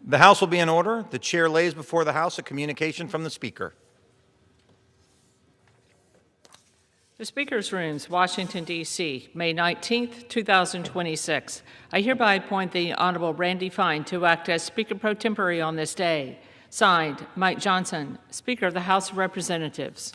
The House will be in order. The chair lays before the House a communication from the Speaker. The Speaker's Rooms, Washington, D.C., May 19, 2026. I hereby appoint the Honorable Randy Fine to act as Speaker pro tempore on this day. Signed, Mike Johnson, Speaker of the House of Representatives.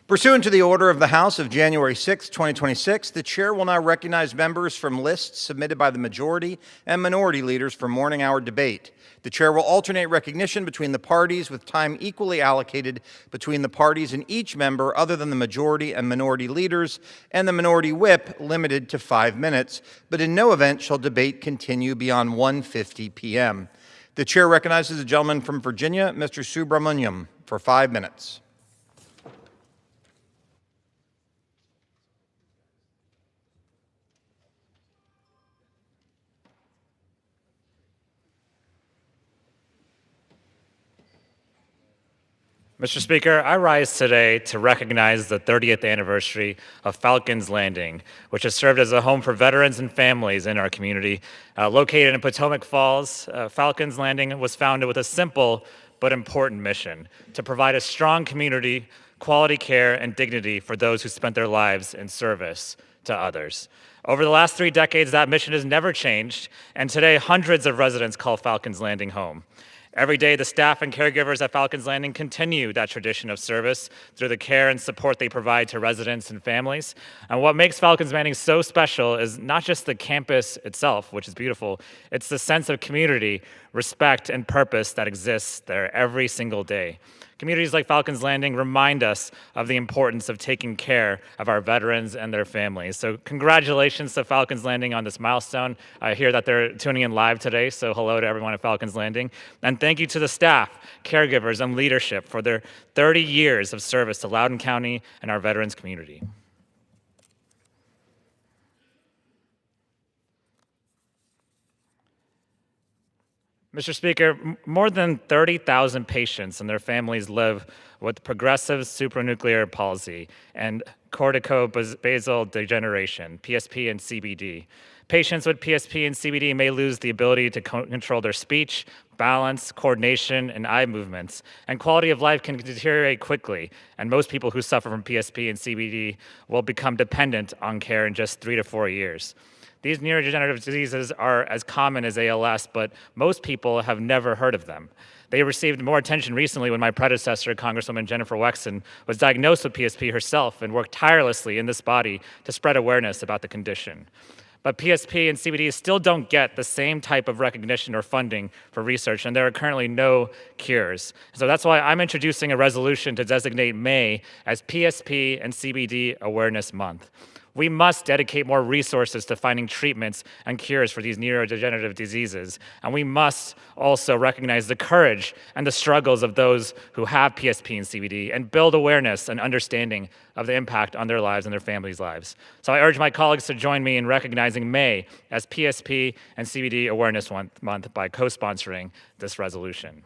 Pursuant to the order of the House of January 6, 2026, the chair will now recognize members from lists submitted by the majority and minority leaders for morning hour debate. The chair will alternate recognition between the parties with time equally allocated between the parties and each member other than the majority and minority leaders, and the minority whip limited to 5 minutes, but in no event shall debate continue beyond 1:50 p.m. The chair recognizes the gentleman from Virginia, Mr. Subramaniam, for 5 minutes. Mr. Speaker, I rise today to recognize the 30th anniversary of Falcon's Landing, which has served as a home for veterans and families in our community. Located in Potomac Falls, Falcon's Landing was founded with a simple but important mission: to provide a strong community, quality care, and dignity for those who spent their lives in service to others. Over the last 3 decades, that mission has never changed, and today hundreds of residents call Falcon's Landing home. Every day, the staff and caregivers at Falcon's Landing continue that tradition of service through the care and support they provide to residents and families. And what makes Falcon's Landing so special is not just the campus itself, which is beautiful, it's the sense of community, respect, and purpose that exists there every single day. Communities like Falcon's Landing remind us of the importance of taking care of our veterans and their families. So congratulations to Falcon's Landing on this milestone. I hear that they're tuning in live today, so hello to everyone at Falcon's Landing. And thank you to the staff, caregivers, and leadership for their 30 years of service to Loudoun County and our veterans community. Mr. Speaker, more than 30,000 patients and their families live with progressive supranuclear palsy and corticobasal degeneration, PSP and CBD. Patients with PSP and CBD may lose the ability to control their speech, balance, coordination, and eye movements, and quality of life can deteriorate quickly, and most people who suffer from PSP and CBD will become dependent on care in just 3 to 4 years. These neurodegenerative diseases are as common as ALS, but most people have never heard of them. They received more attention recently when my predecessor, Congresswoman Jennifer Wexton, was diagnosed with PSP herself and worked tirelessly in this body to spread awareness about the condition. But PSP and CBD still don't get the same type of recognition or funding for research, and there are currently no cures. So that's why I'm introducing a resolution to designate May as PSP and CBD Awareness Month. We must dedicate more resources to finding treatments and cures for these neurodegenerative diseases. And we must also recognize the courage and the struggles of those who have PSP and CBD and build awareness and understanding of the impact on their lives and their families' lives. So I urge my colleagues to join me in recognizing May as PSP and CBD Awareness Month by co-sponsoring this resolution.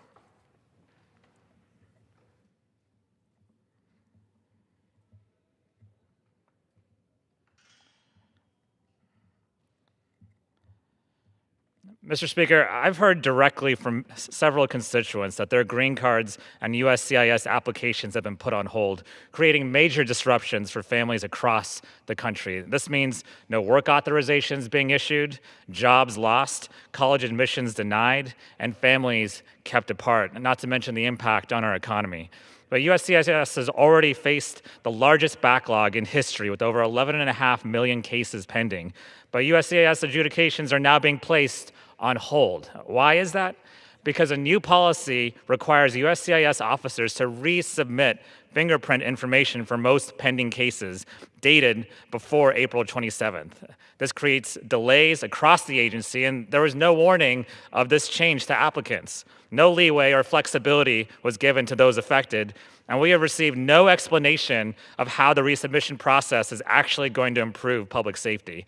Mr. Speaker, I've heard directly from several constituents that their green cards and USCIS applications have been put on hold, creating major disruptions for families across the country. This means no work authorizations being issued, jobs lost, college admissions denied, and families kept apart, not to mention the impact on our economy. But USCIS has already faced the largest backlog in history with over 11.5 million cases pending. But USCIS adjudications are now being placed on hold. Why is that? Because a new policy requires USCIS officers to resubmit fingerprint information for most pending cases dated before April 27th. This creates delays across the agency, and there was no warning of this change to applicants. No leeway or flexibility was given to those affected, and we have received no explanation of how the resubmission process is actually going to improve public safety.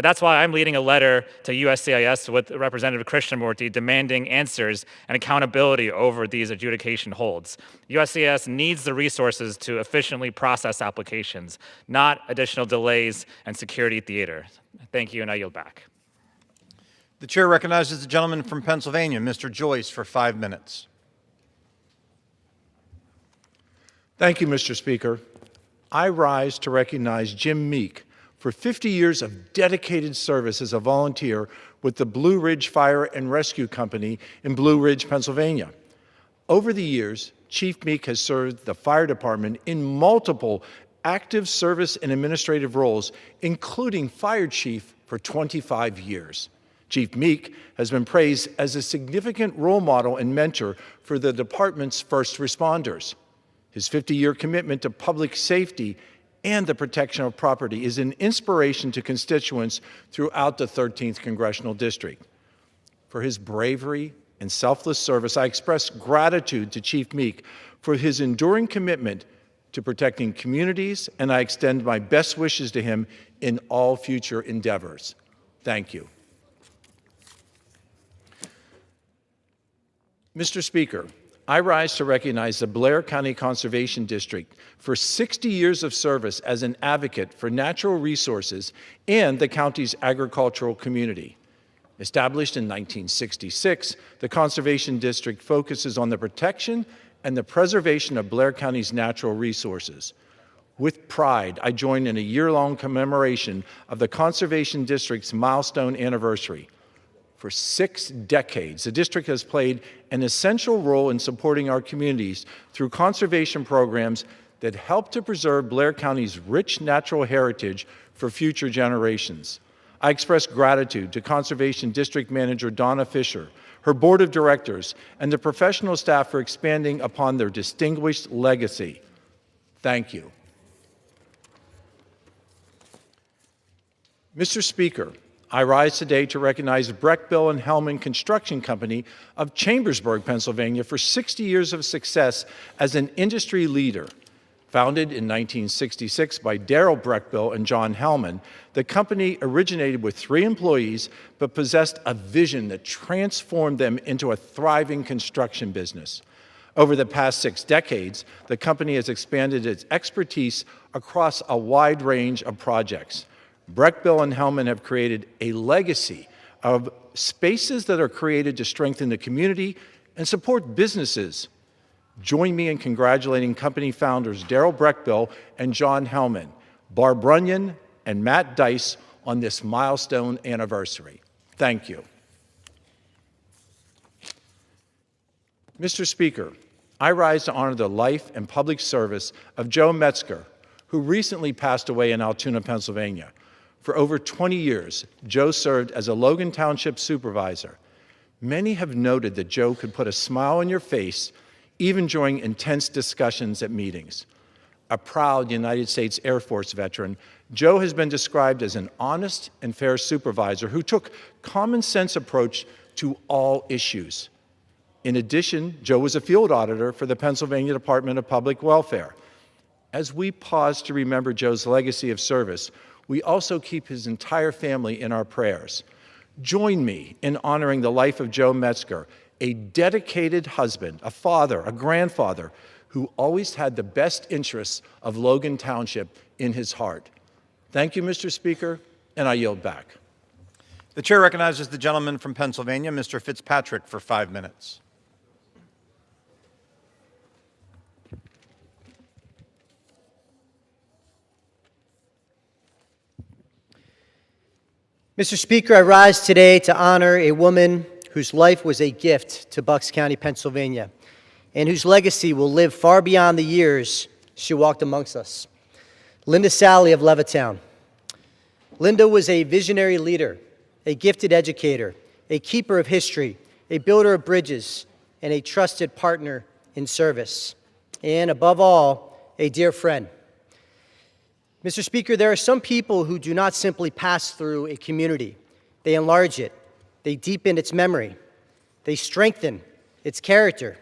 That's why I'm leading a letter to USCIS with Representative Krishnamurti demanding answers and accountability over these adjudication holds. USCIS needs the resources to efficiently process applications, not additional delays and security theater. Thank you, and I yield back. The chair recognizes the gentleman from Pennsylvania, Mr. Joyce, for 5 minutes. Thank you, Mr. Speaker. I rise to recognize Jim Meek for 50 years of dedicated service as a volunteer with the Blue Ridge Fire and Rescue Company in Blue Ridge, Pennsylvania. Over the years, Chief Meek has served the fire department in multiple active service and administrative roles, including fire chief for 25 years. Chief Meek has been praised as a significant role model and mentor for the department's first responders. His 50-year commitment to public safety and the protection of property is an inspiration to constituents throughout the 13th Congressional District. For his bravery and selfless service, I express gratitude to Chief Meek for his enduring commitment to protecting communities, and I extend my best wishes to him in all future endeavors. Thank you. Mr. Speaker, I rise to recognize the Blair County Conservation District for 60 years of service as an advocate for natural resources and the county's agricultural community. Established in 1966, the Conservation District focuses on the protection and the preservation of Blair County's natural resources. With pride, I join in a year-long commemoration of the Conservation District's milestone anniversary. For 6 decades, the district has played an essential role in supporting our communities through conservation programs that help to preserve Blair County's rich natural heritage for future generations. I express gratitude to Conservation District Manager Donna Fisher, her board of directors, and the professional staff for expanding upon their distinguished legacy. Thank you. Mr. Speaker, I rise today to recognize Breck, and Helman Construction Company of Chambersburg, Pennsylvania, for 60 years of success as an industry leader. Founded in 1966 by Darrell Breck and John Helman, the company originated with 3 employees but possessed a vision that transformed them into a thriving construction business. Over the past 6 decades, the company has expanded its expertise across a wide range of projects. Breck, and Helman have created a legacy of spaces that are created to strengthen the community and support businesses. Join me in congratulating company founders Darrell Breck and John Helman, Barb Runyon, and Matt Dice on this milestone anniversary. Thank you. Mr. Speaker, I rise to honor the life and public service of Joe Metzgar, who recently passed away in Altoona, Pennsylvania. For over 20 years, Joe served as a Logan Township supervisor. Many have noted that Joe could put a smile on your face even during intense discussions at meetings. A proud United States Air Force veteran, Joe has been described as an honest and fair supervisor who took common sense approach to all issues. In addition, Joe was a field auditor for the Pennsylvania Department of Public Welfare. As we pause to remember Joe's legacy of service, we also keep his entire family in our prayers. Join me in honoring the life of Joe Metzgar, a dedicated husband, a father, a grandfather, who always had the best interests of Logan Township in his heart. Thank you, Mr. Speaker, and I yield back. The chair recognizes the gentleman from Pennsylvania, Mr. Fitzpatrick, for 5 minutes. Mr. Speaker, I rise today to honor a woman whose life was a gift to Bucks County, Pennsylvania, and whose legacy will live far beyond the years she walked amongst us. Linda Sally of Levittown. Linda was a visionary leader, a gifted educator, a keeper of history, a builder of bridges, and a trusted partner in service, and above all, a dear friend. Mr. Speaker, there are some people who do not simply pass through a community. They enlarge it. They deepen its memory. They strengthen its character.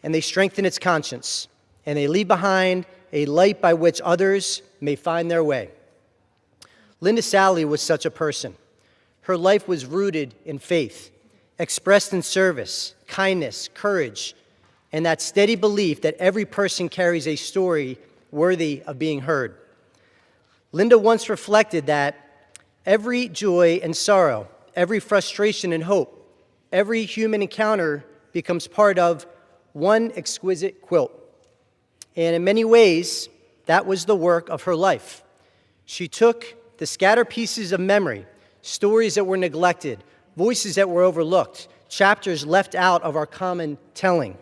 And they strengthen its conscience. And they leave behind a light by which others may find their way. Linda Sally was such a person. Her life was rooted in faith, expressed in service, kindness, courage, and that steady belief that every person carries a story worthy of being heard. Linda once reflected that every joy and sorrow, every frustration and hope, every human encounter becomes part of one exquisite quilt. And in many ways, that was the work of her life. She took the scattered pieces of memory, stories that were neglected, voices that were overlooked, chapters left out of our common telling,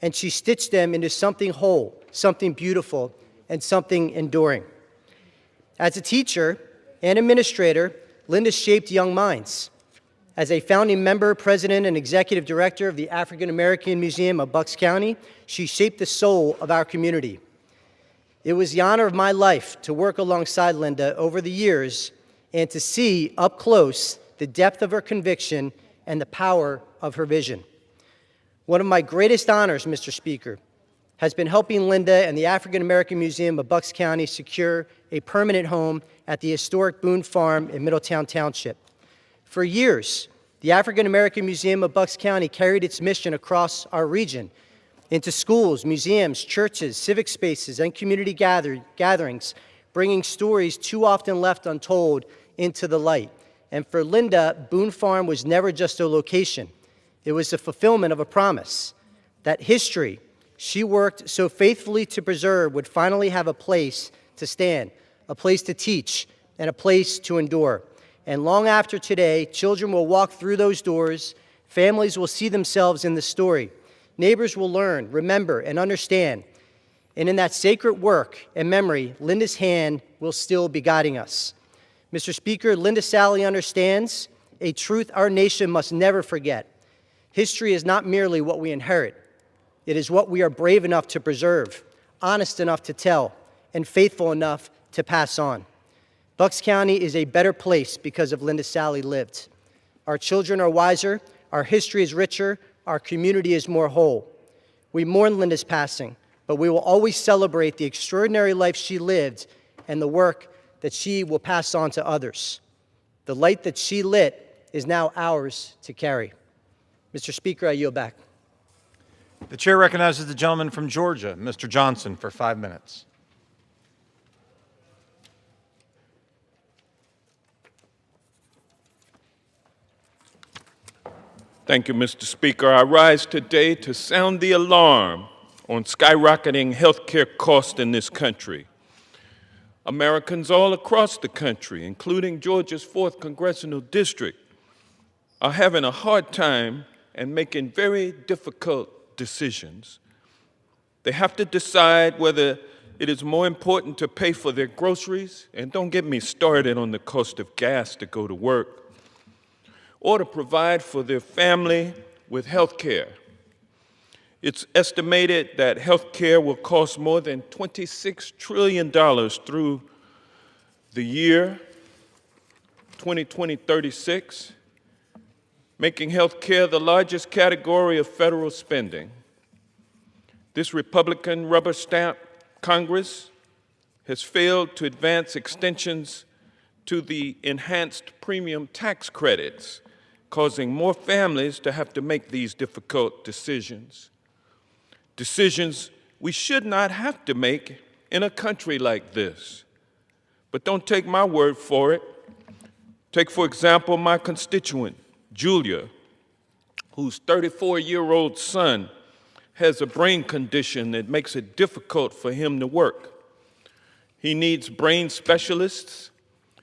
and she stitched them into something whole, something beautiful, and something enduring. As a teacher and administrator, Linda shaped young minds. As a founding member, president, and executive director of the African American Museum of Bucks County, she shaped the soul of our community. It was the honor of my life to work alongside Linda over the years and to see up close the depth of her conviction and the power of her vision. One of my greatest honors, Mr. Speaker, has been helping Linda and the African American Museum of Bucks County secure a permanent home at the historic Boone Farm in Middletown Township. For years, the African American Museum of Bucks County carried its mission across our region into schools, museums, churches, civic spaces, and community gatherings, bringing stories too often left untold into the light. And for Linda, Boone Farm was never just a location. It was the fulfillment of a promise that history she worked so faithfully to preserve would finally have a place to stand, a place to teach, and a place to endure. And long after today, children will walk through those doors, families will see themselves in the story, neighbors will learn, remember, and understand. And in that sacred work and memory, Linda's hand will still be guiding us. Mr. Speaker, Linda Sally understands a truth our nation must never forget. History is not merely what we inherit. It is what we are brave enough to preserve, honest enough to tell, and faithful enough to pass on. Bucks County is a better place because of Linda Sally lived. Our children are wiser, our history is richer, our community is more whole. We mourn Linda's passing, but we will always celebrate the extraordinary life she lived and the work that she will pass on to others. The light that she lit is now ours to carry. Mr. Speaker, I yield back. The chair recognizes the gentleman from Georgia, Mr. Johnson, for 5 minutes. Thank you, Mr. Speaker. I rise today to sound the alarm on skyrocketing health care costs in this country. Americans all across the country, including Georgia's 4th Congressional District, are having a hard time and making very difficult decisions. They have to decide whether it is more important to pay for their groceries, and don't get me started on the cost of gas to go to work, or to provide for their family with health care. It's estimated that health care will cost more than $26 trillion through the year 2036, making health care the largest category of federal spending. This Republican rubber stamp Congress has failed to advance extensions to the enhanced premium tax credits, causing more families to have to make these difficult decisions. Decisions we should not have to make in a country like this. But don't take my word for it. Take, for example, my constituent, Julia, whose 34-year-old son has a brain condition that makes it difficult for him to work. He needs brain specialists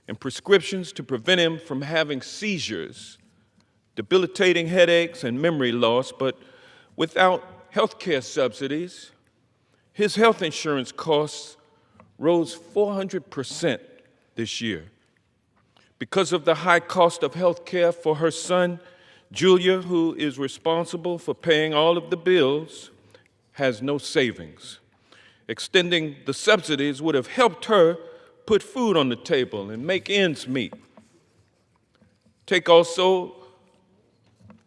and prescriptions to prevent him from having seizures, debilitating headaches, and memory loss, but without health care subsidies, his health insurance costs rose 400% this year. Because of the high cost of health care for her son, Julia, who is responsible for paying all of the bills, has no savings. Extending the subsidies would have helped her put food on the table and make ends meet. Take also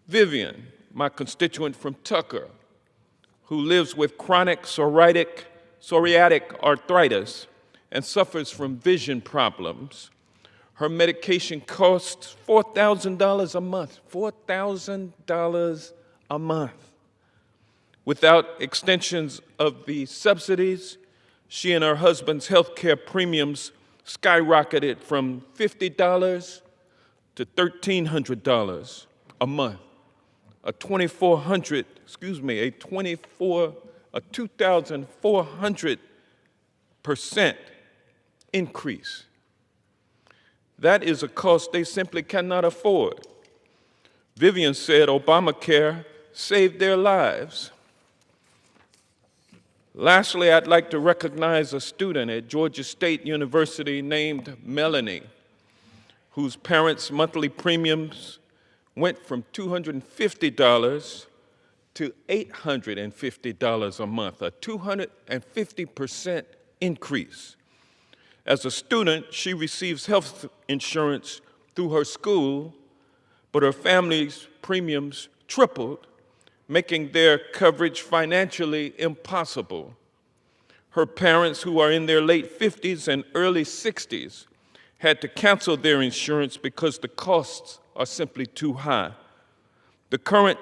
Vivian, my constituent from Tucker, who lives with chronic psoriatic arthritis and suffers from vision problems. Her medication costs $4,000 a month. $4,000 a month. Without extensions of the subsidies, she and her husband's health care premiums skyrocketed from $50 to $1,300 a month, a 2,400% increase. That is a cost they simply cannot afford. Vivian said Obamacare saved their lives. Lastly, I'd like to recognize a student at Georgia State University named Melanie, whose parents' monthly premiums went from $250 to $850 a month, a 250% increase. As a student, she receives health insurance through her school, but her family's premiums tripled, making their coverage financially impossible. Her parents, who are in their late 50s and early 60s, had to cancel their insurance because the costs are simply too high. The current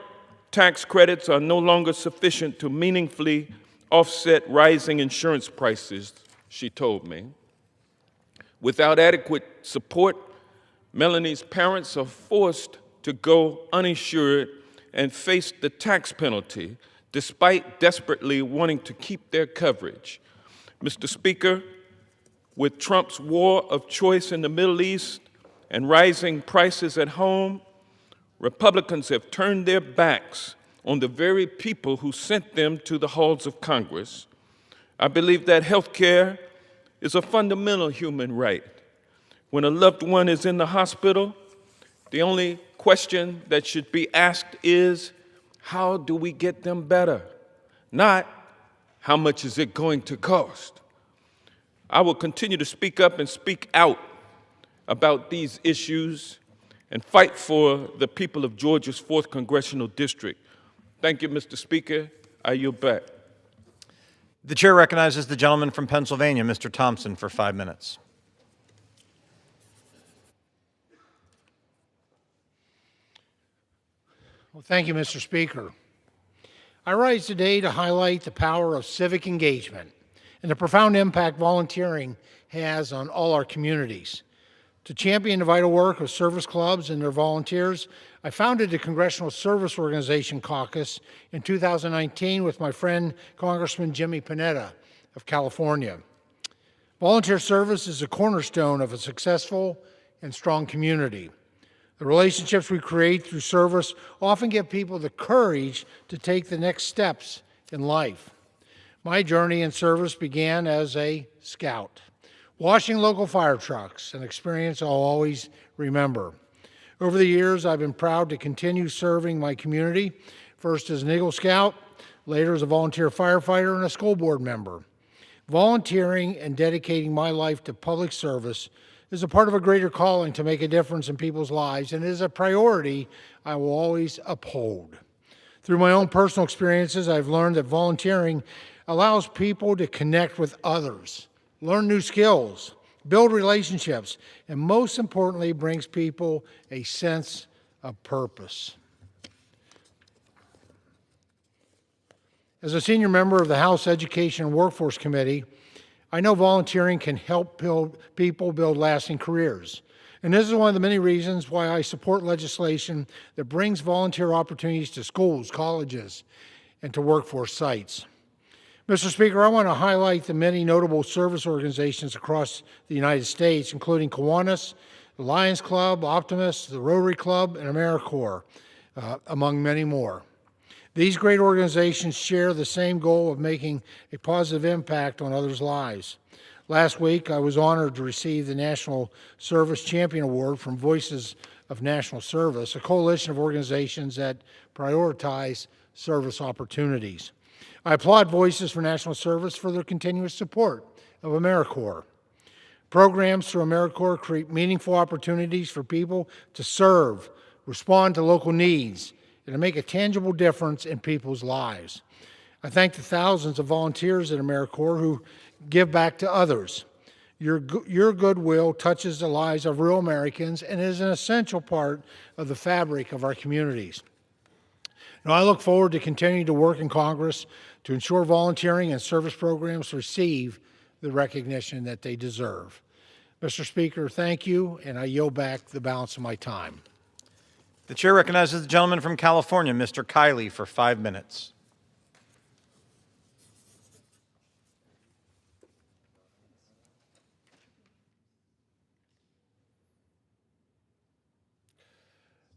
tax credits are no longer sufficient to meaningfully offset rising insurance prices, she told me. Without adequate support, Melanie's parents are forced to go uninsured and face the tax penalty, despite desperately wanting to keep their coverage. Mr. Speaker, with Trump's war of choice in the Middle East and rising prices at home, Republicans have turned their backs on the very people who sent them to the halls of Congress. I believe that health care is a fundamental human right. When a loved one is in the hospital, the only question that should be asked is, how do we get them better? Not, how much is it going to cost? I will continue to speak up and speak out about these issues and fight for the people of Georgia's 4th Congressional District. Thank you, Mr. Speaker. I yield back. The chair recognizes the gentleman from Pennsylvania, Mr. Thompson, for 5 minutes. Well, thank you, Mr. Speaker. I rise today to highlight the power of civic engagement and the profound impact volunteering has on all our communities. To champion the vital work of service clubs and their volunteers, I founded the Congressional Service Organization Caucus in 2019 with my friend Congressman Jimmy Panetta of California. Volunteer service is a cornerstone of a successful and strong community. The relationships we create through service often give people the courage to take the next steps in life. My journey in service began as a scout, washing local fire trucks, an experience I'll always remember. Over the years, I've been proud to continue serving my community, first as an Eagle Scout, later as a volunteer firefighter and a school board member. Volunteering and dedicating my life to public service is a part of a greater calling to make a difference in people's lives, and is a priority I will always uphold. Through my own personal experiences, I've learned that volunteering allows people to connect with others, learn new skills, build relationships, and most importantly, brings people a sense of purpose. As a senior member of the House Education and Workforce Committee, I know volunteering can help people build lasting careers. And this is one of the many reasons why I support legislation that brings volunteer opportunities to schools, colleges, and to workforce sites. Mr. Speaker, I want to highlight the many notable service organizations across the United States, including Kiwanis, the Lions Club, Optimus, the Rotary Club, and AmeriCorps, among many more. These great organizations share the same goal of making a positive impact on others' lives. Last week, I was honored to receive the National Service Champion Award from Voices of National Service, a coalition of organizations that prioritize service opportunities. I applaud Voices for National Service for their continuous support of AmeriCorps. Programs through AmeriCorps create meaningful opportunities for people to serve, respond to local needs, and to make a tangible difference in people's lives. I thank the thousands of volunteers at AmeriCorps who give back to others. Your goodwill touches the lives of real Americans and is an essential part of the fabric of our communities. Now, I look forward to continuing to work in Congress to ensure volunteering and service programs receive the recognition that they deserve. Mr. Speaker, thank you, and I yield back the balance of my time. The chair recognizes the gentleman from California, Mr. Kiley, for 5 minutes.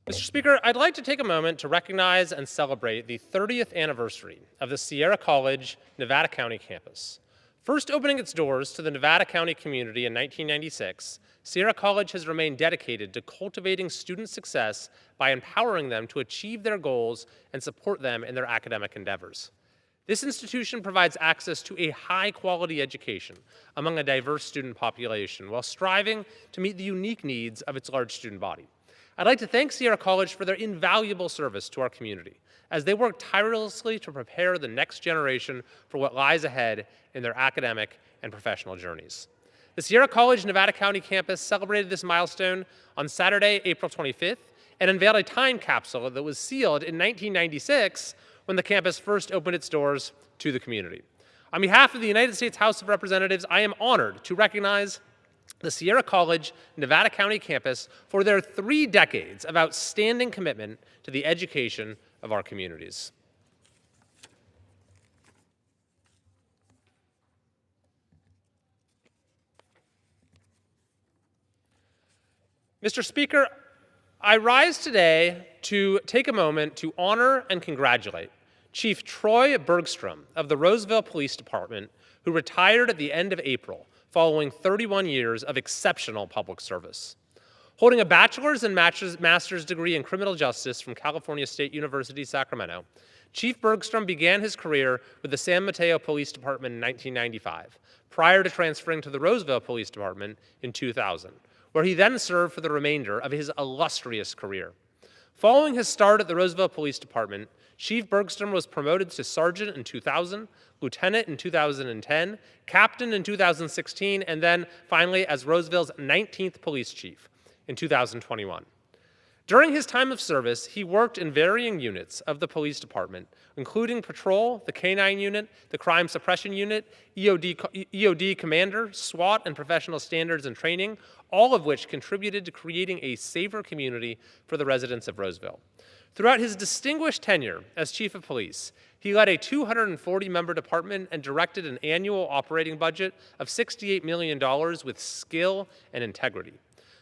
Mr. Speaker, I'd like to take a moment to recognize and celebrate the 30th anniversary of the Sierra College, Nevada County campus. First opening its doors to the Nevada County community in 1996, Sierra College has remained dedicated to cultivating student success by empowering them to achieve their goals and support them in their academic endeavors. This institution provides access to a high-quality education among a diverse student population while striving to meet the unique needs of its large student body. I'd like to thank Sierra College for their invaluable service to our community as they work tirelessly to prepare the next generation for what lies ahead in their academic and professional journeys. The Sierra College Nevada County campus celebrated this milestone on Saturday, April 25th, and unveiled a time capsule that was sealed in 1996 when the campus first opened its doors to the community. On behalf of the United States House of Representatives, I am honored to recognize the Sierra College Nevada County campus for their 3 decades of outstanding commitment to the education of our communities. Mr. Speaker, I rise today to take a moment to honor and congratulate Chief Troy Bergstrom of the Roseville Police Department, who retired at the end of April following 31 years of exceptional public service. Holding a bachelor's and master's degree in criminal justice from California State University, Sacramento, Chief Bergstrom began his career with the San Mateo Police Department in 1995, prior to transferring to the Roseville Police Department in 2000, where he then served for the remainder of his illustrious career. Following his start at the Roseville Police Department, Chief Bergstrom was promoted to sergeant in 2000, lieutenant in 2010, captain in 2016, and then finally as Roseville's 19th police chief in 2021. During his time of service, he worked in varying units of the police department, including patrol, the K-9 unit, the crime suppression unit, EOD commander, SWAT, and professional standards and training, all of which contributed to creating a safer community for the residents of Roseville. Throughout his distinguished tenure as chief of police, he led a 240-member department and directed an annual operating budget of $68 million with skill and integrity.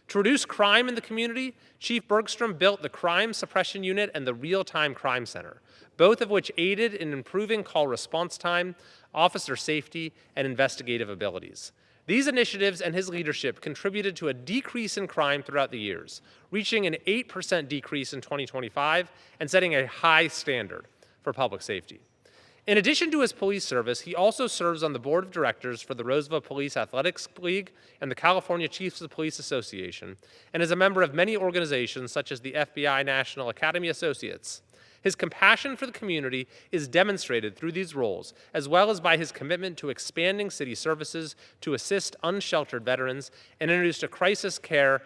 To reduce crime in the community, Chief Bergstrom built the Crime Suppression Unit and the Real-Time Crime Center, both of which aided in improving call response time, officer safety, and investigative abilities. These initiatives and his leadership contributed to a decrease in crime throughout the years, reaching an 8% decrease in 2025 and setting a high standard for public safety. In addition to his police service, he also serves on the board of directors for the Roseville Police Athletics League and the California Chiefs of Police Association, and is a member of many organizations such as the FBI National Academy Associates. His compassion for the community is demonstrated through these roles, as well as by his commitment to expanding city services to assist unsheltered veterans, and introduced a crisis care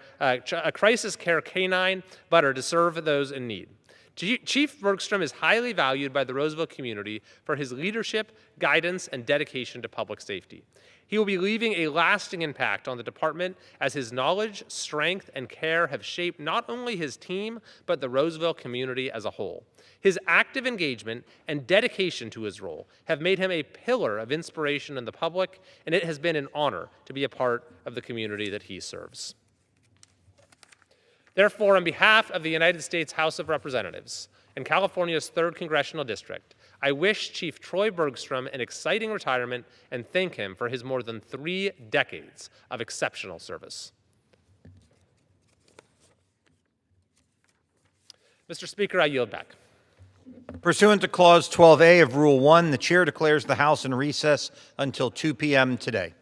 canine butter to serve those in need. Chief Bergstrom is highly valued by the Roseville community for his leadership, guidance, and dedication to public safety. He will be leaving a lasting impact on the department as his knowledge, strength, and care have shaped not only his team, but the Roseville community as a whole. His active engagement and dedication to his role have made him a pillar of inspiration in the public, and it has been an honor to be a part of the community that he serves. Therefore, on behalf of the United States House of Representatives and California's 3rd Congressional District, I wish Chief Troy Bergstrom an exciting retirement and thank him for his more than 3 decades of exceptional service. Mr. Speaker, I yield back. Pursuant to Clause 12A of Rule 1, the chair declares the House in recess until 2 p.m. today.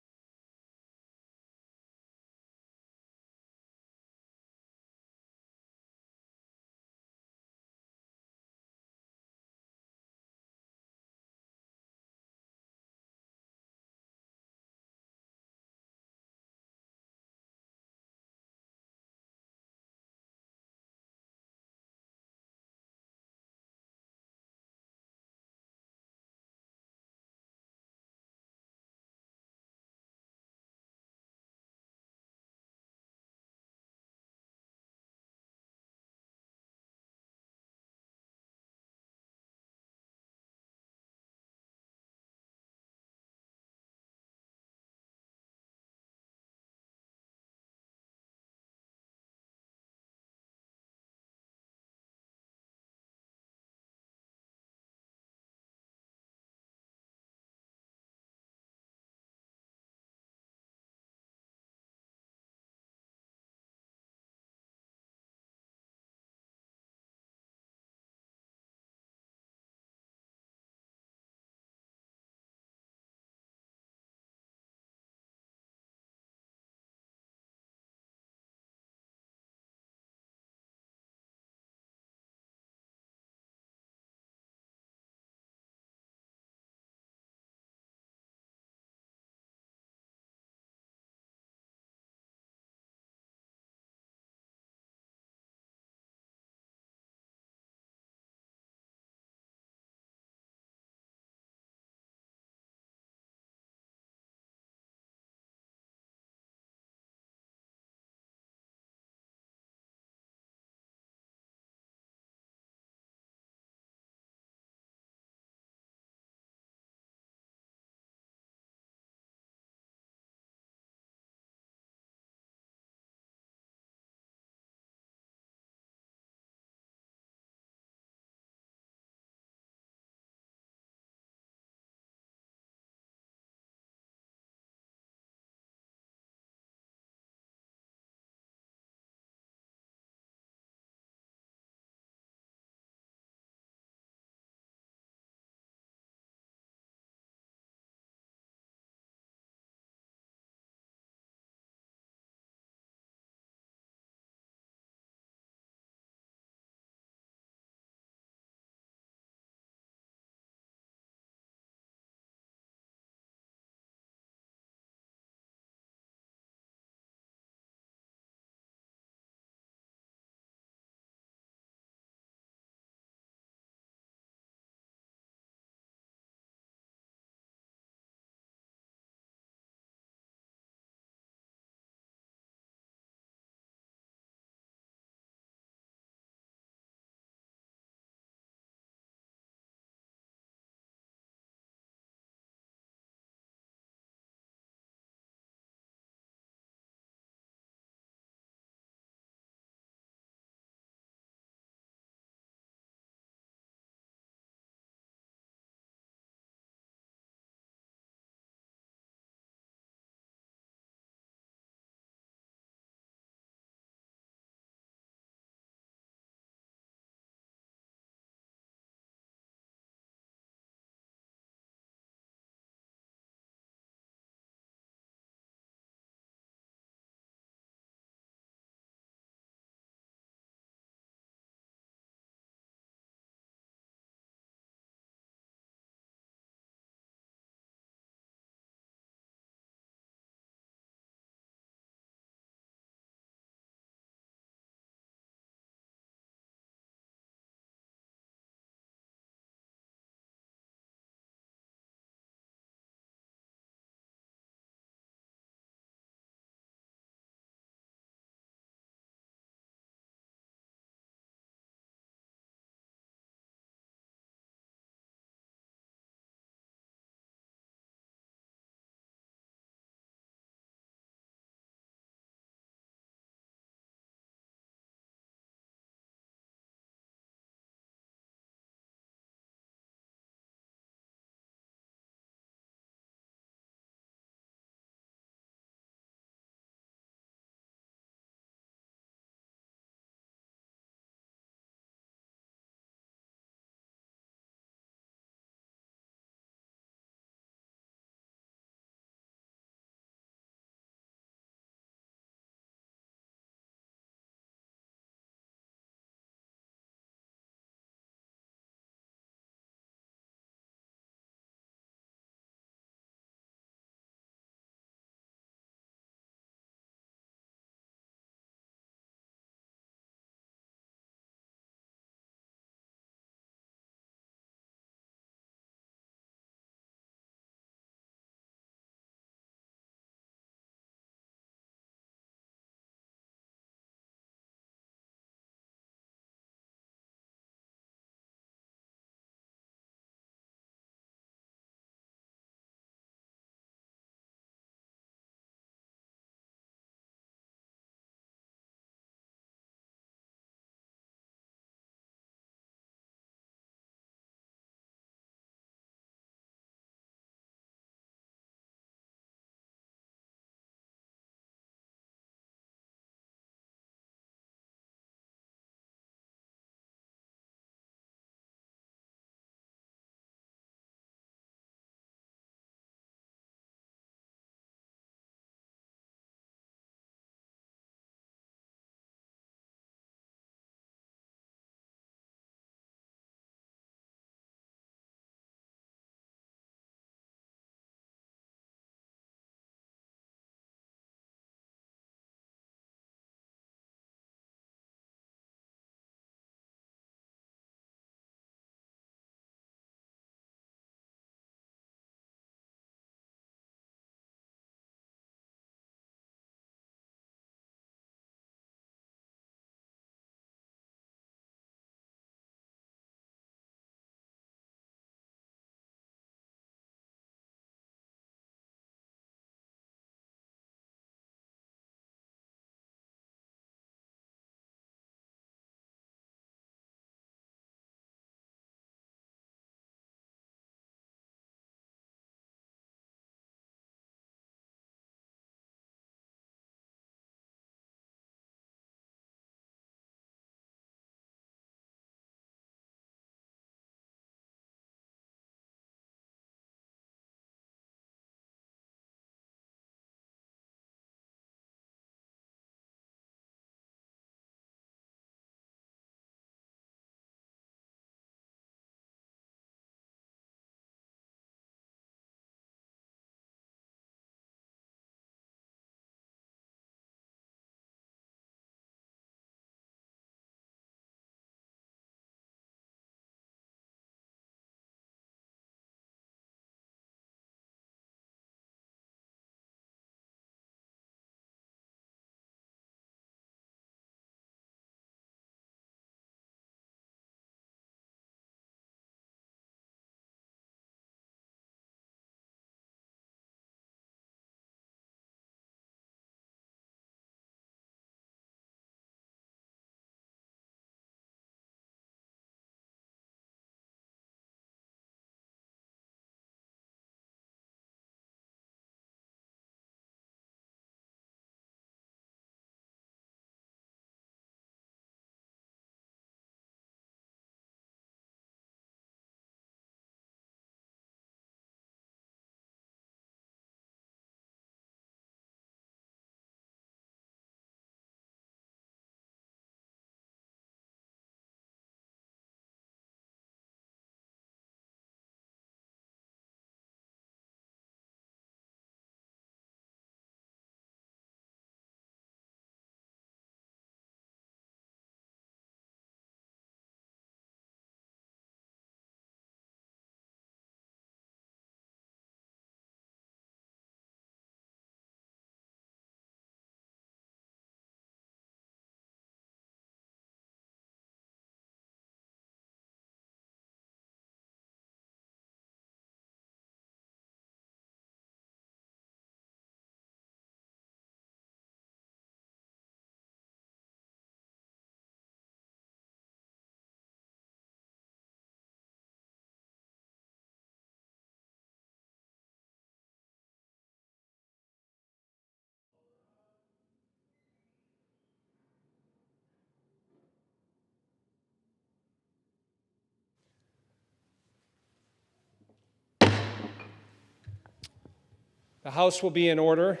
The House will be in order.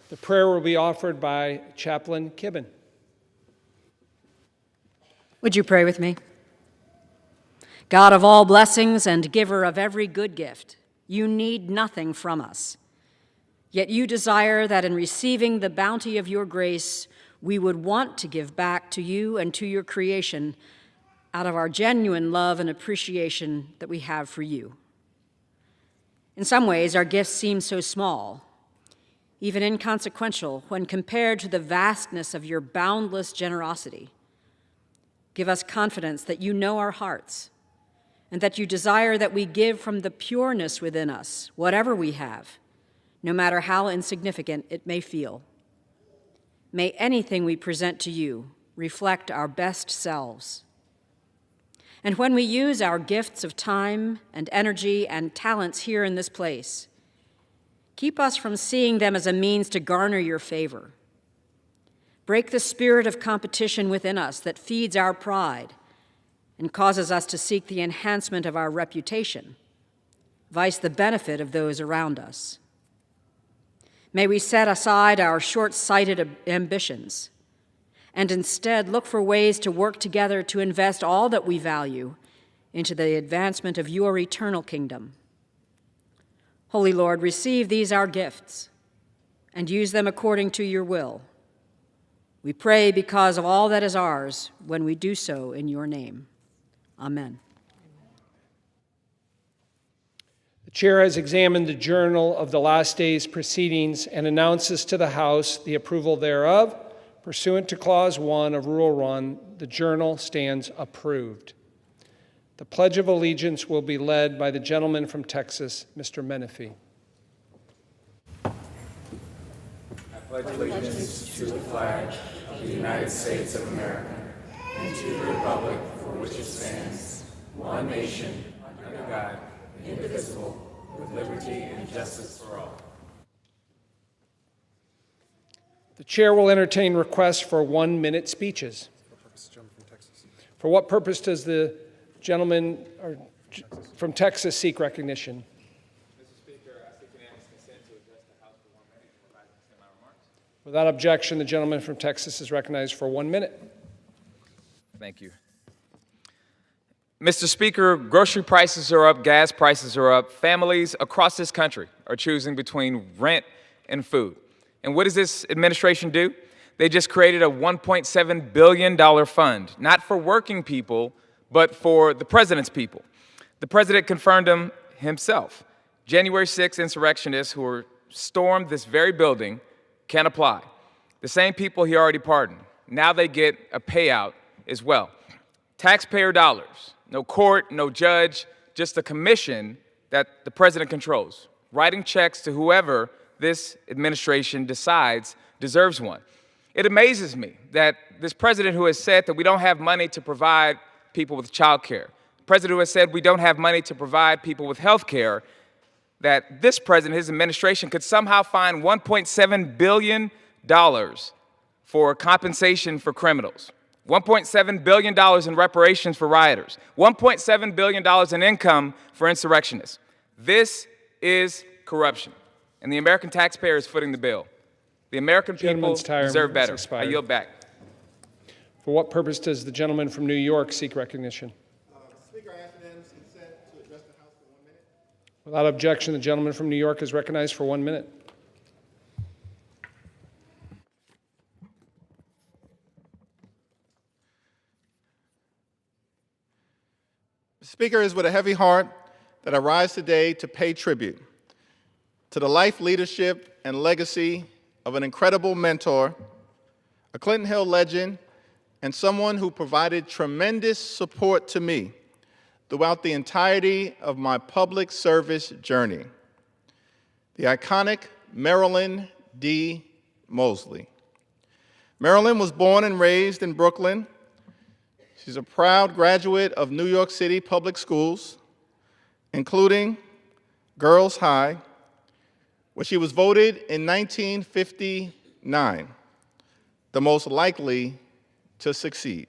The prayer will be offered by Chaplain Kibben. Would you pray with me? God of all blessings and giver of every good gift, you need nothing from us. Yet you desire that in receiving the bounty of your grace, we would want to give back to you and to your creation out of our genuine love and appreciation that we have for you. In some ways, our gifts seem so small, even inconsequential, when compared to the vastness of your boundless generosity. Give us confidence that you know our hearts and that you desire that we give from the pureness within us, whatever we have, no matter how insignificant it may feel. May anything we present to you reflect our best selves. And when we use our gifts of time and energy and talents here in this place, keep us from seeing them as a means to garner your favor. Break the spirit of competition within us that feeds our pride and causes us to seek the enhancement of our reputation, vice the benefit of those around us. May we set aside our short-sighted ambitions and instead look for ways to work together to invest all that we value into the advancement of your eternal kingdom. Holy Lord, receive these our gifts and use them according to your will. We pray because of all that is ours when we do so in your name. Amen. The chair has examined the journal of the last day's proceedings and announces to the House the approval thereof. Pursuant to Clause 1 of Rule 1, the journal stands approved. The Pledge of Allegiance will be led by the gentleman from Texas, Mr. Menifee. I pledge allegiance to the flag of the United States of America and to the republic for which it stands, one nation, under God, indivisible, with liberty and justice for all. The chair will entertain requests for 1-minute speeches. For what purpose does the gentleman from Texas seek recognition? Mr. Speaker, I seek unanimous consent to address the House for 1 minute and provide consent to my remarks. Without objection, the gentleman from Texas is recognized for 1 minute. Thank you. Mr. Speaker, grocery prices are up, gas prices are up. Families across this country are choosing between rent and food. And what does this administration do? They just created a $1.7 billion fund, not for working people, but for the president's people. The president confirmed them himself. January 6 insurrectionists who stormed this very building can apply. The same people he already pardoned. Now they get a payout as well. Taxpayer dollars. No court, no judge, just a commission that the president controls, writing checks to whoever this administration decides deserves one. It amazes me that this president who has said that we don't have money to provide people with child care, the president who has said we don't have money to provide people with health care, that this president, his administration, could somehow find $1.7 billion for compensation for criminals. $1.7 billion in reparations for rioters, $1.7 billion in income for insurrectionists. This is corruption, and the American taxpayer is footing the bill. The American people deserve better. I yield back. For what purpose does the gentleman from New York seek recognition? Speaker, I ask unanimous consent to address the House for 1 minute. Without objection, the gentleman from New York is recognized for 1 minute. Speaker, it is with a heavy heart that I rise today to pay tribute to the life, leadership, and legacy of an incredible mentor, a Clinton Hill legend, and someone who provided tremendous support to me throughout the entirety of my public service journey, the iconic Marilyn D. Mosley. Marilyn was born and raised in Brooklyn. She's a proud graduate of New York City public schools, including Girls High, where she was voted in 1959 the most likely to succeed.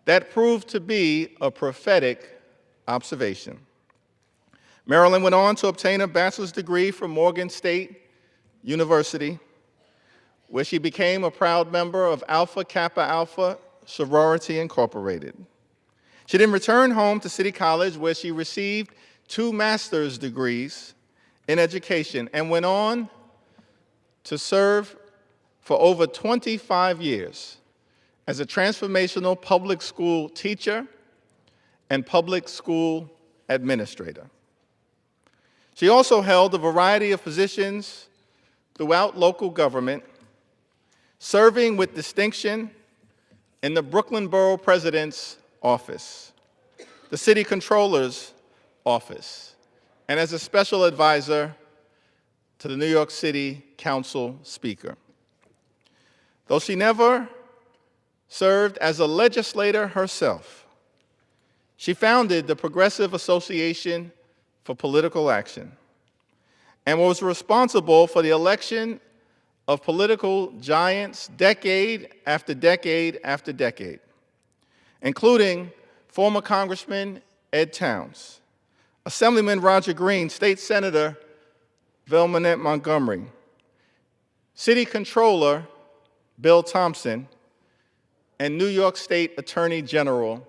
That proved to be a prophetic observation. Marilyn went on to obtain a bachelor's degree from Morgan State University, where she became a proud member of Alpha Kappa Alpha Sorority Incorporated. She then returned home to City College, where she received 2 master's degrees in education and went on to serve for over 25 years as a transformational public school teacher and public school administrator. She also held a variety of positions throughout local government, serving with distinction in the Brooklyn Borough President's office, the City Controller's office, and as a special advisor to the New York City Council Speaker. Though she never served as a legislator herself, she founded the Progressive Association for Political Action and was responsible for the election of political giants decade after decade after decade, including former Congressman Ed Towns, Assemblyman Roger Green, State Senator Velmanette Montgomery, City Controller Bill Thompson, and New York State Attorney General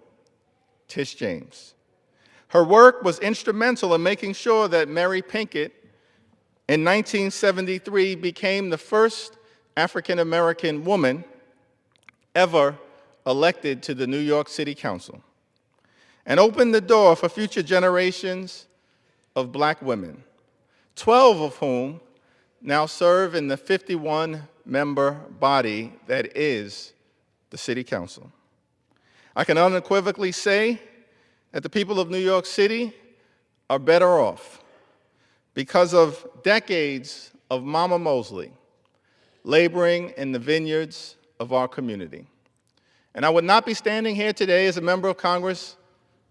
Tish James. Her work was instrumental in making sure that Mary Pinkett in 1973 became the first African-American woman ever elected to the New York City Council, and opened the door for future generations of Black women, 12 of whom now serve in the 51-member body that is the City Council. I can unequivocally say that the people of New York City are better off because of decades of Mama Mosley laboring in the vineyards of our community. And I would not be standing here today as a member of Congress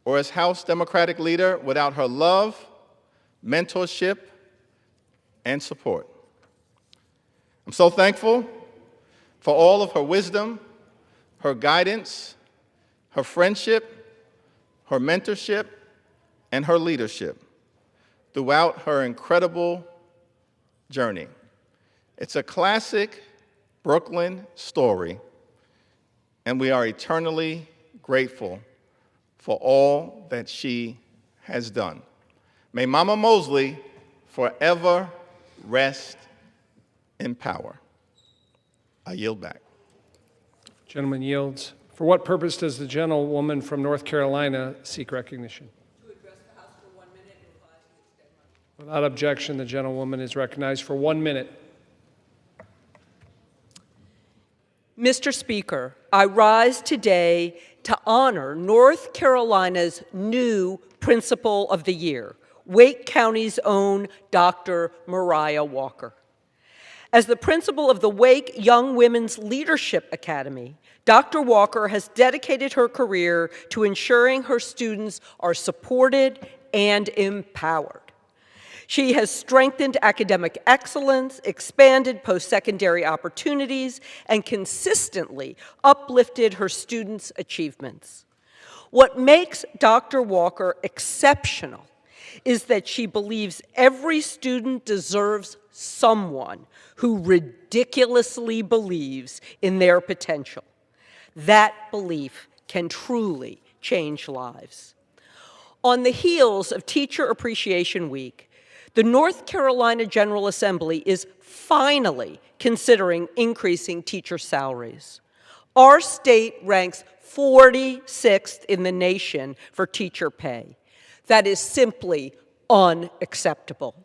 or as House Democratic leader without her love, mentorship, and support. I'm so thankful for all of her wisdom, her guidance, her friendship, her mentorship, and her leadership throughout her incredible journey. It's a classic Brooklyn story, and we are eternally grateful for all that she has done. May Mama Mosley forever rest in power. I yield back. Gentleman yields. For what purpose does the gentlewoman from North Carolina seek recognition? To address the House for 1 minute and revise and extend my... Without objection, the gentlewoman is recognized for 1 minute. Mr. Speaker, I rise today to honor North Carolina's new Principal of the Year, Wake County's own Dr. Mariah Walker. As the principal of the Wake Young Women's Leadership Academy, Dr. Walker has dedicated her career to ensuring her students are supported and empowered. She has strengthened academic excellence, expanded post-secondary opportunities, and consistently uplifted her students' achievements. What makes Dr. Walker exceptional is that she believes every student deserves someone who ridiculously believes in their potential. That belief can truly change lives. On the heels of Teacher Appreciation Week, the North Carolina General Assembly is finally considering increasing teacher salaries. Our state ranks 46th in the nation for teacher pay. That is simply unacceptable.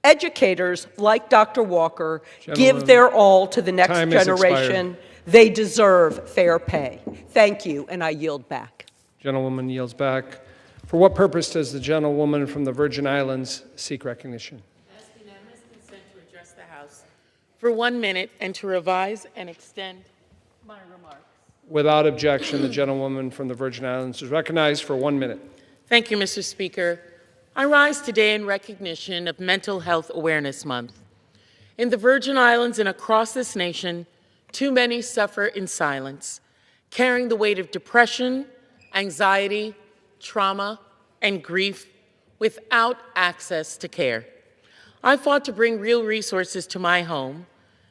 Educators like Dr. Walker give their all to the next generation. They deserve fair pay. Thank you, and I yield back. Gentlewoman yields back. For what purpose does the gentlewoman from the Virgin Islands seek recognition? I ask unanimous consent to address the House for 1 minute and to revise and extend my remarks. Without objection, the gentlewoman from the Virgin Islands is recognized for 1 minute. Thank you, Mr. Speaker. I rise today in recognition of Mental Health Awareness Month. In the Virgin Islands and across this nation, too many suffer in silence, carrying the weight of depression, anxiety, trauma, and grief without access to care. I fought to bring real resources to my home,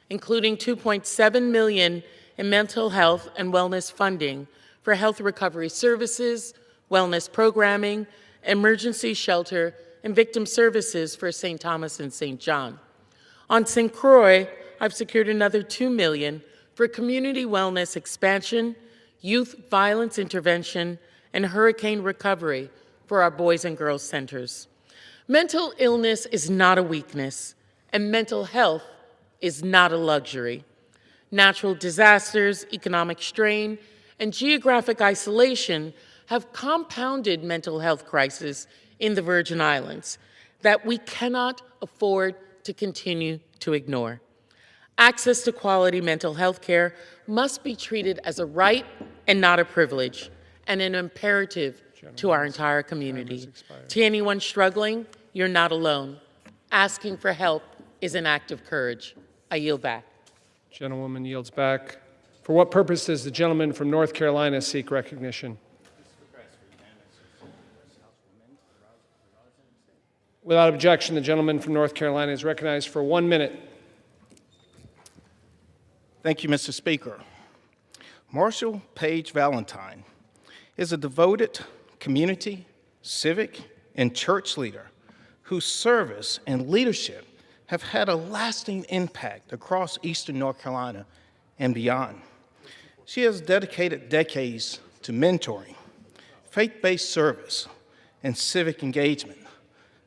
including $2.7 million in mental health and wellness funding for health recovery services, wellness programming, emergency shelter, and victim services for St. Thomas and St. John. On St. Croix, I've secured another $2 million for community wellness expansion, youth violence intervention, and hurricane recovery for our boys and girls centers. Mental illness is not a weakness, and mental health is not a luxury. Natural disasters, economic strain, and geographic isolation have compounded mental health crises in the Virgin Islands that we cannot afford to continue to ignore. Access to quality mental health care must be treated as a right and not a privilege, and an imperative to our entire community. To anyone struggling, you're not alone. Asking for help is an act of courage. I yield back. Gentlewoman yields back. For what purpose does the gentleman from North Carolina seek recognition? Without objection, the gentleman from North Carolina is recognized for 1 minute. Thank you, Mr. Speaker. Marshall Page Valentine is a devoted community, civic, and church leader whose service and leadership have had a lasting impact across Eastern North Carolina and beyond. She has dedicated decades to mentoring, faith-based service, and civic engagement,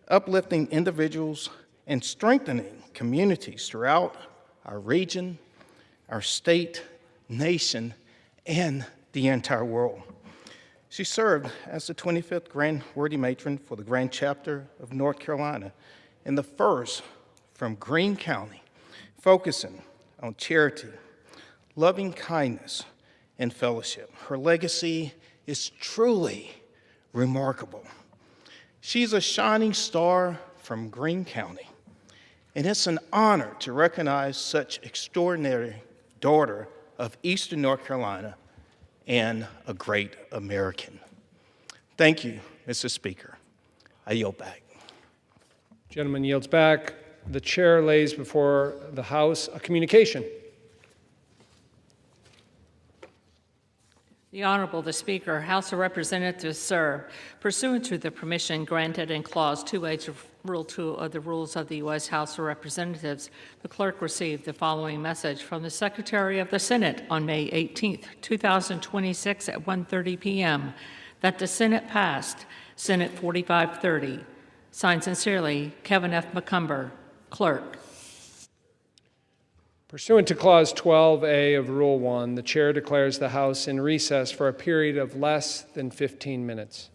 uplifting individuals and strengthening communities throughout our region, our state, nation, and the entire world. She served as the 25th Grand Worthy Matron for the Grand Chapter of North Carolina and the first from Greene County, focusing on charity, loving kindness, and fellowship. Her legacy is truly remarkable. She's a shining star from Greene County, and it's an honor to recognize such extraordinary daughter of Eastern North Carolina and a great American. Thank you, Mr. Speaker. I yield back. Gentleman yields back. The chair lays before the House a communication. The Honorable the Speaker, House of Representatives, sir, pursuant to the permission granted in Clause 2H of Rule 2 of the Rules of the U.S. House of Representatives, the clerk received the following message from the Secretary of the Senate on May 18, 2026 at 1:30 p.m. that the Senate passed Senate 4530. Signed sincerely, Kevin F. McCumber, Clerk. Pursuant to Clause 12A of Rule 1, the chair declares the House in recess for a period of less than 15 minutes.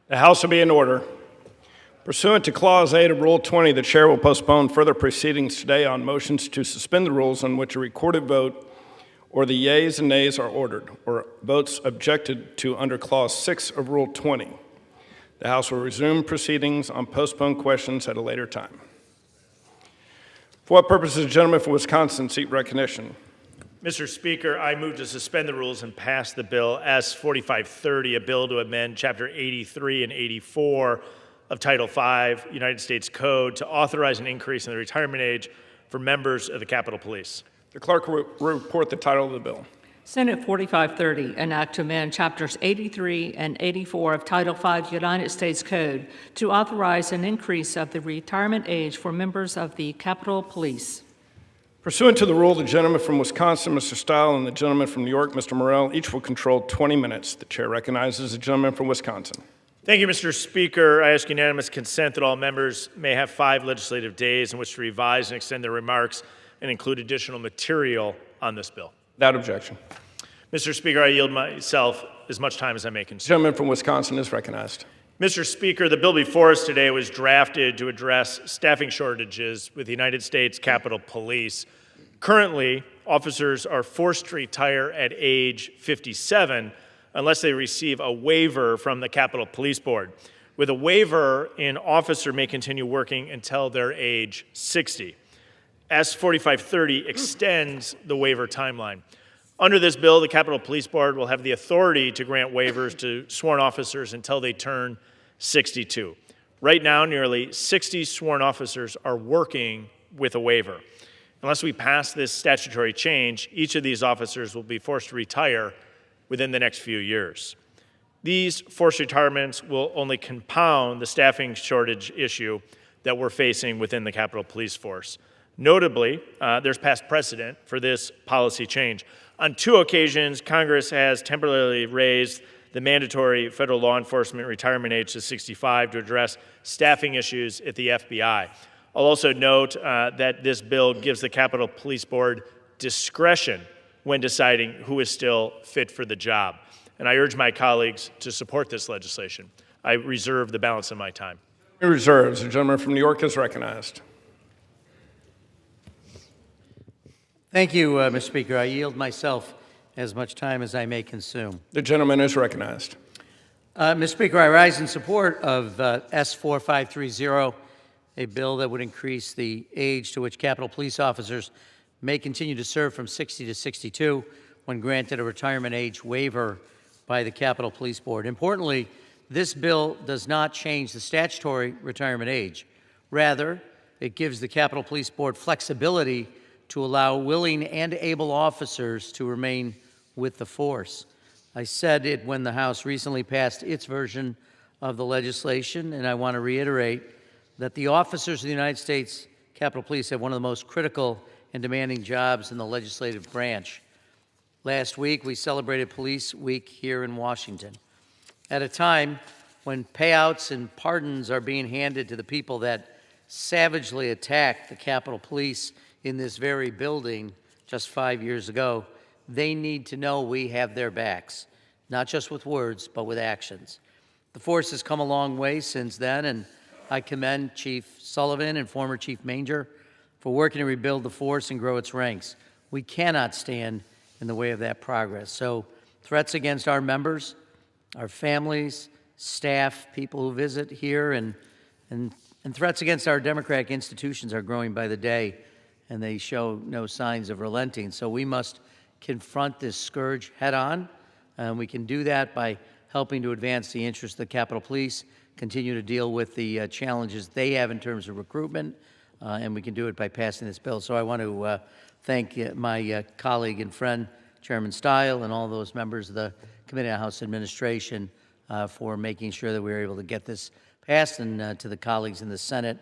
The House will be in order. Pursuant to Clause 8 of Rule 20, the Chair will postpone further proceedings today on motions to suspend the rules on which a recorded vote or the yeas and nays are ordered, or votes objected to under Clause 6 of Rule 20. The House will resume proceedings on postponed questions at a later time. For what purpose does the gentleman from Wisconsin seek recognition? Mr. Speaker, I move to suspend the rules and pass the bill S-4530, a bill to amend Chapter 83 and 84 of Title V, United States Code, to authorize an increase in the retirement age for members of the Capitol Police. The clerk will report the title of the bill. Senate 4530, an act to amend Chapters 83 and 84 of Title V United States Code to authorize an increase of the retirement age for members of the Capitol Police. Pursuant to the rule, the gentleman from Wisconsin, Mr. Stile, and the gentleman from New York, Mr. Morrell, each will control 20 minutes. The chair recognizes the gentleman from Wisconsin. Thank you, Mr. Speaker. I ask unanimous consent that all members may have 5 legislative days in which to revise and extend their remarks and include additional material on this bill. Without objection. Mr. Speaker, I yield myself as much time as I may consume. The gentleman from Wisconsin is recognized. Mr. Speaker, the bill before us today was drafted to address staffing shortages with the United States Capitol Police. Currently, officers are forced to retire at age 57 unless they receive a waiver from the Capitol Police Board. With a waiver, an officer may continue working until their age 60. S-4530 extends the waiver timeline. Under this bill, the Capitol Police Board will have the authority to grant waivers to sworn officers until they turn 62. Right now, nearly 60 sworn officers are working with a waiver. Unless we pass this statutory change, each of these officers will be forced to retire within the next few years. These forced retirements will only compound the staffing shortage issue that we're facing within the Capitol Police Force. Notably, there's past precedent for this policy change. On 2 occasions, Congress has temporarily raised the mandatory federal law enforcement retirement age to 65 to address staffing issues at the FBI. I'll also note that this bill gives the Capitol Police Board discretion when deciding who is still fit for the job. And I urge my colleagues to support this legislation. I reserve the balance of my time. Reserves. The gentleman from New York is recognized. Thank you, Mr. Speaker. I yield myself as much time as I may consume. The gentleman is recognized. Mr. Speaker, I rise in support of S-4530, a bill that would increase the age to which Capitol Police officers may continue to serve from 60 to 62 when granted a retirement age waiver by the Capitol Police Board. Importantly, this bill does not change the statutory retirement age. Rather, it gives the Capitol Police Board flexibility to allow willing and able officers to remain with the force. I said it when the House recently passed its version of the legislation, and I want to reiterate that the officers of the United States Capitol Police have one of the most critical and demanding jobs in the legislative branch. Last week, we celebrated Police Week here in Washington. At a time when payouts and pardons are being handed to the people that savagely attacked the Capitol Police in this very building just 5 years ago, they need to know we have their backs, not just with words, but with actions. The force has come a long way since then, and I commend Chief Sullivan and former Chief Manger for working to rebuild the force and grow its ranks. We cannot stand in the way of that progress. So threats against our members, our families, staff, people who visit here, and threats against our democratic institutions are growing by the day, and they show no signs of relenting. So we must confront this scourge head on, and we can do that by helping to advance the interests of the Capitol Police, continue to deal with the challenges they have in terms of recruitment, and we can do it by passing this bill. So I want to thank my colleague and friend, Chairman Stile, and all those members of the Committee on House Administration for making sure that we were able to get this passed, and to the colleagues in the Senate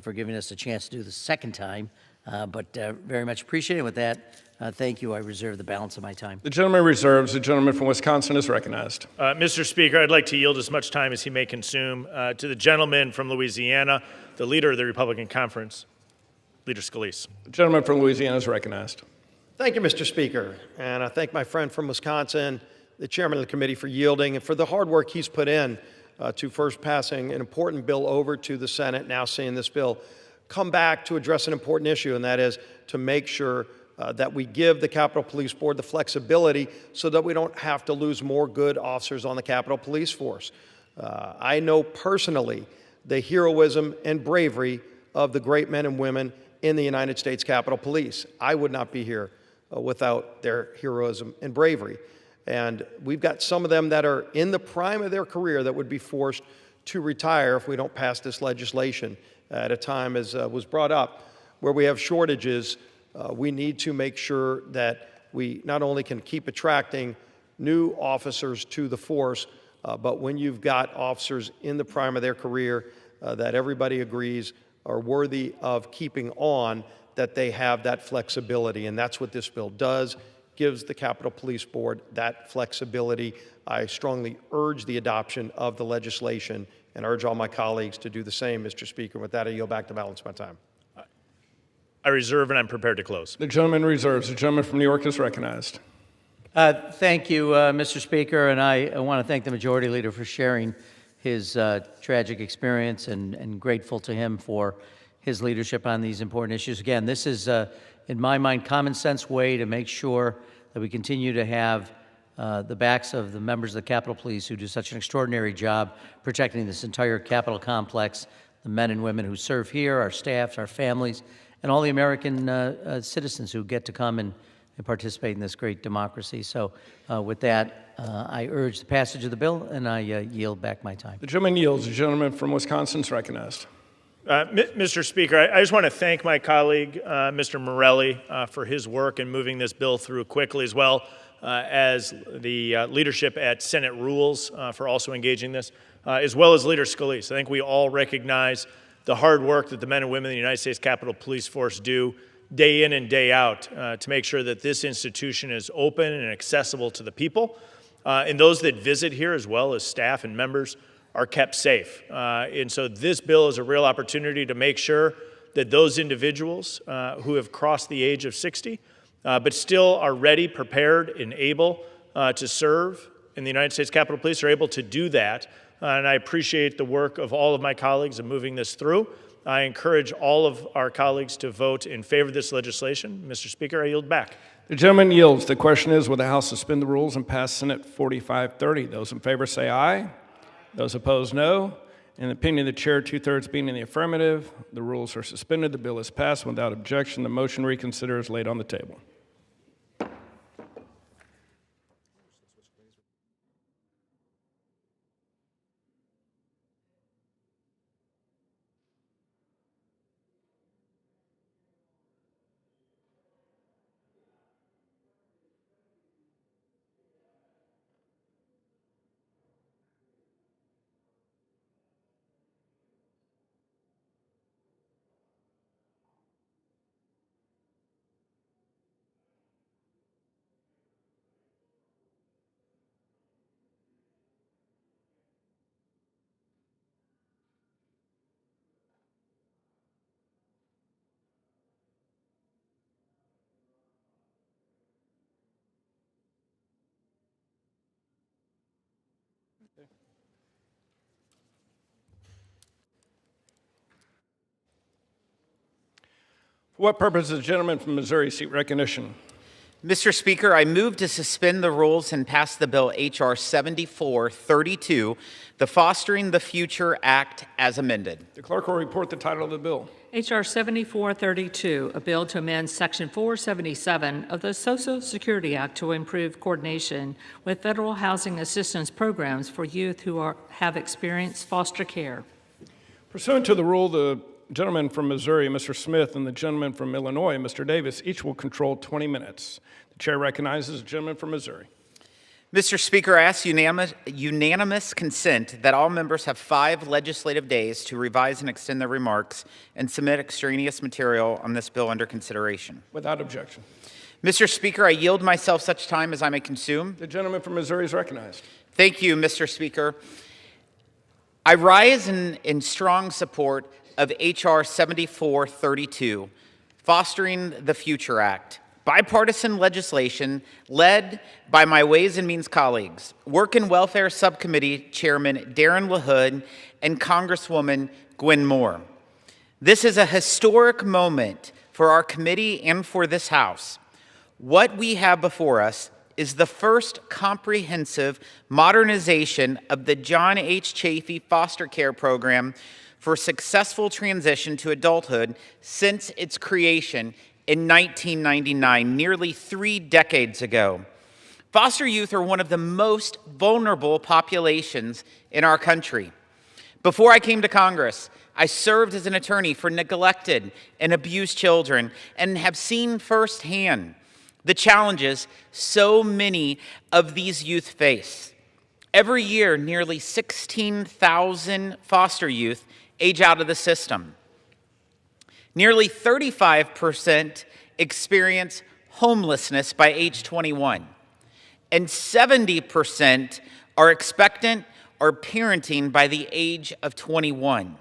for giving us a chance to do the second time. But very much appreciated. With that, thank you. I reserve the balance of my time. The gentleman reserves. The gentleman from Wisconsin is recognized. Mr. Speaker, I'd like to yield as much time as he may consume to the gentleman from Louisiana, the leader of the Republican Conference, Leader Scalise. The gentleman from Louisiana is recognized. Thank you, Mr. Speaker. And I thank my friend from Wisconsin, the chairman of the committee, for yielding and for the hard work he's put in to first passing an important bill over to the Senate, now seeing this bill come back to address an important issue, and that is to make sure that we give the Capitol Police Board the flexibility so that we don't have to lose more good officers on the Capitol Police Force. I know personally the heroism and bravery of the great men and women in the United States Capitol Police. I would not be here without their heroism and bravery. And we've got some of them that are in the prime of their career that would be forced to retire if we don't pass this legislation at a time, as was brought up, where we have shortages. We need to make sure that we not only can keep attracting new officers to the force, but when you've got officers in the prime of their career that everybody agrees are worthy of keeping on, that they have that flexibility. And that's what this bill does, gives the Capitol Police Board that flexibility. I strongly urge the adoption of the legislation and urge all my colleagues to do the same, Mr. Speaker. With that, I yield back to balance my time. I reserve and I'm prepared to close. The gentleman reserves. The gentleman from New York is recognized. Thank you, Mr. Speaker, and I want to thank the Majority Leader for sharing his tragic experience and grateful to him for his leadership on these important issues. Again, this is, in my mind, common sense way to make sure that we continue to have the backs of the members of the Capitol Police who do such an extraordinary job protecting this entire Capitol complex, the men and women who serve here, our staffs, our families, and all the American citizens who get to come and participate in this great democracy. So with that, I urge the passage of the bill, and I yield back my time. The gentleman yields. The gentleman from Wisconsin is recognized. Mr. Speaker, I just want to thank my colleague, Mr. Morelli, for his work in moving this bill through quickly, as well as the leadership at Senate Rules for also engaging this, as well as Leader Scalise. I think we all recognize the hard work that the men and women in the United States Capitol Police Force do day in and day out to make sure that this institution is open and accessible to the people, and those that visit here, as well as staff and members, are kept safe. And so this bill is a real opportunity to make sure that those individuals who have crossed the age of 60 but still are ready, prepared, and able to serve in the United States Capitol Police are able to do that. And I appreciate the work of all of my colleagues in moving this through. I encourage all of our colleagues to vote in favor of this legislation. Mr. Speaker, I yield back. The gentleman yields. The question is, will the House suspend the rules and pass Senate 4530? Those in favor say aye. Those opposed, no. In the opinion of the chair, 2/3 being in the affirmative, the rules are suspended. The bill is passed without objection. The motion to reconsider is laid on the table. For what purpose does the gentleman from Missouri seek recognition? Mr. Speaker, I move to suspend the rules and pass the bill H.R. 7432, the Fostering the Future Act, as amended. The clerk will report the title of the bill. H.R. 7432, a bill to amend Section 477 of the Social Security Act to improve coordination with federal housing assistance programs for youth who have experienced foster care. Pursuant to the rule, the gentleman from Missouri, Mr. Smith, and the gentleman from Illinois, Mr. Davis, each will control 20 minutes. The chair recognizes the gentleman from Missouri. Mr. Speaker, I ask unanimous consent that all members have 5 legislative days to revise and extend their remarks and submit extraneous material on this bill under consideration. Without objection. Mr. Speaker, I yield myself such time as I may consume. The gentleman from Missouri is recognized. Thank you, Mr. Speaker. I rise in strong support of H.R. 7432, Fostering the Future Act, Bipartisan legislation led by my Ways and Means colleagues, Work and Welfare Subcommittee Chairman Darren LaHood and Congresswoman Gwen Moore. This is a historic moment for our committee and for this House. What we have before us is the first comprehensive modernization of the John H. Chafee foster care program for successful transition to adulthood since its creation in 1999, nearly 3 decades ago. Foster youth are one of the most vulnerable populations in our country. Before I came to Congress, I served as an attorney for neglected and abused children and have seen firsthand the challenges so many of these youth face. Every year, nearly 16,000 foster youth age out of the system. Nearly 35% experience homelessness by age 21, and 70% are expectant or parenting by the age of 21,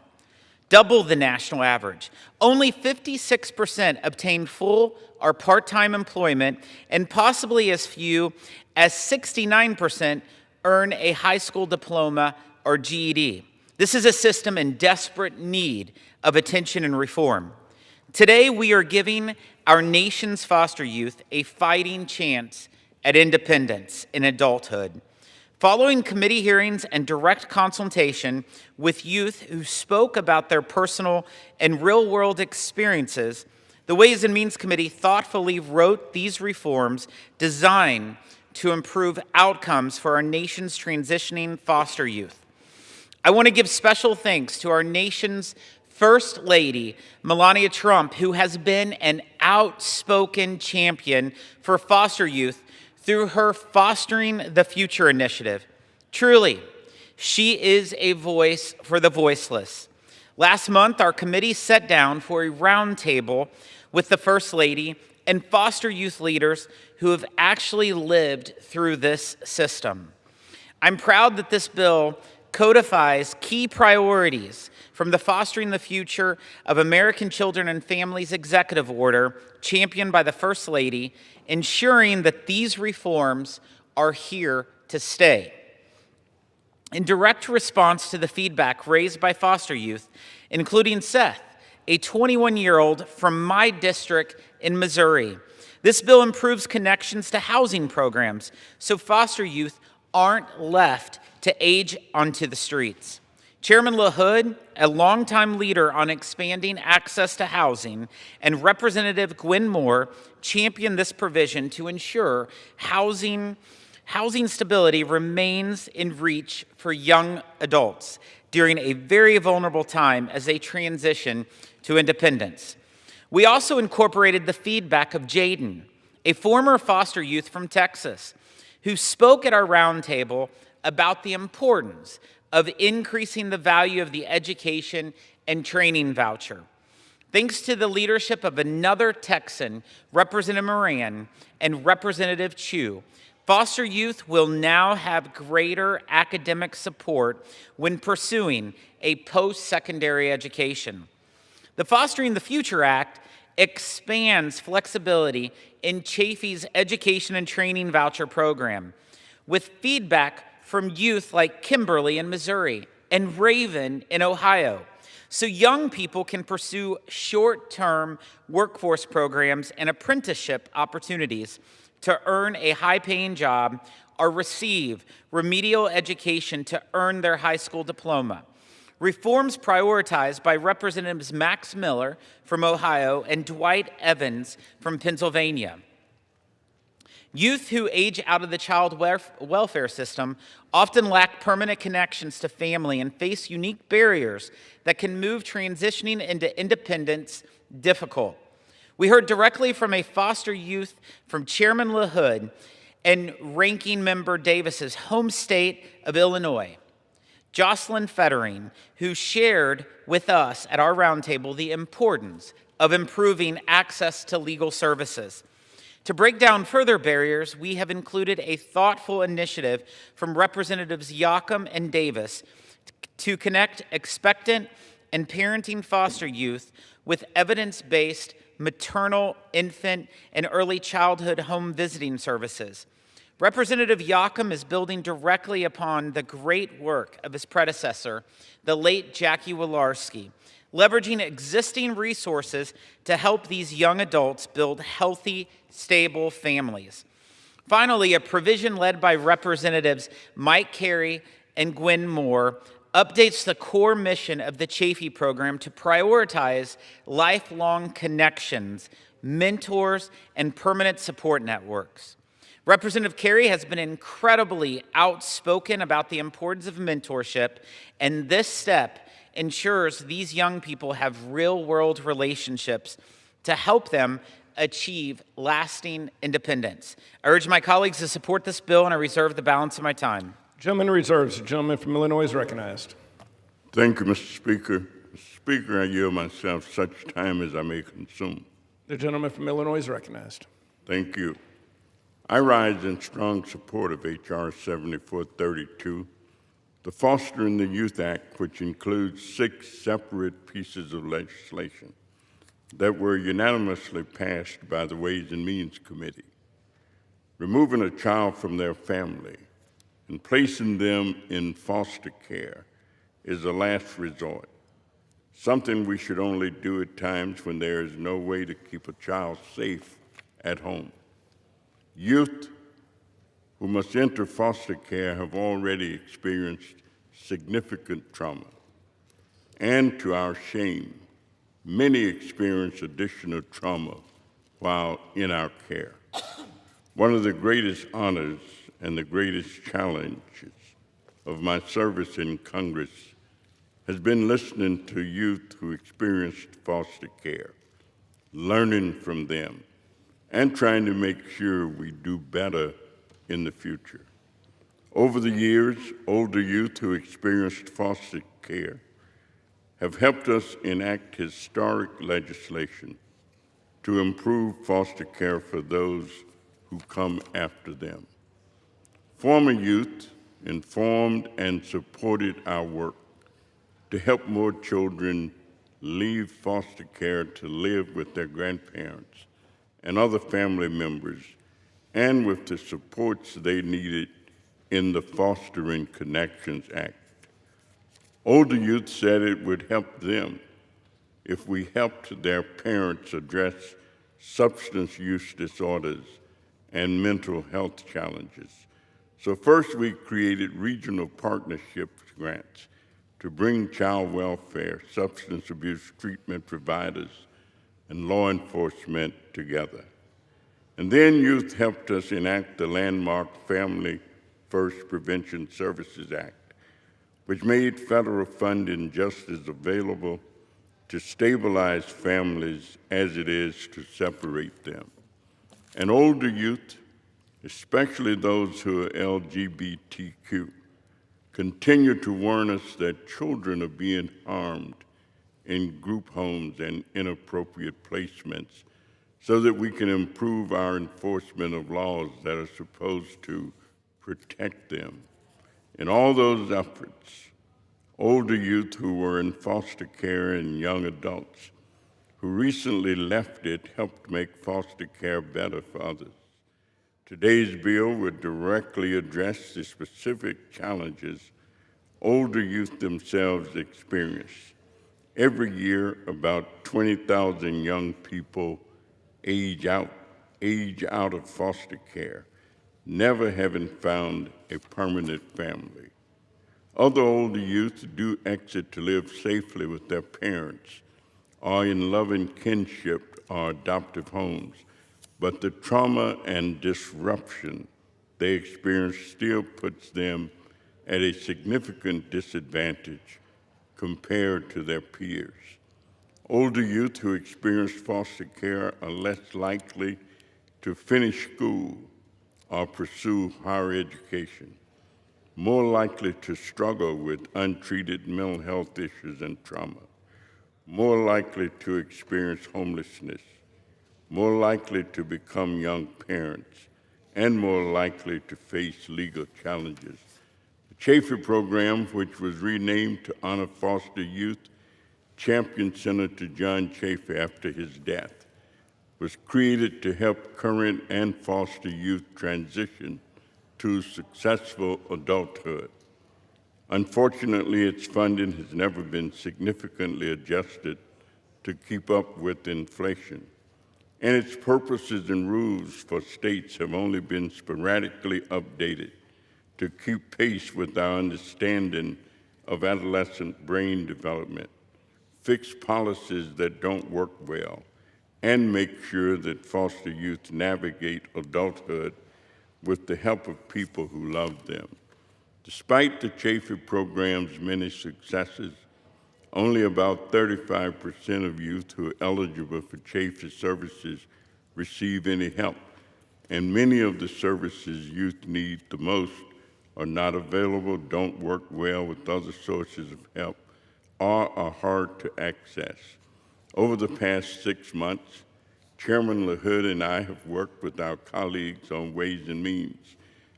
double the national average. Only 56% obtain full or part-time employment, and possibly as few as 69% earn a high school diploma or GED. This is a system in desperate need of attention and reform. Today, we are giving our nation's foster youth a fighting chance at independence in adulthood. Following committee hearings and direct consultation with youth who spoke about their personal and real-world experiences, the Ways and Means Committee thoughtfully wrote these reforms designed to improve outcomes for our nation's transitioning foster youth. I want to give special thanks to our nation's First Lady, Melania Trump, who has been an outspoken champion for foster youth through her Fostering the Future initiative. Truly, she is a voice for the voiceless. Last month, our committee sat down for a roundtable with the First Lady and foster youth leaders who have actually lived through this system. I'm proud that this bill codifies key priorities from the Fostering the Future of American Children and Families Executive Order, championed by the First Lady, ensuring that these reforms are here to stay. In direct response to the feedback raised by foster youth, including Seth, a 21-year-old from my district in Missouri, this bill improves connections to housing programs so foster youth aren't left to age onto the streets. Chairman LaHood, a longtime leader on expanding access to housing, and Representative Gwen Moore championed this provision to ensure housing stability remains in reach for young adults during a very vulnerable time as they transition to independence. We also incorporated the feedback of Jaden, a former foster youth from Texas, who spoke at our roundtable about the importance of increasing the value of the education and training voucher. Thanks to the leadership of another Texan, Representative Moran and Representative Chu, foster youth will now have greater academic support when pursuing a post-secondary education. The Fostering the Future Act expands flexibility in Chafee's education and training voucher program, with feedback from youth like Kimberly in Missouri and Raven in Ohio, so young people can pursue short-term workforce programs and apprenticeship opportunities to earn a high-paying job or receive remedial education to earn their high school diploma. Reforms prioritized by Representatives Max Miller from Ohio and Dwight Evans from Pennsylvania. Youth who age out of the child welfare system often lack permanent connections to family and face unique barriers that can move transitioning into independence difficult. We heard directly from a foster youth from Chairman LaHood and Ranking Member Davis's home state of Illinois, Jocelyn Fettering, who shared with us at our roundtable the importance of improving access to legal services. To break down further barriers, we have included a thoughtful initiative from Representatives Yocum and Davis to connect expectant and parenting foster youth with evidence-based maternal, infant, and early childhood home visiting services. Representative Yocum is building directly upon the great work of his predecessor, the late Jackie Wolarski, leveraging existing resources to help these young adults build healthy, stable families. Finally, a provision led by Representatives Mike Carey and Gwen Moore updates the core mission of the Chafee program to prioritize lifelong connections, mentors, and permanent support networks. Representative Carey has been incredibly outspoken about the importance of mentorship, and this step ensures these young people have real-world relationships to help them achieve lasting independence. I urge my colleagues to support this bill, and I reserve the balance of my time. Gentleman reserves. The gentleman from Illinois is recognized. Thank you, Mr. Speaker. Mr. Speaker, I yield myself such time as I may consume. The gentleman from Illinois is recognized. Thank you. I rise in strong support of H.R. 7432, the Fostering the Youth Act, which includes 6 separate pieces of legislation that were unanimously passed by the Ways and Means Committee. Removing a child from their family and placing them in foster care is a last resort, something we should only do at times when there is no way to keep a child safe at home. Youth who must enter foster care have already experienced significant trauma, and to our shame, many experience additional trauma while in our care. One of the greatest honors and the greatest challenges of my service in Congress has been listening to youth who experienced foster care, learning from them, and trying to make sure we do better in the future. Over the years, older youth who experienced foster care have helped us enact historic legislation to improve foster care for those who come after them. Former youth informed and supported our work to help more children leave foster care to live with their grandparents and other family members, and with the supports they needed in the Fostering Connections Act. Older youth said it would help them if we helped their parents address substance use disorders and mental health challenges. So first we created regional partnership grants to bring child welfare, substance abuse treatment providers, and law enforcement together. And then youth helped us enact the landmark Family First Prevention Services Act, which made federal funding just as available to stabilize families as it is to separate them. And older youth, especially those who are LGBTQ, continue to warn us that children are being harmed in group homes and inappropriate placements so that we can improve our enforcement of laws that are supposed to protect them. In all those efforts, older youth who were in foster care and young adults who recently left it helped make foster care better for others. Today's bill would directly address the specific challenges older youth themselves experience. Every year, about 20,000 young people age out of foster care, never having found a permanent family. Other older youth do exit to live safely with their parents or in loving kinship or adoptive homes, but the trauma and disruption they experience still puts them at a significant disadvantage compared to their peers. Older youth who experience foster care are less likely to finish school or pursue higher education, more likely to struggle with untreated mental health issues and trauma, more likely to experience homelessness, more likely to become young parents, and more likely to face legal challenges. The Chafee program, which was renamed to honor foster youth, championed Senator John Chafee after his death, was created to help current and foster youth transition to successful adulthood. Unfortunately, its funding has never been significantly adjusted to keep up with inflation, and its purposes and rules for states have only been sporadically updated to keep pace with our understanding of adolescent brain development, fix policies that don't work well, and make sure that foster youth navigate adulthood with the help of people who love them. Despite the Chafee program's many successes, only about 35% of youth who are eligible for Chafee services receive any help, and many of the services youth need the most are not available, don't work well with other sources of help, or are hard to access. Over the past 6 months, Chairman LaHood and I have worked with our colleagues on Ways and Means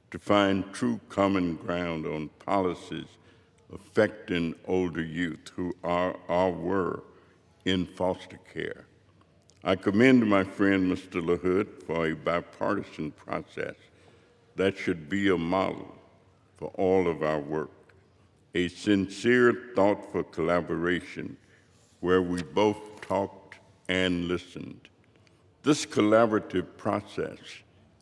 to find true common ground on policies affecting older youth who are or were in foster care. I commend my friend Mr. LaHood for a bipartisan process that should be a model for all of our work, a sincere, thoughtful collaboration where we both talked and listened. This collaborative process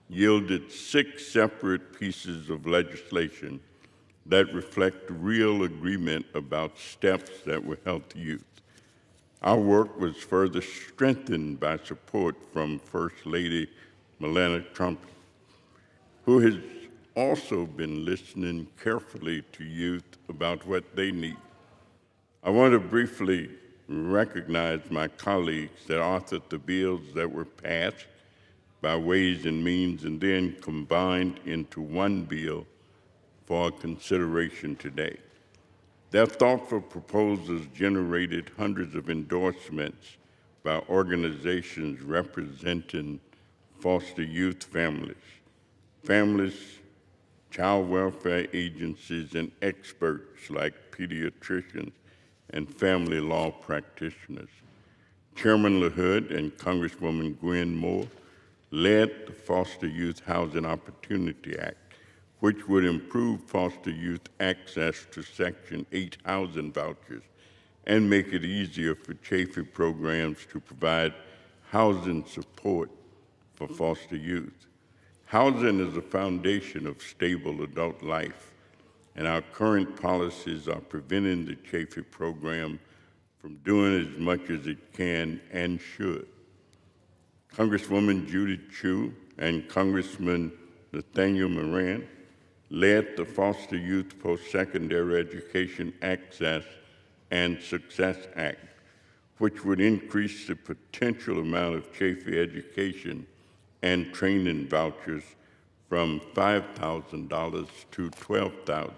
yielded 6 separate pieces of legislation that reflect real agreement about steps that will help youth. Our work was further strengthened by support from First Lady Melania Trump, who has also been listening carefully to youth about what they need. I want to briefly recognize my colleagues that authored the bills that were passed by Ways and Means and then combined into one bill for consideration today. Their thoughtful proposals generated hundreds of endorsements by organizations representing foster youth families, child welfare agencies, and experts like pediatricians and family law practitioners. Chairman LaHood and Congresswoman Gwen Moore led the Foster Youth Housing Opportunity Act, which would improve foster youth access to Section 8 housing vouchers and make it easier for Chafee programs to provide housing support for foster youth. Housing is the foundation of stable adult life, and our current policies are preventing the Chafee program from doing as much as it can and should. Congresswoman Judy Chu and Congressman Nathaniel Moran led the Foster Youth Post-Secondary Education Access and Success Act, which would increase the potential amount of Chafee education and training vouchers from $5,000 to $12,000.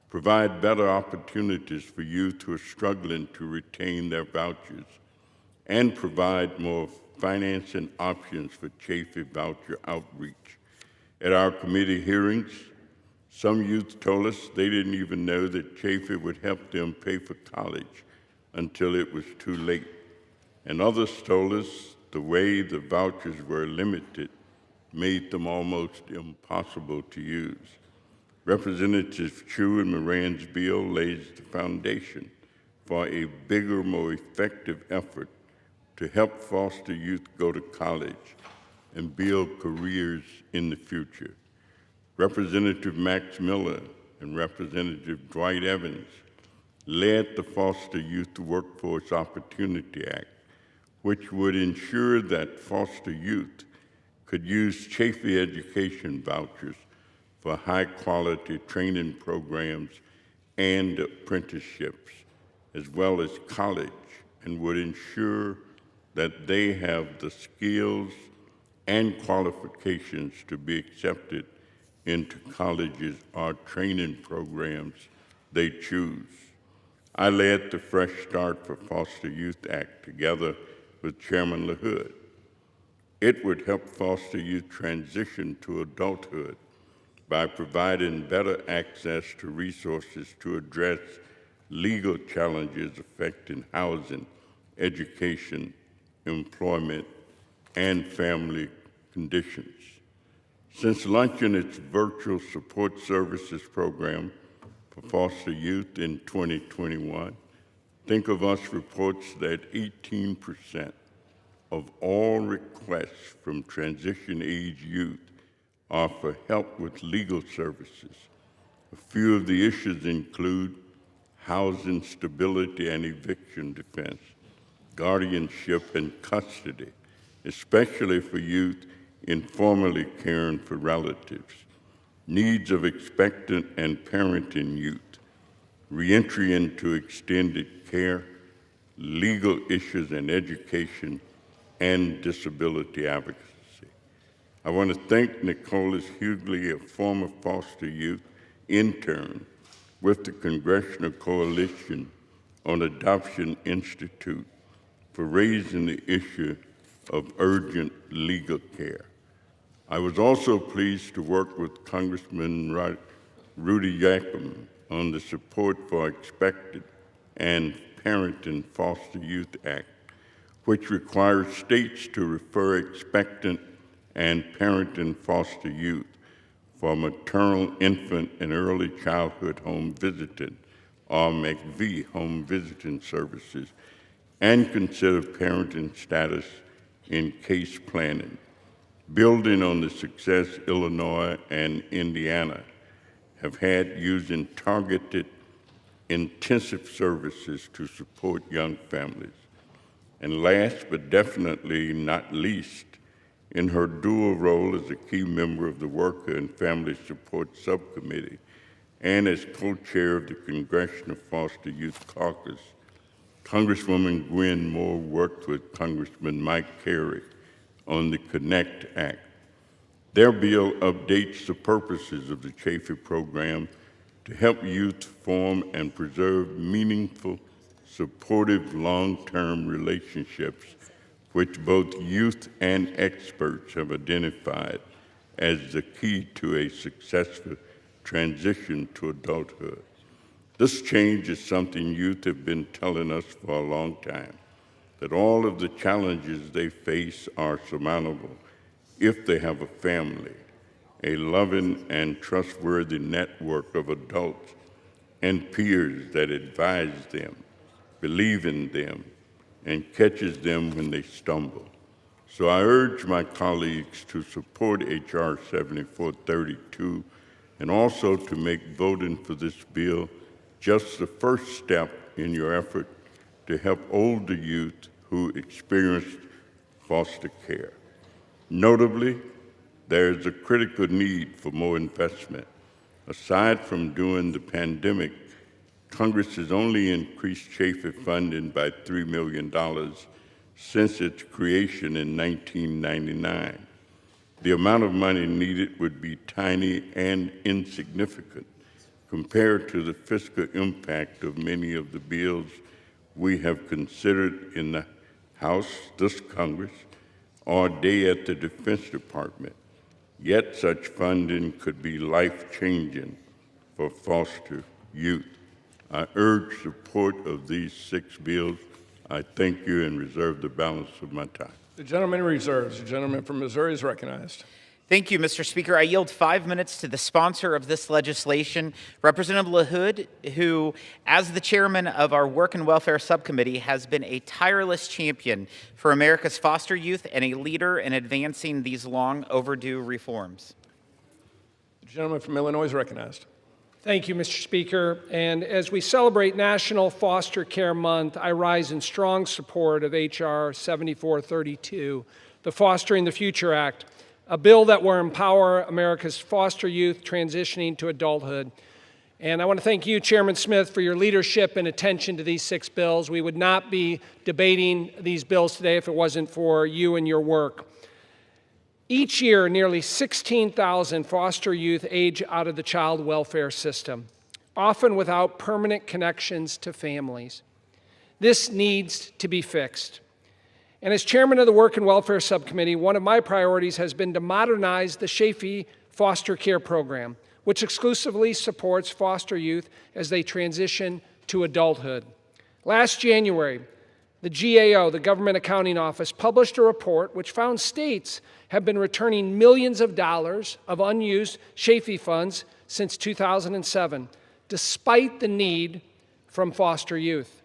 Provide better opportunities for youth who are struggling to retain their vouchers, and provide more financing options for Chafee voucher outreach. At our committee hearings, some youth told us they didn't even know that Chafee would help them pay for college until it was too late. And others told us the way the vouchers were limited made them almost impossible to use. Representatives Chu and Moran's bill lays the foundation for a bigger, more effective effort to help foster youth go to college and build careers in the future. Representative Max Miller and Representative Dwight Evans led the Foster Youth Workforce Opportunity Act, which would ensure that foster youth could use Chafee education vouchers for high-quality training programs and apprenticeships, as well as college, and would ensure that they have the skills and qualifications to be accepted into colleges or training programs they choose. I led the Fresh Start for Foster Youth Act together with Chairman LaHood. It would help foster youth transition to adulthood by providing better access to resources to address legal challenges affecting housing, education, employment, and family conditions. Since launching its virtual support services program for foster youth in 2021, Think of Us reports that 18% of all requests from transition-age youth are for help with legal services. A few of the issues include housing stability and eviction defense, guardianship and custody, especially for youth informally caring for relatives, needs of expectant and parenting youth, reentry into extended care, legal issues in education, and disability advocacy. I want to thank Nicholas Hughley, a former foster youth intern with the Congressional Coalition on Adoption Institute, for raising the issue of urgent legal care. I was also pleased to work with Congressman Rudy Yakima on the Support for Expectant and Parenting Foster Youth Act, which requires states to refer expectant and parenting foster youth for maternal, infant, and early childhood home visiting, or MACV home visiting services, and consider parenting status in case planning. Building on the success Illinois and Indiana have had using targeted intensive services to support young families. And last but definitely not least, in her dual role as a key member of the Worker and Family Support Subcommittee and as co-chair of the Congressional Foster Youth Caucus, Congresswoman Gwen Moore worked with Congressman Mike Carey on the CONNECT Act. Their bill updates the purposes of the Chafee program to help youth form and preserve meaningful, supportive, long-term relationships, which both youth and experts have identified as the key to a successful transition to adulthood. This change is something youth have been telling us for a long time, that all of the challenges they face are surmountable if they have a family, a loving and trustworthy network of adults and peers that advise them, believe in them, and catches them when they stumble. So I urge my colleagues to support H.R. 7432 and also to make voting for this bill just the first step in your effort to help older youth who experienced foster care. Notably, there is a critical need for more investment. Aside from during the pandemic, Congress has only increased Chafee funding by $3 million since its creation in 1999. The amount of money needed would be tiny and insignificant compared to the fiscal impact of many of the bills we have considered in the House, this Congress, or day at the Defense Department. Yet such funding could be life-changing for foster youth. I urge support of these 6 bills. I thank you and reserve the balance of my time. The gentleman reserves. The gentleman from Missouri is recognized. Thank you, Mr. Speaker. I yield 5 minutes to the sponsor of this legislation, Representative LaHood, who, as the chairman of our Work and Welfare Subcommittee, has been a tireless champion for America's foster youth and a leader in advancing these long overdue reforms. The gentleman from Illinois is recognized. Thank you, Mr. Speaker. And as we celebrate National Foster Care Month, I rise in strong support of H.R. 7432, the Fostering the Future Act, a bill that will empower America's foster youth transitioning to adulthood. And I want to thank you, Chairman Smith, for your leadership and attention to these 6 bills. We would not be debating these bills today if it wasn't for you and your work. Each year, nearly 16,000 foster youth age out of the child welfare system, often without permanent connections to families. This needs to be fixed. And as chairman of the Work and Welfare Subcommittee, one of my priorities has been to modernize the Chafee foster care program, which exclusively supports foster youth as they transition to adulthood. Last January, The GAO, the Government Accounting Office, published a report which found states have been returning millions of dollars of unused Chafee funds since 2007, despite the need from foster youth.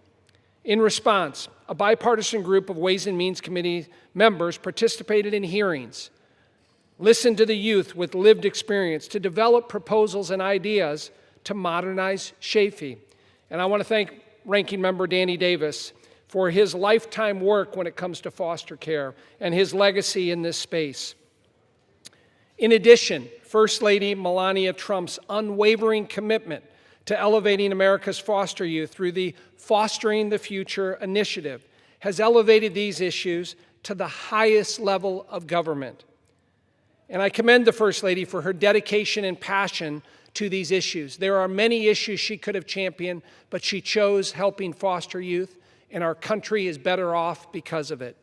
In response, a bipartisan group of Ways and Means Committee members participated in hearings, listened to the youth with lived experience to develop proposals and ideas to modernize Chafee. And I want to thank Ranking Member Danny Davis for his lifetime work when it comes to foster care and his legacy in this space. In addition, First Lady Melania Trump's unwavering commitment to elevating America's foster youth through the Fostering the Future initiative has elevated these issues to the highest level of government. And I commend the First Lady for her dedication and passion to these issues. There are many issues she could have championed, but she chose helping foster youth, and our country is better off because of it.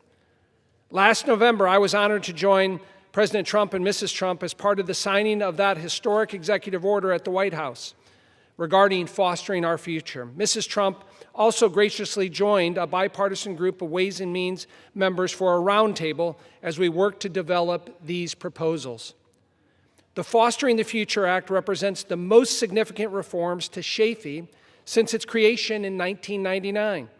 Last November, I was honored to join President Trump and Mrs. Trump as part of the signing of that historic executive order at the White House regarding fostering our future. Mrs. Trump also graciously joined a bipartisan group of Ways and Means members for a roundtable as we work to develop these proposals. The Fostering the Future Act represents the most significant reforms to Chafee since its creation in 1999.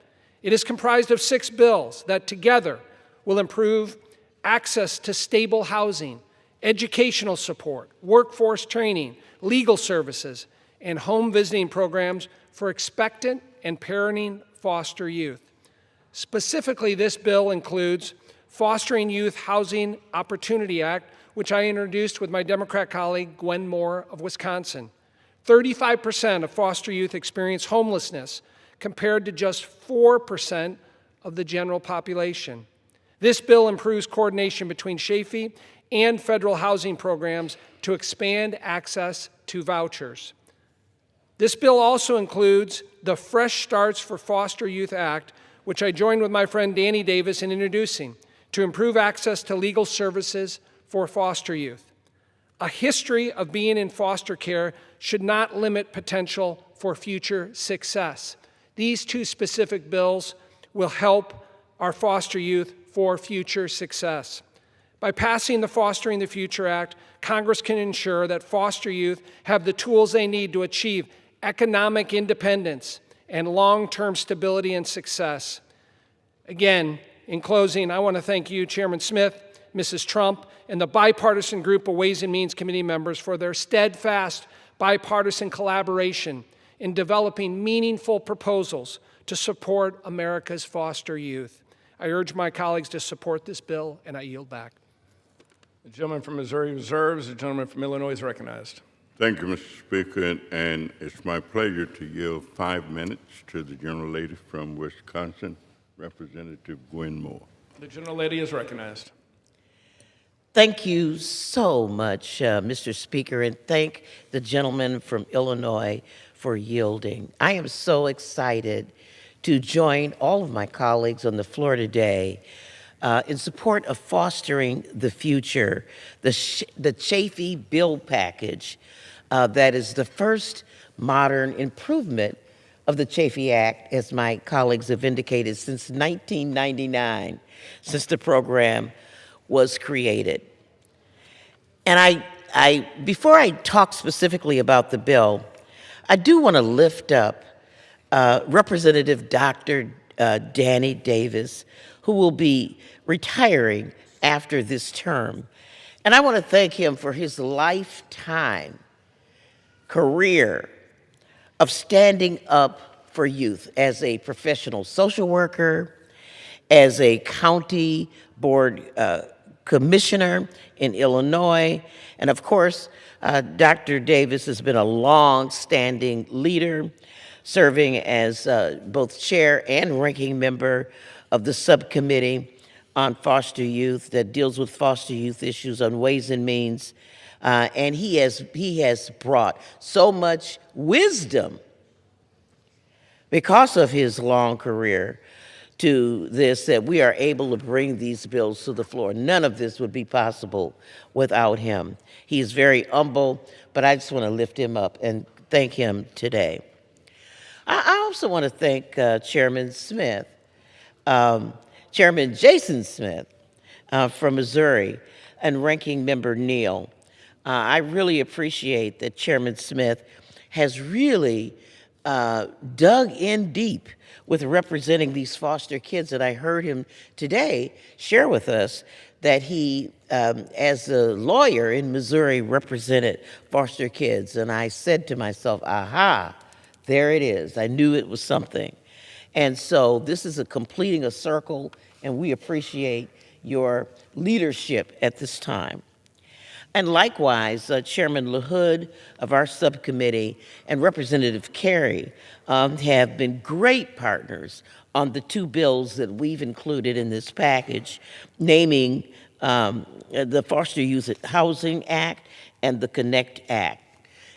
It is comprised of 6 bills that together will improve access to stable housing, educational support, workforce training, legal services, and home visiting programs for expectant and parenting foster youth. Specifically, this bill includes Fostering Youth Housing Opportunity Act, which I introduced with my Democrat colleague Gwen Moore of Wisconsin. 35% of foster youth experience homelessness, compared to just 4% of the general population. This bill improves coordination between Chafee and federal housing programs to expand access to vouchers. This bill also includes the Fresh Starts for Foster Youth Act, which I joined with my friend Danny Davis in introducing, to improve access to legal services for foster youth. A history of being in foster care should not limit potential for future success. These 2 specific bills will help our foster youth for future success. By passing the Fostering the Future Act, Congress can ensure that foster youth have the tools they need to achieve economic independence and long-term stability and success. Again, in closing, I want to thank you, Chairman Smith, Mrs. Trump, and the bipartisan group of Ways and Means Committee members for their steadfast bipartisan collaboration in developing meaningful proposals to support America's foster youth. I urge my colleagues to support this bill, and I yield back. The gentleman from Missouri reserves. The gentleman from Illinois is recognized. Thank you, Mr. Speaker, and it's my pleasure to yield 5 minutes to the gentle lady from Wisconsin, Representative Gwen Moore. The gentle lady is recognized. Thank you so much, Mr. Speaker, and thank the gentleman from Illinois for yielding. I am so excited to join all of my colleagues on the floor today in support of fostering the future, the Chafee bill package that is the first modern improvement of the Chafee Act, as my colleagues have indicated, since 1999, since the program was created. And before I talk specifically about the bill, I do want to lift up Representative Dr. Danny Davis, who will be retiring after this term. And I want to thank him for his lifetime career of standing up for youth as a professional social worker, as a county board commissioner in Illinois, and of course, Dr. Davis has been a long-standing leader, serving as both chair and ranking member of the subcommittee on foster youth that deals with foster youth issues on Ways and Means. And he has brought so much wisdom because of his long career to this that we are able to bring these bills to the floor. None of this would be possible without him. He is very humble, but I just want to lift him up and thank him today. I also want to thank Chairman Smith Chairman Jason Smith from Missouri and Ranking Member Neal. I really appreciate that Chairman Smith has really dug in deep with representing these foster kids, and I heard him today share with us that he, as a lawyer in Missouri, represented foster kids. And I said to myself, aha, there it is. I knew it was something. And so this is completing a circle, and we appreciate your leadership at this time. And likewise, Chairman LaHood of our subcommittee and Representative Carey have been great partners on the two bills that we've included in this package, naming the Foster Youth Housing Act and the Connect Act.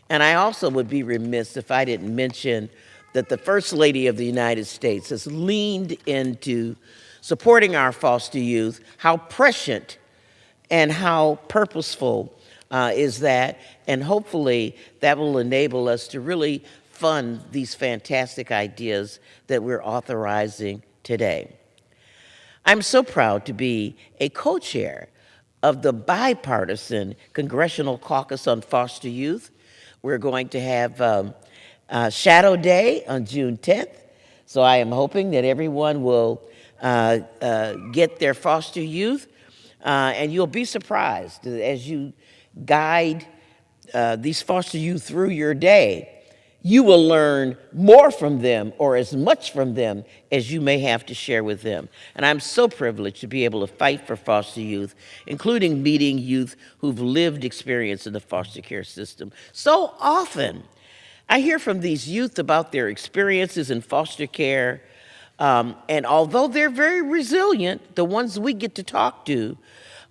And I also would be remiss if I didn't mention that the First Lady of the United States has leaned into supporting our foster youth. How prescient and how purposeful is that? And hopefully that will enable us to really fund these fantastic ideas that we're authorizing today. I'm so proud to be a co-chair of the bipartisan Congressional Caucus on Foster Youth. We're going to have Shadow Day on June 10th. So I am hoping that everyone will get their foster youth, and you'll be surprised as you guide these foster youth through your day. You will learn more from them, or as much from them as you may have to share with them. And I'm so privileged to be able to fight for foster youth, including meeting youth who've lived experience in the foster care system. So often, I hear from these youth about their experiences in foster care, and although they're very resilient, the ones we get to talk to,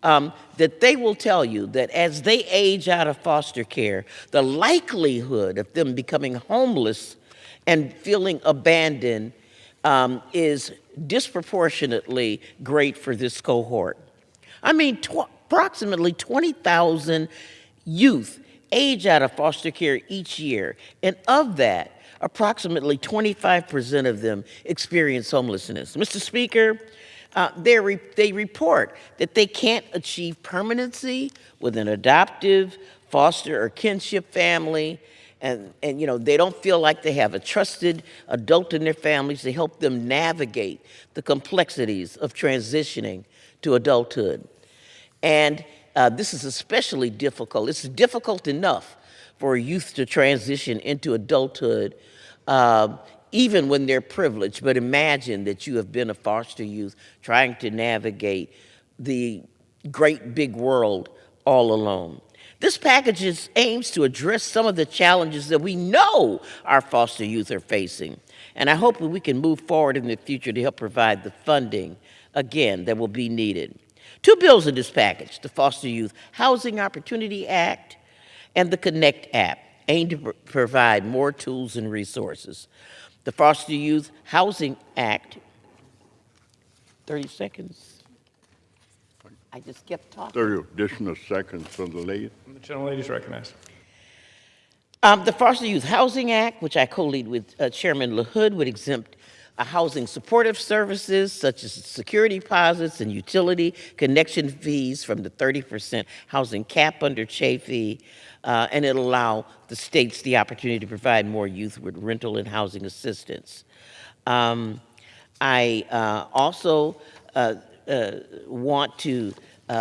that they will tell you that as they age out of foster care, the likelihood of them becoming homeless and feeling abandoned is disproportionately great for this cohort. I mean, approximately 20,000 youth age out of foster care each year, and of that, approximately 25% of them experience homelessness. Mr. Speaker, they report that they can't achieve permanency with an adoptive, foster, or kinship family, and you know, they don't feel like they have a trusted adult in their families to help them navigate the complexities of transitioning to adulthood. And this is especially difficult. It's difficult enough for youth to transition into adulthood, even when they're privileged. But imagine that you have been a foster youth trying to navigate the great big world all alone. This package aims to address some of the challenges that we know our foster youth are facing. And I hope that we can move forward in the future to help provide the funding, again, that will be needed. Two bills in this package, the Foster Youth Housing Opportunity Act and the Connect Act, aim to provide more tools and resources. The Foster Youth Housing Act, 30 seconds. I just kept talking. 30 additional seconds for the lady. The gentlelady is recognized. The Foster Youth Housing Act, which I co-lead with Chairman LaHood, would exempt housing supportive services such as security deposits and utility connection fees from the 30% housing cap under Chafee, and it'll allow the states the opportunity to provide more youth with rental and housing assistance. I also want to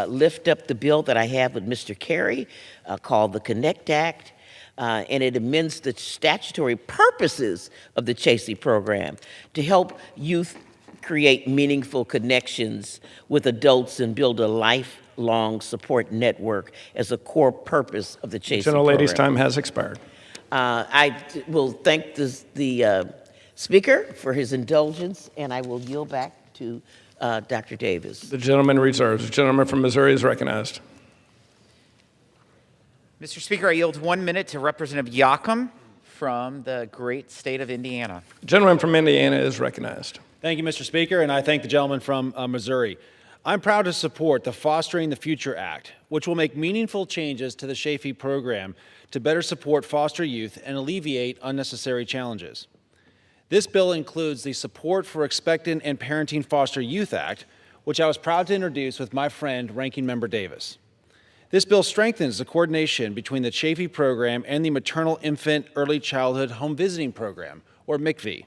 lift up the bill that I have with Mr. Carey called the Connect Act. And it amends the statutory purposes of the Chafee program to help youth create meaningful connections with adults and build a lifelong support network as a core purpose of the Chafee program. Gentlelady's time has expired. I will thank the Speaker for his indulgence, and I will yield back to Dr. Davis. The gentleman reserves. The gentleman from Missouri is recognized. Mr. Speaker, I yield 1 minute to Representative Yocum from the great state of Indiana. The gentleman from Indiana is recognized. Thank you, Mr. Speaker, and I thank the gentleman from Missouri. I'm proud to support the Fostering the Future Act, which will make meaningful changes to the Chafee program to better support foster youth and alleviate unnecessary challenges. This bill includes the Support for Expectant and Parenting Foster Youth Act, which I was proud to introduce with my friend, Ranking Member Davis. This bill strengthens the coordination between the Chafee program and the Maternal Infant Early Childhood Home Visiting Program, or MICV.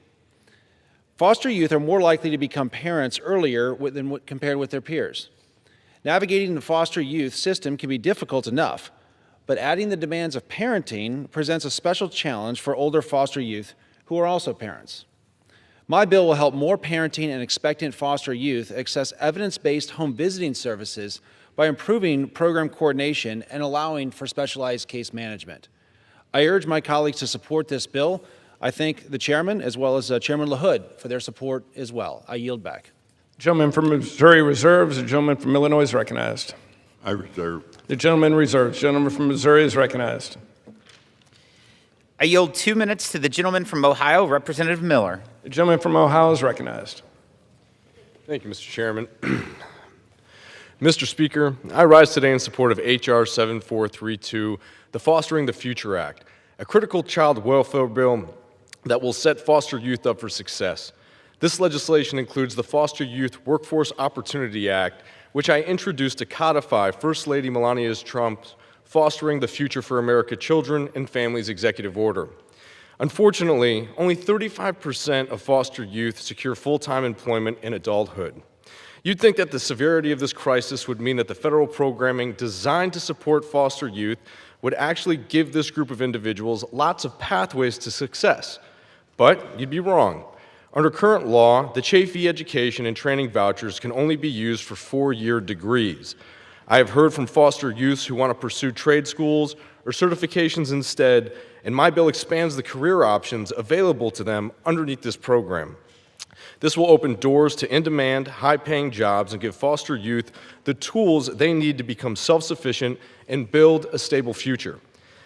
Foster youth are more likely to become parents earlier than compared with their peers. Navigating the foster youth system can be difficult enough, but adding the demands of parenting presents a special challenge for older foster youth who are also parents. My bill will help more parenting and expectant foster youth access evidence-based home visiting services by improving program coordination and allowing for specialized case management. I urge my colleagues to support this bill. I thank the chairman as well as Chairman LaHood for their support as well. I yield back. The gentleman from Missouri reserves. The gentleman from Illinois is recognized. I reserve. The gentleman reserves. The gentleman from Missouri is recognized. I yield 2 minutes to the gentleman from Ohio, Representative Miller. The gentleman from Ohio is recognized. Thank you, Mr. Chairman. Mr. Speaker, I rise today in support of H.R. 7432, the Fostering the Future Act, a critical child welfare bill that will set foster youth up for success. This legislation includes the Foster Youth Workforce Opportunity Act, which I introduced to codify First Lady Melania Trump's Fostering the Future for America Children and Families Executive Order. Unfortunately, only 35% of foster youth secure full-time employment in adulthood. You'd think that the severity of this crisis would mean that the federal programming designed to support foster youth would actually give this group of individuals lots of pathways to success. But you'd be wrong. Under current law, the Chafee education and training vouchers can only be used for 4-year degrees. I have heard from foster youths who want to pursue trade schools or certifications instead, and my bill expands the career options available to them underneath this program. This will open doors to in-demand, high-paying jobs and give foster youth the tools they need to become self-sufficient and build a stable future.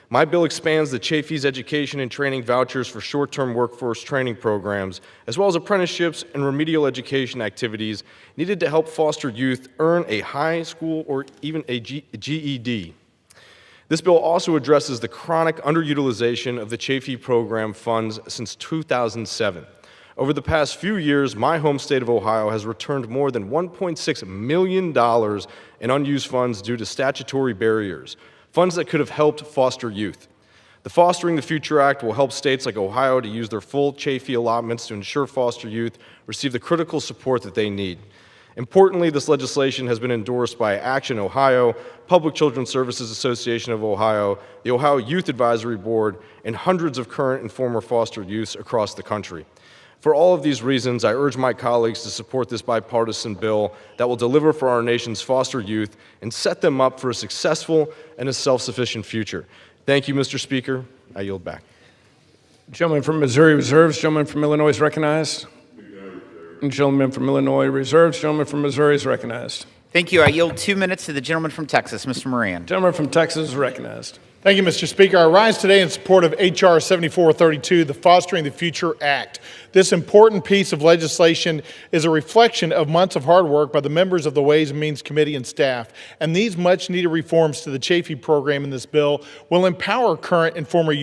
My bill expands the Chafee's education and training vouchers for short-term workforce training programs, as well as apprenticeships and remedial education activities needed to help foster youth earn a high school or even a GED. This bill also addresses the chronic underutilization of the Chafee program funds since 2007. Over the past few years, my home state of Ohio has returned more than $1.6 million in unused funds due to statutory barriers, funds that could have helped foster youth. The Fostering the Future Act will help states like Ohio to use their full Chafee allotments to ensure foster youth receive the critical support that they need. Importantly, this legislation has been endorsed by Action Ohio, Public Children's Services Association of Ohio, the Ohio Youth Advisory Board, and hundreds of current and former foster youths across the country. For all of these reasons, I urge my colleagues to support this bipartisan bill that will deliver for our nation's foster youth and set them up for a successful and a self-sufficient future. Thank you, Mr. Speaker. I yield back. Gentleman from Missouri reserves. Gentleman from Illinois is recognized. And gentleman from Illinois reserves. Gentleman from Missouri is recognized. Thank you. I yield 2 minutes to the gentleman from Texas, Mr. Moran. Gentleman from Texas is recognized. Thank you, Mr. Speaker. I rise today in support of H.R. 7432, the Fostering the Future Act. This important piece of legislation is a reflection of months of hard work by the members of the Ways and Means Committee and staff, and these much-needed reforms to the Chafee program in this bill will empower current and former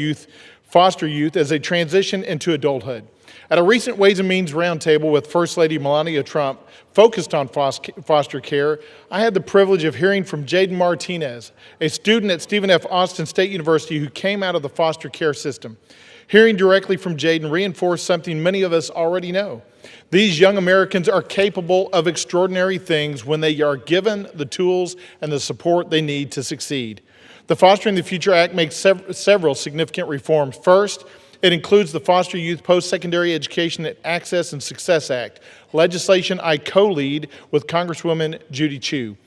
foster youth as they transition into adulthood. At a recent Ways and Means roundtable with First Lady Melania Trump focused on foster care, I had the privilege of hearing from Jaden Martinez, a student at Stephen F. Austin State University who came out of the foster care system. Hearing directly from Jaden reinforced something many of us already know. These young Americans are capable of extraordinary things when they are given the tools and the support they need to succeed. The Fostering the Future Act makes several significant reforms. First, it includes the Foster Youth Post-Secondary Education Access and Success Act, legislation I co-lead with Congresswoman Judy Chu.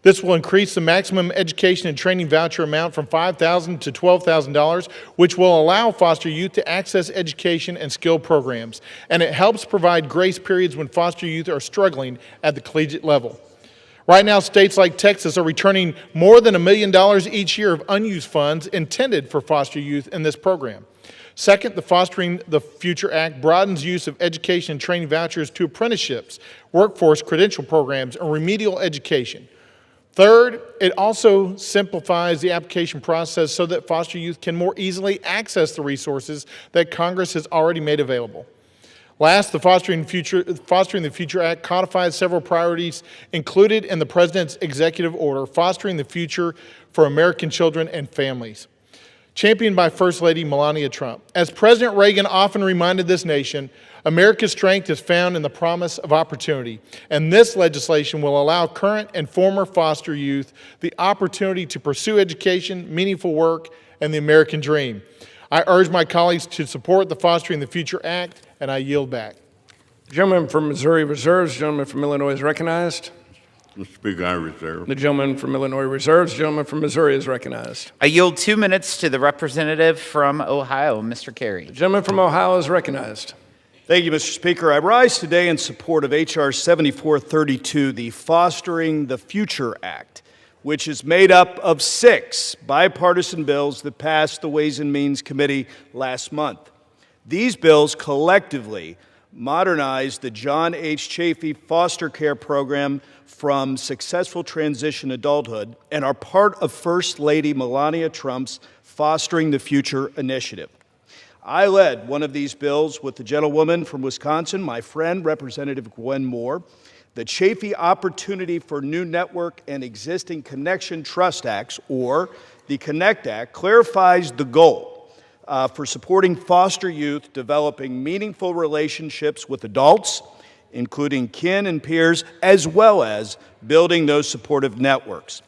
This will increase the maximum education and training voucher amount from $5,000 to $12,000, which will allow foster youth to access education and skill programs. And it helps provide grace periods when foster youth are struggling at the collegiate level. Right now, states like Texas are returning more than $1 million each year of unused funds intended for foster youth in this program. Second, the Fostering the Future Act broadens use of education and training vouchers to apprenticeships, workforce credential programs, and remedial education. Third, it also simplifies the application process so that foster youth can more easily access the resources that Congress has already made available. Last, the Fostering the Future Act codifies several priorities included in the President's executive order, Fostering the Future for American Children and Families, championed by First Lady Melania Trump. As President Reagan often reminded this nation, America's strength is found in the promise of opportunity, and this legislation will allow current and former foster youth the opportunity to pursue education, meaningful work, and the American dream. I urge my colleagues to support the Fostering the Future Act, and I yield back. The gentleman from Missouri reserves. The gentleman from Illinois is recognized. Mr. Speaker, I reserve. The gentleman from Illinois reserves. The gentleman from Missouri is recognized. I yield 2 minutes to the representative from Ohio, Mr. Carey. The gentleman from Ohio is recognized. Thank you, Mr. Speaker. I rise today in support of H.R. 7432, the Fostering the Future Act, which is made up of 6 bipartisan bills that passed the Ways and Means Committee last month. These bills collectively modernize the John H. Chafee foster care program from successful transition adulthood and are part of First Lady Melania Trump's Fostering the Future initiative. I led one of these bills with the gentlewoman from Wisconsin, my friend, Representative Gwen Moore. The Chafee Opportunity for New Network and Existing Connection Trust Acts, or the CONNECT Act, clarifies the goal for supporting foster youth developing meaningful relationships with adults, including kin and peers, as well as building those supportive networks.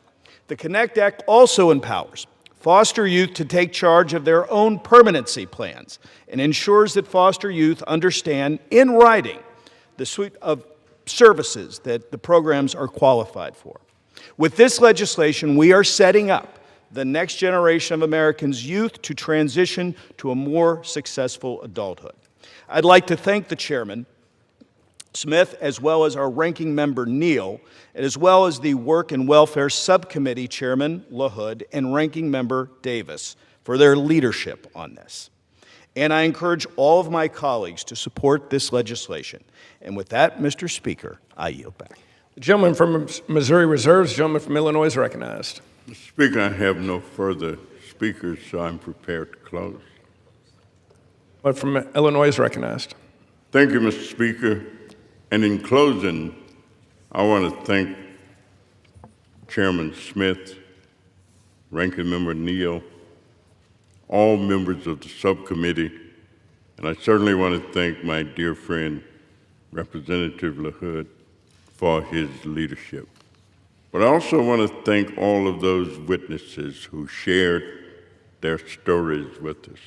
The CONNECT Act also empowers foster youth to take charge of their own permanency plans and ensures that foster youth understand in writing the suite of services that the programs are qualified for. With this legislation, we are setting up the next generation of Americans' youth to transition to a more successful adulthood. I'd like to thank the chairman, Smith, as well as our ranking member, Neal, as well as the Work and Welfare Subcommittee Chairman, LaHood, and ranking member, Davis, for their leadership on this. And I encourage all of my colleagues to support this legislation. And with that, Mr. Speaker, I yield back. The gentleman from Missouri reserves. The gentleman from Illinois is recognized. Mr. Speaker, I have no further speakers, so I'm prepared to close. But from Illinois is recognized. Thank you, Mr. Speaker. And in closing, I want to thank Chairman Smith, Ranking Member Neal, all members of the subcommittee, and I certainly want to thank my dear friend, Representative LaHood, for his leadership. But I also want to thank all of those witnesses who shared their stories with us,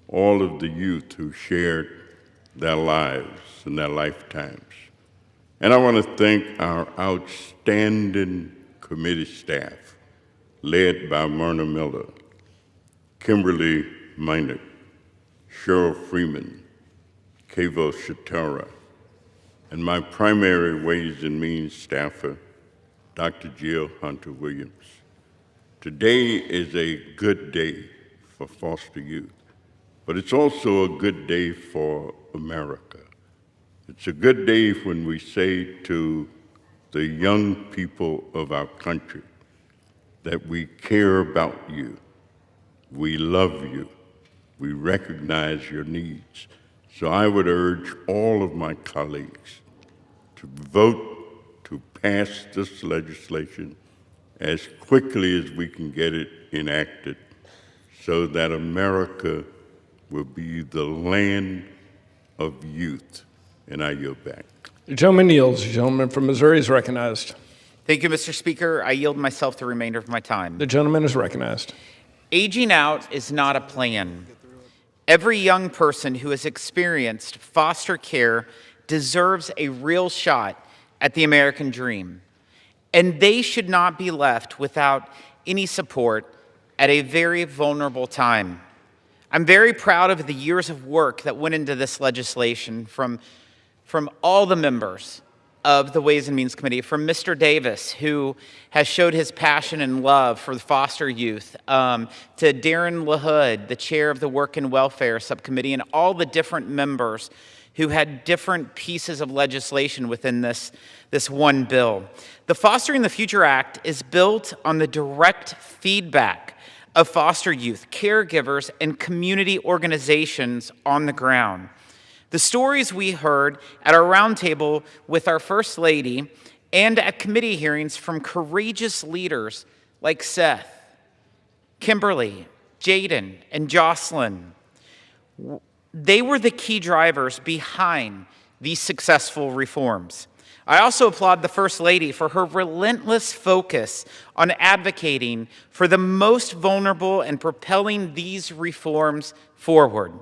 all of the youth who shared their lives and their lifetimes. And I want to thank our outstanding committee staff, led by Myrna Miller, Kimberly Minert, Cheryl Freeman, Kavo Shatara, and my primary Ways and Means staffer, Dr. Jill Hunter-Williams. Today is a good day for foster youth, but it's also a good day for America. It's a good day when we say to the young people of our country that we care about you, we love you, we recognize your needs. So I would urge all of my colleagues to vote to pass this legislation as quickly as we can get it enacted so that America will be the land of youth. And I yield back. The gentleman yields. The gentleman from Missouri is recognized. Thank you, Mr. Speaker. I yield myself the remainder of my time. The gentleman is recognized. Aging out is not a plan. Every young person who has experienced foster care deserves a real shot at the American dream, and they should not be left without any support at a very vulnerable time. I'm very proud of the years of work that went into this legislation from all the members of the Ways and Means Committee, from Mr. Davis, who has showed his passion and love for the foster youth, to Darren LaHood, the chair of the Work and Welfare Subcommittee, and all the different members who had different pieces of legislation within this one bill. The Fostering the Future Act is built on the direct feedback of foster youth, caregivers, and community organizations on the ground. The stories we heard at our roundtable with our First Lady and at committee hearings from courageous leaders like Seth, Kimberly, Jaden, and Jocelyn, they were the key drivers behind these successful reforms. I also applaud the First Lady for her relentless focus on advocating for the most vulnerable and propelling these reforms forward.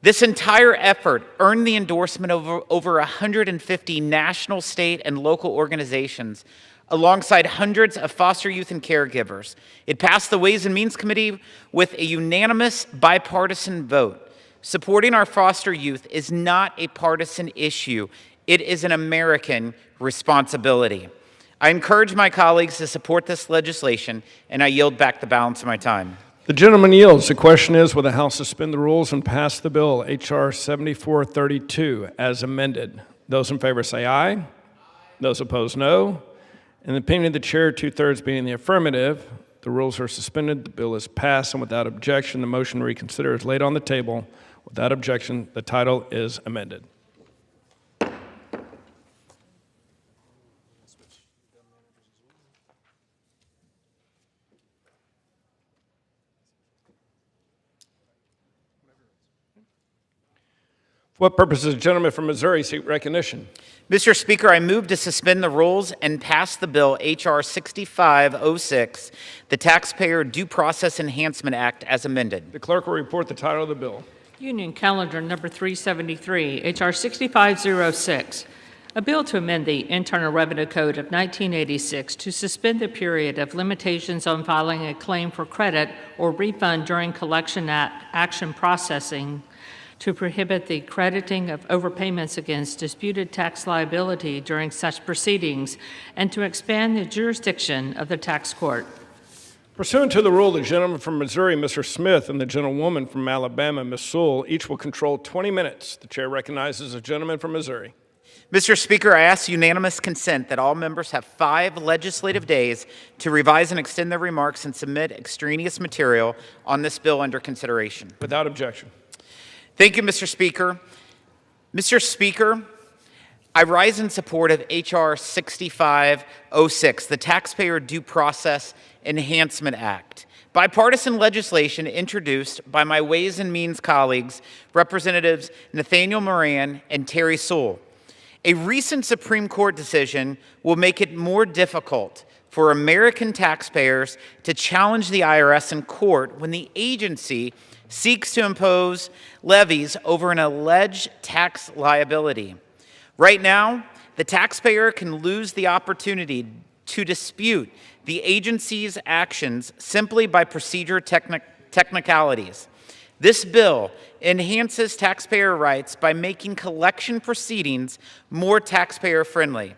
This entire effort earned the endorsement of over 150 national, state, and local organizations, alongside hundreds of foster youth and caregivers. It passed the Ways and Means Committee with a unanimous bipartisan vote. Supporting our foster youth is not a partisan issue. It is an American responsibility. I encourage my colleagues to support this legislation, and I yield back the balance of my time. The gentleman yields. The question is, will the House suspend the rules and pass the bill, H.R. 7432, as amended? Those in favor say aye. Those opposed, no. In the opinion of the chair, 2/3 being in the affirmative, the rules are suspended, the bill is passed, and without objection, the motion to reconsider is laid on the table. Without objection, the title is amended. For what purpose does the gentleman from Missouri seek recognition? Mr. Speaker, I move to suspend the rules and pass the bill H.R. 6506, the Taxpayer Due Process Enhancement Act, as amended. The clerk will report the title of the bill. Union Calendar number 373, H.R. 6506, a bill to amend the Internal Revenue Code of 1986 to suspend the period of limitations on filing a claim for credit or refund during collection action processing, to prohibit the crediting of overpayments against disputed tax liability during such proceedings, and to expand the jurisdiction of the tax court. Pursuant to the rule, the gentleman from Missouri, Mr. Smith, and the gentlewoman from Alabama, Ms. Sewell, each will control 20 minutes. The chair recognizes the gentleman from Missouri. Mr. Speaker, I ask unanimous consent that all members have 5 legislative days to revise and extend their remarks and submit extraneous material on this bill under consideration. Without objection. Thank you, Mr. Speaker. Mr. Speaker, I rise in support of H.R. 6506, the Taxpayer Due Process Enhancement Act, bipartisan legislation introduced by my Ways and Means colleagues, Representatives Nathaniel Moran and Terry Sewell. A recent Supreme Court decision will make it more difficult for American taxpayers to challenge the IRS in court when the agency seeks to impose levies over an alleged tax liability. Right now, the taxpayer can lose the opportunity to dispute the agency's actions simply by procedure technicalities. This bill enhances taxpayer rights by making collection proceedings more taxpayer-friendly,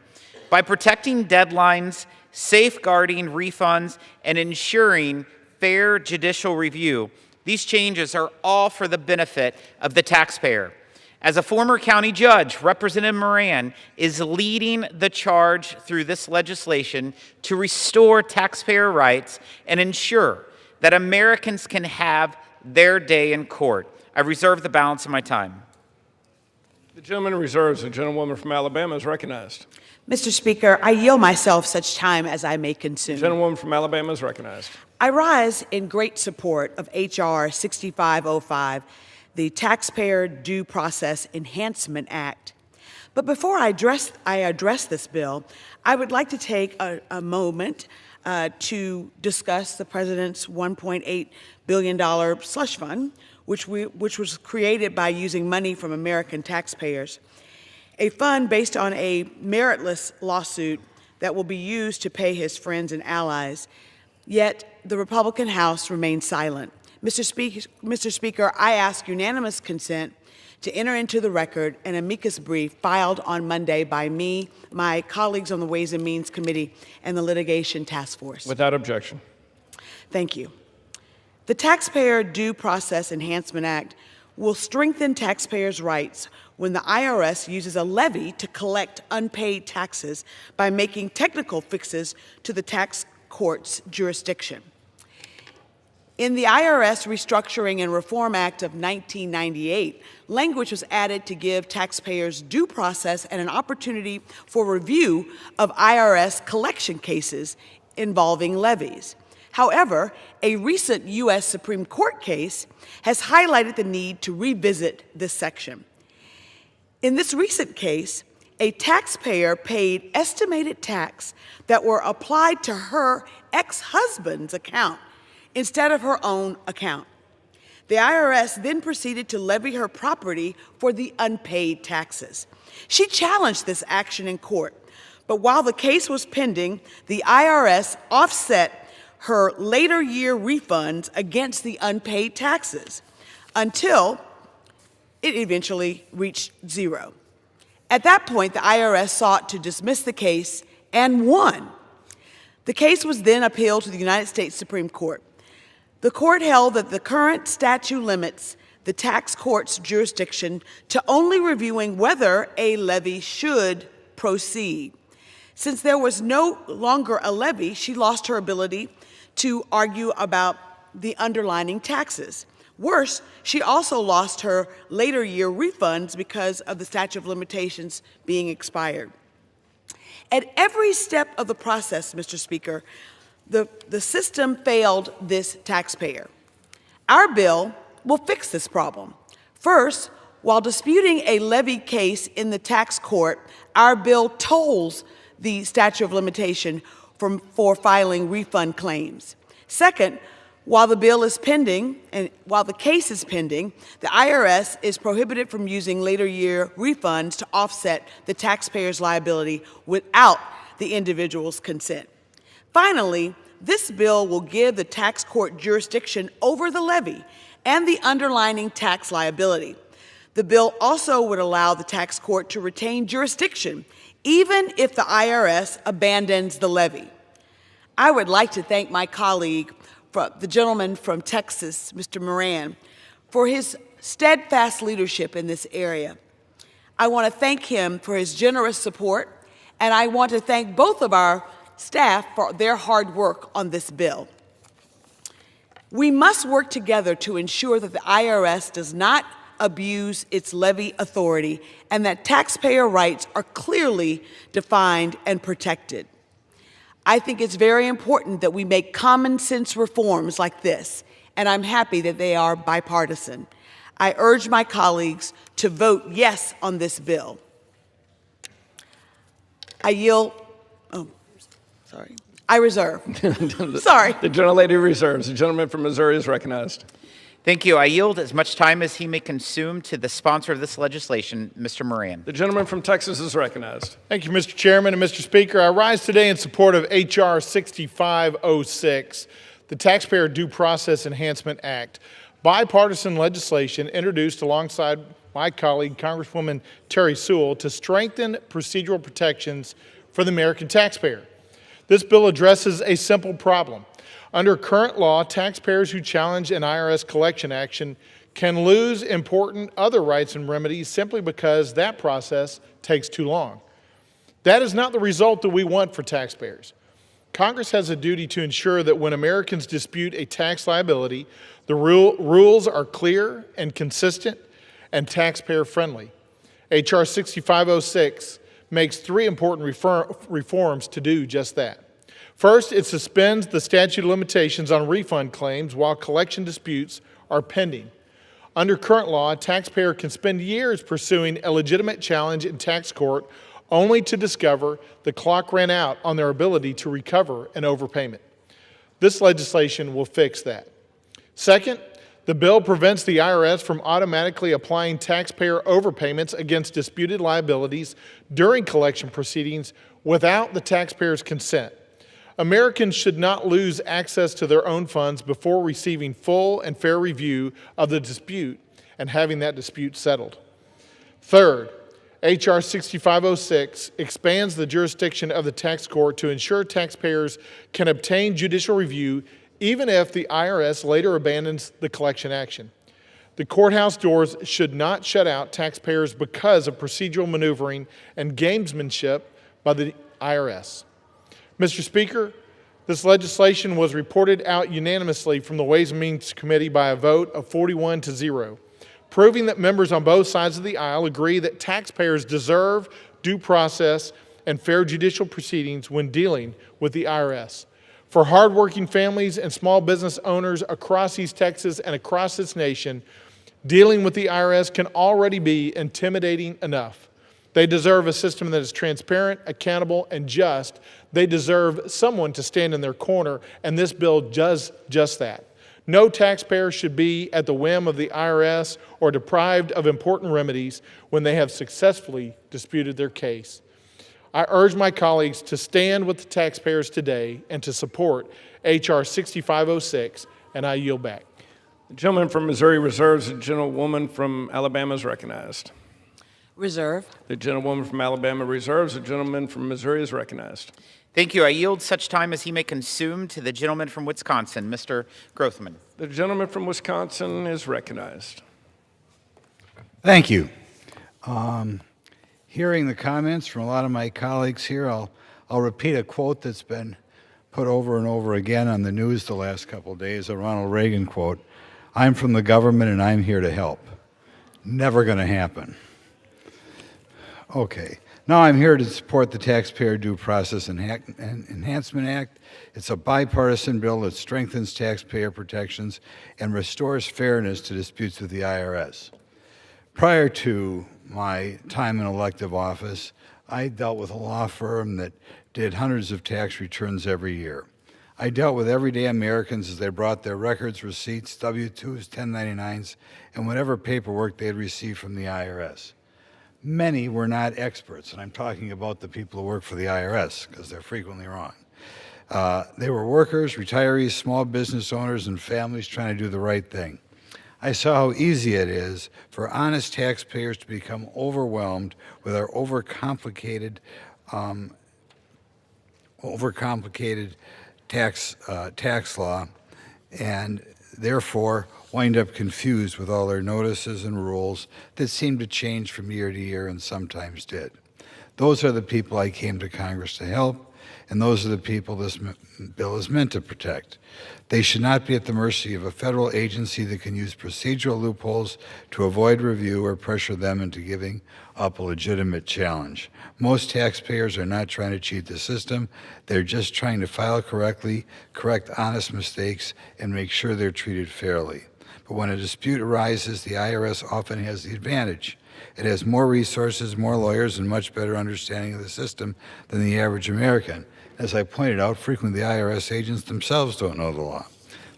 by protecting deadlines, safeguarding refunds, and ensuring fair judicial review. These changes are all for the benefit of the taxpayer. As a former county judge, Representative Moran is leading the charge through this legislation to restore taxpayer rights and ensure that Americans can have their day in court. I reserve the balance of my time. The gentleman reserves. The gentlewoman from Alabama is recognized. Mr. Speaker, I yield myself such time as I may consume. The gentlewoman from Alabama is recognized. I rise in great support of H.R. 6505, the Taxpayer Due Process Enhancement Act. But before I address this bill, I would like to take a moment to discuss the President's $1.8 billion slush fund, which was created by using money from American taxpayers. A fund based on a meritless lawsuit that will be used to pay his friends and allies. Yet the Republican House remains silent. Mr. Speaker, I ask unanimous consent to enter into the record an amicus brief filed on Monday by me, my colleagues on the Ways and Means Committee, and the Litigation Task Force. Without objection. Thank you. The Taxpayer Due Process Enhancement Act will strengthen taxpayers' rights when the IRS uses a levy to collect unpaid taxes by making technical fixes to the tax court's jurisdiction. In the IRS Restructuring and Reform Act of 1998, language was added to give taxpayers due process and an opportunity for review of IRS collection cases involving levies. However, a recent U.S. Supreme Court case has highlighted the need to revisit this section. In this recent case, a taxpayer paid estimated tax that were applied to her ex-husband's account instead of her own account. The IRS then proceeded to levy her property for the unpaid taxes. She challenged this action in court, but while the case was pending, the IRS offset her later year refunds against the unpaid taxes until it eventually reached zero. At that point, the IRS sought to dismiss the case and won. The case was then appealed to the United States Supreme Court. The court held that the current statute limits the tax court's jurisdiction to only reviewing whether a levy should proceed. Since there was no longer a levy, she lost her ability to argue about the underlying taxes. Worse, she also lost her later year refunds because of the statute of limitations being expired. At every step of the process, Mr. Speaker, the system failed this taxpayer. Our bill will fix this problem. First, while disputing a levy case in the tax court, our bill tolls the statute of limitation for filing refund claims. Second, while the bill is pending and while the case is pending, the IRS is prohibited from using later year refunds to offset the taxpayer's liability without the individual's consent. Finally, this bill will give the tax court jurisdiction over the levy and the underlying tax liability. The bill also would allow the tax court to retain jurisdiction, even if the IRS abandons the levy. I would like to thank my colleague, the gentleman from Texas, Mr. Moran, for his steadfast leadership in this area. I want to thank him for his generous support, and I want to thank both of our staff for their hard work on this bill. We must work together to ensure that the IRS does not abuse its levy authority and that taxpayer rights are clearly defined and protected. I think it's very important that we make common sense reforms like this, and I'm happy that they are bipartisan. I urge my colleagues to vote yes on this bill. I yield. Sorry. I reserve. Sorry. The gentlelady reserves. The gentleman from Missouri is recognized. Thank you. I yield as much time as he may consume to the sponsor of this legislation, Mr. Moran. The gentleman from Texas is recognized. Thank you, Mr. Chairman and Mr. Speaker. I rise today in support of H.R. 6506, the Taxpayer Due Process Enhancement Act, bipartisan legislation introduced alongside my colleague, Congresswoman Terry Sewell, to strengthen procedural protections for the American taxpayer. This bill addresses a simple problem. Under current law, taxpayers who challenge an IRS collection action can lose important other rights and remedies simply because that process takes too long. That is not the result that we want for taxpayers. Congress has a duty to ensure that when Americans dispute a tax liability, the rules are clear and consistent and taxpayer-friendly. H.R. 6506 makes three important reforms to do just that. First, it suspends the statute of limitations on refund claims while collection disputes are pending. Under current law, a taxpayer can spend years pursuing a legitimate challenge in tax court only to discover the clock ran out on their ability to recover an overpayment. This legislation will fix that. Second, the bill prevents the IRS from automatically applying taxpayer overpayments against disputed liabilities during collection proceedings without the taxpayer's consent. Americans should not lose access to their own funds before receiving full and fair review of the dispute and having that dispute settled. Third, H.R. 6506 expands the jurisdiction of the tax court to ensure taxpayers can obtain judicial review even if the IRS later abandons the collection action. The courthouse doors should not shut out taxpayers because of procedural maneuvering and gamesmanship by the IRS. Mr. Speaker, This legislation was reported out unanimously from the Ways and Means Committee by a vote of 41-0, proving that members on both sides of the aisle agree that taxpayers deserve due process and fair judicial proceedings when dealing with the IRS. For hardworking families and small business owners across East Texas and across this nation, dealing with the IRS can already be intimidating enough. They deserve a system that is transparent, accountable, and just. They deserve someone to stand in their corner, and this bill does just that. No taxpayer should be at the whim of the IRS or deprived of important remedies when they have successfully disputed their case. I urge my colleagues to stand with the taxpayers today and to support H.R. 6506, and I yield back. The gentleman from Missouri reserves. The gentlewoman from Alabama is recognized. Reserve. The gentlewoman from Alabama reserves. The gentleman from Missouri is recognized. Thank you. I yield such time as he may consume to the gentleman from Wisconsin, Mr. Grothman. The gentleman from Wisconsin is recognized. Thank you. Hearing the comments from a lot of my colleagues here, I'll repeat a quote that's been put over and over again on the news the last couple of days, a Ronald Reagan quote. "I'm from the government and I'm here to help." Never going to happen. Okay. Now I'm here to support the Taxpayer Due Process Enhancement Act. It's a bipartisan bill that strengthens taxpayer protections and restores fairness to disputes with the IRS. Prior to my time in elective office, I dealt with a law firm that did hundreds of tax returns every year. I dealt with everyday Americans as they brought their records, receipts, W-2s, 1099s, and whatever paperwork they had received from the IRS. Many were not experts, and I'm talking about the people who work for the IRS, because they're frequently wrong. They were workers, retirees, small business owners, and families trying to do the right thing. I saw how easy it is for honest taxpayers to become overwhelmed with our overcomplicated tax law, and therefore wind up confused with all their notices and rules that seem to change from year to year and sometimes did. Those are the people I came to Congress to help, and those are the people this bill is meant to protect. They should not be at the mercy of a federal agency that can use procedural loopholes to avoid review or pressure them into giving up a legitimate challenge. Most taxpayers are not trying to cheat the system. They're just trying to file correctly, correct honest mistakes, and make sure they're treated fairly. But when a dispute arises, the IRS often has the advantage. It has more resources, more lawyers, and much better understanding of the system than the average American. As I pointed out, frequently the IRS agents themselves don't know the law.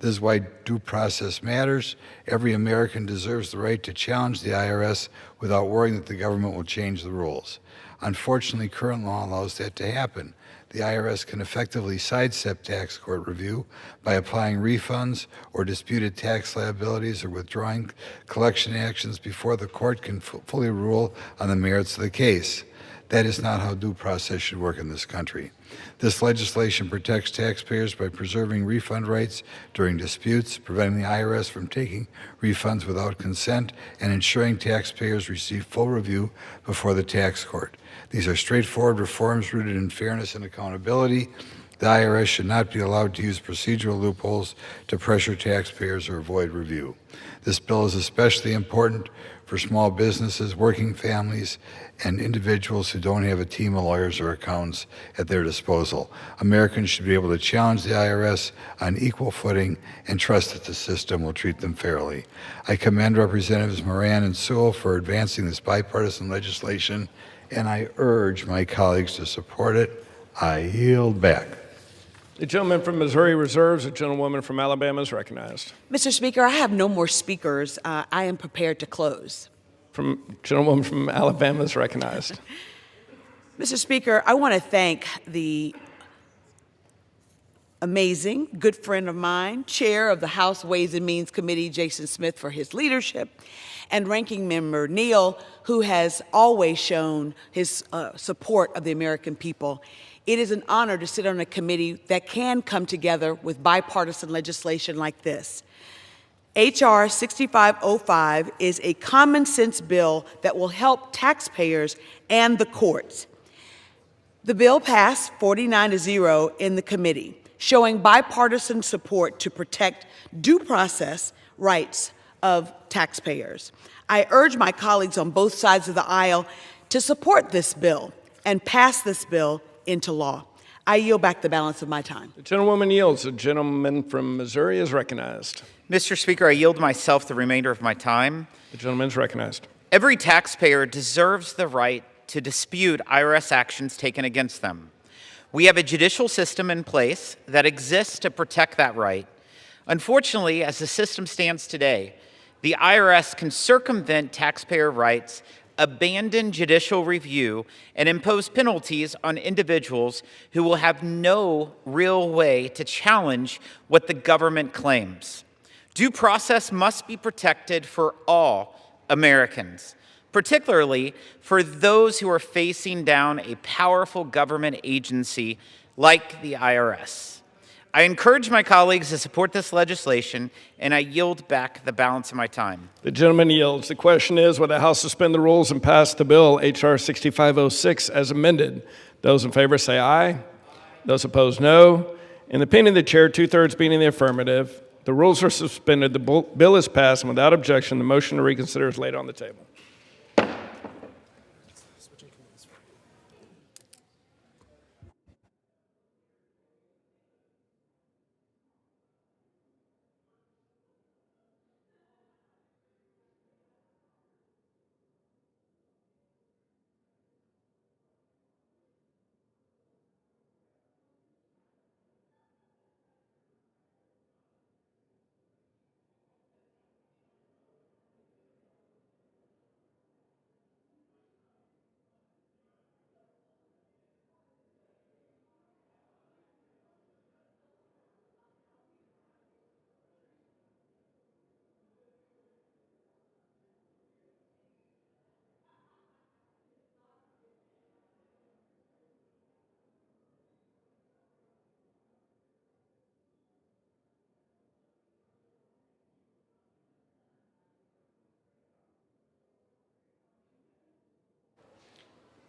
This is why due process matters. Every American deserves the right to challenge the IRS without worrying that the government will change the rules. Unfortunately, current law allows that to happen. The IRS can effectively sidestep tax court review by applying refunds or disputed tax liabilities or withdrawing collection actions before the court can fully rule on the merits of the case. That is not how due process should work in this country. This legislation protects taxpayers by preserving refund rights during disputes, preventing the IRS from taking refunds without consent, and ensuring taxpayers receive full review before the tax court. These are straightforward reforms rooted in fairness and accountability. The IRS should not be allowed to use procedural loopholes to pressure taxpayers or avoid review. This bill is especially important for small businesses, working families, and individuals who don't have a team of lawyers or accountants at their disposal. Americans should be able to challenge the IRS on equal footing and trust that the system will treat them fairly. I commend Representatives Moran and Sewell for advancing this bipartisan legislation, and I urge my colleagues to support it. I yield back. The gentleman from Missouri reserves. The gentlewoman from Alabama is recognized. Mr. Speaker, I have no more speakers. I am prepared to close. Gentlewoman from Alabama is recognized. Mr. Speaker, I want to thank the amazing good friend of mine, Chair of the House Ways and Means Committee, Jason Smith, for his leadership, and Ranking Member Neal, who has always shown his support of the American people. It is an honor to sit on a committee that can come together with bipartisan legislation like this. H.R. 6505 is a common sense bill that will help taxpayers and the courts. The bill passed 49-0 in the committee. showing bipartisan support to protect due process rights of taxpayers. I urge my colleagues on both sides of the aisle to support this bill and pass this bill into law. I yield back the balance of my time. The gentlewoman yields. The gentleman from Missouri is recognized. Mr. Speaker, I yield myself the remainder of my time. The gentleman is recognized. Every taxpayer deserves the right to dispute IRS actions taken against them. We have a judicial system in place that exists to protect that right. Unfortunately, as the system stands today, the IRS can circumvent taxpayer rights, abandon judicial review, and impose penalties on individuals who will have no real way to challenge what the government claims. Due process must be protected for all Americans, particularly for those who are facing down a powerful government agency like the IRS. I encourage my colleagues to support this legislation, and I yield back the balance of my time. The gentleman yields. The question is, will the House suspend the rules and pass the bill, H.R. 6506, as amended? Those in favor say aye. Those opposed, no. In the opinion of the chair, 2/3 being in the affirmative, the rules are suspended, the bill is passed, and without objection, the motion to reconsider is laid on the table.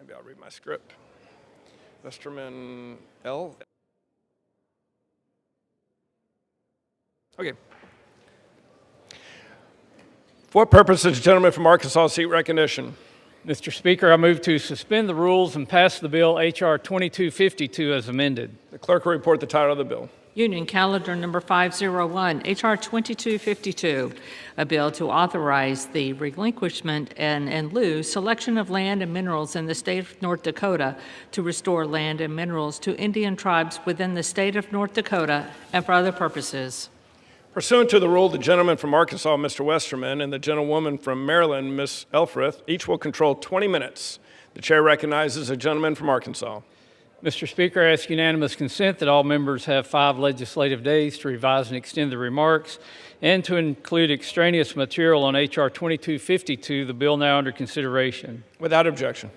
Maybe I'll read my script. Westerman L. Okay. For what purpose does the gentleman from Arkansas seek recognition? Mr. Speaker, I move to suspend the rules and pass the bill H.R. 2252 as amended. The clerk will report the title of the bill. Union Calendar Number 501, H.R. 2252, a bill to authorize the relinquishment and in lieu selection of land and minerals in the state of North Dakota to restore land and minerals to Indian tribes within the state of North Dakota and for other purposes. Pursuant to the rule, the gentleman from Arkansas, Mr. Westerman, and the gentlewoman from Maryland, Ms. Elfreth, each will control 20 minutes. The chair recognizes the gentleman from Arkansas. Mr. Speaker, I ask unanimous consent that all members have 5 legislative days to revise and extend the remarks and to include extraneous material on H.R. 2252, the bill now under consideration. Without objection.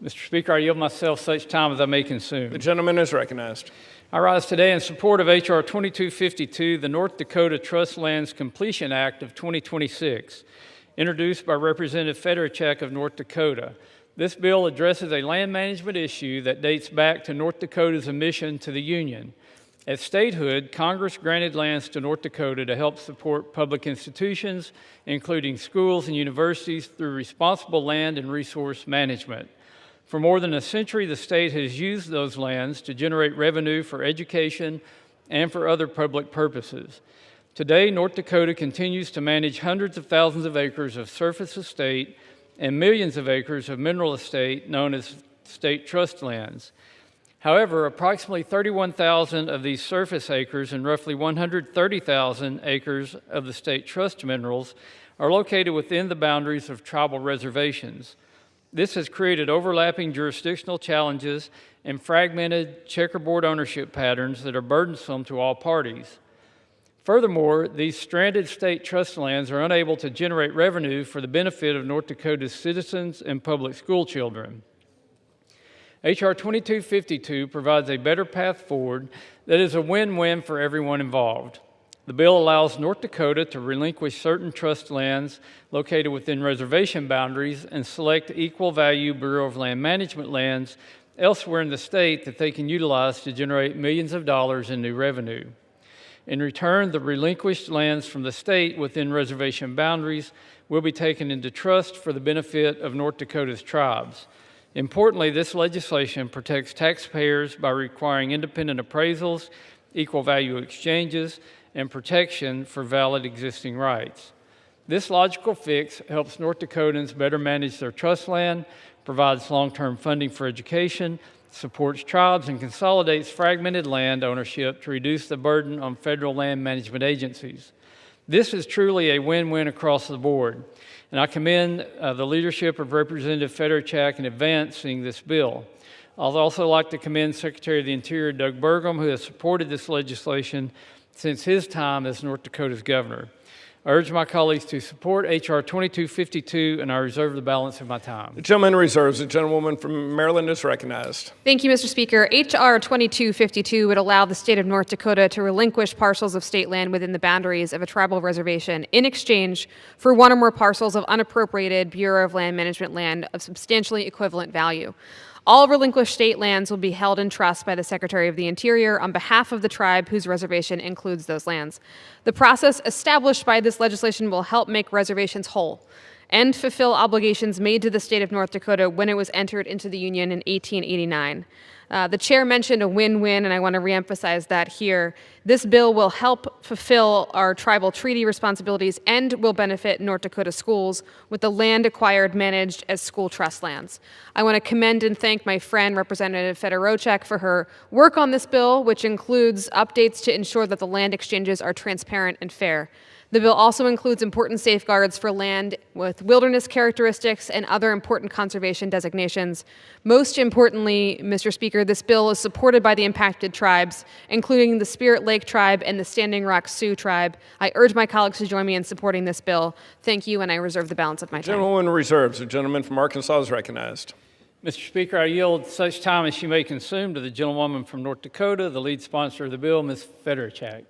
Mr. Speaker, I yield myself such time as I may consume. The gentleman is recognized. I rise today in support of H.R. 2252, the North Dakota Trust Lands Completion Act of 2026, introduced by Representative Fedorchak of North Dakota. This bill addresses a land management issue that dates back to North Dakota's admission to the Union. At statehood, Congress granted lands to North Dakota to help support public institutions, including schools and universities, through responsible land and resource management. For more than a century, the state has used those lands to generate revenue for education and for other public purposes. Today, North Dakota continues to manage hundreds of thousands of acres of surface estate and millions of acres of mineral estate known as state trust lands. However, approximately 31,000 of these surface acres and roughly 130,000 acres of the state trust minerals are located within the boundaries of tribal reservations. This has created overlapping jurisdictional challenges and fragmented checkerboard ownership patterns that are burdensome to all parties. Furthermore, these stranded state trust lands are unable to generate revenue for the benefit of North Dakota's citizens and public school children. H.R. 2252 provides a better path forward that is a win-win for everyone involved. The bill allows North Dakota to relinquish certain trust lands located within reservation boundaries and select equal value Bureau of Land Management lands elsewhere in the state that they can utilize to generate millions of dollars in new revenue. In return, the relinquished lands from the state within reservation boundaries will be taken into trust for the benefit of North Dakota's tribes. Importantly, this legislation protects taxpayers by requiring independent appraisals, equal value exchanges, and protection for valid existing rights. This logical fix helps North Dakotans better manage their trust land, provides long-term funding for education, supports tribes, and consolidates fragmented land ownership to reduce the burden on federal land management agencies. This is truly a win-win across the board, and I commend the leadership of Representative Fedorchak in advancing this bill. I'd also like to commend Secretary of the Interior Doug Burgum, who has supported this legislation since his time as North Dakota's governor. I urge my colleagues to support H.R. 2252, and I reserve the balance of my time. The gentleman reserves. The gentlewoman from Maryland is recognized. Thank you, Mr. Speaker. H.R. 2252 would allow the state of North Dakota to relinquish parcels of state land within the boundaries of a tribal reservation in exchange for one or more parcels of unappropriated Bureau of Land Management land of substantially equivalent value. All relinquished state lands will be held in trust by the Secretary of the Interior on behalf of the tribe whose reservation includes those lands. The process established by this legislation will help make reservations whole and fulfill obligations made to the state of North Dakota when it was entered into the Union in 1889. The chair mentioned a win-win, and I want to reemphasize that here. This bill will help fulfill our tribal treaty responsibilities and will benefit North Dakota schools with the land acquired managed as school trust lands. I want to commend and thank my friend, Representative Fedorchak, for her work on this bill, which includes updates to ensure that the land exchanges are transparent and fair. The bill also includes important safeguards for land with wilderness characteristics and other important conservation designations. Most importantly, Mr. Speaker, this bill is supported by the impacted tribes, including the Spirit Lake Tribe and the Standing Rock Sioux Tribe. I urge my colleagues to join me in supporting this bill. Thank you, and I reserve the balance of my time. Gentlewoman reserves. The gentleman from Arkansas is recognized. Mr. Speaker, I yield such time as she may consume to the gentlewoman from North Dakota, the lead sponsor of the bill, Ms. Fedorchak.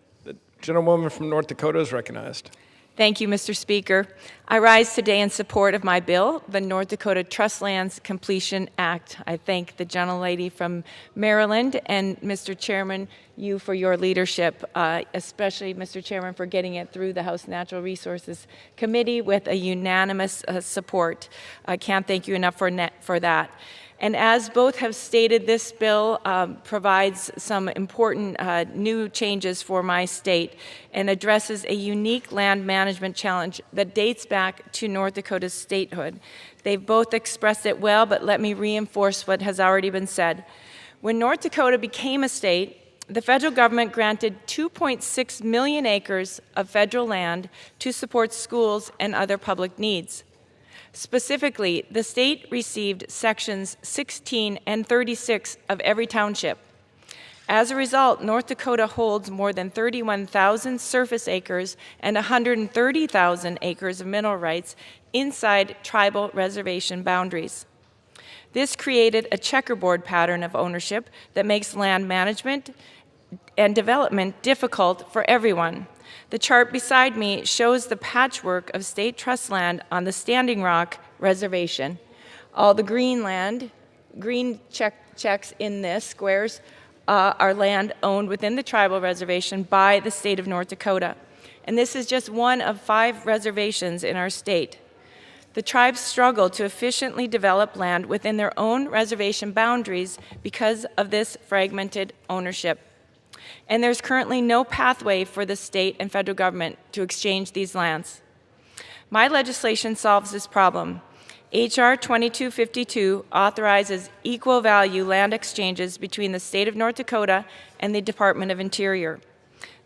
Gentlewoman from North Dakota is recognized. Thank you, Mr. Speaker. I rise today in support of my bill, the North Dakota Trust Lands Completion Act. I thank the gentlelady from Maryland and Mr. Chairman, you for your leadership, especially Mr. Chairman for getting it through the House Natural Resources Committee with a unanimous support. I can't thank you enough for that. And as both have stated, this bill provides some important new changes for my state and addresses a unique land management challenge that dates back to North Dakota's statehood. They've both expressed it well, but let me reinforce what has already been said. When North Dakota became a state, the federal government granted 2.6 million acres of federal land to support schools and other public needs. Specifically, the state received sections 16 and 36 of every township. As a result, North Dakota holds more than 31,000 surface acres and 130,000 acres of mineral rights inside tribal reservation boundaries. This created a checkerboard pattern of ownership that makes land management and development difficult for everyone. The chart beside me shows the patchwork of state trust land on the Standing Rock Reservation. All the green checks in this squares are land owned within the tribal reservation by the state of North Dakota. And this is just one of 5 reservations in our state. The tribes struggle to efficiently develop land within their own reservation boundaries because of this fragmented ownership. And there's currently no pathway for the state and federal government to exchange these lands. My legislation solves this problem. H.R. 2252 authorizes equal value land exchanges between the state of North Dakota and the Department of Interior.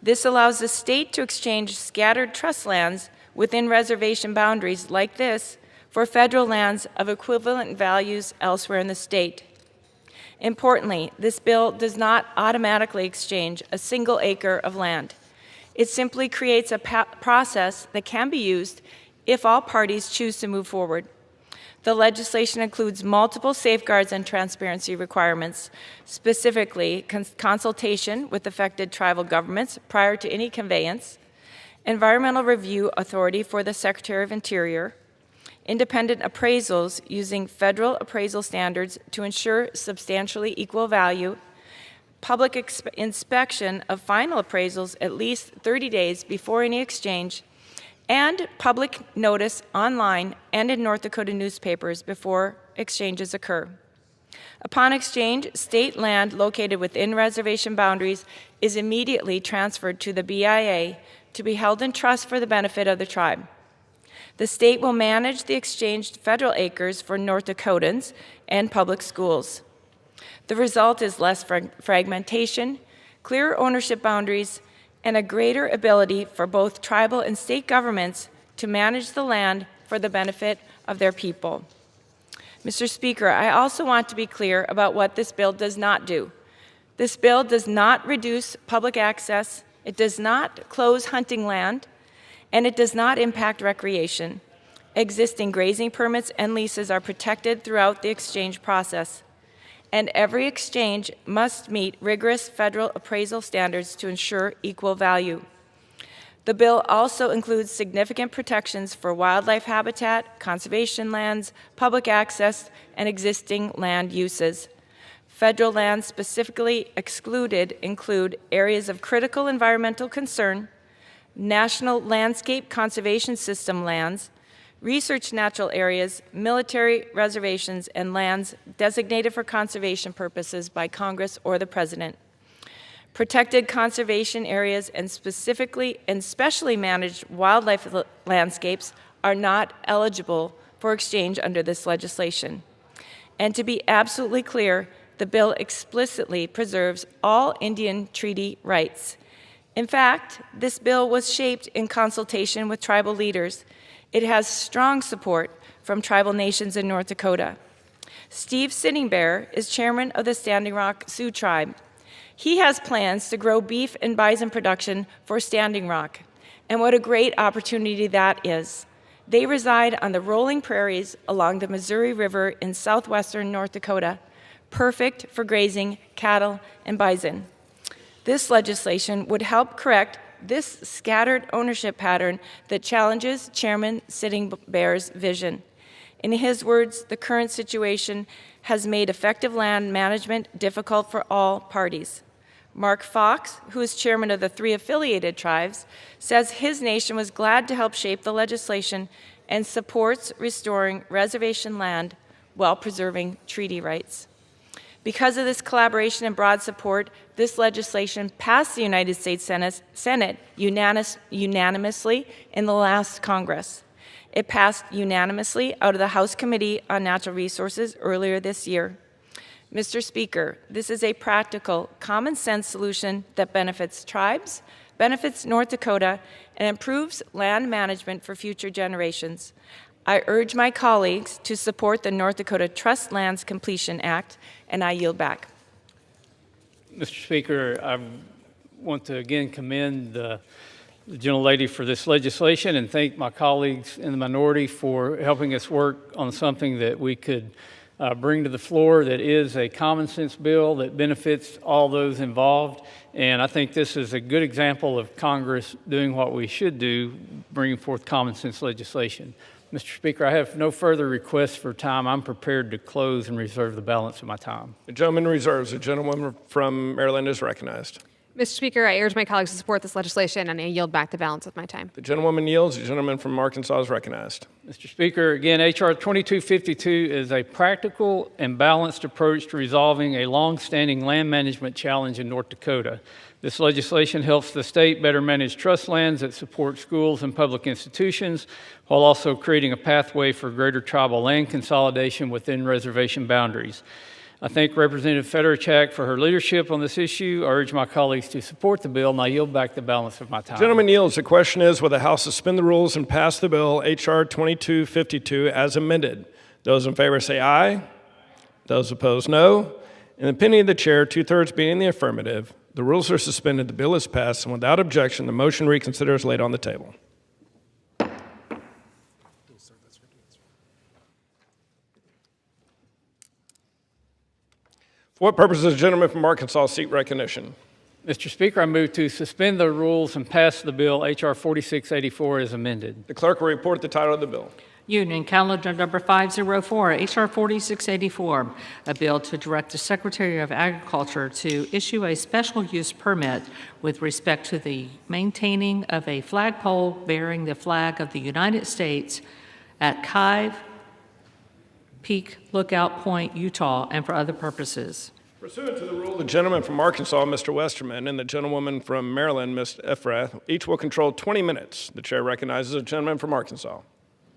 This allows the state to exchange scattered trust lands within reservation boundaries like this for federal lands of equivalent values elsewhere in the state. Importantly, this bill does not automatically exchange a single acre of land. It simply creates a process that can be used if all parties choose to move forward. The legislation includes multiple safeguards and transparency requirements, specifically consultation with affected tribal governments prior to any conveyance, environmental review authority for the Secretary of Interior, independent appraisals using federal appraisal standards to ensure substantially equal value, public inspection of final appraisals at least 30 days before any exchange, and public notice online and in North Dakota newspapers before exchanges occur. Upon exchange, state land located within reservation boundaries is immediately transferred to the BIA to be held in trust for the benefit of the tribe. The state will manage the exchanged federal acres for North Dakotans and public schools. The result is less fragmentation, clearer ownership boundaries, and a greater ability for both tribal and state governments to manage the land for the benefit of their people. Mr. Speaker, I also want to be clear about what this bill does not do. This bill does not reduce public access, it does not close hunting land, and it does not impact recreation. Existing grazing permits and leases are protected throughout the exchange process, and every exchange must meet rigorous federal appraisal standards to ensure equal value. The bill also includes significant protections for wildlife habitat, conservation lands, public access, and existing land uses. Federal lands specifically excluded include areas of critical environmental concern, National Landscape Conservation System lands, research natural areas, military reservations, and lands designated for conservation purposes by Congress or the President. Protected conservation areas and specially managed wildlife landscapes are not eligible for exchange under this legislation. And to be absolutely clear, the bill explicitly preserves all Indian treaty rights. In fact, this bill was shaped in consultation with tribal leaders. It has strong support from tribal nations in North Dakota. Steve Sitting Bear is chairman of the Standing Rock Sioux Tribe. He has plans to grow beef and bison production for Standing Rock, and what a great opportunity that is. They reside on the rolling prairies along the Missouri River in southwestern North Dakota, perfect for grazing cattle and bison. This legislation would help correct this scattered ownership pattern that challenges Chairman Sitting Bear's vision. In his words, the current situation has made effective land management difficult for all parties. Mark Fox, who is chairman of the 3 affiliated tribes, says his nation was glad to help shape the legislation and supports restoring reservation land while preserving treaty rights. Because of this collaboration and broad support, this legislation passed the United States Senate unanimously in the last Congress. It passed unanimously out of the House Committee on Natural Resources earlier this year. Mr. Speaker, this is a practical, common-sense solution that benefits tribes, benefits North Dakota, and improves land management for future generations. I urge my colleagues to support the North Dakota Trust Lands Completion Act, and I yield back. Mr. Speaker, I want to again commend the gentlelady for this legislation and thank my colleagues in the minority for helping us work on something that we could bring to the floor that is a common sense bill that benefits all those involved. And I think this is a good example of Congress doing what we should do, bringing forth common sense legislation. Mr. Speaker, I have no further requests for time. I'm prepared to close and reserve the balance of my time. The gentleman reserves. The gentleman from Maryland is recognized. Mr. Speaker, I urge my colleagues to support this legislation, and I yield back the balance of my time. The gentlewoman yields. The gentleman from Arkansas is recognized. Mr. Speaker, again, H.R. 2252 is a practical and balanced approach to resolving a long-standing land management challenge in North Dakota. This legislation helps the state better manage trust lands that support schools and public institutions, while also creating a pathway for greater tribal land consolidation within reservation boundaries. I thank Representative Fedorchak for her leadership on this issue. I urge my colleagues to support the bill, and I yield back the balance of my time. Gentleman yields. The question is, will the House suspend the rules and pass the bill H.R. 2252 as amended? Those in favor say aye. Those opposed, no. In the opinion of the chair, 2/3 being in the affirmative, the rules are suspended, the bill is passed, and without objection, the motion to reconsider is laid on the table. For what purpose does the gentleman from Arkansas seek recognition? Mr. Speaker, I move to suspend the rules and pass the bill H.R. 4684 as amended. The clerk will report the title of the bill. Union Calendar Number 504, H.R. 4684, a bill to direct the Secretary of Agriculture to issue a special use permit with respect to the maintaining of a flagpole bearing the flag of the United States at Kive Peak Lookout Point, Utah, and for other purposes. Pursuant to the rule, the gentleman from Arkansas, Mr. Westerman, and the gentlewoman from Maryland, Ms. Efrath, each will control 20 minutes. The chair recognizes the gentleman from Arkansas.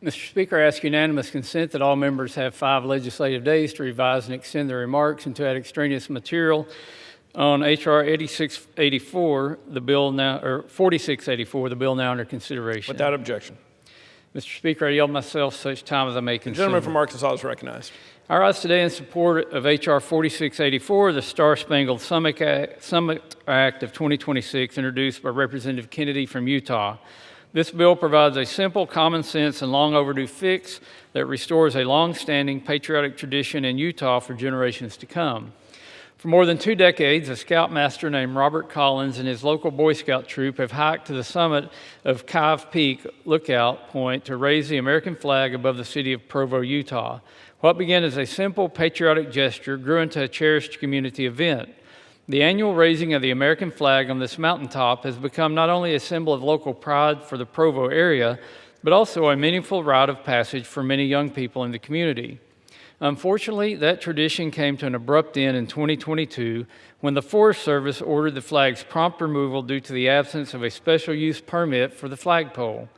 Mr. Speaker, I ask unanimous consent that all members have 5 legislative days to revise and extend their remarks and to add extraneous material on H.R. 8684, the bill now, or 4684, the bill now under consideration. Without objection. Mr. Speaker, I yield myself such time as I may consume. The gentleman from Arkansas is recognized. I rise today in support of H.R. 4684, the Star-Spangled Summit Act of 2026, introduced by Representative Kennedy from Utah. This bill provides a simple, common sense, and long overdue fix that restores a long-standing patriotic tradition in Utah for generations to come. For more than 2 decades, a scoutmaster named Robert Collins and his local Boy Scout troop have hiked to the summit of Kive Peak Lookout Point to raise the American flag above the city of Provo, Utah. What began as a simple patriotic gesture grew into a cherished community event. The annual raising of the American flag on this mountaintop has become not only a symbol of local pride for the Provo area, but also a meaningful rite of passage for many young people in the community. Unfortunately, that tradition came to an abrupt end in 2022 when the Forest Service ordered the flag's prompt removal due to the absence of a special use permit for the flagpole.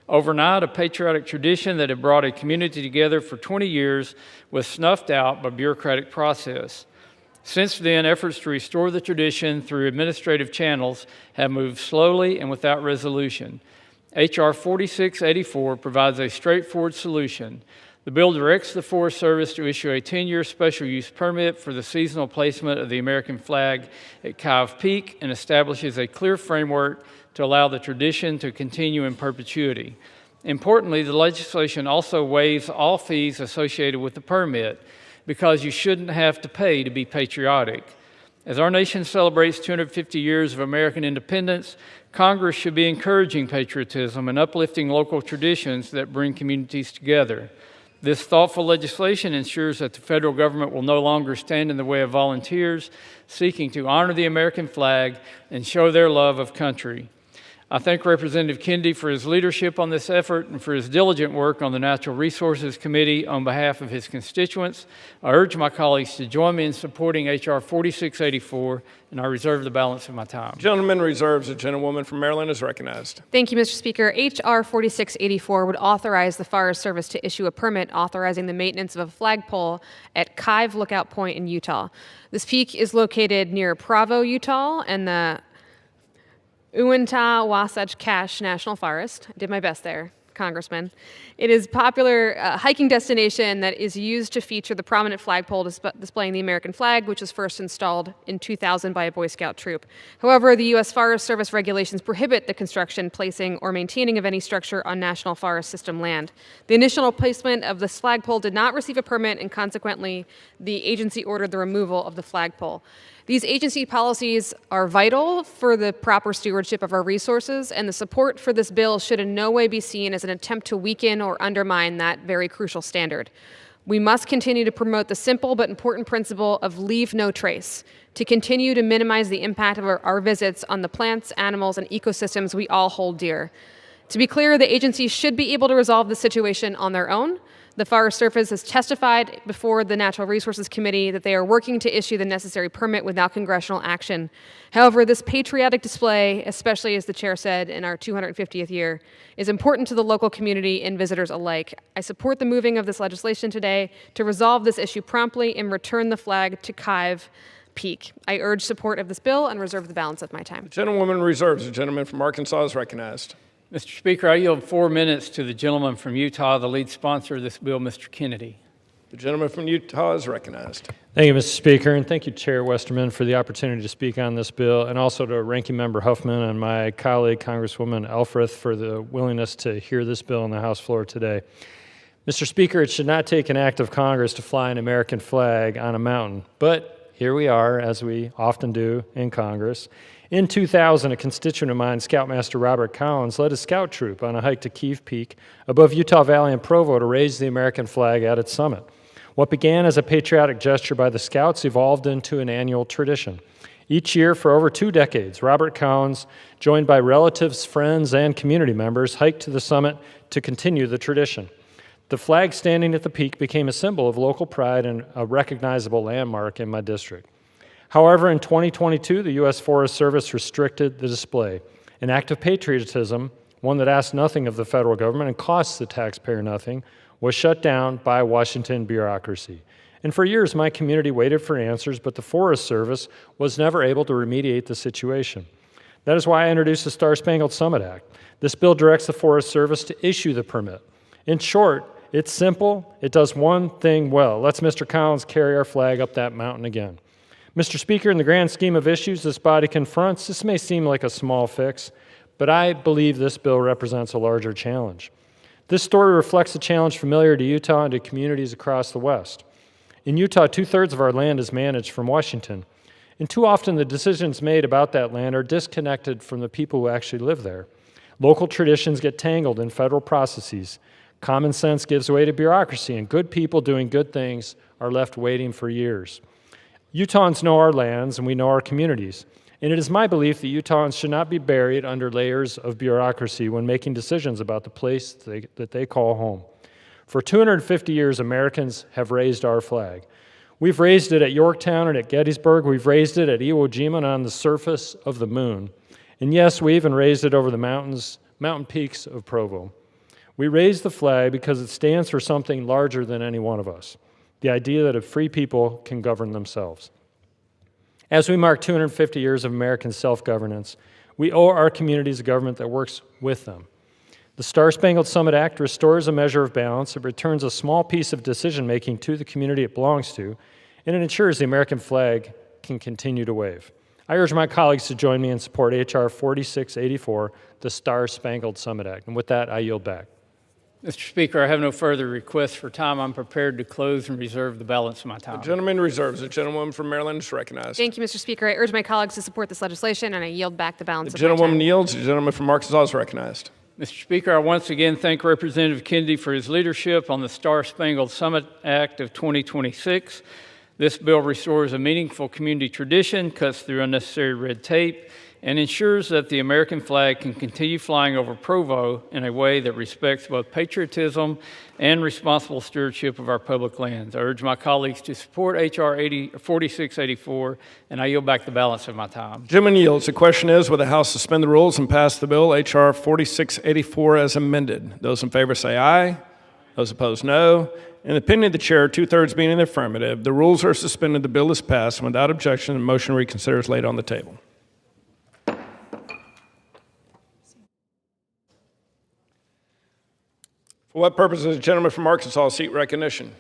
Overnight, a patriotic tradition that had brought a community together for 20 years was snuffed out by bureaucratic process. Since then, efforts to restore the tradition through administrative channels have moved slowly and without resolution. H.R. 4684 provides a straightforward solution. The bill directs the Forest Service to issue a 10-year special use permit for the seasonal placement of the American flag at Kive Peak and establishes a clear framework to allow the tradition to continue in perpetuity. Importantly, the legislation also waives all fees associated with the permit, because you shouldn't have to pay to be patriotic. As our nation celebrates 250 years of American independence, Congress should be encouraging patriotism and uplifting local traditions that bring communities together. This thoughtful legislation ensures that the federal government will no longer stand in the way of volunteers seeking to honor the American flag and show their love of country. I thank Representative Kennedy for his leadership on this effort and for his diligent work on the Natural Resources Committee on behalf of his constituents. I urge my colleagues to join me in supporting H.R. 4684, and I reserve the balance of my time. Gentleman reserves. The gentlewoman from Maryland is recognized. Thank you, Mr. Speaker. H.R. 4684 would authorize the Forest Service to issue a permit authorizing the maintenance of a flagpole at Kive Lookout Point in Utah. This peak is located near Provo, Utah, and the Uintah-Wasatch Cache National Forest. I did my best there, Congressman. It is a popular hiking destination that is used to feature the prominent flagpole displaying the American flag, which was first installed in 2000 by a Boy Scout troop. However, the U.S. Forest Service regulations prohibit the construction, placing, or maintaining of any structure on National Forest System land. The initial placement of this flagpole did not receive a permit, and consequently, the agency ordered the removal of the flagpole. These agency policies are vital for the proper stewardship of our resources, and the support for this bill should in no way be seen as an attempt to weaken or undermine that very crucial standard. We must continue to promote the simple but important principle of leave no trace, to continue to minimize the impact of our visits on the plants, animals, and ecosystems we all hold dear. To be clear, the agency should be able to resolve the situation on their own. The Forest Service has testified before the Natural Resources Committee that they are working to issue the necessary permit without congressional action. However, this patriotic display, especially as the chair said in our 250th year, is important to the local community and visitors alike. I support the moving of this legislation today to resolve this issue promptly and return the flag to Kive Peak. I urge support of this bill and reserve the balance of my time. The gentlewoman reserves. The gentleman from Arkansas is recognized. Mr. Speaker, I yield 4 minutes to the gentleman from Utah, the lead sponsor of this bill, Mr. Kennedy. The gentleman from Utah is recognized. Thank you, Mr. Speaker, and thank you, Chair Westerman, for the opportunity to speak on this bill, and also to Ranking Member Huffman and my colleague, Congresswoman Elfreth, for the willingness to hear this bill on the House floor today. Mr. Speaker, it should not take an act of Congress to fly an American flag on a mountain, but here we are, as we often do in Congress, In 2000, a constituent of mine, Scoutmaster Robert Collins, led a scout troop on a hike to Kiev Peak above Utah Valley and Provo to raise the American flag at its summit. What began as a patriotic gesture by the Scouts evolved into an annual tradition. Each year for over 2 decades, Robert Collins, joined by relatives, friends, and community members, hiked to the summit to continue the tradition. The flag standing at the peak became a symbol of local pride and a recognizable landmark in my district. However, in 2022, the U.S. Forest Service restricted the display. An act of patriotism, one that asked nothing of the federal government and costs the taxpayer nothing, was shut down by Washington bureaucracy. And for years, my community waited for answers, but the Forest Service was never able to remediate the situation. That is why I introduced the Star-Spangled Summit Act. This bill directs the Forest Service to issue the permit. In short, it's simple, it does one thing well. Lets Mr. Collins carry our flag up that mountain again. Mr. Speaker, in the grand scheme of issues this body confronts, this may seem like a small fix, but I believe this bill represents a larger challenge. This story reflects a challenge familiar to Utah and to communities across the West. In Utah, 2/3 of our land is managed from Washington, and too often the decisions made about that land are disconnected from the people who actually live there. Local traditions get tangled in federal processes. Common sense gives way to bureaucracy, and good people doing good things are left waiting for years. Utahns know our lands, and we know our communities, and it is my belief that Utahns should not be buried under layers of bureaucracy when making decisions about the place that they call home. For 250 years, Americans have raised our flag. We've raised it at Yorktown and at Gettysburg. We've raised it at Iwo Jima and on the surface of the moon. And yes, we even raised it over the mountain peaks of Provo. We raised the flag because it stands for something larger than any one of us, the idea that a free people can govern themselves. As we mark 250 years of American self-governance, we owe our communities a government that works with them. The Star-Spangled Summit Act restores a measure of balance. It returns a small piece of decision-making to the community it belongs to, and it ensures the American flag can continue to wave. I urge my colleagues to join me in support H.R. 4684, the Star-Spangled Summit Act. And with that, I yield back. Mr. Speaker, I have no further requests for time. I'm prepared to close and reserve the balance of my time. The gentleman reserves. The gentlewoman from Maryland is recognized. Thank you, Mr. Speaker. I urge my colleagues to support this legislation, and I yield back the balance The of my time. gentlewoman yields. The gentleman from Arkansas is recognized. Mr. Speaker, I once again thank Representative Kennedy for his leadership on the Star-Spangled Summit Act of 2026. This bill restores a meaningful community tradition, cuts through unnecessary red tape, and ensures that the American flag can continue flying over Provo in a way that respects both patriotism and responsible stewardship of our public lands. I urge my colleagues to support H.R. 4684, and I yield back the balance of my time. Gentleman yields. The question is, will the House suspend the rules and pass the bill H.R. 4684 as amended? Those in favor say aye. Those opposed, no. In the opinion of the chair, 2/3 being in the affirmative, the rules are suspended, the bill is passed, and without objection, the motion to reconsider is laid on the table. For what purpose does the gentleman from Arkansas seek recognition?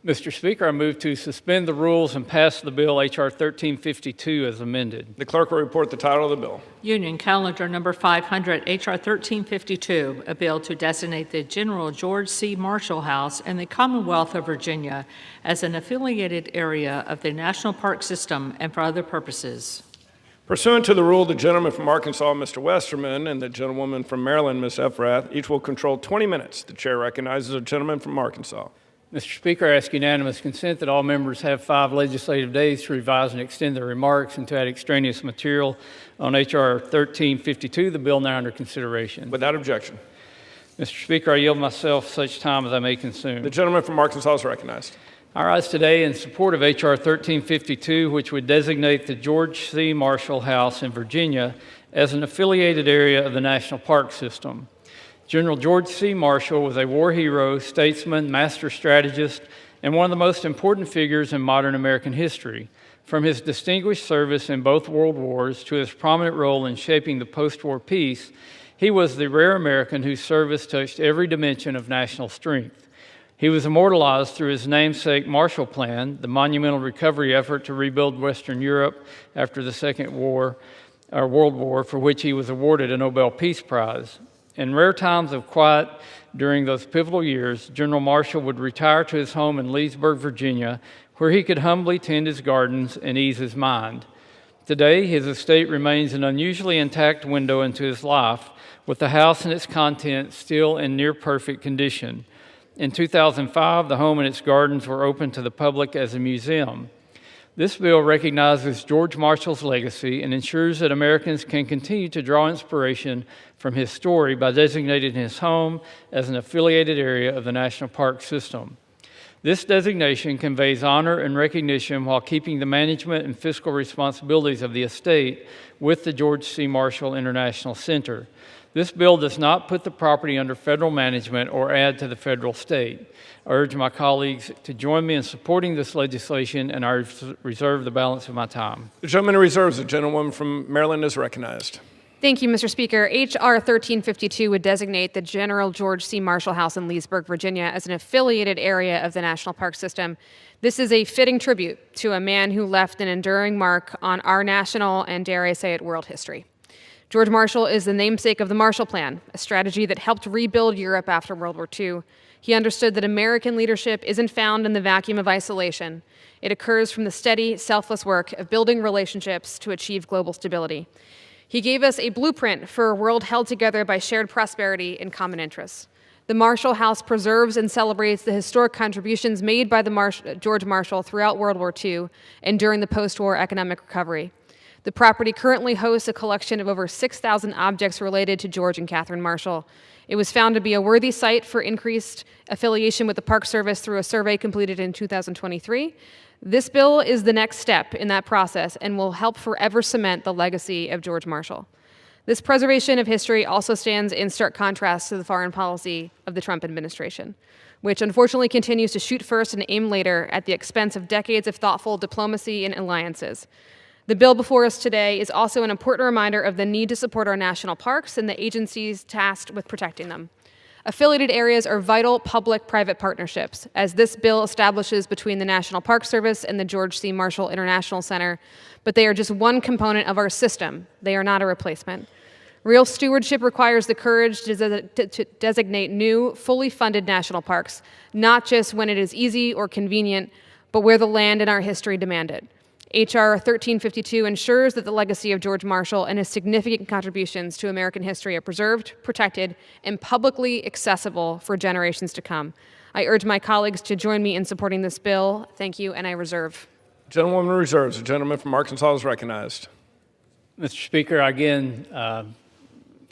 Mr. Speaker, I move to suspend the rules and pass the bill H.R. 1352 as amended. The clerk will report the title of the bill. Union Calendar Number 500, H.R. 1352, a bill to designate the General George C. Marshall House in the Commonwealth of Virginia as an affiliated area of the National Park System and for other purposes. Pursuant to the rule, the gentleman from Arkansas, Mr. Westerman, and the gentlewoman from Maryland, Ms. Efrath, each will control 20 minutes. The chair recognizes the gentleman from Arkansas. Mr. Speaker, I ask unanimous consent that all members have 5 legislative days to revise and extend their remarks and to add extraneous material on H.R. 1352, the bill now under consideration. Without objection. Mr. Speaker, I yield myself such time as I may consume. The gentleman from Arkansas is recognized. I rise today in support of H.R. 1352, which would designate the George C. Marshall House in Virginia as an affiliated area of the National Park System. General George C. Marshall was a war hero, statesman, master strategist, and one of the most important figures in modern American history. From his distinguished service in both world wars to his prominent role in shaping the post-war peace, he was the rare American whose service touched every dimension of national strength. He was immortalized through his namesake Marshall Plan, the monumental recovery effort to rebuild Western Europe after the Second World War, for which he was awarded a Nobel Peace Prize. In rare times of quiet during those pivotal years, General Marshall would retire to his home in Leesburg, Virginia, where he could humbly tend his gardens and ease his mind. Today, his estate remains an unusually intact window into his life, with the house and its contents still in near-perfect condition. In 2005, the home and its gardens were opened to the public as a museum. This bill recognizes George Marshall's legacy and ensures that Americans can continue to draw inspiration from his story by designating his home as an affiliated area of the National Park System. This designation conveys honor and recognition while keeping the management and fiscal responsibilities of the estate with the George C. Marshall International Center. This bill does not put the property under federal management or add to the federal state. I urge my colleagues to join me in supporting this legislation, and I reserve the balance of my time. The gentleman who reserves, the gentlewoman from Maryland is recognized. Thank you, Mr. Speaker. H.R. 1352 would designate the General George C. Marshall House in Leesburg, Virginia, as an affiliated area of the National Park System. This is a fitting tribute to a man who left an enduring mark on our national and, dare I say it, world history. George Marshall is the namesake of the Marshall Plan, a strategy that helped rebuild Europe after World War II. He understood that American leadership isn't found in the vacuum of isolation. It occurs from the steady, selfless work of building relationships to achieve global stability. He gave us a blueprint for a world held together by shared prosperity and common interests. The Marshall House preserves and celebrates the historic contributions made by George Marshall throughout World War II and during the post-war economic recovery. The property currently hosts a collection of over 6,000 objects related to George and Catherine Marshall. It was found to be a worthy site for increased affiliation with the Park Service through a survey completed in 2023. This bill is the next step in that process and will help forever cement the legacy of George Marshall. This preservation of history also stands in stark contrast to the foreign policy of the Trump administration, which unfortunately continues to shoot first and aim later at the expense of decades of thoughtful diplomacy and alliances. The bill before us today is also an important reminder of the need to support our national parks and the agencies tasked with protecting them. Affiliated areas are vital public-private partnerships, as this bill establishes between the National Park Service and the George C. Marshall International Center, but they are just one component of our system. They are not a replacement. Real stewardship requires the courage to designate new, fully funded national parks, not just when it is easy or convenient, but where the land and our history demand it. H.R. 1352 ensures that the legacy of George Marshall and his significant contributions to American history are preserved, protected, and publicly accessible for generations to come. I urge my colleagues to join me in supporting this bill. Thank you, and I reserve. Gentlewoman reserves. The gentleman from Arkansas is recognized. Mr. Speaker, I again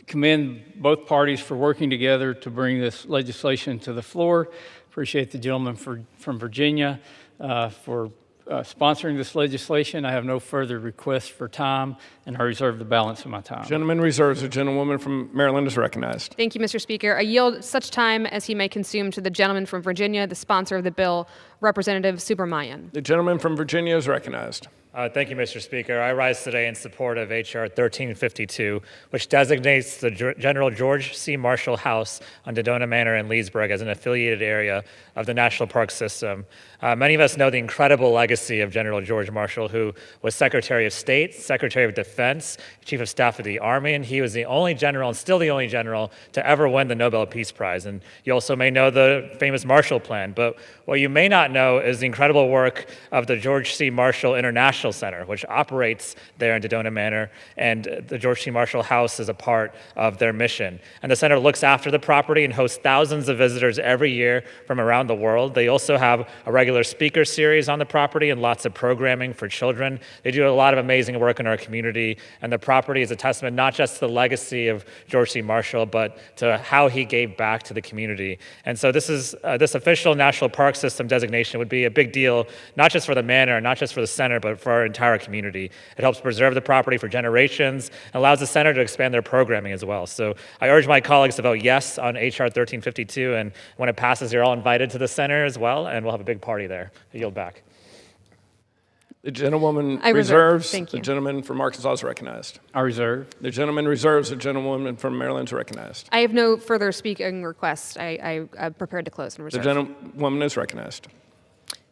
commend both parties for working together to bring this legislation to the floor. Appreciate the gentleman from Virginia for sponsoring this legislation. I have no further requests for time, and I reserve the balance of my time. Gentleman reserves. The gentlewoman from Maryland is recognized. Thank you, Mr. Speaker. I yield such time as he may consume to the gentleman from Virginia, the sponsor of the bill, Representative Subramanian. The gentleman from Virginia is recognized. Thank you, Mr. Speaker. I rise today in support of H.R. 1352, which designates the General George C. Marshall House on Dakota Manor in Leesburg as an affiliated area of the National Park System. Many of us know the incredible legacy of General George Marshall, who was Secretary of State, Secretary of Defense, Chief of Staff of the Army, and he was the only general, and still the only general, to ever win the Nobel Peace Prize. And you also may know the famous Marshall Plan, but what you may not know is the incredible work of the George C. Marshall International Center, which operates there in Dakota Manor, and the George C. Marshall House is a part of their mission. And the center looks after the property and hosts thousands of visitors every year from around the world. They also have a regular speaker series on the property and lots of programming for children. They do a lot of amazing work in our community, and the property is a testament not just to the legacy of George C. Marshall, but to how he gave back to the community. And so this official National Park System designation would be a big deal, not just for the manor, not just for the center, but for our entire community. It helps preserve the property for generations and allows the center to expand their programming as well. So I urge my colleagues to vote yes on H.R. 1352, and when it passes, you're all invited to the center as well, and we'll have a big party there. I yield back. The gentlewoman I reserves. Thank you. The gentleman from Arkansas is recognized. I reserve. The gentleman reserves. The gentlewoman from Maryland is recognized. I have no further speaking requests. I'm prepared to close and The reserve. gentlewoman is recognized.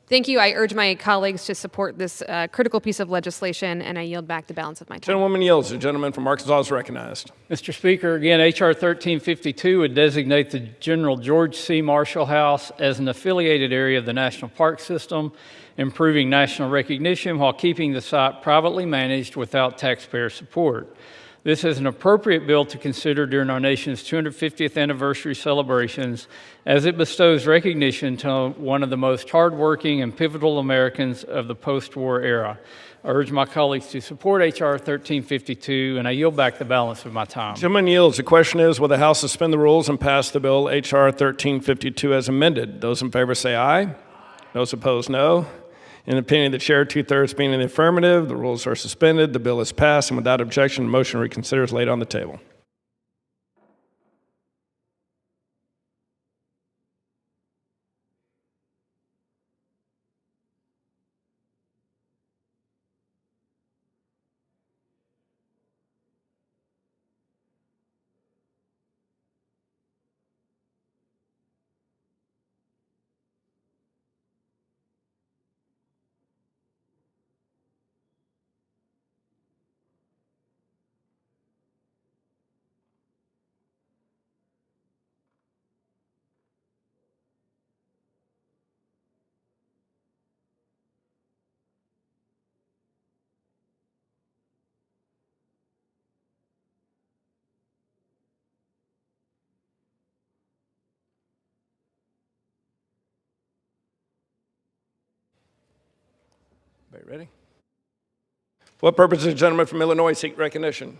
Thank you. I urge my colleagues to support this critical piece of legislation, and I yield back the balance of my time. Gentlewoman yields. The gentleman from Arkansas is recognized. Mr. Speaker, again, H.R. 1352 would designate the General George C. Marshall House as an affiliated area of the National Park System, improving national recognition while keeping the site privately managed without taxpayer support. This is an appropriate bill to consider during our nation's 250th anniversary celebrations, as it bestows recognition to one of the most hardworking and pivotal Americans of the post-war era. I urge my colleagues to support H.R. 1352, and I yield back the balance of my time. Gentleman yields. The question is, will the House suspend the rules and pass the bill H.R. 1352 as amended? Those in favor say aye. Those opposed, no. In the opinion of the chair, 2/3 being in the affirmative, the rules are suspended, the bill is passed, and without objection, the motion to reconsider is laid on the table. Everybody ready? For what purpose does the gentleman from Illinois seek recognition?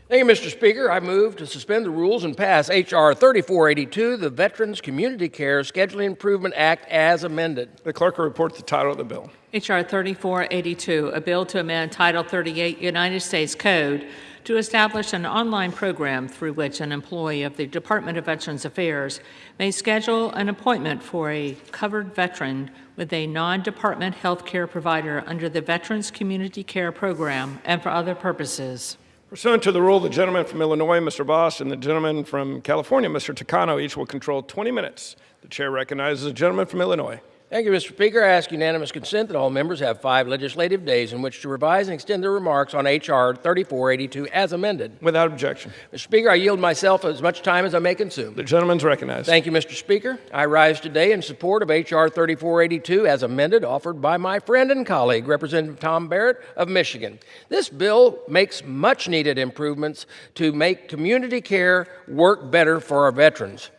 Thank you, Mr. Speaker. I move to suspend the rules and pass H.R. 3482, the Veterans Community Care Scheduling Improvement Act, as amended. The clerk will report the title of the bill. H.R. 3482, a bill to amend Title 38 United States Code to establish an online program through which an employee of the Department of Veterans Affairs may schedule an appointment for a covered veteran with a non-department health care provider under the Veterans Community Care Program and for other purposes. Pursuant to the rule, the gentleman from Illinois, Mr. Boss, and the gentleman from California, Mr. Takano, each will control 20 minutes. The chair recognizes the gentleman from Illinois. Thank you, Mr. Speaker. I ask unanimous consent that all members have 5 legislative days in which to revise and extend their remarks on H.R. 3482 as amended. Without objection. Mr. Speaker, I yield myself as much time as I may consume. The gentleman's recognized. Thank you, Mr. Speaker. I rise today in support of H.R. 3482 as amended, offered by my friend and colleague, Representative Tom Barrett of Michigan. This bill makes much-needed improvements to make community care work better for our veterans.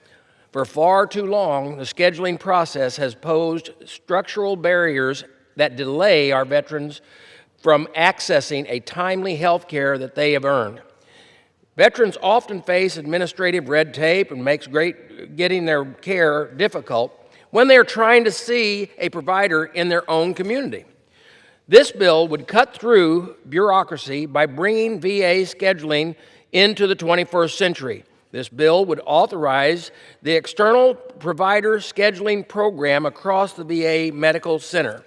For far too long, the scheduling process has posed structural barriers that delay our veterans from accessing a timely health care that they have earned. Veterans often face administrative red tape and makes getting their care difficult when they are trying to see a provider in their own community. This bill would cut through bureaucracy by bringing VA scheduling into the 21st century. This bill would authorize the external provider scheduling program across the VA Medical Center.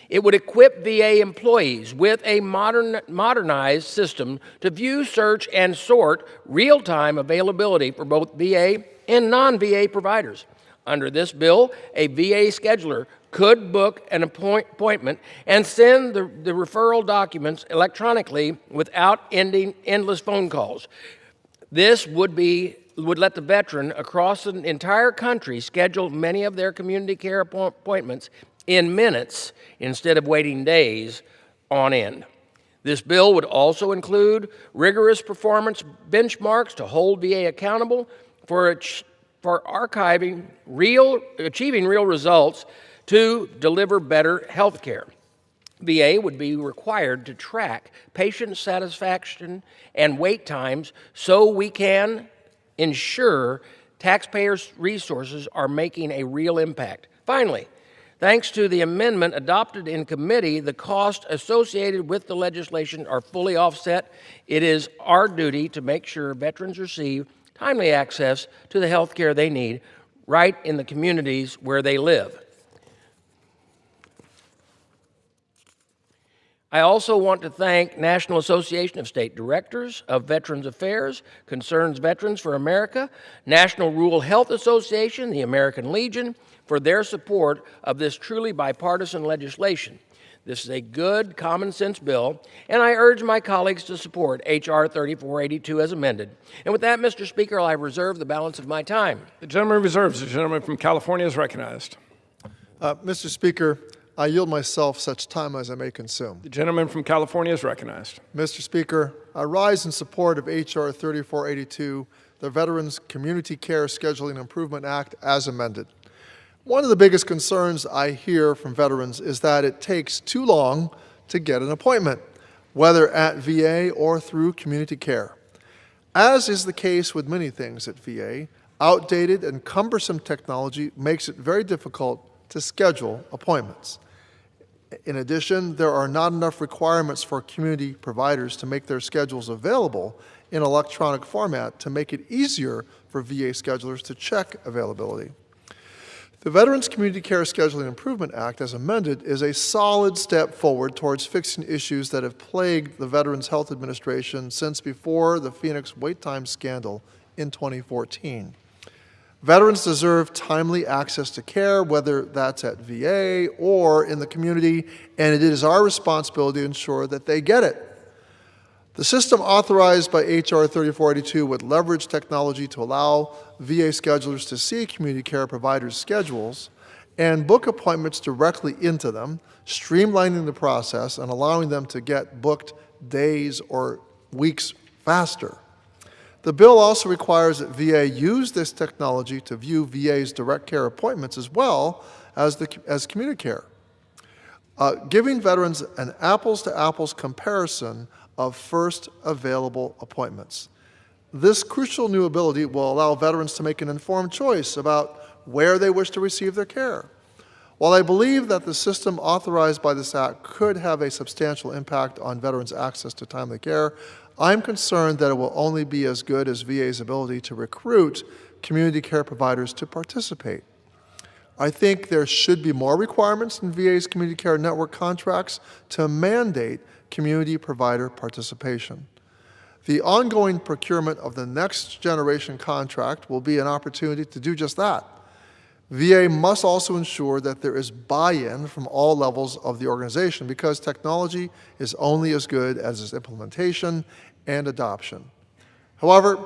It would equip VA employees with a modernized system to view, search, and sort real-time availability for both VA and non-VA providers. Under this bill, a VA scheduler could book an appointment and send the referral documents electronically without ending endless phone calls. This would let the veteran across the entire country schedule many of their community care appointments in minutes instead of waiting days on end. This bill would also include rigorous performance benchmarks to hold VA accountable for achieving real results to deliver better health care. VA would be required to track patient satisfaction and wait times so we can ensure taxpayers' resources are making a real impact. Finally, thanks to the amendment adopted in committee, the costs associated with the legislation are fully offset. It is our duty to make sure veterans receive timely access to the health care they need right in the communities where they live. I also want to thank National Association of State Directors of Veterans Affairs, Concerns Veterans for America, National Rural Health Association, the American Legion, for their support of this truly bipartisan legislation. This is a good, common-sense bill, and I urge my colleagues to support H.R. 3482 as amended. And with that, Mr. Speaker, I reserve the balance of my time. The gentleman reserves. The gentleman from California is recognized. Mr. Speaker, I yield myself such time as I may consume. The gentleman from California is recognized. Mr. Speaker, I rise in support of H.R. 3482, the Veterans Community Care Scheduling Improvement Act, as amended. One of the biggest concerns I hear from veterans is that it takes too long to get an appointment, whether at VA or through community care. As is the case with many things at VA, outdated and cumbersome technology makes it very difficult to schedule appointments. In addition, there are not enough requirements for community providers to make their schedules available in electronic format to make it easier for VA schedulers to check availability. The Veterans Community Care Scheduling Improvement Act, as amended, is a solid step forward towards fixing issues that have plagued the Veterans Health Administration since before the Phoenix wait time scandal in 2014. Veterans deserve timely access to care, whether that's at VA or in the community, and it is our responsibility to ensure that they get it. The system authorized by H.R. 3482 would leverage technology to allow VA schedulers to see community care providers' schedules and book appointments directly into them, streamlining the process and allowing them to get booked days or weeks faster. The bill also requires that VA use this technology to view VA's direct care appointments as well as community care, giving veterans an apples-to-apples comparison of first available appointments. This crucial new ability will allow veterans to make an informed choice about where they wish to receive their care. While I believe that the system authorized by this act could have a substantial impact on veterans' access to timely care, I'm concerned that it will only be as good as VA's ability to recruit community care providers to participate. I think there should be more requirements in VA's community care network contracts to mandate community provider participation. The ongoing procurement of the next generation contract will be an opportunity to do just that. VA must also ensure that there is buy-in from all levels of the organization because technology is only as good as its implementation and adoption. However,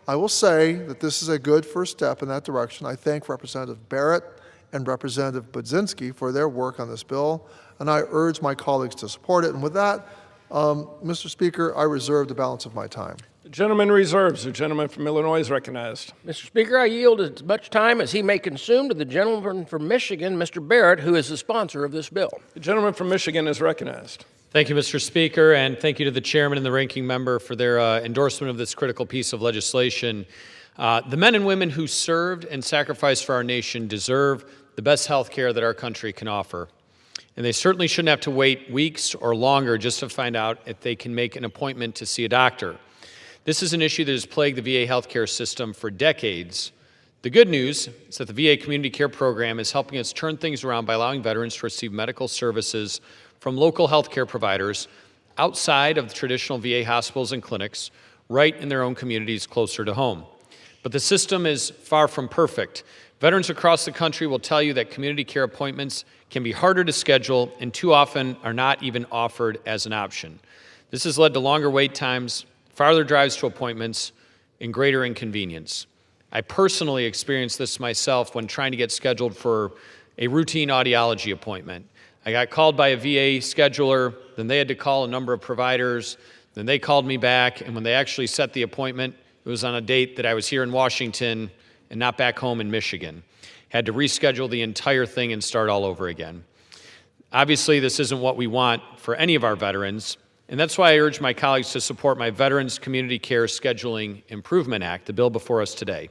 I will say that this is a good first step in that direction. I thank Representative Barrett and Representative Budzinski for their work on this bill, and I urge my colleagues to support it. And with that, Mr. Speaker, I reserve the balance of my time. The gentleman reserves. The gentleman from Illinois is recognized. Mr. Speaker, I yield as much time as he may consume to the gentleman from Michigan, Mr. Barrett, who is the sponsor of this bill. The gentleman from Michigan is recognized. Thank you, Mr. Speaker, and thank you to the chairman and the ranking member for their endorsement of this critical piece of legislation. The men and women who served and sacrificed for our nation deserve the best health care that our country can offer. And they certainly shouldn't have to wait weeks or longer just to find out if they can make an appointment to see a doctor. This is an issue that has plagued the VA healthcare system for decades. The good news is that the VA Community Care Program is helping us turn things around by allowing veterans to receive medical services from local healthcare providers outside of the traditional VA hospitals and clinics, right in their own communities closer to home. But the system is far from perfect. Veterans across the country will tell you that community care appointments can be harder to schedule and too often are not even offered as an option. This has led to longer wait times, farther drives to appointments, and greater inconvenience. I personally experienced this myself when trying to get scheduled for a routine audiology appointment. I got called by a VA scheduler, then they had to call a number of providers, then they called me back, and when they actually set the appointment, it was on a date that I was here in Washington and not back home in Michigan. Had to reschedule the entire thing and start all over again. Obviously, this isn't what we want for any of our veterans, and that's why I urge my colleagues to support my Veterans Community Care Scheduling Improvement Act, the bill before us today.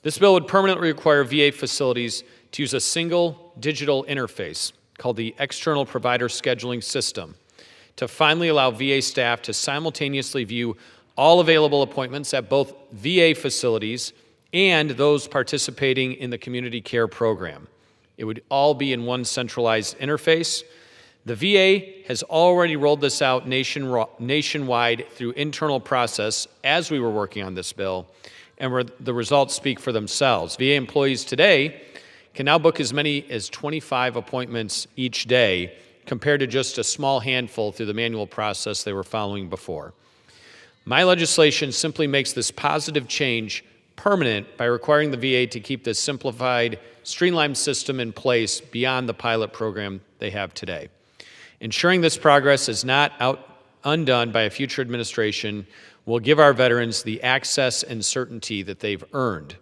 This bill would permanently require VA facilities to use a single digital interface called the External Provider Scheduling System to finally allow VA staff to simultaneously view all available appointments at both VA facilities and those participating in the community care program. It would all be in one centralized interface. The VA has already rolled this out nationwide through internal process as we were working on this bill, and the results speak for themselves. VA employees today can now book as many as 25 appointments each day, compared to just a small handful through the manual process they were following before. My legislation simply makes this positive change permanent by requiring the VA to keep this simplified, streamlined system in place beyond the pilot program they have today. Ensuring this progress is not undone by a future administration will give our veterans the access and certainty that they've earned.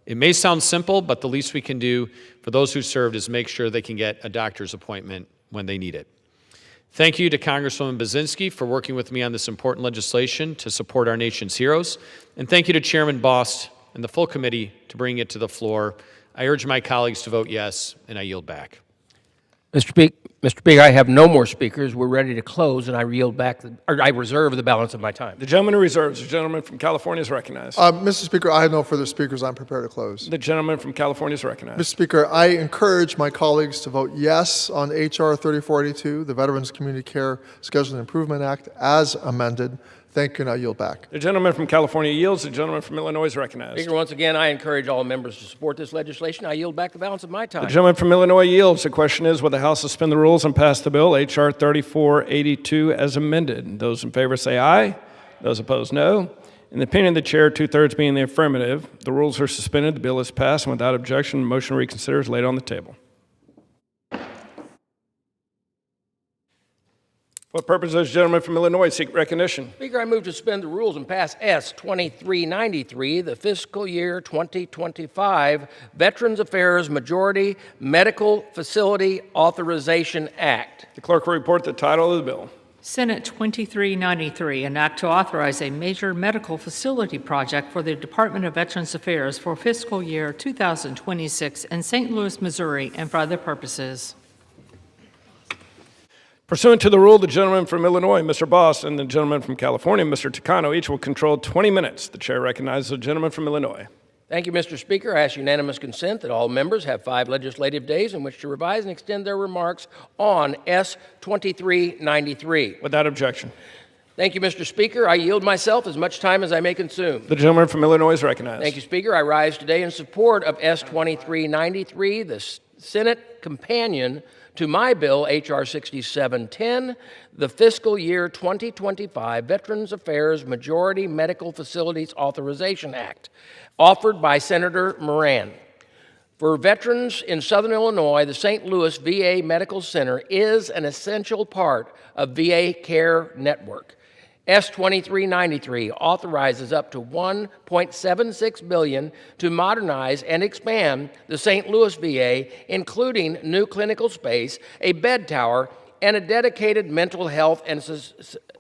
It may sound simple, but the least we can do for those who served is make sure they can get a doctor's appointment when they need it. Thank you to Congresswoman Baczynski for working with me on this important legislation to support our nation's heroes. And thank you to Chairman Bost and the full committee to bring it to the floor. I urge my colleagues to vote yes, and I yield back. Mr. Speaker, I have no more speakers. We're ready to close, and I I reserve the balance of my time. The gentleman who reserves. The gentleman from California is recognized. Mr. Speaker, I have no further speakers. I'm prepared to close. The gentleman from California is recognized. Mr. Speaker, I encourage my colleagues to vote yes on H.R. 3482, the Veterans Community Care Scheduling Improvement Act, as amended. Thank you, and I yield back. The gentleman from California yields. The gentleman from Illinois is recognized. Speaker, once again, I encourage all members to support this legislation. I yield back the balance of my time. The gentleman from Illinois yields. The question is, will the House suspend the rules and pass the bill, H.R. 3482, as amended? Those in favor say aye. Those opposed, no. In the opinion of the chair, two-thirds being the affirmative, the rules are suspended, the bill is passed, and without objection, the motion to reconsider is laid on the table. What purpose does the gentleman from Illinois seek recognition? Speaker, I move to suspend the rules and pass S 2393, the fiscal year 2025 Veterans Affairs Majority Medical Facility Authorization Act. The clerk will report the title of the bill. Senate 2393, an act to authorize a major medical facility project for the Department of Veterans Affairs for fiscal year 2026 in St. Louis, Missouri, and for other purposes. Pursuant to the rule, the gentleman from Illinois, Mr. Bost, and the gentleman from California, Mr. Takano, each will control 20 minutes. The chair recognizes the gentleman from Illinois. Thank you, Mr. Speaker. I ask unanimous consent that all members have 5 legislative days in which to revise and extend their remarks on S 2393. Without objection. Thank you, Mr. Speaker. I yield myself as much time as I may consume. The gentleman from Illinois is recognized. Thank you, Speaker. I rise today in support of S 2393, the Senate companion to my bill, H.R. 6710, the fiscal year 2025 Veterans Affairs Majority Medical Facilities Authorization Act, offered by Senator Moran. For veterans in Southern Illinois, the St. Louis VA Medical Center is an essential part of VA Care Network. S 2393 authorizes up to $1.76 billion to modernize and expand the St. Louis VA, including new clinical space, a bed tower, and a dedicated mental health and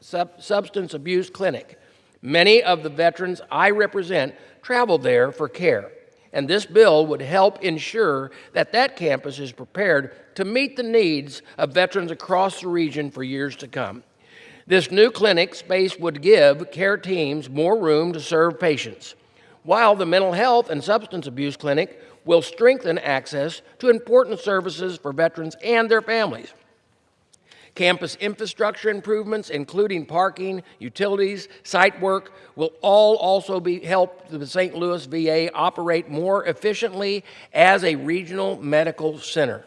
substance abuse clinic. Many of the veterans I represent travel there for care, and this bill would help ensure that that campus is prepared to meet the needs of veterans across the region for years to come. This new clinic space would give care teams more room to serve patients, while the mental health and substance abuse clinic will strengthen access to important services for veterans and their families. Campus infrastructure improvements, including parking, utilities, site work, will all also help the St. Louis VA operate more efficiently as a regional medical center.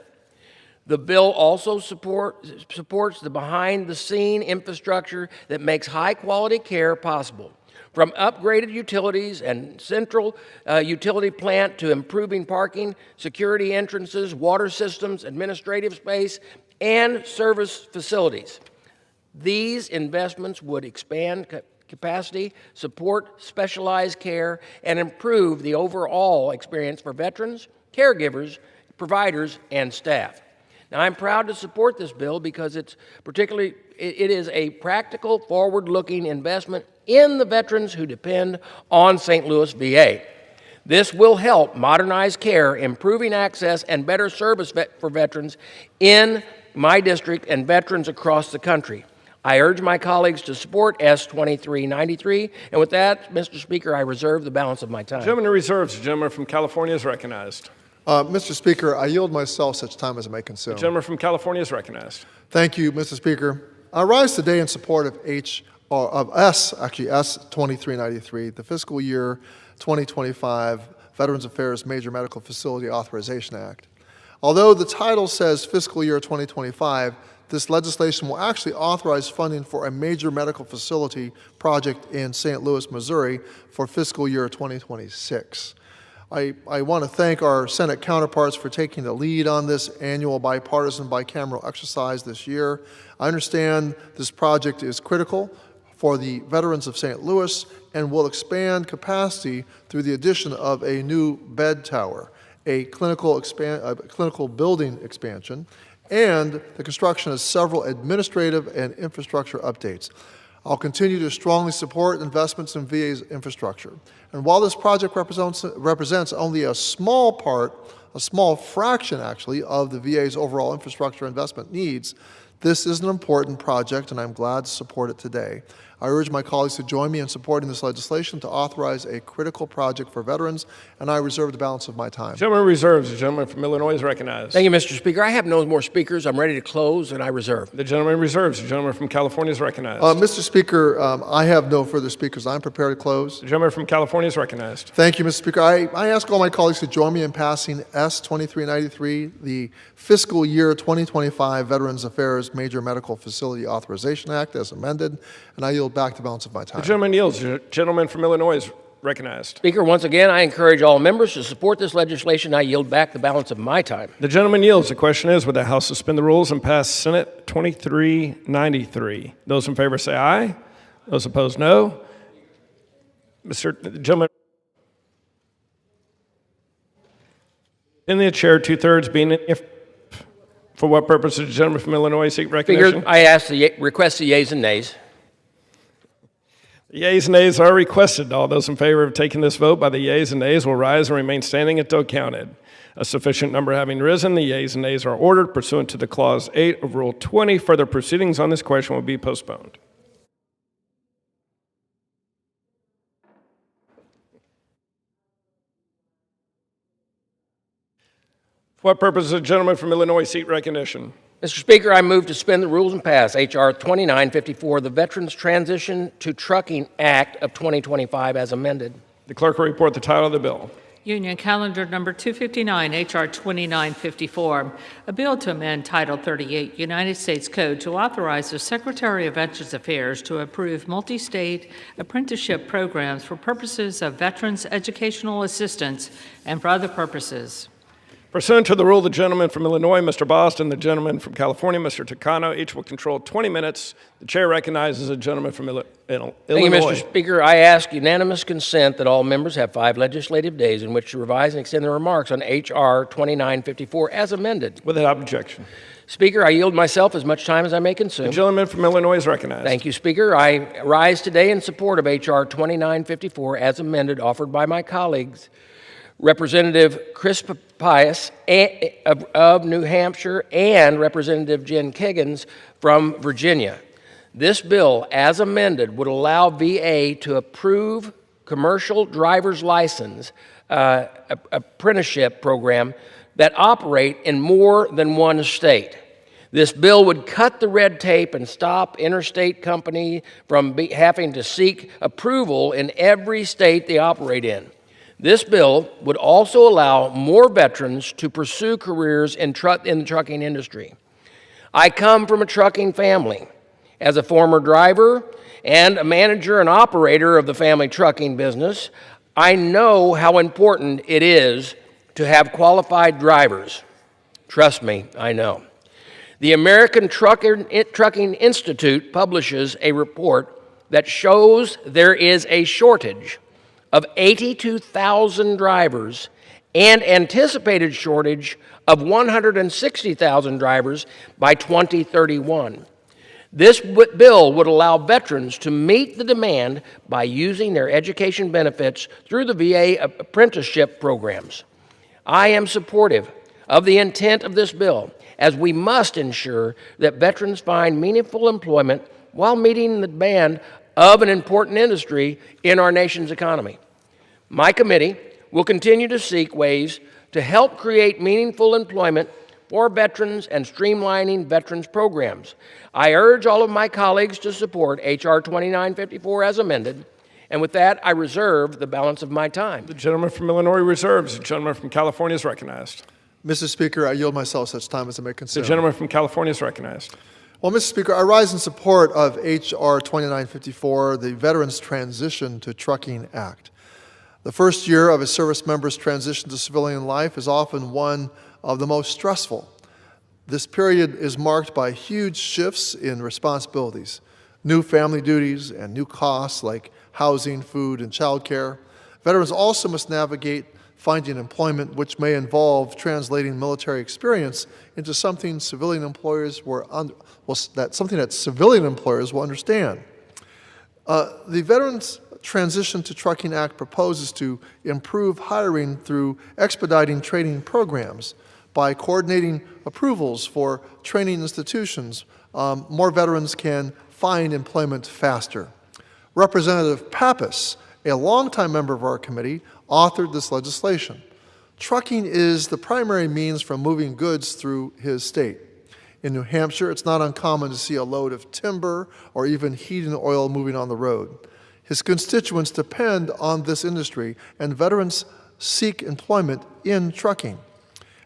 The bill also supports the behind-the-scene infrastructure that makes high-quality care possible, from upgraded utilities and central utility plant to improving parking, security entrances, water systems, administrative space, and service facilities. These investments would expand capacity, support specialized care, and improve the overall experience for veterans, caregivers, providers, and staff. Now, I'm proud to support this bill because it is a practical, forward-looking investment in the veterans who depend on St. Louis VA. This will help modernize care, improving access and better service for veterans in my district and veterans across the country. I urge my colleagues to support S 2393, and with that, Mr. Speaker, I reserve the balance of my time. The gentleman who reserves, the gentleman from California is recognized. Mr. Speaker, I yield myself such time as it may consume. The gentleman from California is recognized. Thank you, Mr. Speaker. I rise today in support of S 2393, the fiscal year 2025 Veterans Affairs Major Medical Facility Authorization Act. Although the title says fiscal year 2025, this legislation will actually authorize funding for a major medical facility project in St. Louis, Missouri for fiscal year 2026. I want to thank our Senate counterparts for taking the lead on this annual bipartisan bicameral exercise this year. I understand this project is critical for the veterans of St. Louis and will expand capacity through the addition of a new bed tower, a clinical building expansion, and the construction of several administrative and infrastructure updates. I'll continue to strongly support investments in VA's infrastructure. And while this project represents only a small fraction actually, of the VA's overall infrastructure investment needs, this is an important project, and I'm glad to support it today. I urge my colleagues to join me in supporting this legislation to authorize a critical project for veterans, and I reserve the balance of my time. The gentleman reserves. The gentleman from Illinois is recognized. Thank you, Mr. Speaker. I have no more speakers. I'm ready to close, and I reserve. The gentleman reserves. The gentleman from California is recognized. Mr. Speaker, I have no further speakers. I'm prepared to close. The gentleman from California is recognized. Thank you, Mr. Speaker. I ask all my colleagues to join me in passing S 2393, the fiscal year 2025 Veterans Affairs Major Medical Facility Authorization Act as amended, and I yield back the balance of my time. The gentleman yields. The gentleman from Illinois is recognized. Speaker, once again, I encourage all members to support this legislation. I yield back the balance of my time. The gentleman yields. The question is, would the House suspend the rules and pass Senate 2393? Those in favor say aye. Those opposed, no. The gentleman in the chair, 2/3 being for what purpose does the gentleman from Illinois seek recognition? Speaker, I request the yeas and nays. The yeas and nays are requested. All those in favor of taking this vote by the yeas and nays will rise and remain standing until counted. A sufficient number having risen, the yeas and nays are ordered pursuant to the Clause 8 of Rule 20. Further proceedings on this question will be postponed. For what purpose does the gentleman from Illinois seek recognition? Mr. Speaker, I move to suspend the rules and pass H.R. 2954, the Veterans Transition to Trucking Act of 2025 as amended. The clerk will report the title of the bill. Union Calendar Number 259, H.R. 2954, a bill to amend Title 38 United States Code to authorize the Secretary of Veterans Affairs to approve multi-state apprenticeship programs for purposes of veterans educational assistance and for other purposes. Pursuant to the rule, the gentleman from Illinois, Mr. Boston, the gentleman from California, Mr. Takano, each will control 20 minutes. The chair recognizes the gentleman from Illinois. Thank you, Mr. Speaker. I ask unanimous consent that all members have 5 legislative days in which to revise and extend their remarks on H.R. 2954 as amended. Without objection. Speaker, I yield myself as much time as I may consume. The gentleman from Illinois is recognized. Thank you, Speaker. I rise today in support of H.R. 2954 as amended, offered by my colleagues, Representative Chris Papias of New Hampshire and Representative Jen Kiggins from Virginia. This bill, as amended, would allow VA to approve commercial driver's license apprenticeship program that operate in more than one state. This bill would cut the red tape and stop interstate companies from having to seek approval in every state they operate in. This bill would also allow more veterans to pursue careers in the trucking industry. I come from a trucking family. As a former driver and a manager and operator of the family trucking business, I know how important it is to have qualified drivers. Trust me, I know. The American Trucking Institute publishes a report that shows there is a shortage of 82,000 drivers and anticipated shortage of 160,000 drivers by 2031. This bill would allow veterans to meet the demand by using their education benefits through the VA apprenticeship programs. I am supportive of the intent of this bill, as we must ensure that veterans find meaningful employment while meeting the demand of an important industry in our nation's economy. My committee will continue to seek ways to help create meaningful employment for veterans and streamlining veterans programs. I urge all of my colleagues to support H.R. 2954 as amended, and with that, I reserve the balance of my time. The gentleman from Illinois reserves. The gentleman from California is recognized. Mr. Speaker, I yield myself such time as I may consider. The gentleman from California is recognized. Well, Mr. Speaker, I rise in support of H.R. 2954, the Veterans Transition to Trucking Act. The first year of a service member's transition to civilian life is often one of the most stressful. This period is marked by huge shifts in responsibilities, new family duties, and new costs like housing, food, and childcare. Veterans also must navigate finding employment, which may involve translating military experience into something civilian employers that civilian employers will understand. The Veterans Transition to Trucking Act proposes to improve hiring through expediting training programs. By coordinating approvals for training institutions, more veterans can find employment faster. Representative Pappas, a longtime member of our committee, authored this legislation. Trucking is the primary means for moving goods through his state. In New Hampshire, it's not uncommon to see a load of timber or even heating oil moving on the road. His constituents depend on this industry, and veterans seek employment in trucking.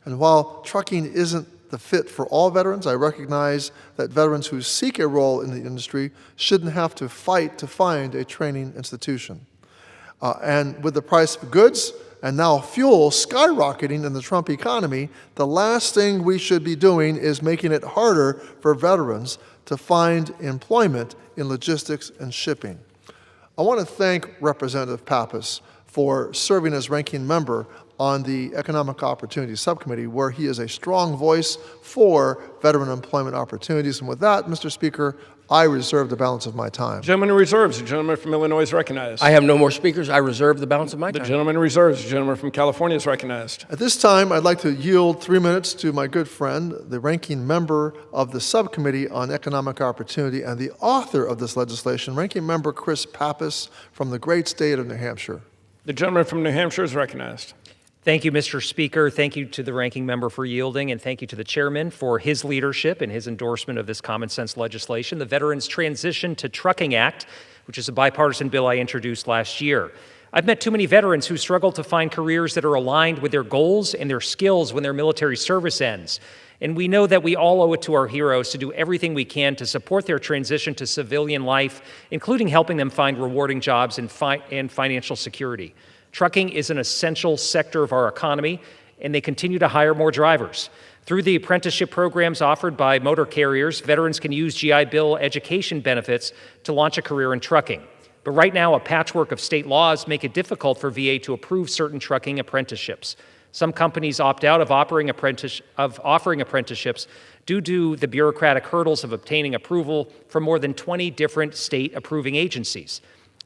And while trucking isn't the fit for all veterans, I recognize that veterans who seek a role in the industry shouldn't have to fight to find a training institution. And with the price of goods and now fuel skyrocketing in the Trump economy, the last thing we should be doing is making it harder for veterans to find employment in logistics and shipping. I want to thank Representative Pappas for serving as ranking member on the Economic Opportunities Subcommittee, where he is a strong voice for veteran employment opportunities. And with that, Mr. Speaker, I reserve the balance of my time. Gentleman reserves. The gentleman from Illinois is recognized. I have no more speakers. I reserve the balance of my time. The gentleman reserves. The gentleman from California is recognized. At this time, I'd like to yield 3 minutes to my good friend, the ranking member of the Subcommittee on Economic Opportunity and the author of this legislation, Ranking Member Chris Pappas from the great state of New Hampshire. The gentleman from New Hampshire is recognized. Thank you, Mr. Speaker. Thank you to the ranking member for yielding, and thank you to the chairman for his leadership and his endorsement of this common sense legislation, the Veterans Transition to Trucking Act, which is a bipartisan bill I introduced last year. I've met too many veterans who struggle to find careers that are aligned with their goals and their skills when their military service ends. And we know that we all owe it to our heroes to do everything we can to support their transition to civilian life, including helping them find rewarding jobs and financial security. Trucking is an essential sector of our economy, and they continue to hire more drivers. Through the apprenticeship programs offered by motor carriers, veterans can use GI Bill education benefits to launch a career in trucking. But right now, a patchwork of state laws make it difficult for VA to approve certain trucking apprenticeships. Some companies opt out of offering apprenticeships due to the bureaucratic hurdles of obtaining approval from more than 20 different state approving agencies.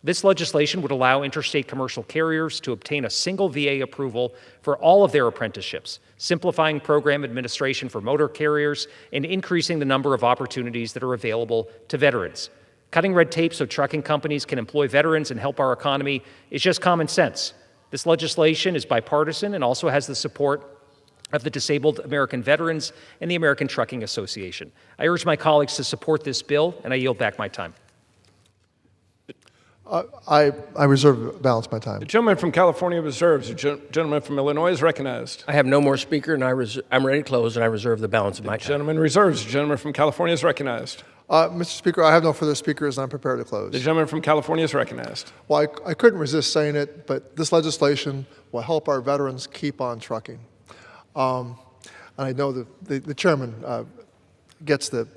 This legislation would allow interstate commercial carriers to obtain a single VA approval for all of their apprenticeships, simplifying program administration for motor carriers and increasing the number of opportunities that are available to veterans. Cutting red tape so trucking companies can employ veterans and help our economy is just common sense. This legislation is bipartisan and also has the support of the Disabled American Veterans and the American Trucking Association. I urge my colleagues to support this bill, and I yield back my time. I reserve balance my time. The gentleman from California reserves. The gentleman from Illinois is recognized. I have no more speaker, and I'm ready to close, and I reserve the balance of my time. The gentleman reserves. The gentleman from California is recognized. Mr. Speaker, I have no further speakers, and I'm prepared to close. The gentleman from California is recognized. Well, I couldn't resist saying it, but this legislation will help our veterans keep on trucking. And I know the chairman gets the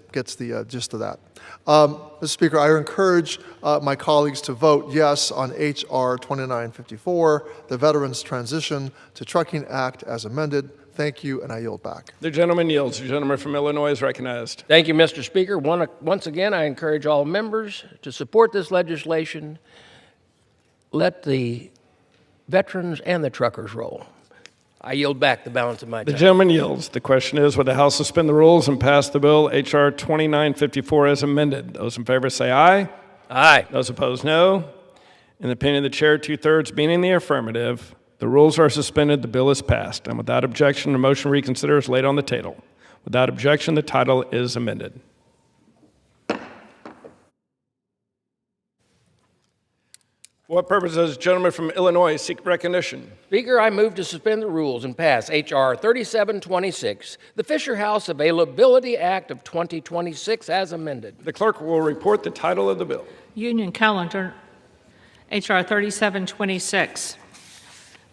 gist of that. Mr. Speaker, I encourage my colleagues to vote yes on H.R. 2954, the Veterans Transition to Trucking Act as amended. Thank you, and I yield back. The gentleman yields. The gentleman from Illinois is recognized. Thank you, Mr. Speaker. Once again, I encourage all members to support this legislation. Let the veterans and the truckers roll. I yield back the balance of my time. The gentleman yields. The question is, would the House suspend the rules and pass the bill H.R. 2954 as amended? Those in favor say aye. Aye. Those opposed, no. In the opinion of the chair, 2/3 being in the affirmative, The rules are suspended. The bill is passed. And without objection, a motion to reconsider is laid on the table. Without objection, the title is amended. For what purpose does the gentleman from Illinois seek recognition? Speaker, I move to suspend the rules and pass H.R. 3726, the Fisher House Availability Act of 2026 as amended. The clerk will report the title of the bill. Union Calendar, H.R. 3726,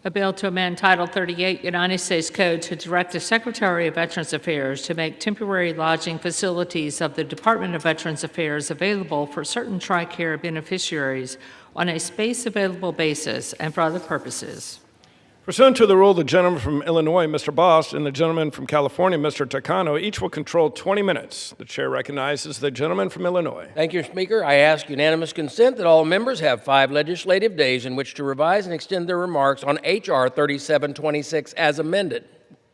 a bill to amend Title 38 United States Code to direct the Secretary of Veterans Affairs to make temporary lodging facilities of the Department of Veterans Affairs available for certain TRICARE beneficiaries on a space-available basis and for other purposes. Pursuant to the rule, the gentleman from Illinois, Mr. Bost, and the gentleman from California, Mr. Takano, each will control 20 minutes. The chair recognizes the gentleman from Illinois. Thank you, Speaker. I ask unanimous consent that all members have 5 legislative days in which to revise and extend their remarks on H.R. 3726 as amended.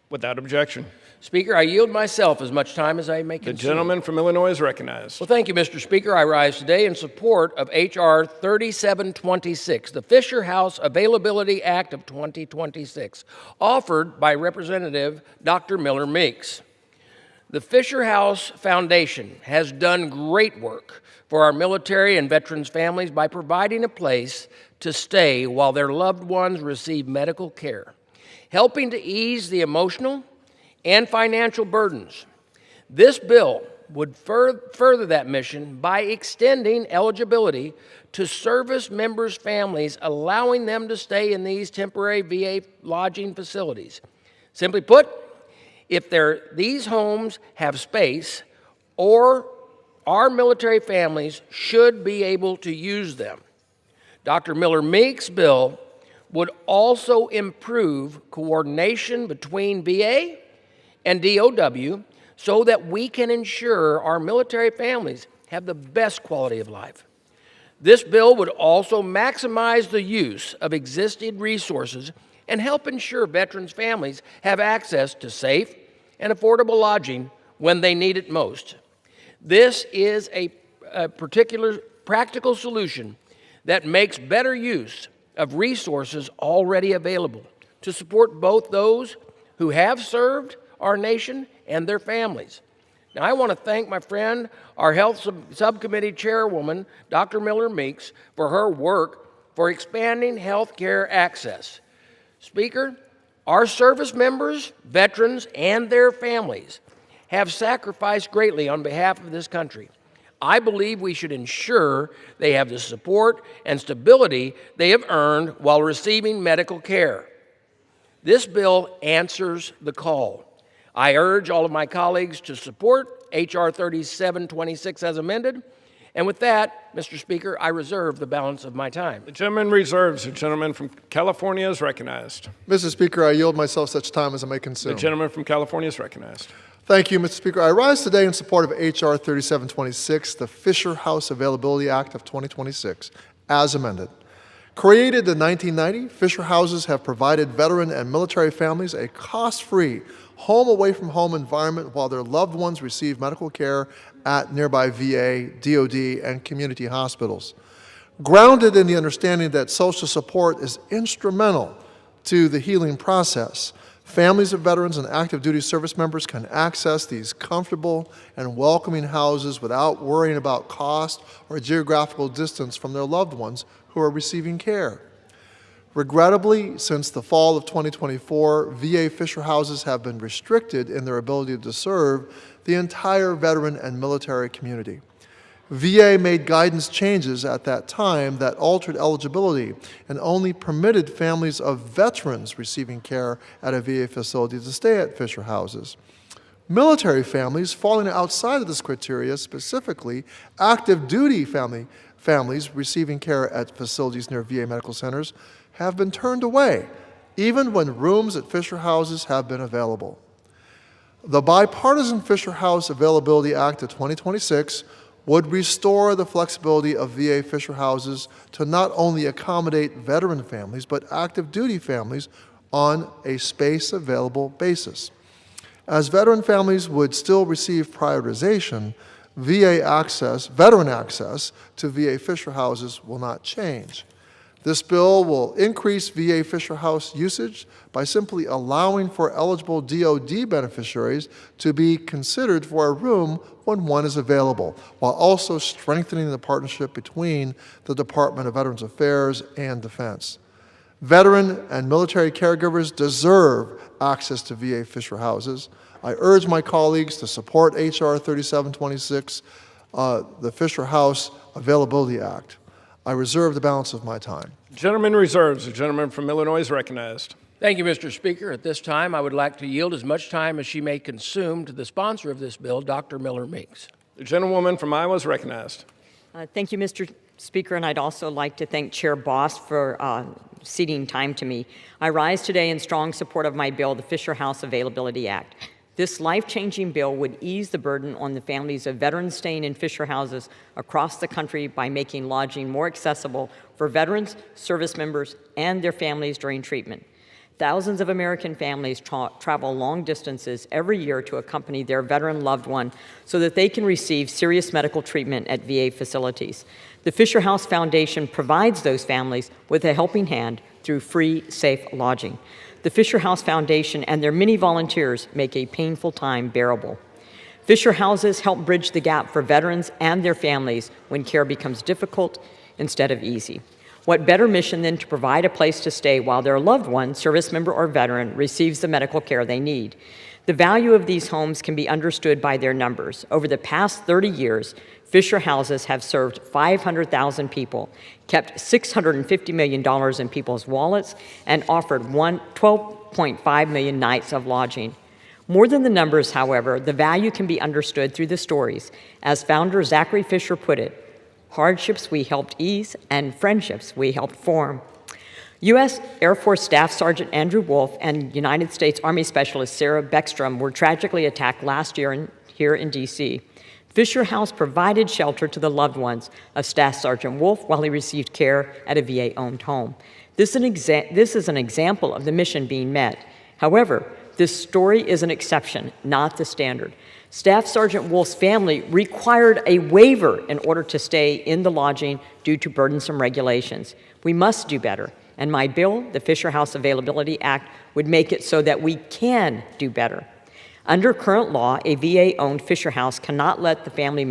Without objection. Speaker, I yield myself as much time as I may consume. The gentleman from Illinois is recognized. Well, thank you, Mr. Speaker. I rise today in support of H.R. 3726, the Fisher House Availability Act of 2026, offered by Representative Dr. Miller Meeks. The Fisher House Foundation has done great work for our military and veterans families by providing a place to stay while their loved ones receive medical care, helping to ease the emotional and financial burdens. This bill would further that mission by extending eligibility to service members' families, allowing them to stay in these temporary VA lodging facilities. Simply put, if these homes have space, or our military families should be able to use them. Dr. Miller Meek's bill would also improve coordination between VA and DOW so that we can ensure our military families have the best quality of life. This bill would also maximize the use of existing resources and help ensure veterans' families have access to safe and affordable lodging when they need it most. This is a particular practical solution that makes better use of resources already available to support both those who have served our nation and their families. Now, I want to thank my friend, our Health Subcommittee Chairwoman, Dr. Miller Meeks, for her work for expanding health care access. Speaker, our service members, veterans, and their families have sacrificed greatly on behalf of this country. I believe we should ensure they have the support and stability they have earned while receiving medical care. This bill answers the call. I urge all of my colleagues to support H.R. 3726 as amended. And with that, Mr. Speaker, I reserve the balance of my time. The gentleman reserves. The gentleman from California is recognized. Mr. Speaker, I yield myself such time as I may consume. The gentleman from California is recognized. Thank you, Mr. Speaker. I rise today in support of H.R. 3726, the Fisher House Availability Act of 2026, as amended. Created in 1990, Fisher Houses have provided veteran and military families a cost-free, home-away-from-home environment while their loved ones receive medical care at nearby VA, DOD, and community hospitals. Grounded in the understanding that social support is instrumental to the healing process, families of veterans and active duty service members can access these comfortable and welcoming houses without worrying about cost or geographical distance from their loved ones who are receiving care. Regrettably, since the fall of 2024, VA Fisher Houses have been restricted in their ability to serve the entire veteran and military community. VA made guidance changes at that time that altered eligibility and only permitted families of veterans receiving care at a VA facility to stay at Fisher Houses. Military families falling outside of this criteria, specifically active duty families receiving care at facilities near VA medical centers, have been turned away, even when rooms at Fisher Houses have been available. The bipartisan Fisher House Availability Act of 2026 would restore the flexibility of VA Fisher Houses to not only accommodate veteran families, but active duty families on a space-available basis. As veteran families would still receive prioritization, veteran access to VA Fisher Houses will not change. This bill will increase VA Fisher House usage by simply allowing for eligible DoD beneficiaries to be considered for a room when one is available, while also strengthening the partnership between the Department of Veterans Affairs and Defense. Veteran and military caregivers deserve access to VA Fisher houses. I urge my colleagues to support H.R. 3726, the Fisher House Availability Act. I reserve the balance of my time. Gentleman reserves. The gentleman from Illinois is recognized. Thank you, Mr. Speaker. At this time, I would like to yield as much time as she may consume to the sponsor of this bill, Dr. Miller Meeks. The gentlewoman from Iowa is recognized. Thank you, Mr. Speaker, and I'd also like to thank Chair Boss for ceding time to me. I rise today in strong support of my bill, the Fisher House Availability Act. This life-changing bill would ease the burden on the families of veterans staying in Fisher houses across the country by making lodging more accessible for veterans, service members, and their families during treatment. Thousands of American families travel long distances every year to accompany their veteran loved one so that they can receive serious medical treatment at VA facilities. The Fisher House Foundation provides those families with a helping hand through free, safe lodging. The Fisher House Foundation and their many volunteers make a painful time bearable. Fisher houses help bridge the gap for veterans and their families when care becomes difficult instead of easy. What better mission than to provide a place to stay while their loved one, service member or veteran, receives the medical care they need? The value of these homes can be understood by their numbers. Over the past 30 years, Fisher houses have served 500,000 people, kept $650 million in people's wallets, and offered 12.5 million nights of lodging. More than the numbers, however, the value can be understood through the stories. As founder Zachary Fisher put it, hardships we helped ease and friendships we helped form. U.S. Air Force Staff Sergeant Andrew Wolf and United States Army Specialist Sarah Bergstrom were tragically attacked last year here in D.C. Fisher House provided shelter to the loved ones of Staff Sergeant Wolf while he received care at a VA-owned home. This is an example of the mission being met. However, this story is an exception, not the standard. Staff Sergeant Wolf's family required a waiver in order to stay in the lodging due to burdensome regulations. We must do better, and my bill, the Fisher House Availability Act, would make it so that we can do better. Under current law, a VA-owned Fisher House cannot let a family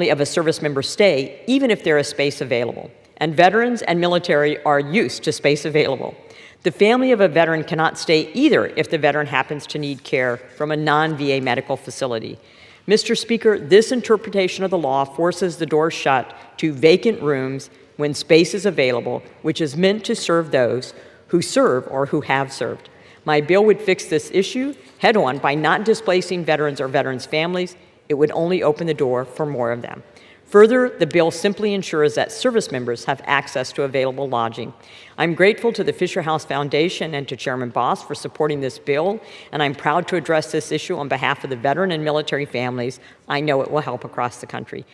of a service member stay, even if there is space available. And veterans and military are used to space available. The family of a veteran cannot stay either if the veteran happens to need care from a non-VA medical facility. Mr. Speaker, this interpretation of the law forces the door shut to vacant rooms when space is available, which is meant to serve those who serve or who have served. My bill would fix this issue head-on by not displacing veterans or veterans' families. It would only open the door for more of them. Further, the bill simply ensures that service members have access to available lodging. I'm grateful to the Fisher House Foundation and to Chairman Boss for supporting this bill, and I'm proud to address this issue on behalf of the veteran and military families. I know it will help across the country.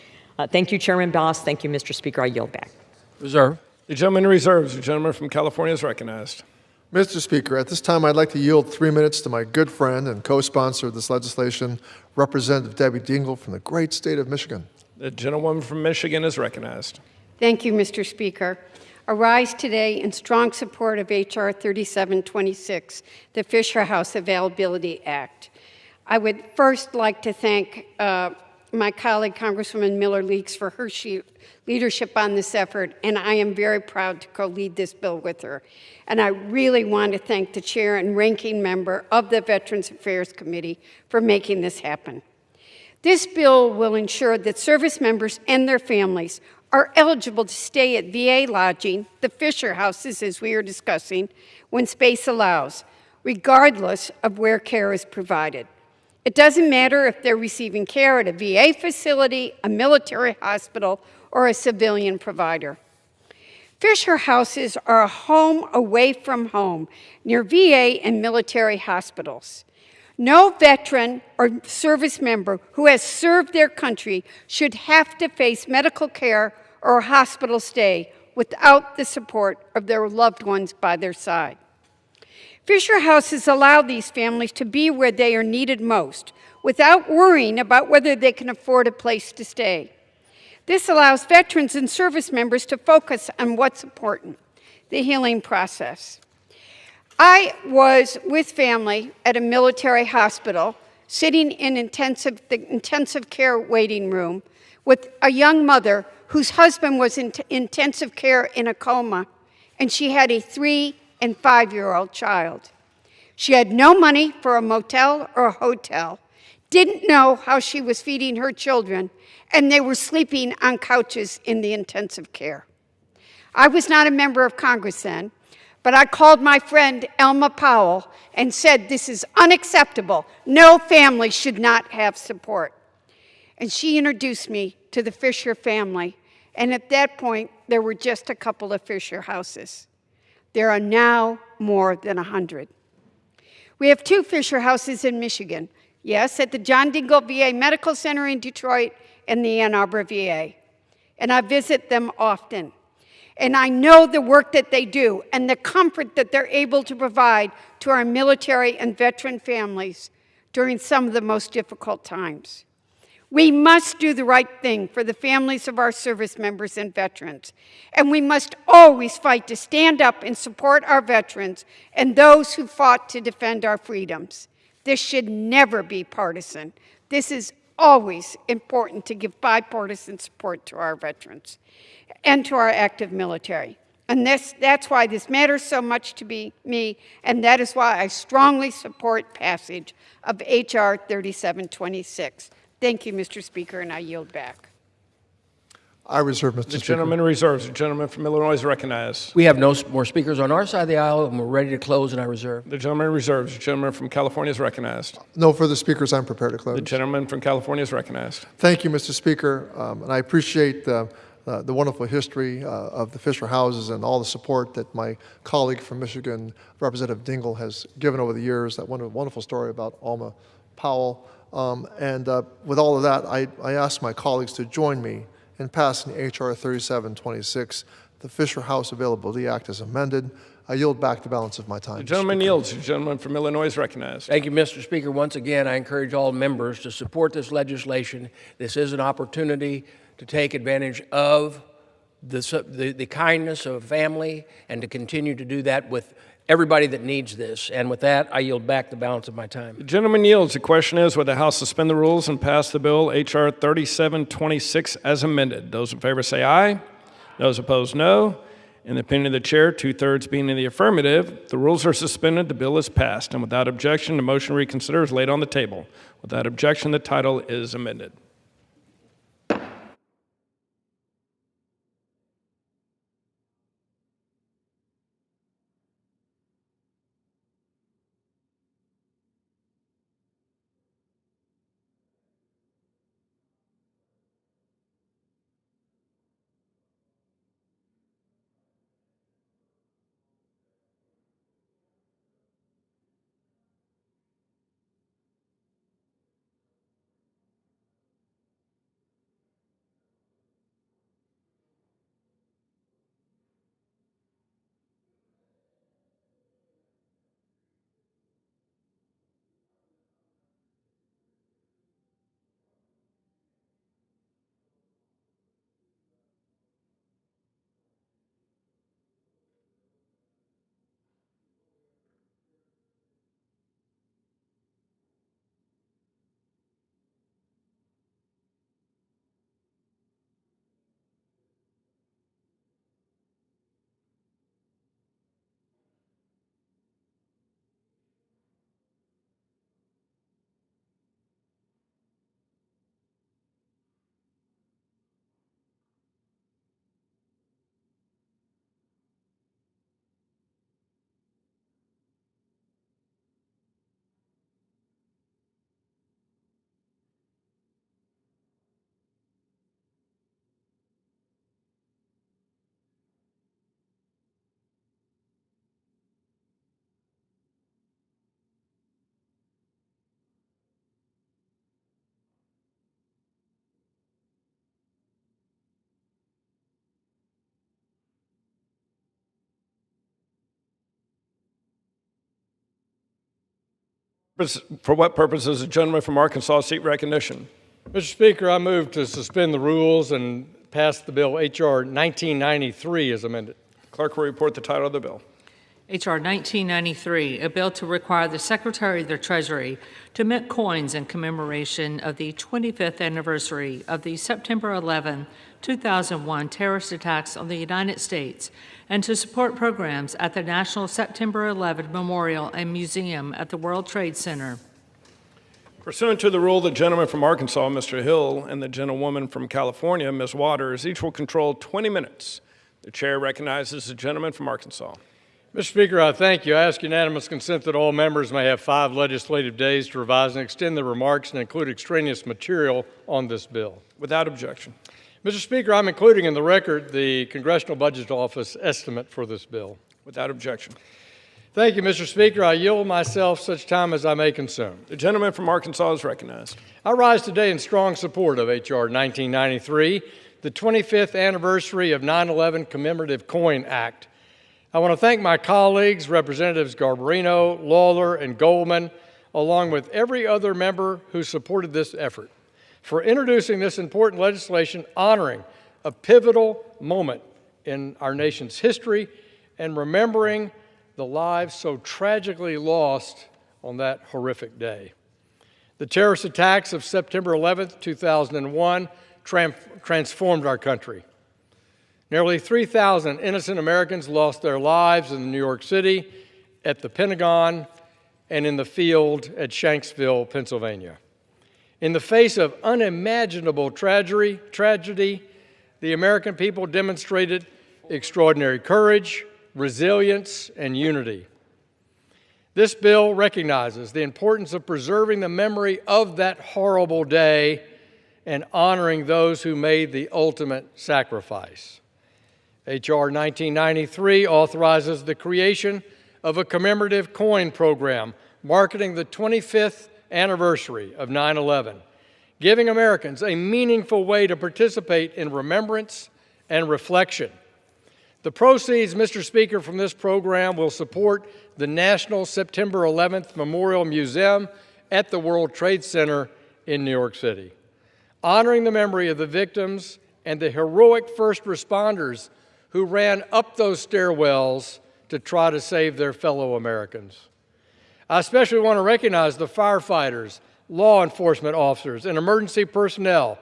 Thank you, Chairman Boss. Thank you, Mr. Speaker. I yield back. Reserve. The gentleman reserves. The gentleman from California is recognized. Mr. Speaker, at this time I'd like to yield 3 minutes to my good friend and co-sponsor of this legislation, Representative Debbie Dingell from the great state of Michigan. The gentlewoman from Michigan is recognized. Thank you, Mr. Speaker. I rise today in strong support of H.R. 3726, the Fisher House Availability Act. I would first like to thank my colleague, Congresswoman Miller Leeks, for her leadership on this effort, and I am very proud to co-lead this bill with her. And I really want to thank the chair and ranking member of the Veterans Affairs Committee for making this happen. This bill will ensure that service members and their families are eligible to stay at VA lodging, the Fisher houses as we are discussing, when space allows, regardless of where care is provided. It doesn't matter if they're receiving care at a VA facility, a military hospital, or a civilian provider. Fisher houses are a home away from home near VA and military hospitals. No veteran or service member who has served their country should have to face medical care or a hospital stay without the support of their loved ones by their side. Fisher houses allow these families to be where they are needed most without worrying about whether they can afford a place to stay. This allows veterans and service members to focus on what's important, the healing process. I was with family at a military hospital, sitting in the intensive care waiting room with a young mother whose husband was in intensive care in a coma, and she had a 3- and 5-year-old child. She had no money for a motel or a hotel, didn't know how she was feeding her children, and they were sleeping on couches in the intensive care. I was not a member of Congress then, but I called my friend Elma Powell and said, "This is unacceptable. No family should not have support." And she introduced me to the Fisher family, and at that point, there were just a couple of Fisher houses. There are now more than 100. We have 2 Fisher houses in Michigan, yes, at the John Dingell VA Medical Center in Detroit and the Ann Arbor VA, and I visit them often. And I know the work that they do and the comfort that they're able to provide to our military and veteran families during some of the most difficult times. We must do the right thing for the families of our service members and veterans. And we must always fight to stand up and support our veterans and those who fought to defend our freedoms. This should never be partisan. This is always important to give bipartisan support to our veterans and to our active military. And that's why this matters so much to me, and that is why I strongly support passage of H.R. 3726. Thank you, Mr. Speaker, and I yield back. I reserve, Mr. The Speaker. gentleman reserves. The gentleman from Illinois is recognized. We have no more speakers on our side of the aisle, and we're ready to close, and I reserve. The gentleman reserves. The gentleman from California is recognized. No further speakers. I'm prepared to close. The gentleman from California is recognized. Thank you, Mr. Speaker, and I appreciate the wonderful history of the Fisher houses and all the support that my colleague from Michigan, Representative Dingell, has given over the years. That wonderful story about Alma Powell. With all of that, I ask my colleagues to join me in passing H.R. 3726, the Fisher House Availability Act as amended. I yield back the balance of my time. The gentleman yields. The gentleman from Illinois is recognized. Thank you, Mr. Speaker. Once again, I encourage all members to support this legislation. This is an opportunity to take advantage of the kindness of family and to continue to do that with everybody that needs this. And with that, I yield back the balance of my time. The gentleman yields. The question is, will the House suspend the rules and pass the bill H.R. 3726 as amended? Those in favor say aye. Those opposed, no. In the opinion of the chair, 2/3 being in the affirmative, the rules are suspended, the bill is passed. And without objection, the motion to reconsider is laid on the table. Without objection, the title is amended. For what purpose is the gentleman from Arkansas seek recognition? Mr. Speaker, I move to suspend the rules and pass the bill H.R. 1993 as amended. Clerk will report the title of the bill. H.R. 1993, a bill to require the Secretary of the Treasury to mint coins in commemoration of the 25th anniversary of the September 11, 2001 terrorist attacks on the United States and to support programs at the National September 11 Memorial and Museum at the World Trade Center. Pursuant to the rule, the gentleman from Arkansas, Mr. Hill, and the gentlewoman from California, Ms. Waters, each will control 20 minutes. The chair recognizes the gentleman from Arkansas. Mr. Speaker, I thank you. I ask unanimous consent that all members may have 5 legislative days to revise and extend their remarks and include extraneous material on this bill. Without objection. Mr. Speaker, I'm including in the record the Congressional Budget Office estimate for this bill. Without objection. Thank you, Mr. Speaker. I yield myself such time as I may consume. The gentleman from Arkansas is recognized. I rise today in strong support of H.R. 1993, the 25th anniversary of 9/11 Commemorative Coin Act. I want to thank my colleagues, Representatives Garbarino, Lawler, and Goldman, along with every other member who supported this effort, for introducing this important legislation honoring a pivotal moment in our nation's history and remembering the lives so tragically lost on that horrific day. The terrorist attacks of September 11, 2001 transformed our country. Nearly 3,000 innocent Americans lost their lives in New York City, at the Pentagon, and in the field at Shanksville, Pennsylvania. In the face of unimaginable tragedy, the American people demonstrated extraordinary courage, resilience, and unity. This bill recognizes the importance of preserving the memory of that horrible day and honoring those who made the ultimate sacrifice. H.R. 1993 authorizes the creation of a commemorative coin program marking the 25th anniversary of 9/11, giving Americans a meaningful way to participate in remembrance and reflection. The proceeds, Mr. Speaker, from this program will support the National September 11th Memorial Museum at the World Trade Center in New York City, honoring the memory of the victims and the heroic first responders who ran up those stairwells to try to save their fellow Americans. I especially want to recognize the firefighters, law enforcement officers, and emergency personnel,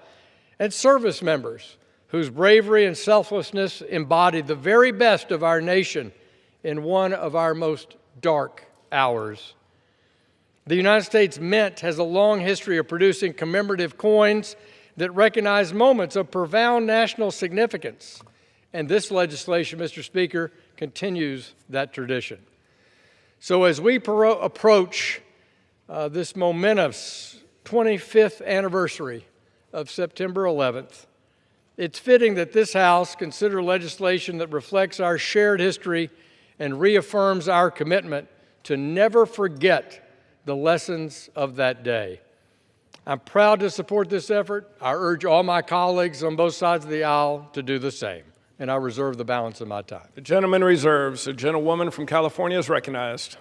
and service members whose bravery and selflessness embodied the very best of our nation in one of our most dark hours. The United States Mint has a long history of producing commemorative coins that recognize moments of profound national significance, and this legislation, Mr. Speaker, continues that tradition. So as we approach this momentous 25th anniversary of September 11th, it's fitting that this House consider legislation that reflects our shared history and reaffirms our commitment to never forget the lessons of that day. I'm proud to support this effort. I urge all my colleagues on both sides of the aisle to do the same, and I reserve the balance of my time. The gentleman reserves. The gentlewoman from California is recognized.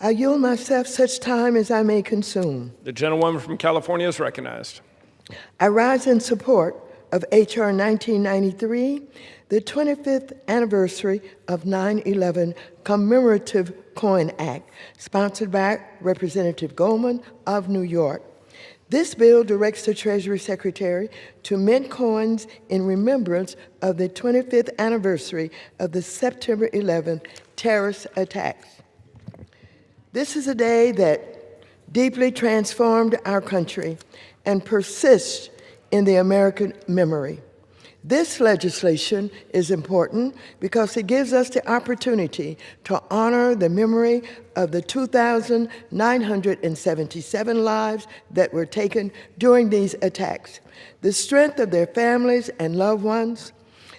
I yield myself such time as I may consume. The gentlewoman from California is recognized. I rise in support of H.R. 1993, the 25th anniversary of 9/11 Commemorative Coin Act, sponsored by Representative Goldman of New York. This bill directs the Treasury Secretary to mint coins in remembrance of the 25th anniversary of the September 11th terrorist attacks. This is a day that deeply transformed our country and persists in the American memory. This legislation is important because it gives us the opportunity to honor the memory of the 2,977 lives that were taken during these attacks, the strength of their families and loved ones,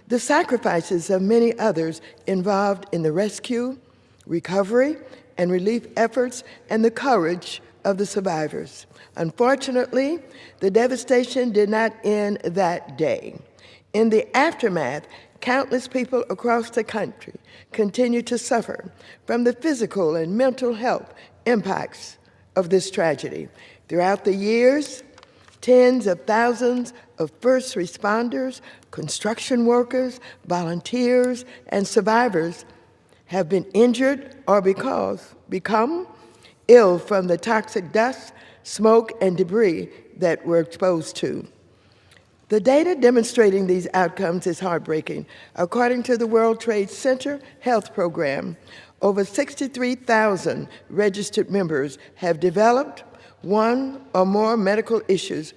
the sacrifices of many others involved in the rescue, recovery, and relief efforts, and the courage of the survivors. Unfortunately, the devastation did not end that day. In the aftermath, countless people across the country continue to suffer from the physical and mental health impacts of this tragedy. Throughout the years, Tens of thousands of first responders, construction workers, volunteers, and survivors have been injured or become ill from the toxic dust, smoke, and debris that we're exposed to. The data demonstrating these outcomes is heartbreaking. According to the World Trade Center Health Program, over 63,000 registered members have developed one or more medical issues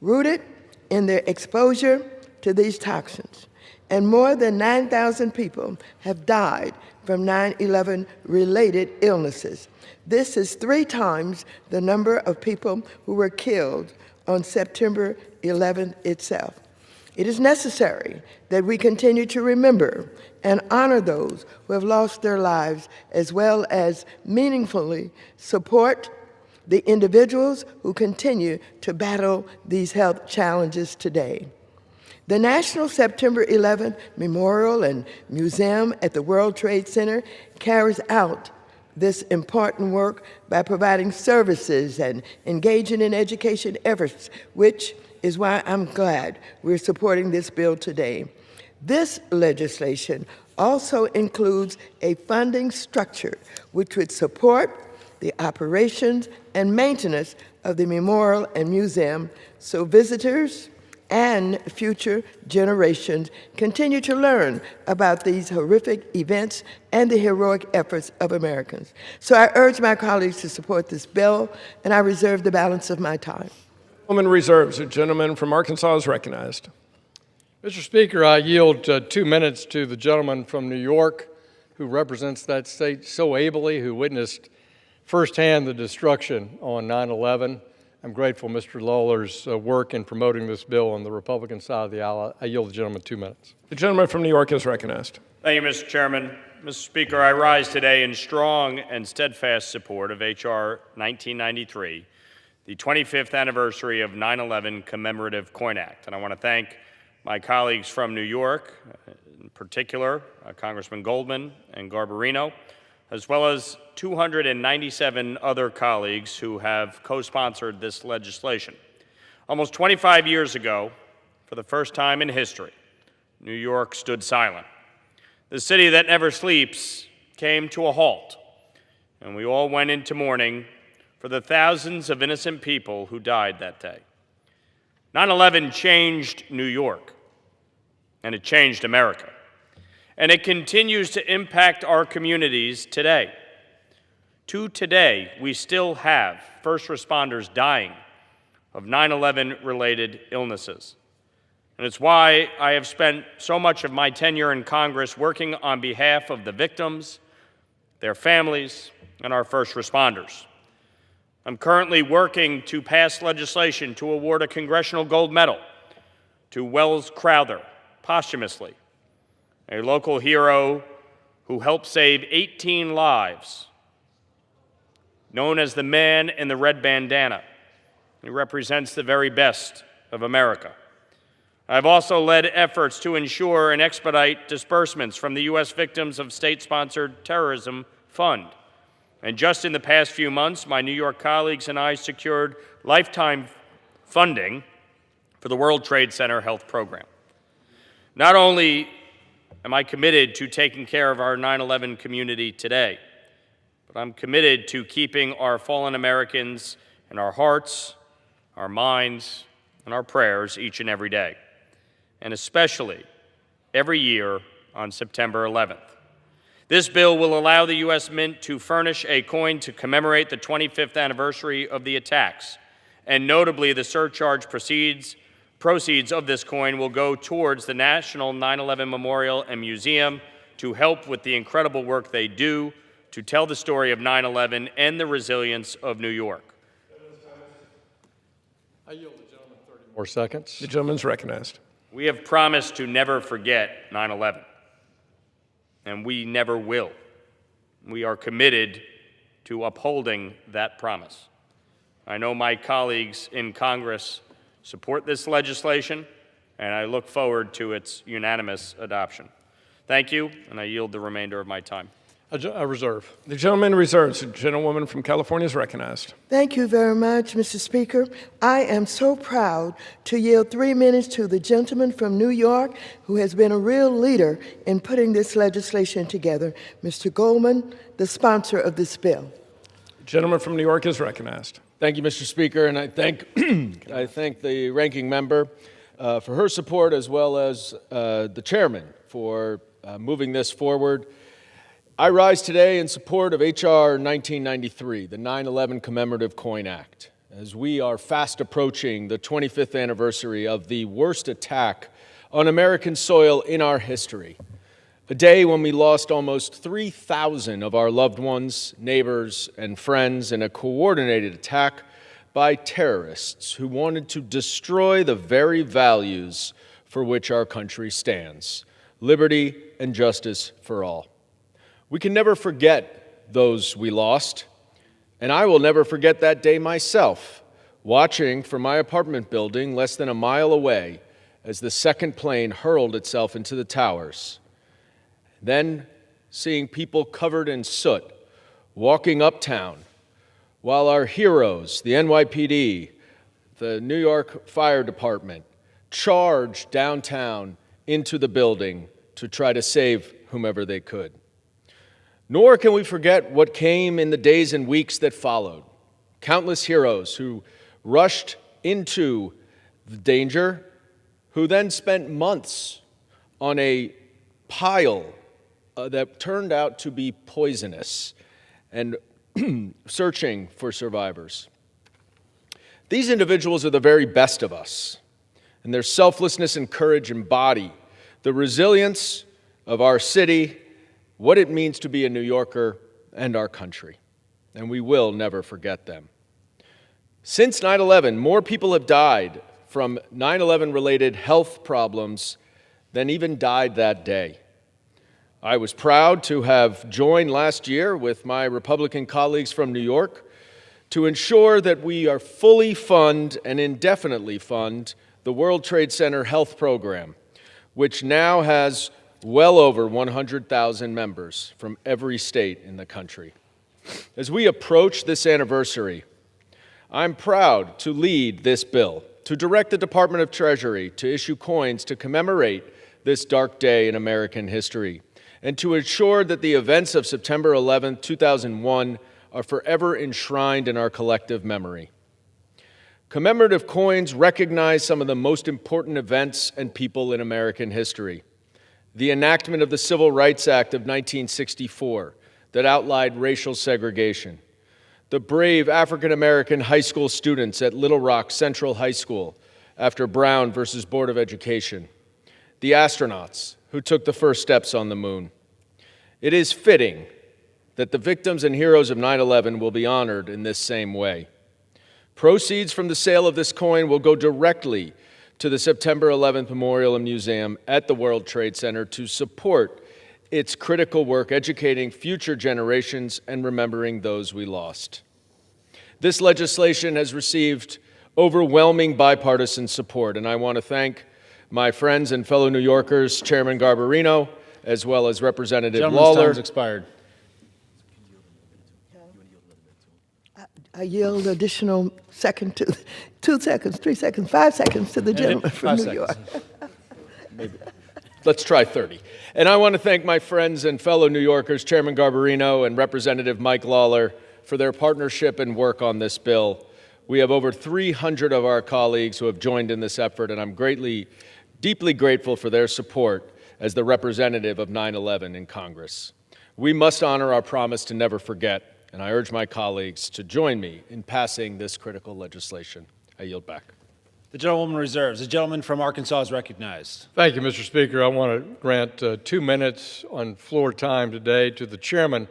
rooted in their exposure to these toxins, and more than 9,000 people have died from 9/11 related illnesses. This is 3 times the number of people who were killed on September 11th itself. It is necessary that we continue to remember and honor those who have lost their lives, as well as meaningfully support the individuals who continue to battle these health challenges today. The National September 11th Memorial and Museum at the World Trade Center carries out this important work by providing services and engaging in education efforts, which is why I'm glad we're supporting this bill today. This legislation also includes a funding structure which would support the operations and maintenance of the memorial and museum so visitors and future generations continue to learn about these horrific events and the heroic efforts of Americans. So I urge my colleagues to support this bill, and I reserve the balance of my time. Woman reserves. The gentleman from Arkansas is recognized. Mr. Speaker, I yield 2 minutes to the gentleman from New York who represents that state so ably, who witnessed firsthand the destruction on 9/11. I'm grateful for Mr. Lawler's work in promoting this bill on the Republican side of the aisle. I yield the gentleman 2 minutes. The gentleman from New York is recognized. Thank you, Mr. Chairman. Mr. Speaker, I rise today in strong and steadfast support of H.R. 1993, the 25th anniversary of 9/11 Commemorative Coin Act. And I want to thank my colleagues from New York, in particular, Congressman Goldman and Garbarino, as well as 297 other colleagues who have co-sponsored this legislation. Almost 25 years ago, for the first time in history, New York stood silent. The city that never sleeps came to a halt, and we all went into mourning for the thousands of innocent people who died that day. 9/11 changed New York, and it changed America. And it continues to impact our communities today. To today, we still have first responders dying of 9/11 related illnesses. And it's why I have spent so much of my tenure in Congress working on behalf of the victims, their families, and our first responders. I'm currently working to pass legislation to award a Congressional Gold Medal to Wells Crowther posthumously, a local hero who helped save 18 lives, known as the man in the red bandana. He represents the very best of America. I've also led efforts to ensure and expedite disbursements from the U.S. Victims of State-Sponsored Terrorism Fund. And just in the past few months, my New York colleagues and I secured lifetime funding for the World Trade Center Health Program. Not only am I committed to taking care of our 9/11 community today, but I'm committed to keeping our fallen Americans in our hearts, our minds, and our prayers each and every day, and especially every year on September 11th. This bill will allow the U.S. Mint to furnish a coin to commemorate the 25th anniversary of the attacks, and notably the surcharge proceeds of this coin will go towards the National 9/11 Memorial and Museum to help with the incredible work they do to tell the story of 9/11 and the resilience of New York. I yield the gentleman 30 more seconds. The gentleman's recognized. We have promised to never forget 9/11, and we never will. We are committed to upholding that promise. I know my colleagues in Congress support this legislation, and I look forward to its unanimous adoption. Thank you, and I yield the remainder of my time. A reserve. The gentleman reserves. The gentlewoman from California is recognized. Thank you very much, Mr. Speaker. I am so proud to yield 3 minutes to the gentleman from New York who has been a real leader in putting this legislation together, Mr. Goldman, the sponsor of this bill. The gentleman from New York is recognized. Thank you, Mr. Speaker, and I thank the ranking member for her support, as well as the chairman for moving this forward. I rise today in support of H.R. 1993, the 9/11 Commemorative Coin Act, as we are fast approaching the 25th anniversary of the worst attack on American soil in our history, a day when we lost almost 3,000 of our loved ones, neighbors, and friends in a coordinated attack by terrorists who wanted to destroy the very values for which our country stands: liberty and justice for all. We can never forget those we lost, and I will never forget that day myself, watching from my apartment building less than a mile away as the second plane hurled itself into the towers. Then seeing people covered in soot walking uptown, while our heroes, the NYPD, the New York Fire Department, charged downtown into the building to try to save whomever they could. Nor can we forget what came in the days and weeks that followed. Countless heroes who rushed into the danger, who then spent months on a pile that turned out to be poisonous and searching for survivors. These individuals are the very best of us, and their selflessness and courage embody the resilience of our city, what it means to be a New Yorker, and our country. And we will never forget them. Since 9/11, more people have died from 9/11 related health problems than even died that day. I was proud to have joined last year with my Republican colleagues from New York to ensure that we are fully fund and indefinitely fund the World Trade Center Health Program, which now has well over 100,000 members from every state in the country. As we approach this anniversary, I'm proud to lead this bill, to direct the Department of Treasury to issue coins to commemorate this dark day in American history, and to ensure that the events of September 11, 2001 are forever enshrined in our collective memory. Commemorative coins recognize some of the most important events and people in American history. The enactment of the Civil Rights Act of 1964 that outlined racial segregation. The brave African-American high school students at Little Rock Central High School after Brown versus Board of Education. The astronauts who took the first steps on the moon. It is fitting that the victims and heroes of 9/11 will be honored in this same way. Proceeds from the sale of this coin will go directly to the September 11th Memorial and Museum at the World Trade Center to support its critical work educating future generations and remembering those we lost. This legislation has received overwhelming bipartisan support, and I want to thank my friends and fellow New Yorkers, Chairman Garbarino, as well as Representative Lawler. Time's expired. I yield additional second to 2 seconds, 3 seconds, 5 seconds to the gentleman from New York. Maybe. Let's try 30. And I want to thank my friends and fellow New Yorkers, Chairman Garbarino and Representative Mike Lawler, for their partnership and work on this bill. We have over 300 of our colleagues who have joined in this effort, and I'm deeply grateful for their support as the representative of 9/11 in Congress. We must honor our promise to never forget, and I urge my colleagues to join me in passing this critical legislation. I yield back. The gentlewoman reserves. The gentleman from Arkansas is recognized. Thank you, Mr. Speaker. I want to grant 2 minutes on floor time today to the chairman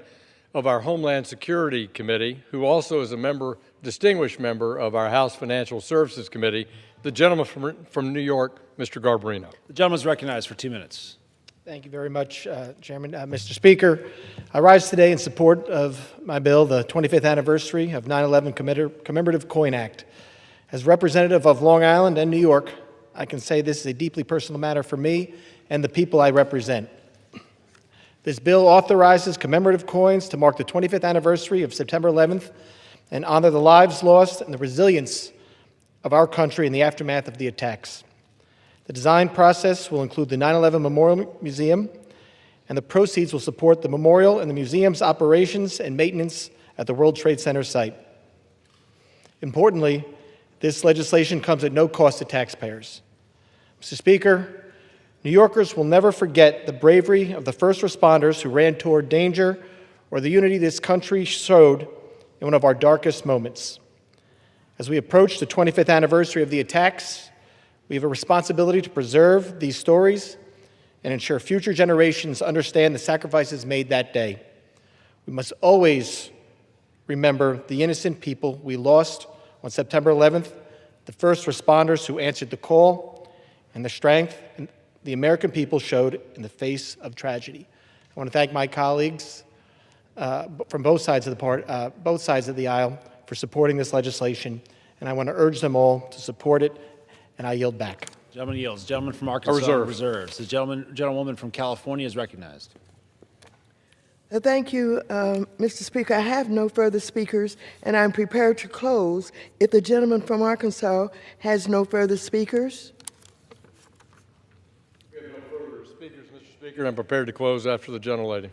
of our Homeland Security Committee, who also is a distinguished member of our House Financial Services Committee, the gentleman from New York, Mr. Garbarino. The gentleman is recognized for 2 minutes. Thank you very much, Chairman. Mr. Speaker, I rise today in support of my bill, the 25th anniversary of 9/11 Commemorative Coin Act. As representative of Long Island and New York, I can say this is a deeply personal matter for me and the people I represent. This bill authorizes commemorative coins to mark the 25th anniversary of September 11th and honor the lives lost and the resilience of our country in the aftermath of the attacks. The design process will include the 9/11 Memorial Museum, and the proceeds will support the memorial and the museum's operations and maintenance at the World Trade Center site. Importantly, this legislation comes at no cost to taxpayers. Mr. Speaker, New Yorkers will never forget the bravery of the first responders who ran toward danger or the unity this country showed in one of our darkest moments. As we approach the 25th anniversary of the attacks, we have a responsibility to preserve these stories and ensure future generations understand the sacrifices made that day. We must always remember the innocent people we lost on September 11th, the first responders who answered the call, and the strength the American people showed in the face of tragedy. I want to thank my colleagues from both sides of the aisle for supporting this legislation, and I want to urge them all to support it, and I yield back. Gentleman yields. Gentleman from Arkansas reserves. The gentlewoman from California is recognized. Thank you, Mr. Speaker. I have no further speakers, and I'm prepared to close if the gentleman from Arkansas has no further speakers. We have no further speakers, Mr. Speaker, and I'm prepared to close after the gentlelady.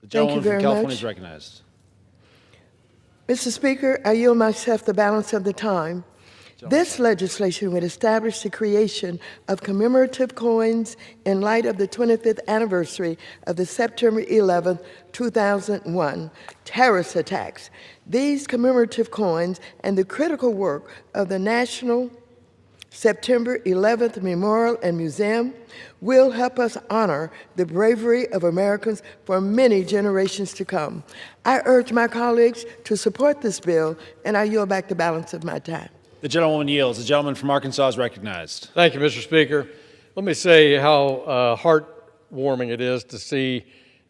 The gentleman from California is recognized. Mr. Speaker, I yield myself the balance of the time. This legislation would establish the creation of commemorative coins in light of the 25th anniversary of the September 11, 2001 terrorist attacks. These commemorative coins and the critical work of the National September 11th Memorial and Museum will help us honor the bravery of Americans for many generations to come. I urge my colleagues to support this bill, and I yield back the balance of my time. The gentlewoman yields. The gentleman from Arkansas is recognized. Thank you, Mr. Speaker. Let me say how heartwarming it is to see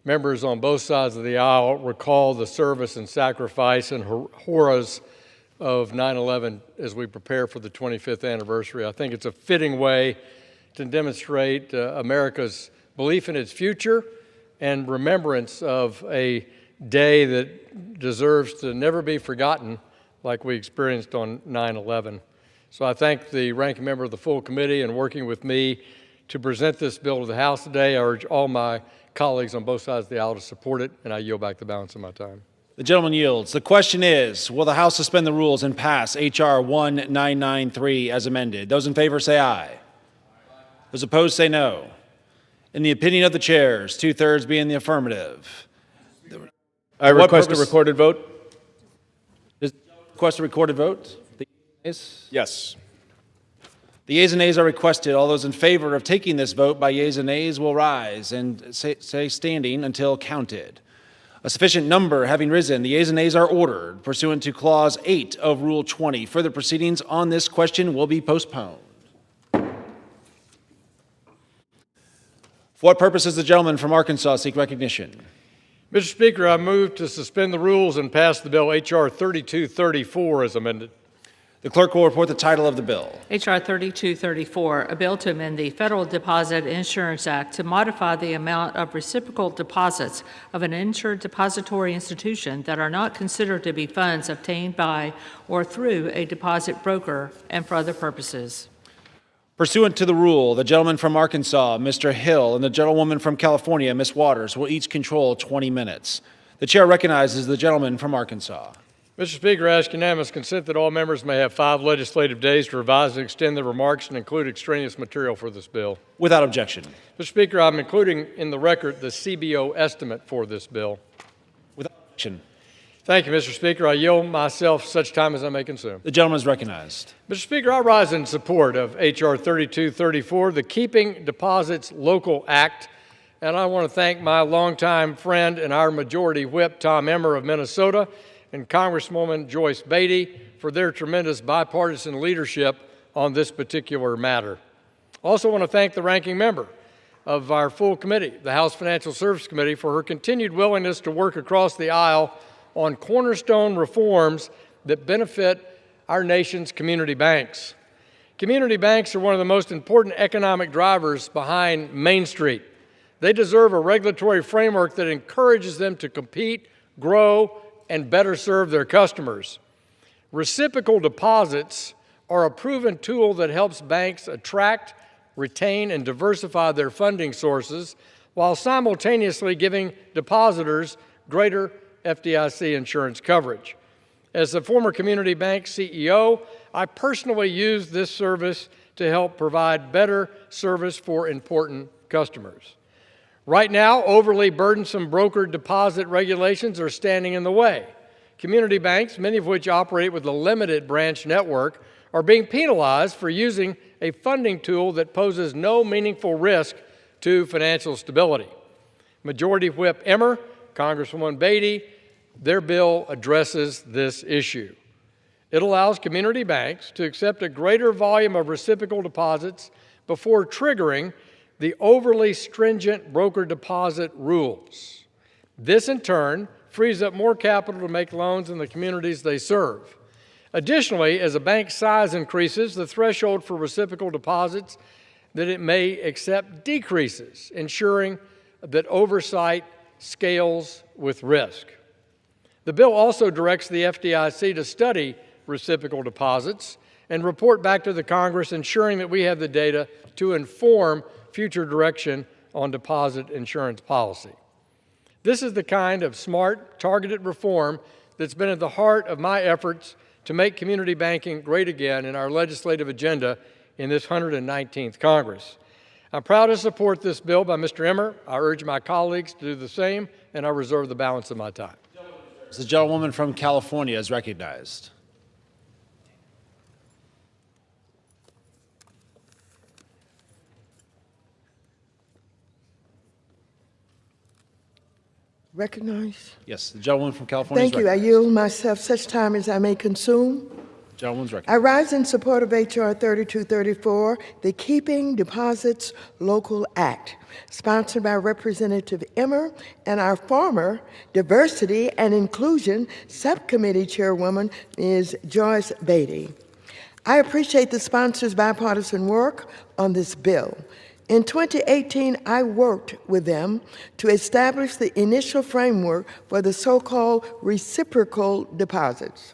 members on both sides of the aisle recall the service and sacrifice and horrors of 9/11 as we prepare for the 25th anniversary. I think it's a fitting way to demonstrate America's belief in its future and remembrance of a day that deserves to never be forgotten like we experienced on 9/11. So I thank the ranking member of the full committee and working with me to present this bill to the House today. I urge all my colleagues on both sides of the aisle to support it, and I yield back the balance of my time. The gentleman yields. The question is, will the House suspend the rules and pass H.R. 1993 as amended? Those in favor say aye. Those opposed say no. In the opinion of the chairs, 2/3 being the affirmative. I request a recorded vote. Request a recorded vote? The yeas? Yes. The yeas and nays are requested. All those in favor of taking this vote by yeas and nays will rise and stay standing until counted. A sufficient number having risen, the yeas and nays are ordered pursuant to Clause 8 of Rule 20. Further proceedings on this question will be postponed. For what purpose does the gentleman from Arkansas seek recognition? Mr. Speaker, I move to suspend the rules and pass the bill H.R. 3234 as amended. The clerk will report the title of the bill. H.R. 3234, a bill to amend the Federal Deposit Insurance Act to modify the amount of reciprocal deposits of an insured depository institution that are not considered to be funds obtained by or through a deposit broker and for other purposes. Pursuant to the rule, the gentleman from Arkansas, Mr. Hill, and the gentlewoman from California, Ms. Waters, will each control 20 minutes. The chair recognizes the gentleman from Arkansas. Mr. Speaker, I ask unanimous consent that all members may have 5 legislative days to revise and extend their remarks and include extraneous material for this bill. Without objection. Mr. Speaker, I'm including in the record the CBO estimate for this bill. Without objection. Thank you, Mr. Speaker. I yield myself such time as I may consume. The gentleman is recognized. Mr. Speaker, I rise in support of H.R. 3234, the Keeping Deposits Local Act, and I want to thank my longtime friend and our Majority Whip, Tom Emmer of Minnesota, and Congresswoman Joyce Beatty for their tremendous bipartisan leadership on this particular matter. I also want to thank the ranking member of our full committee, the House Financial Services Committee, for her continued willingness to work across the aisle on cornerstone reforms that benefit our nation's community banks. Community banks are one of the most important economic drivers behind Main Street. They deserve a regulatory framework that encourages them to compete, grow, and better serve their customers. Reciprocal deposits are a proven tool that helps banks attract, retain, and diversify their funding sources while simultaneously giving depositors greater FDIC insurance coverage. As the former community bank CEO, I personally use this service to help provide better service for important customers. Right now, overly burdensome brokered deposit regulations are standing in the way. Community banks, many of which operate with a limited branch network, are being penalized for using a funding tool that poses no meaningful risk to financial stability. Majority Whip Emmer, Congresswoman Beatty, their bill addresses this issue. It allows community banks to accept a greater volume of reciprocal deposits before triggering the overly stringent broker deposit rules. This, in turn, frees up more capital to make loans in the communities they serve. Additionally, as a bank's size increases, the threshold for reciprocal deposits that it may accept decreases, ensuring that oversight scales with risk. The bill also directs the FDIC to study reciprocal deposits and report back to the Congress, ensuring that we have the data to inform future direction on deposit insurance policy. This is the kind of smart, targeted reform that's been at the heart of my efforts to make community banking great again in our legislative agenda in this 119th Congress. I'm proud to support this bill by Mr. Emmer. I urge my colleagues to do the same, and I reserve the balance of my time. The gentlewoman from California is recognized. Recognize? Yes, the gentlewoman from California. Thank you. I yield myself such time as I may consume. Gentleman's I recognized. rise in support of H.R. 3234, the Keeping Deposits Local Act, sponsored by Representative Emmer and our former Diversity and Inclusion Subcommittee Chairwoman, Ms. Joyce Beatty. I appreciate the sponsors' bipartisan work on this bill. In 2018, I worked with them to establish the initial framework for the so-called reciprocal deposits.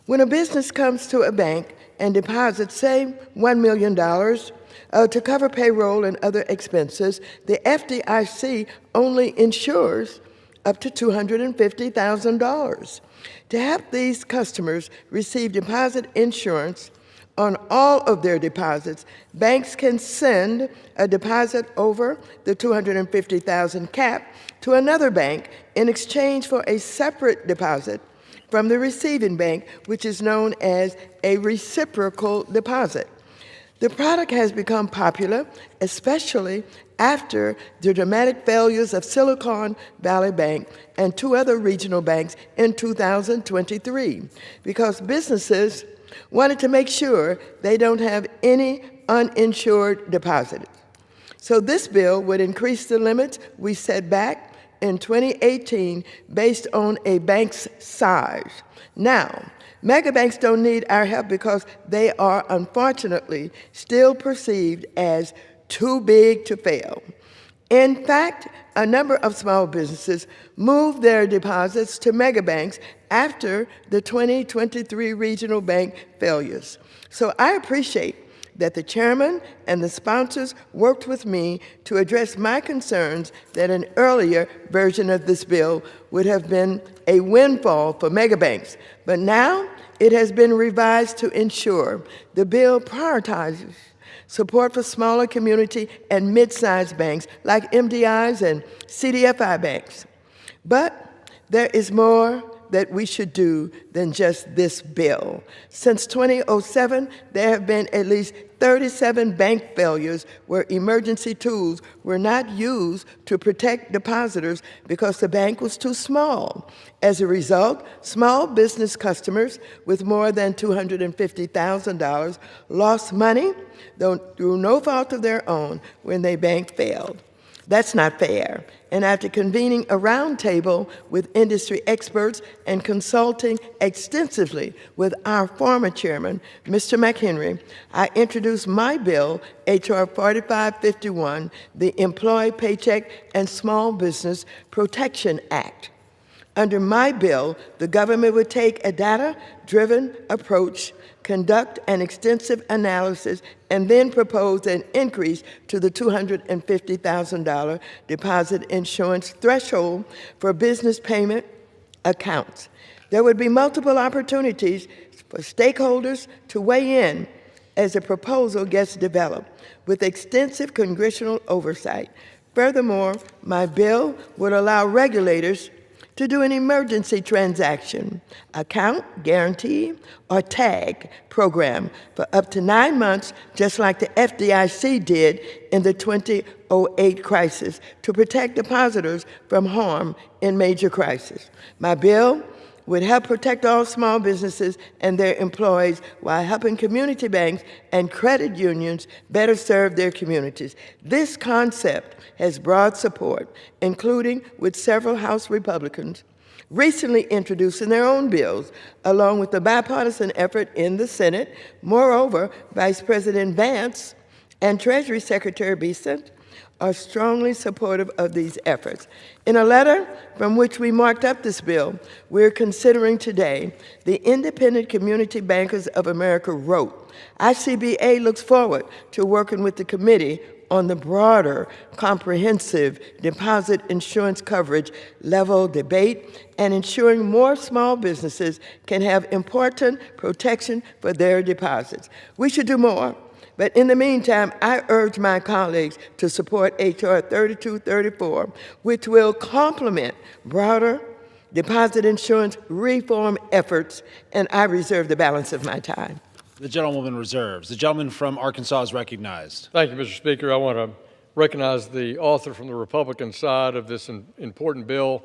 When a business comes to a bank and deposits, say, $1 million to cover payroll and other expenses, the FDIC only insures up to $250,000. To help these customers receive deposit insurance on all of their deposits, banks can send a deposit over the $250,000 cap to another bank in exchange for a separate deposit from the receiving bank, which is known as a reciprocal deposit. The product has become popular, especially after the dramatic failures of Silicon Valley Bank and two other regional banks in 2023, because businesses wanted to make sure they don't have any uninsured depositors. So this bill would increase the limits we set back in 2018 based on a bank's size. Now, mega banks don't need our help because they are unfortunately still perceived as too big to fail. In fact, a number of small businesses moved their deposits to mega banks after the 2023 regional bank failures. So I appreciate that the chairman and the sponsors worked with me to address my concerns that an earlier version of this bill would have been a windfall for megabanks. But now it has been revised to ensure the bill prioritizes support for smaller community and mid-sized banks like MDIs and CDFI banks. But there is more that we should do than just this bill. Since 2007, there have been at least 37 bank failures where emergency tools were not used to protect depositors because the bank was too small. As a result, small business customers with more than $250,000 lost money through no fault of their own when their bank failed. That's not fair. And after convening a roundtable with industry experts and consulting extensively with our former chairman, Mr. McHenry, I introduced my bill, H.R. 4551, the Employee Paycheck and Small Business Protection Act. Under my bill, the government would take a data-driven approach, conduct an extensive analysis, and then propose an increase to the $250,000 deposit insurance threshold for business payment accounts. There would be multiple opportunities for stakeholders to weigh in as the proposal gets developed, with extensive congressional oversight. Furthermore, my bill would allow regulators to do an emergency transaction, account, guarantee, or tag program for up to 9 months, just like the FDIC did in the 2008 crisis, to protect depositors from harm in major crises. My bill would help protect all small businesses and their employees while helping community banks and credit unions better serve their communities. This concept has broad support, including with several House Republicans recently introducing their own bills, along with the bipartisan effort in the Senate. Moreover, Vice President Vance and Treasury Secretary Beeson are strongly supportive of these efforts. In a letter from which we marked up this bill we're considering today, the Independent Community Bankers of America wrote, ICBA looks forward to working with the committee on the broader, comprehensive deposit insurance coverage level debate and ensuring more small businesses can have important protection for their deposits. We should do more. But in the meantime, I urge my colleagues to support H.R. 3234, which will complement broader deposit insurance reform efforts, and I reserve the balance of my time. The gentlewoman reserves. The gentleman from Arkansas is recognized. Thank you, Mr. Speaker. I want to recognize the author from the Republican side of this important bill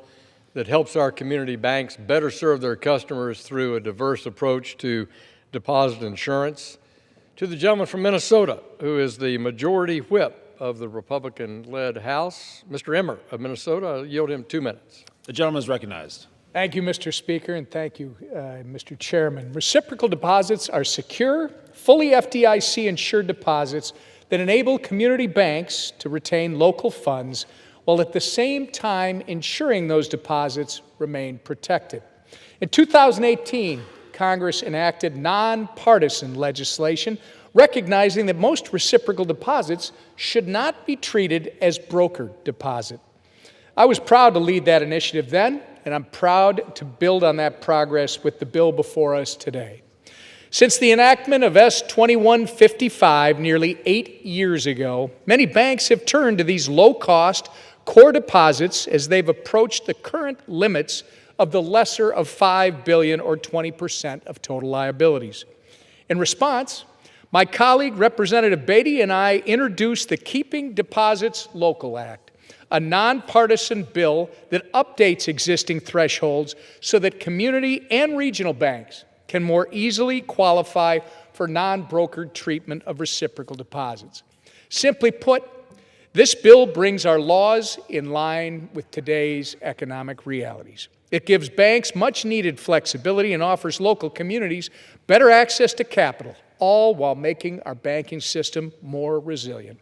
that helps our community banks better serve their customers through a diverse approach to deposit insurance. To the gentleman from Minnesota, who is the majority whip of the Republican-led House, Mr. Emmer of Minnesota, I yield him 2 minutes. The gentleman is recognized. Thank you, Mr. Speaker, and thank you, Mr. Chairman. Reciprocal deposits are secure, fully FDIC-insured deposits that enable community banks to retain local funds while at the same time ensuring those deposits remain protected. In 2018, Congress enacted nonpartisan legislation recognizing that most reciprocal deposits should not be treated as brokered deposit. I was proud to lead that initiative then, and I'm proud to build on that progress with the bill before us today. Since the enactment of S. 2155 nearly 8 years ago, many banks have turned to these low-cost core deposits as they've approached the current limits of the lesser of $5 billion or 20% of total liabilities. In response, my colleague Representative Beatty and I introduced the Keeping Deposits Local Act, a nonpartisan bill that updates existing thresholds so that community and regional banks can more easily qualify for non-brokered treatment of reciprocal deposits. Simply put, this bill brings our laws in line with today's economic realities. It gives banks much-needed flexibility and offers local communities better access to capital, all while making our banking system more resilient.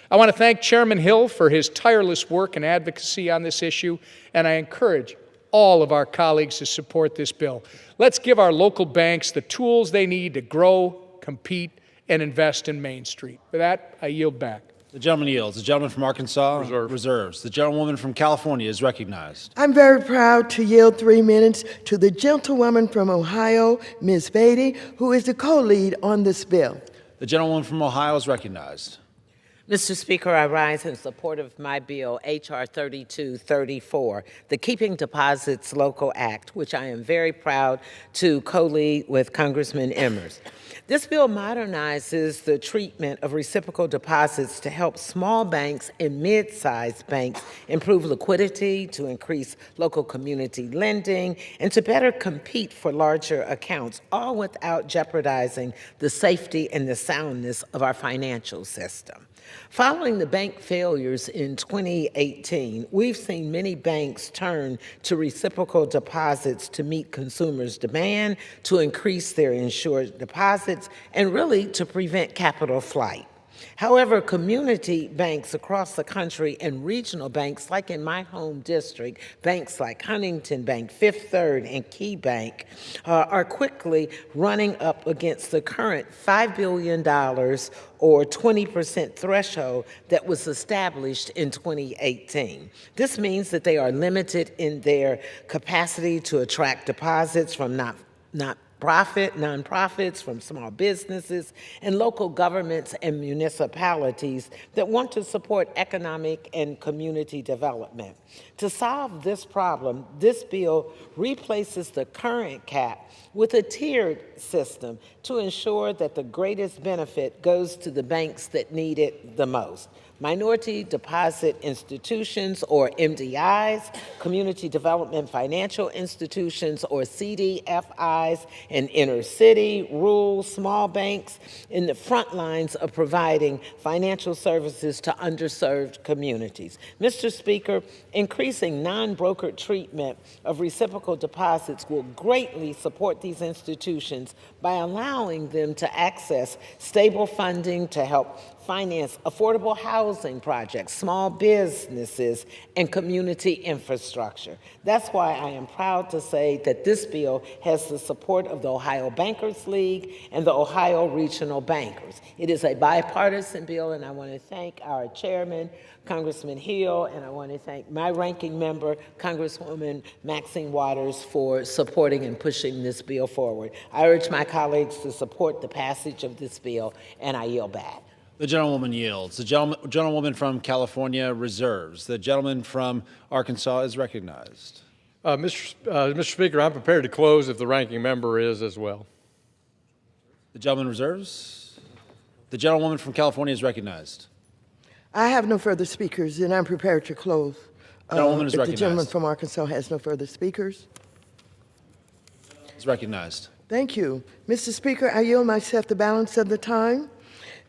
I want to thank Chairman Hill for his tireless work and advocacy on this issue, and I encourage all of our colleagues to support this bill. Let's give our local banks the tools they need to grow, compete, and invest in Main Street. For that, I yield back. The gentleman yields. The gentleman from Arkansas reserves. The gentlewoman from California is recognized. I'm very proud to yield 3 minutes to the gentlewoman from Ohio, Ms. Beatty, who is the co-lead on this bill. The gentlewoman from Ohio is recognized. Mr. Speaker, I rise in support of my bill, H.R. 3234, the Keeping Deposits Local Act, which I am very proud to co-lead with Congressman Emmers. This bill modernizes the treatment of reciprocal deposits to help small banks and mid-sized banks improve liquidity, to increase local community lending, and to better compete for larger accounts, all without jeopardizing the safety and the soundness of our financial system. Following the bank failures in 2018, we've seen many banks turn to reciprocal deposits to meet consumers' demand, to increase their insured deposits, and really to prevent capital flight. However, community banks across the country and regional banks, like in my home district, banks like Huntington Bank, Fifth Third, and Key Bank, are quickly running up against the current $5 billion or 20% threshold that was established in 2018. This means that they are limited in their capacity to attract deposits from nonprofits, from small businesses, and local governments and municipalities that want to support economic and community development. To solve this problem, this bill replaces the current cap with a tiered system to ensure that the greatest benefit goes to the banks that need it the most. Minority Deposit Institutions, or MDIs, Community Development Financial Institutions, or CDFIs, and inner city, rural, small banks in the front lines of providing financial services to underserved communities. Mr. Speaker, increasing non-brokered treatment of reciprocal deposits will greatly support these institutions by allowing them to access stable funding to help finance affordable housing projects, small businesses, and community infrastructure. That's why I am proud to say that this bill has the support of the Ohio Bankers League and the Ohio Regional Bankers. It is a bipartisan bill, and I want to thank our chairman, Congressman Hill, and I want to thank my ranking member, Congresswoman Maxine Waters, for supporting and pushing this bill forward. I urge my colleagues to support the passage of this bill, and I yield back. The gentlewoman yields. The gentlewoman from California reserves. The gentleman from Arkansas is recognized. Mr. Speaker, I'm prepared to close if the ranking member is as well. The gentleman reserves. The gentlewoman from California is recognized. I have no further speakers, and I'm prepared to close. Gentlewoman is if recognized. The gentleman from Arkansas has no further speakers. Is recognized. Thank you. Mr. Speaker, I yield myself the balance of the time.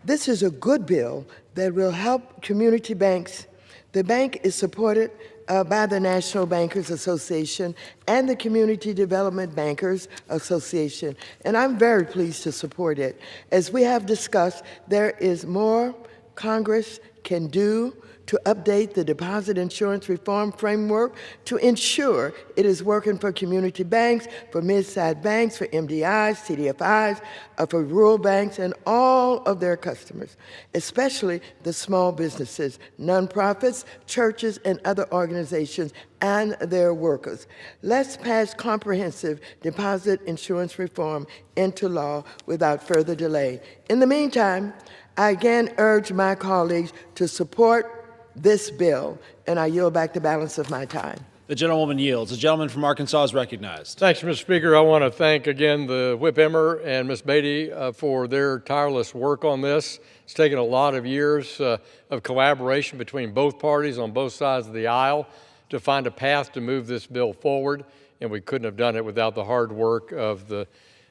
This is a good bill that will help community banks. The bank is supported by the National Bankers Association and the Community Development Bankers Association, and I'm very pleased to support it. As we have discussed, there is more Congress can do to update the deposit insurance reform framework to ensure it is working for community banks, for mid-sized banks, for MDIs, CDFIs, for rural banks, and all of their customers, especially the small businesses, nonprofits, churches, and other organizations, and their workers. Let's pass comprehensive deposit insurance reform into law without further delay. In the meantime, I again urge my colleagues to support this bill, and I yield back the balance of my time. The gentlewoman yields. The gentleman from Arkansas is recognized. Thanks, Mr. Speaker. I want to thank again the Whip Emmer and Ms. Beatty for their tireless work on this. It's taken a lot of years of collaboration between both parties on both sides of the aisle to find a path to move this bill forward, and we couldn't have done it without the hard work of the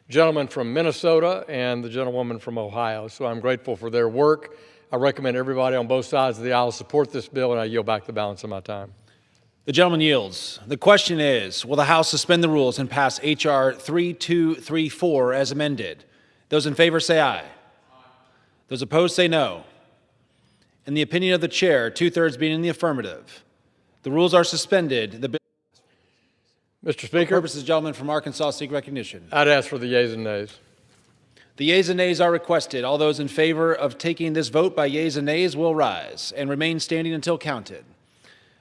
gentleman from Minnesota and the gentlewoman from Ohio. So I'm grateful for their work. I recommend everybody on both sides of the aisle support this bill, and I yield back the balance of my time. The gentleman yields. The question is, will the House suspend the rules and pass H.R. 3234 as amended? Those in favor say aye. Those opposed say no. In the opinion of the chair, 2/3 being in the affirmative, the rules are suspended. The bill. Mr. Speaker. For purposes, gentleman from Arkansas seek recognition. I'd ask for the yeas and nays. The yeas and nays are requested. All those in favor of taking this vote by yeas and nays will rise and remain standing until counted.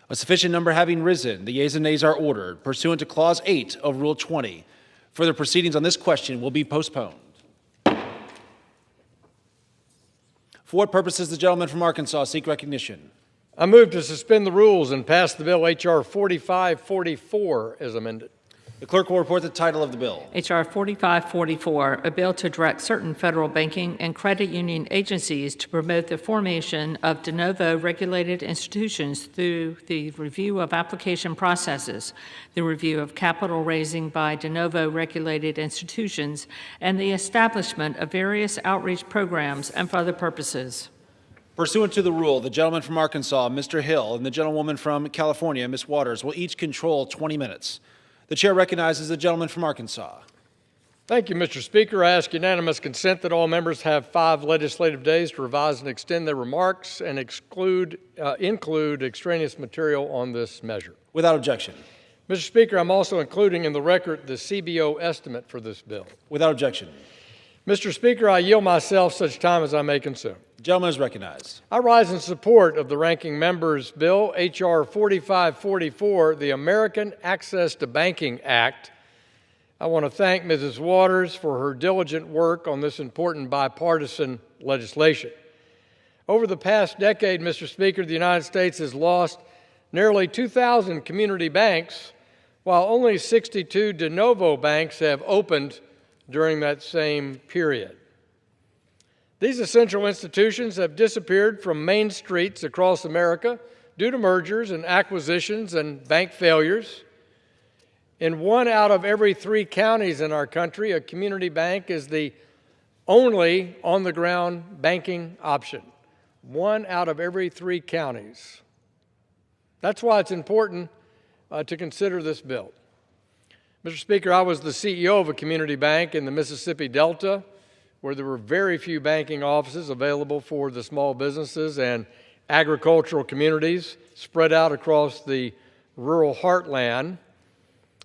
A sufficient number having risen, the yeas and nays are ordered pursuant to Clause 8 of Rule 20. Further proceedings on this question will be postponed. For what purposes the gentleman from Arkansas seek recognition? I move to suspend the rules and pass the bill H.R. 4544 as amended. The clerk will report the title of the bill. H.R. 4544, a bill to direct certain federal banking and credit union agencies to promote the formation of de novo regulated institutions through the review of application processes, the review of capital raising by de novo regulated institutions, and the establishment of various outreach programs and for other purposes. Pursuant to the rule, the gentleman from Arkansas, Mr. Hill, and the gentlewoman from California, Ms. Waters, will each control 20 minutes. The chair recognizes the gentleman from Arkansas. Thank you, Mr. Speaker. I ask unanimous consent that all members have 5 legislative days to revise and extend their remarks and include extraneous material on this measure. Without objection. Mr. Speaker, I'm also including in the record the CBO estimate for this bill. Without objection. Mr. Speaker, I yield myself such time as I may consume. The gentleman is recognized. I rise in support of the ranking member's bill, H.R. 4544, the American Access to Banking Act. I want to thank Mrs. Waters for her diligent work on this important bipartisan legislation. Over the past decade, Mr. Speaker, the United States has lost nearly 2,000 community banks, while only 62 de novo banks have opened during that same period. These essential institutions have disappeared from main streets across America due to mergers and acquisitions and bank failures. In 1 out of every 3 counties in our country, a community bank is the only on-the-ground banking option. 1 out of every 3 counties. That's why it's important to consider this bill. Mr. Speaker, I was the CEO of a community bank in the Mississippi Delta, where there were very few banking offices available for the small businesses and agricultural communities spread out across the rural heartland.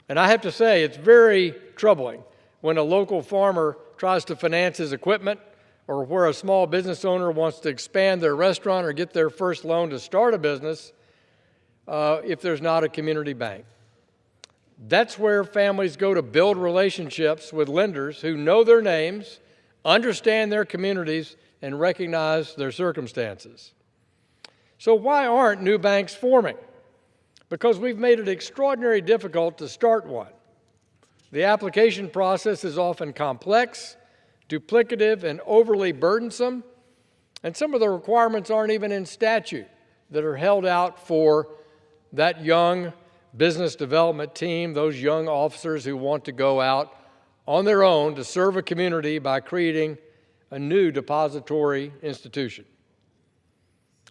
And I have to say, it's very troubling when a local farmer tries to finance his equipment, or where a small business owner wants to expand their restaurant or get their first loan to start a business, if there's not a community bank. That's where families go to build relationships with lenders who know their names, understand their communities, and recognize their circumstances. So why aren't new banks forming? Because we've made it extraordinarily difficult to start one. The application process is often complex, duplicative, and overly burdensome, and some of the requirements aren't even in statute that are held out for that young business development team, those young officers who want to go out on their own to serve a community by creating a new depository institution.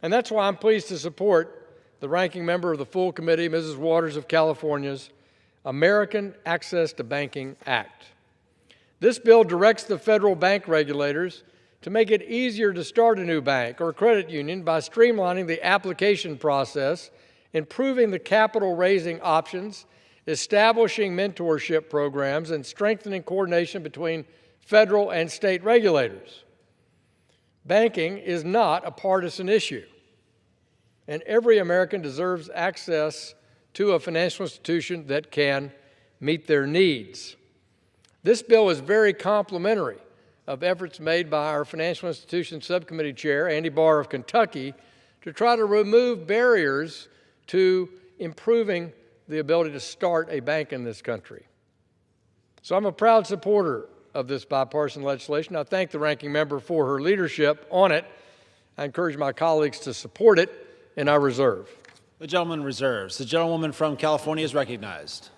And that's why I'm pleased to support the ranking member of the full committee, Mrs. Waters of California's American Access to Banking Act. This bill directs the federal bank regulators to make it easier to start a new bank or credit union by streamlining the application process, improving the capital raising options, establishing mentorship programs, and strengthening coordination between federal and state regulators. Banking is not a partisan issue, and every American deserves access to a financial institution that can meet their needs. This bill is very complimentary of efforts made by our Financial Institutions Subcommittee Chair, Andy Barr of Kentucky, to try to remove barriers to improving the ability to start a bank in this country. So I'm a proud supporter of this bipartisan legislation. I thank the ranking member for her leadership on it. I encourage my colleagues to support it, and I reserve. The gentleman reserves. The gentlewoman from California is recognized.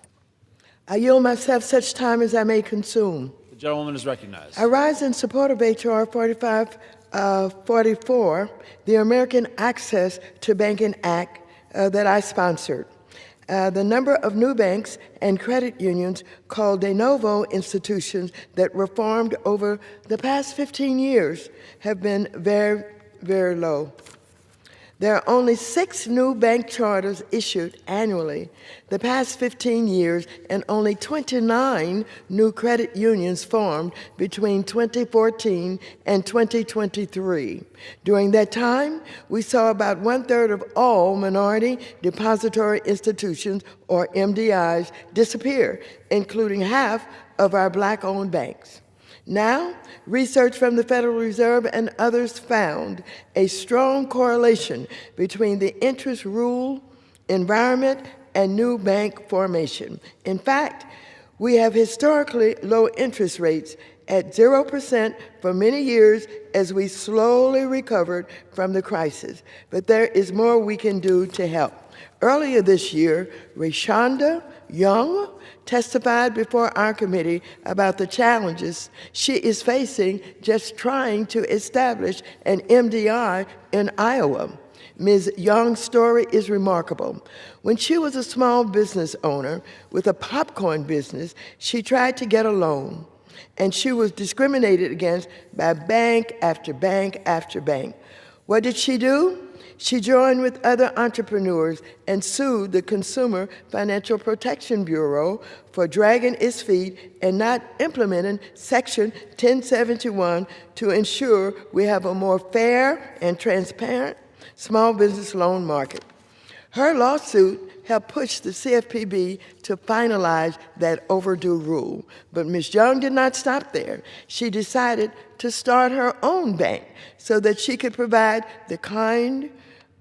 I yield myself such time as I may consume. The gentlewoman is recognized. I rise in support of H.R. 4544, the American Access to Banking Act that I sponsored. The number of new banks and credit unions called de novo institutions that were formed over the past 15 years have been very, very low. There are only 6 new bank charters issued annually the past 15 years, and only 29 new credit unions formed between 2014 and 2023. During that time, we saw about 1/3 of all minority depository institutions, or MDIs, disappear, including half of our black-owned banks. Now, research from the Federal Reserve and others found a strong correlation between the interest rule environment and new bank formation. In fact, we have historically low interest rates at 0% for many years as we slowly recovered from the crisis. But there is more we can do to help. Earlier this year, Rashonda Young testified before our committee about the challenges she is facing just trying to establish an MDI in Iowa. Ms. Young's story is remarkable. When she was a small business owner with a popcorn business, she tried to get a loan, and she was discriminated against by bank after bank after bank. What did she do? She joined with other entrepreneurs and sued the Consumer Financial Protection Bureau for dragging its feet and not implementing Section 1071 to ensure we have a more fair and transparent small business loan market. Her lawsuit helped push the CFPB to finalize that overdue rule. But Ms. Young did not stop there. She decided to start her own bank so that she could provide the kind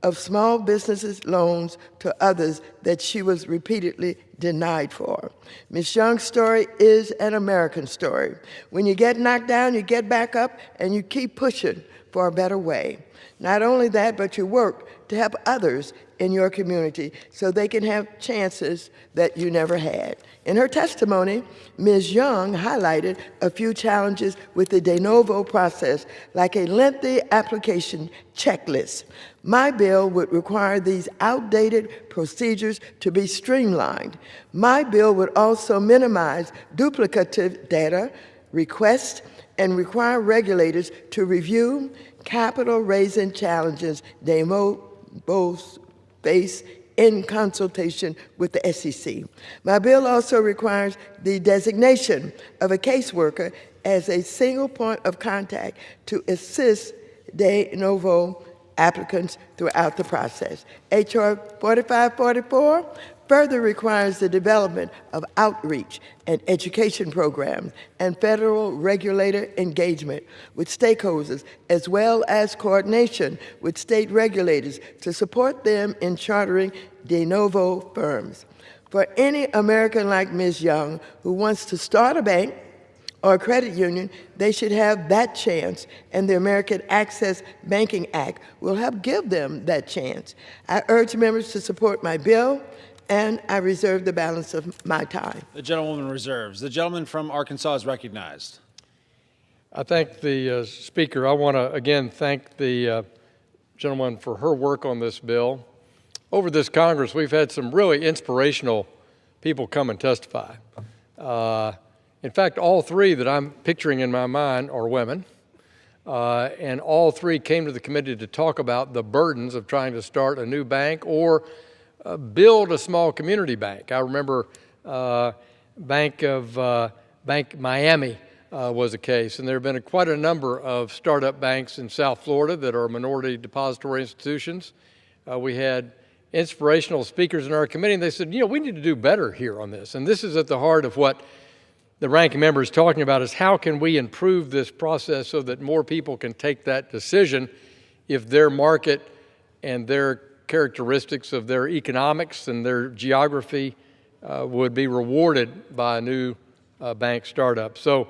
of small businesses loans to others that she was repeatedly denied for. Ms. Young's story is an American story. When you get knocked down, you get back up and you keep pushing for a better way. Not only that, but you work to help others in your community so they can have chances that you never had. In her testimony, Ms. Young highlighted a few challenges with the de novo process, like a lengthy application checklist. My bill would require these outdated procedures to be streamlined. My bill would also minimize duplicative data requests and require regulators to review capital-raising challenges they both face in consultation with the SEC. My bill also requires the designation of a caseworker as a single point of contact to assist de novo applicants throughout the process. H.R. 4544 further requires the development of outreach and education programs and federal regulator engagement with stakeholders, as well as coordination with state regulators to support them in chartering de novo firms. For any American like Ms. Young who wants to start a bank or a credit union, they should have that chance, and the American Access Banking Act will help give them that chance. I urge members to support my bill, and I reserve the balance of my time. The gentlewoman reserves. The gentleman from Arkansas is recognized. I thank the Speaker. I want to again thank the gentleman for her work on this bill. Over this Congress, we've had some really inspirational people come and testify. In fact, all three that I'm picturing in my mind are women, and all three came to the committee to talk about the burdens of trying to start a new bank or build a small community bank. I remember Bank Miami was a case, and there have been quite a number of startup banks in South Florida that are minority depository institutions. We had inspirational speakers in our committee, and they said, we need to do better here on this. And this is at the heart of what the ranking member is talking about, is how can we improve this process so that more people can take that decision if their market and their characteristics of their economics and their geography would be rewarded by a new bank startup. So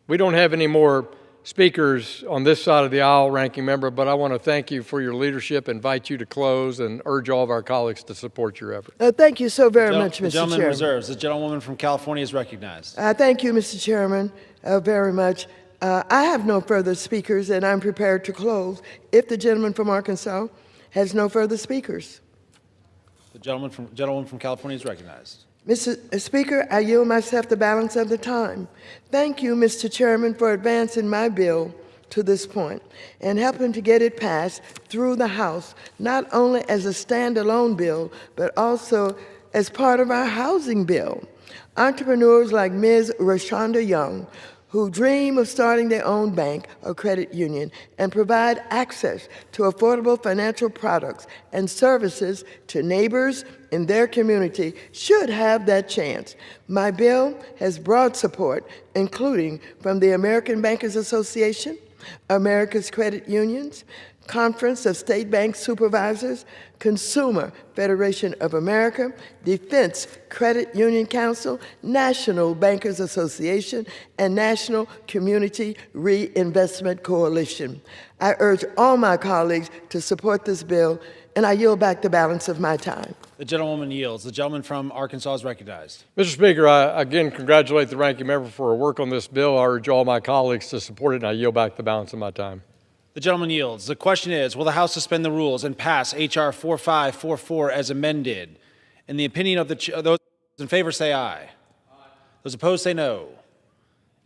we don't have any more speakers on this side of the aisle, ranking member, but I want to thank you for your leadership, invite you to close, and urge all of our colleagues to support your effort. Thank you so very much, Mr. Chairman. The gentleman reserves. The gentlewoman from California is recognized. Thank you, Mr. Chairman, very much. I have no further speakers, and I'm prepared to close if the gentleman from Arkansas has no further speakers. The gentleman from California is recognized. Mr. Speaker, I yield myself the balance of the time. Thank you, Mr. Chairman, for advancing my bill to this point and helping to get it passed through the House, not only as a standalone bill, but also as part of our housing bill. Entrepreneurs like Ms. Rashonda Young, who dream of starting their own bank or credit union and provide access to affordable financial products and services to neighbors in their community, should have that chance. My bill has broad support, including from the American Bankers Association, America's Credit Unions, Conference of State Bank Supervisors, Consumer Federation of America, Defense Credit Union Council, National Bankers Association, and National Community Reinvestment Coalition. I urge all my colleagues to support this bill, and I yield back the balance of my time. The gentlewoman yields. The gentleman from Arkansas is recognized. Mr. Speaker, I again congratulate the ranking member for her work on this bill. I urge all my colleagues to support it, and I yield back the balance of my time. The gentleman yields. The question is, will the House suspend the rules and pass H.R. 4544 as amended? In the opinion of those in favor, say aye. Aye. Those opposed, say no.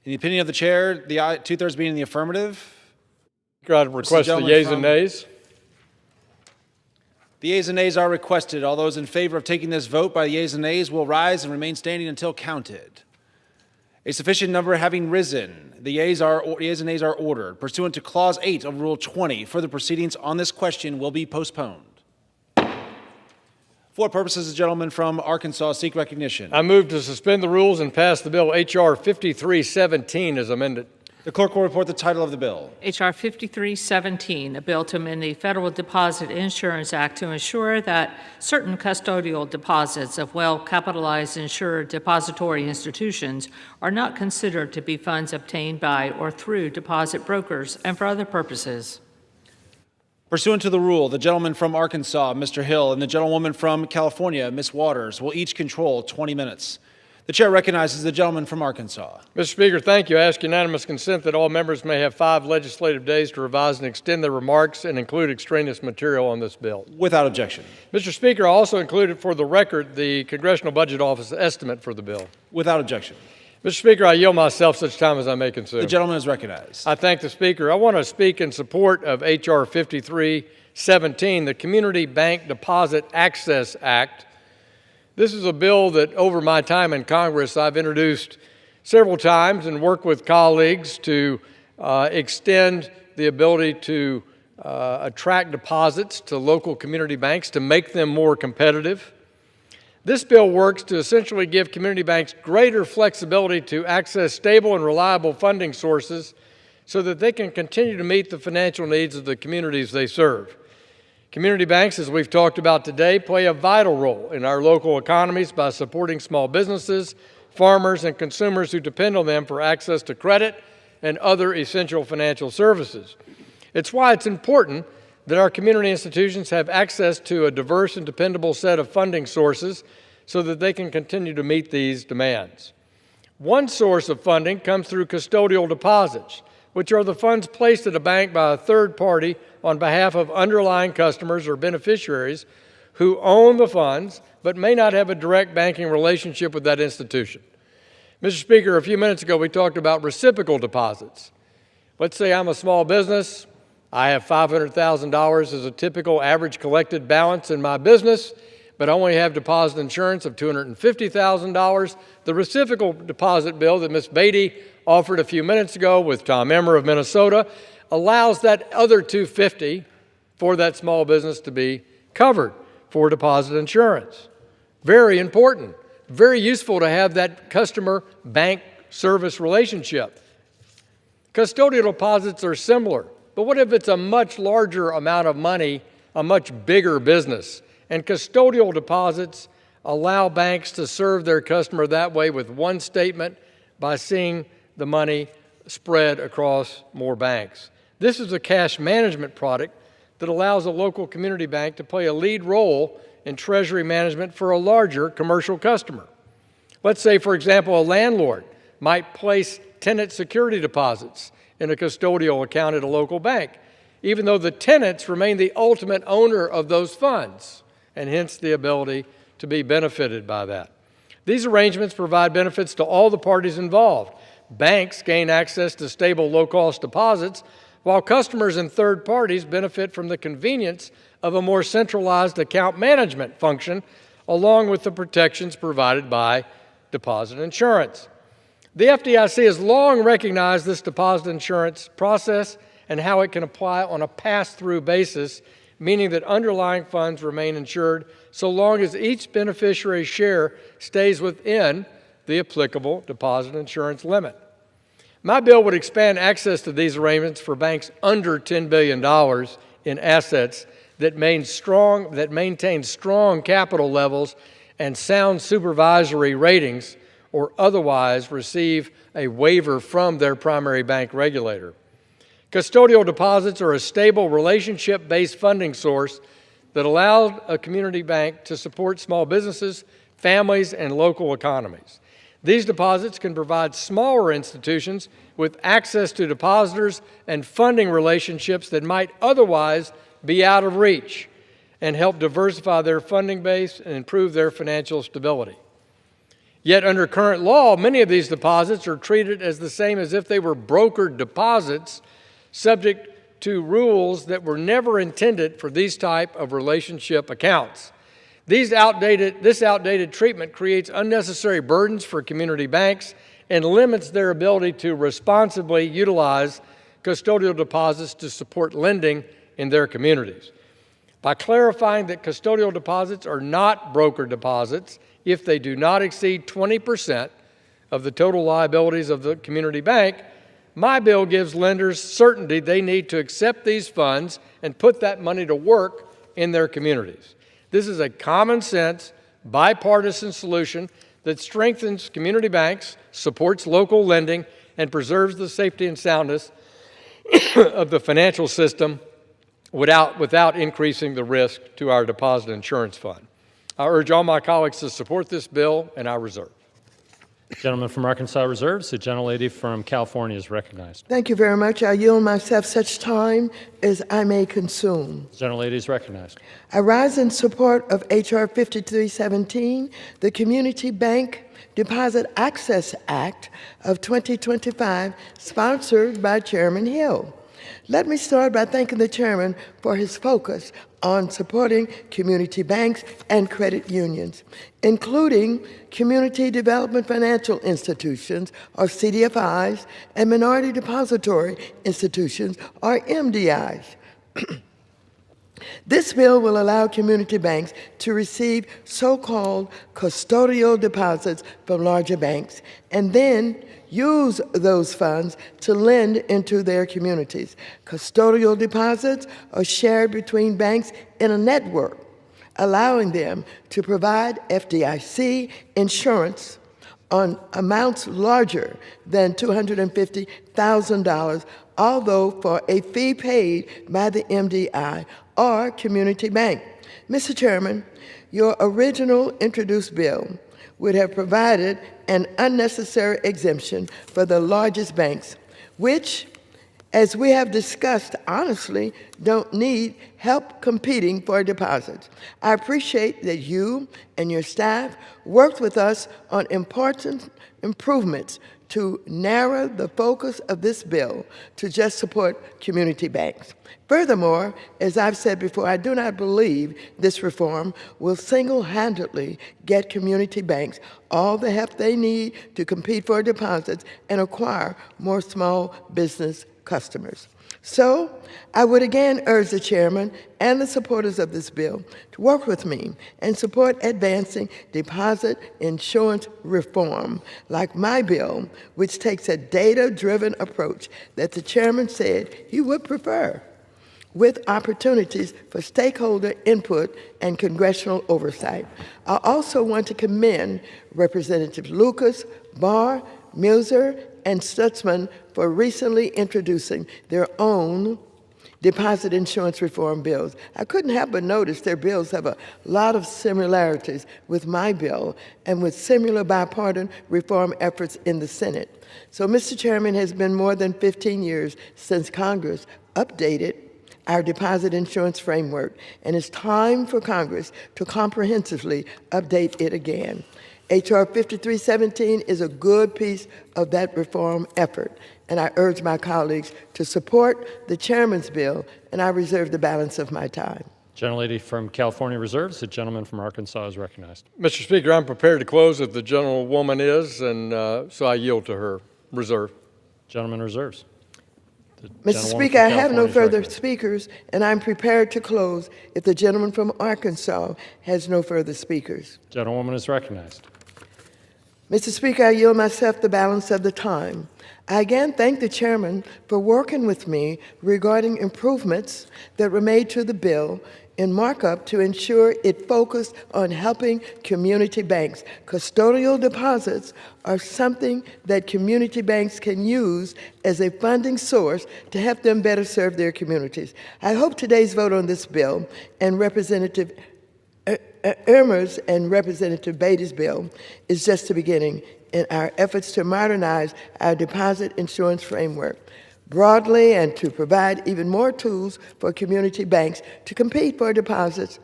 In the opinion of the chair, the aye, two-thirds being in the affirmative. I'd request the yeas and nays. The yeas and nays are requested. All those in favor of taking this vote by the yeas and nays will rise and remain standing until counted. A sufficient number having risen, the yeas and nays are ordered. Pursuant to Clause 8 of Rule 20, further proceedings on this question will be postponed. For purposes, the gentleman from Arkansas seek recognition. I move to suspend the rules and pass the bill H.R. 5317 as amended. The clerk will report the title of the bill. H.R. 5317, a bill to amend the Federal Deposit Insurance Act to ensure that certain custodial deposits of well-capitalized insured depository institutions are not considered to be funds obtained by or through deposit brokers and for other purposes. Pursuant to the rule, the gentleman from Arkansas, Mr. Hill, and the gentlewoman from California, Ms. Waters, will each control 20 minutes. The chair recognizes the gentleman from Arkansas. Mr. Speaker, thank you. I ask unanimous consent that all members may have 5 legislative days to revise and extend their remarks and include extraneous material on this bill. Without objection. Mr. Speaker, I also included for the record the Congressional Budget Office estimate for the bill. Without objection. Mr. Speaker, I yield myself such time as I may consume. The gentleman is recognized. I thank the Speaker. I want to speak in support of H.R. 5317, the Community Bank Deposit Access Act. This is a bill that over my time in Congress I've introduced several times and worked with colleagues to extend the ability to attract deposits to local community banks to make them more competitive. This bill works to essentially give community banks greater flexibility to access stable and reliable funding sources so that they can continue to meet the financial needs of the communities they serve. Community banks, as we've talked about today, play a vital role in our local economies by supporting small businesses, farmers, and consumers who depend on them for access to credit and other essential financial services. It's why it's important that our community institutions have access to a diverse and dependable set of funding sources so that they can continue to meet these demands. One source of funding comes through custodial deposits, which are the funds placed at a bank by a third party on behalf of underlying customers or beneficiaries who own the funds but may not have a direct banking relationship with that institution. Mr. Speaker, a few minutes ago we talked about reciprocal deposits. Let's say I'm a small business. I have $500,000 as a typical average collected balance in my business, but I only have deposit insurance of $250,000. The reciprocal deposit bill that Ms. Beatty offered a few minutes ago with Tom Emmer of Minnesota allows that other $250,000 for that small business to be covered for deposit insurance. Very important, very useful to have that customer-bank service relationship. Custodial deposits are similar, but what if it's a much larger amount of money, a much bigger business? And custodial deposits allow banks to serve their customer that way with one statement by seeing the money spread across more banks. This is a cash management product that allows a local community bank to play a lead role in treasury management for a larger commercial customer. Let's say, for example, a landlord might place tenant security deposits in a custodial account at a local bank, even though the tenants remain the ultimate owner of those funds, and hence the ability to be benefited by that. These arrangements provide benefits to all the parties involved. Banks gain access to stable, low-cost deposits, while customers and third parties benefit from the convenience of a more centralized account management function, along with the protections provided by deposit insurance. The FDIC has long recognized this deposit insurance process and how it can apply on a pass-through basis, meaning that underlying funds remain insured so long as each beneficiary's share stays within the applicable deposit insurance limit. My bill would expand access to these arrangements for banks under $10 billion in assets that maintain strong capital levels and sound supervisory ratings, or otherwise receive a waiver from their primary bank regulator. Custodial deposits are a stable relationship-based funding source that allows a community bank to support small businesses, families, and local economies. These deposits can provide smaller institutions with access to depositors and funding relationships that might otherwise be out of reach, and help diversify their funding base and improve their financial stability. Yet under current law, many of these deposits are treated as the same as if they were brokered deposits, subject to rules that were never intended for these type of relationship accounts. This outdated treatment creates unnecessary burdens for community banks and limits their ability to responsibly utilize custodial deposits to support lending in their communities. By clarifying that custodial deposits are not broker deposits if they do not exceed 20% of the total liabilities of the community bank, my bill gives lenders certainty they need to accept these funds and put that money to work in their communities. This is a common sense, bipartisan solution that strengthens community banks, supports local lending, and preserves the safety and soundness of the financial system without increasing the risk to our deposit insurance fund. I urge all my colleagues to support this bill, and I reserve. The gentleman from Arkansas reserves. The gentlelady from California is recognized. Thank you very much. I yield myself such time as I may consume. The gentlelady is recognized. I rise in support of H.R. 5317, the Community Bank Deposit Access Act of 2025, sponsored by Chairman Hill. Let me start by thanking the chairman for his focus on supporting community banks and credit unions, including community development financial institutions, or CDFIs, and minority depository institutions, or MDIs. This bill will allow community banks to receive so-called custodial deposits from larger banks and then use those funds to lend into their communities. Custodial deposits are shared between banks in a network, allowing them to provide FDIC insurance on amounts larger than $250,000, although for a fee paid by the MDI or community bank. Mr. Chairman, your original introduced bill would have provided an unnecessary exemption for the largest banks, which, as we have discussed honestly, don't need help competing for deposits. I appreciate that you and your staff worked with us on important improvements to narrow the focus of this bill to just support community banks. Furthermore, as I've said before, I do not believe this reform will single-handedly get community banks all the help they need to compete for deposits and acquire more small business customers. So, I would again urge the chairman and the supporters of this bill to work with me and support advancing deposit insurance reform, like my bill, which takes a data-driven approach that the chairman said he would prefer, with opportunities for stakeholder input and congressional oversight. I also want to commend Representatives Lucas, Barr, Muser, and Stutzman for recently introducing their own deposit insurance reform bills. I couldn't help but notice their bills have a lot of similarities with my bill and with similar bipartisan reform efforts in the Senate. So, Mr. Chairman, it has been more than 15 years since Congress updated our deposit insurance framework, and it's time for Congress to comprehensively update it again. H.R. 5317 is a good piece of that reform effort, and I urge my colleagues to support the chairman's bill, and I reserve the balance of my time. Gentlelady from California reserves. The gentleman from Arkansas is recognized. Mr. Speaker, I'm prepared to close if the gentlewoman is, and so I yield to her. Reserve. Gentleman reserves. Mr. Speaker, I have no further speakers, and I'm prepared to close if the gentleman from Arkansas has no further speakers. Gentlewoman is recognized. Mr. Speaker, I yield myself the balance of the time. I again thank the chairman for working with me regarding improvements that were made to the bill in markup to ensure it focused on helping community banks. Custodial deposits are something that community banks can use as a funding source to help them better serve their communities. I hope today's vote on this bill and Representative Irmer's and Representative Beatty's bill is just the beginning in our efforts to modernize our deposit insurance framework broadly and to provide even more tools for community banks to compete for deposits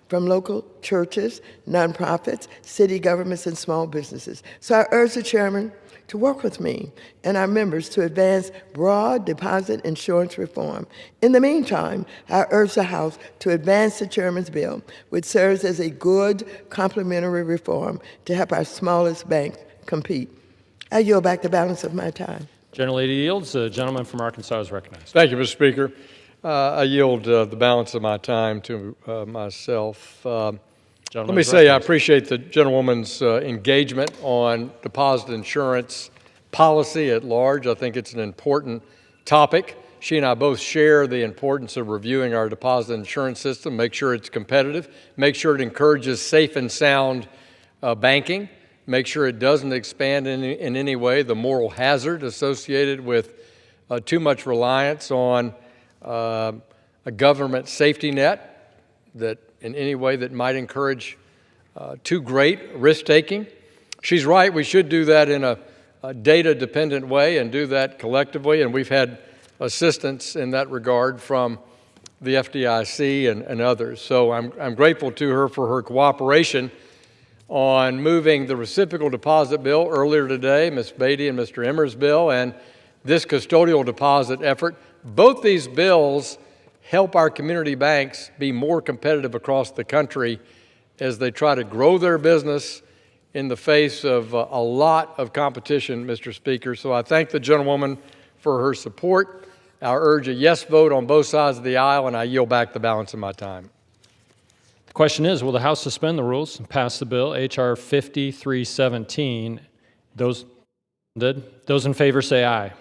from local churches, nonprofits, city governments, and small businesses. So I urge the chairman to work with me and our members to advance broad deposit insurance reform. In the meantime, I urge the House to advance the chairman's bill, which serves as a good complementary reform to help our smallest banks compete. I yield back the balance of my time. Gentlelady yields. The gentleman from Arkansas is recognized. Thank you, Mr. Speaker. I yield the balance of my time to myself. Let me say I appreciate the gentlewoman's engagement on deposit insurance policy at large. I think it's an important topic. She and I both share the importance of reviewing our deposit insurance system, make sure it's competitive, make sure it encourages safe and sound banking, make sure it doesn't expand in any way the moral hazard associated with too much reliance on a government safety net that in any way that might encourage too great risk-taking. She's right, we should do that in a data-dependent way and do that collectively, and we've had assistance in that regard from the FDIC and others. So I'm grateful to her for her cooperation on moving the reciprocal deposit bill earlier today, Ms. Beatty and Mr. Emmer's bill, and this custodial deposit effort. Both these bills help our community banks be more competitive across the country as they try to grow their business in the face of a lot of competition, Mr. Speaker. So I thank the gentlewoman for her support. I urge a yes vote on both sides of the aisle, and I yield back the balance of my time. The question is, will the House suspend the rules and pass the bill, H.R. 5317? Those in favor say aye.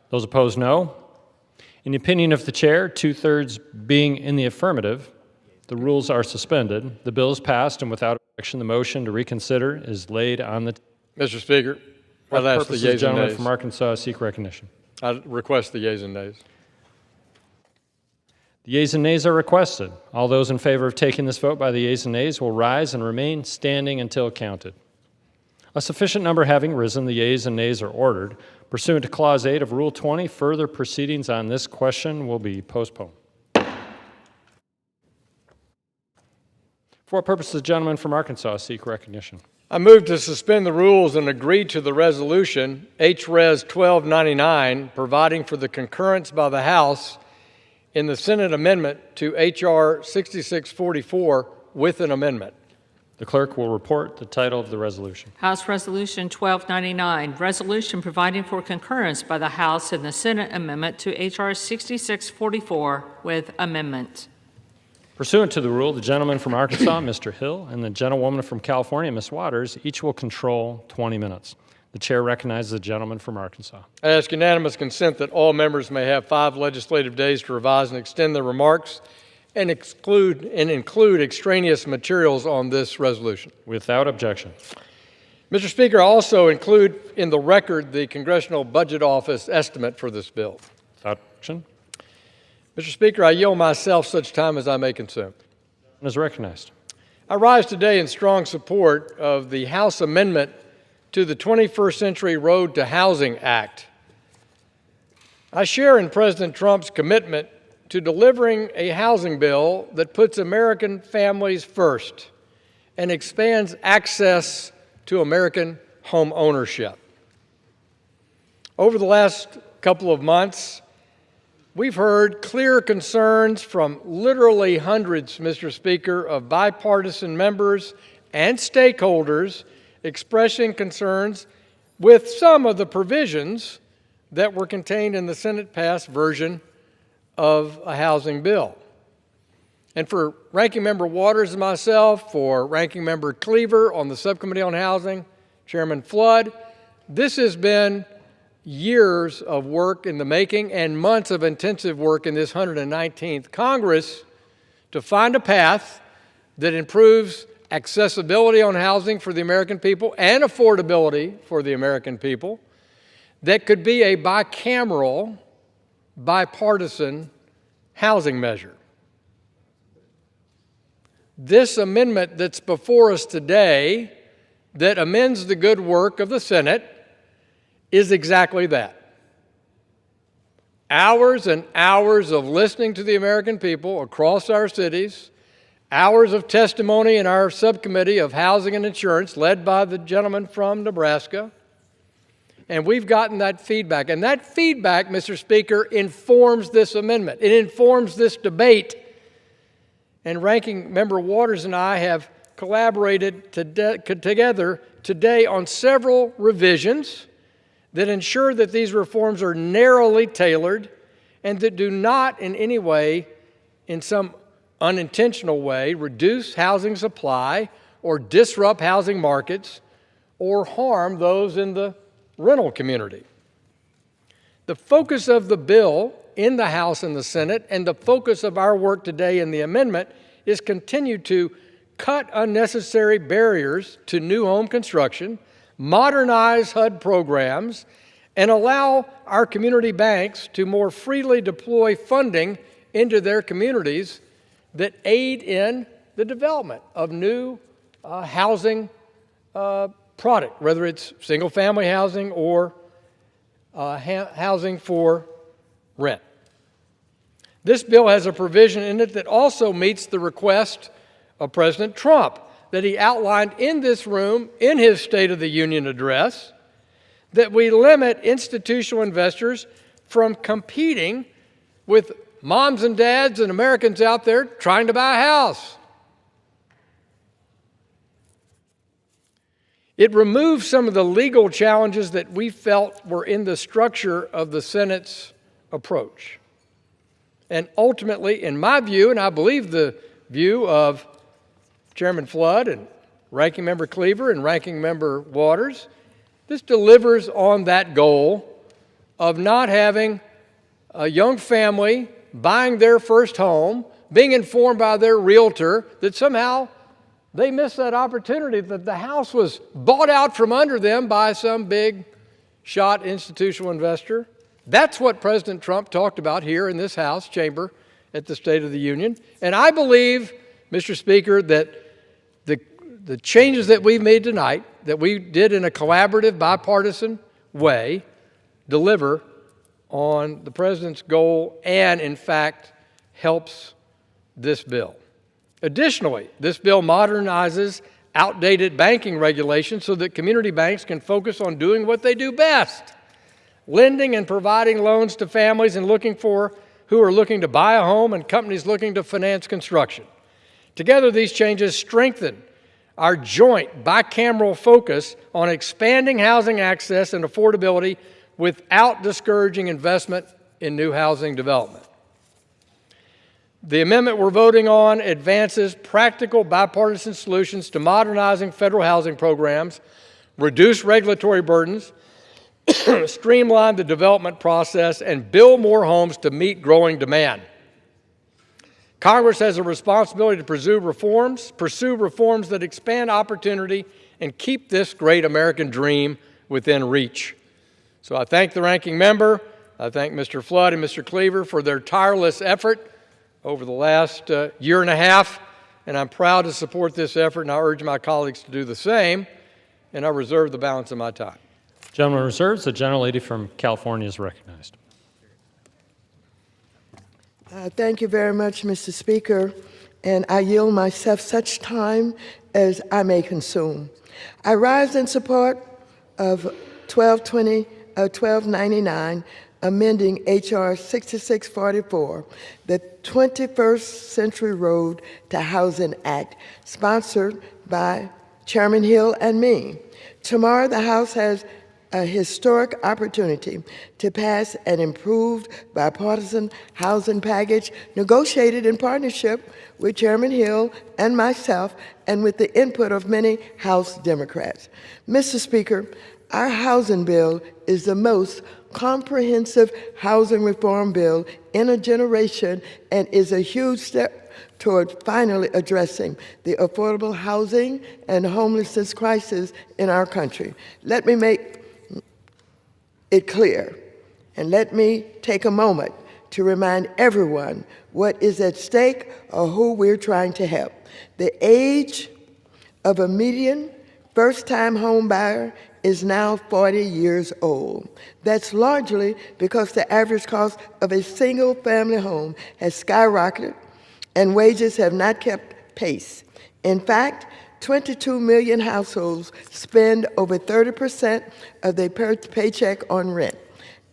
Those opposed, no. In the opinion of the chair, 2/3 being in the affirmative, the rules are suspended. The bill is passed, and without objection, the motion to reconsider is laid on the table. Mr. Speaker, I'll ask the yeas and nays. The gentleman from Arkansas seek recognition. I request the yeas and nays. The yeas and nays are requested. All those in favor of taking this vote by the yeas and nays will rise and remain standing until counted. A sufficient number having risen, the yeas and nays are ordered. Pursuant to Clause 8 of Rule 20, further proceedings on this question will be postponed. For what purpose does the gentleman from Arkansas seek recognition? I move to suspend the rules and agree to the resolution, H-Res 1299, providing for the concurrence by the House in the Senate amendment to H.R. 6644 with an amendment. The clerk will report the title of the resolution. House Resolution 1299, resolution providing for concurrence by the House in the Senate amendment to H.R. 6644 with amendment. Pursuant to the rule, the gentleman from Arkansas, Mr. Hill, and the gentlewoman from California, Ms. Waters, each will control 20 minutes. The chair recognizes the gentleman from Arkansas. I ask unanimous consent that all members may have 5 legislative days to revise and extend their remarks and include extraneous materials on this resolution. Without objection. Mr. Speaker, I also include in the record the Congressional Budget Office estimate for this bill. Without objection. Mr. Speaker, I yield myself such time as I may consume. Is recognized. I rise today in strong support of the House amendment to the 21st Century Road to Housing Act. I share in President Trump's commitment to delivering a housing bill that puts American families first and expands access to American home ownership. Over the last couple of months, we've heard clear concerns from literally hundreds, Mr. Speaker, of bipartisan members and stakeholders expressing concerns with some of the provisions that were contained in the Senate-passed version of a housing bill. And for Ranking Member Waters and myself, for Ranking Member Cleaver on the Subcommittee on Housing, Chairman Flood. This has been years of work in the making and months of intensive work in this 119th Congress to find a path that improves accessibility on housing for the American people and affordability for the American people, that could be a bicameral, bipartisan housing measure. This amendment that's before us today that amends the good work of the Senate is exactly that. Hours and hours of listening to the American people across our cities, hours of testimony in our subcommittee of housing and insurance led by the gentleman from Nebraska, and we've gotten that feedback. And that feedback, Mr. Speaker, informs this amendment. It informs this debate. And Ranking Member Waters and I have collaborated together today on several revisions that ensure that these reforms are narrowly tailored and that do not in any way, in some unintentional way, reduce housing supply or disrupt housing markets or harm those in the rental community. The focus of the bill in the House and the Senate and the focus of our work today in the amendment is continue to cut unnecessary barriers to new home construction, modernize HUD programs, and allow our community banks to more freely deploy funding into their communities that aid in the development of new housing product, whether it's single-family housing or housing for rent. This bill has a provision in it that also meets the request of President Trump that he outlined in this room in his State of the Union address, that we limit institutional investors from competing with moms and dads and Americans out there trying to buy a house. It removes some of the legal challenges that we felt were in the structure of the Senate's approach. And ultimately, in my view, and I believe the view of Chairman Flood and Ranking Member Cleaver and Ranking Member Waters, this delivers on that goal of not having a young family buying their first home, being informed by their realtor that somehow they missed that opportunity, that the house was bought out from under them by some big shot institutional investor. That's what President Trump talked about here in this House chamber at the State of the Union. And I believe, Mr. Speaker, that the changes that we've made tonight, that we did in a collaborative, bipartisan way, deliver on the President's goal and, in fact, helps this bill. Additionally, this bill modernizes outdated banking regulations so that community banks can focus on doing what they do best, lending and providing loans to families who are looking to buy a home and companies looking to finance construction. Together, these changes strengthen our joint bicameral focus on expanding housing access and affordability without discouraging investment in new housing development. The amendment we're voting on advances practical bipartisan solutions to modernizing federal housing programs, reduce regulatory burdens, streamline the development process, and build more homes to meet growing demand. Congress has a responsibility to pursue reforms that expand opportunity and keep this great American dream within reach. So I thank the ranking member, I thank Mr. Flood and Mr. Cleaver for their tireless effort over the last year and a half, and I'm proud to support this effort, and I urge my colleagues to do the same, and I reserve the balance of my time. Gentleman reserves. The gentlelady from California is recognized. Thank you very much, Mr. Speaker, and I yield myself such time as I may consume. I rise in support of 1299, amending H.R. 6644, the 21st Century Road to Housing Act, sponsored by Chairman Hill and me. Tomorrow, the House has a historic opportunity to pass an improved bipartisan housing package negotiated in partnership with Chairman Hill and myself and with the input of many House Democrats. Mr. Speaker, our housing bill is the most comprehensive housing reform bill in a generation and is a huge step toward finally addressing the affordable housing and homelessness crisis in our country. Let me make it clear, and let me take a moment to remind everyone what is at stake or who we're trying to help. The age of a median first-time home buyer is now 40 years old. That's largely because the average cost of a single-family home has skyrocketed and wages have not kept pace. In fact, 22 million households spend over 30% of their paycheck on rent,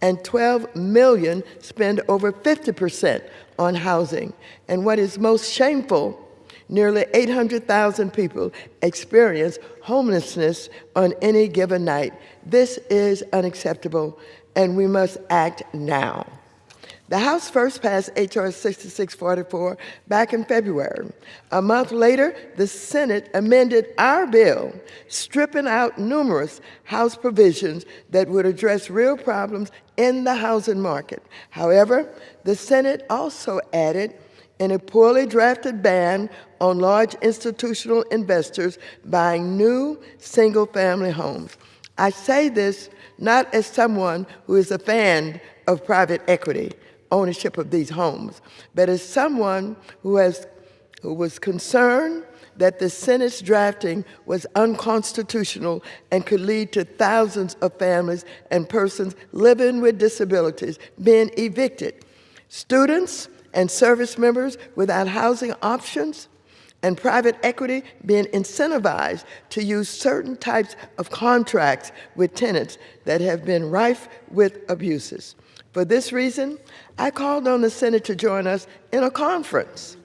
and 12 million spend over 50% on housing. And what is most shameful, nearly 800,000 people experience homelessness on any given night. This is unacceptable, and we must act now. The House first passed H.R. 6644 back in February. A month later, the Senate amended our bill, stripping out numerous House provisions that would address real problems in the housing market. However, the Senate also added in a poorly drafted ban on large institutional investors buying new single-family homes. I say this not as someone who is a fan of private equity ownership of these homes, but as someone who was concerned that the Senate's drafting was unconstitutional and could lead to thousands of families and persons living with disabilities being evicted, students and service members without housing options, and private equity being incentivized to use certain types of contracts with tenants that have been rife with abuses. For this reason, I called on the Senate to join us in a conference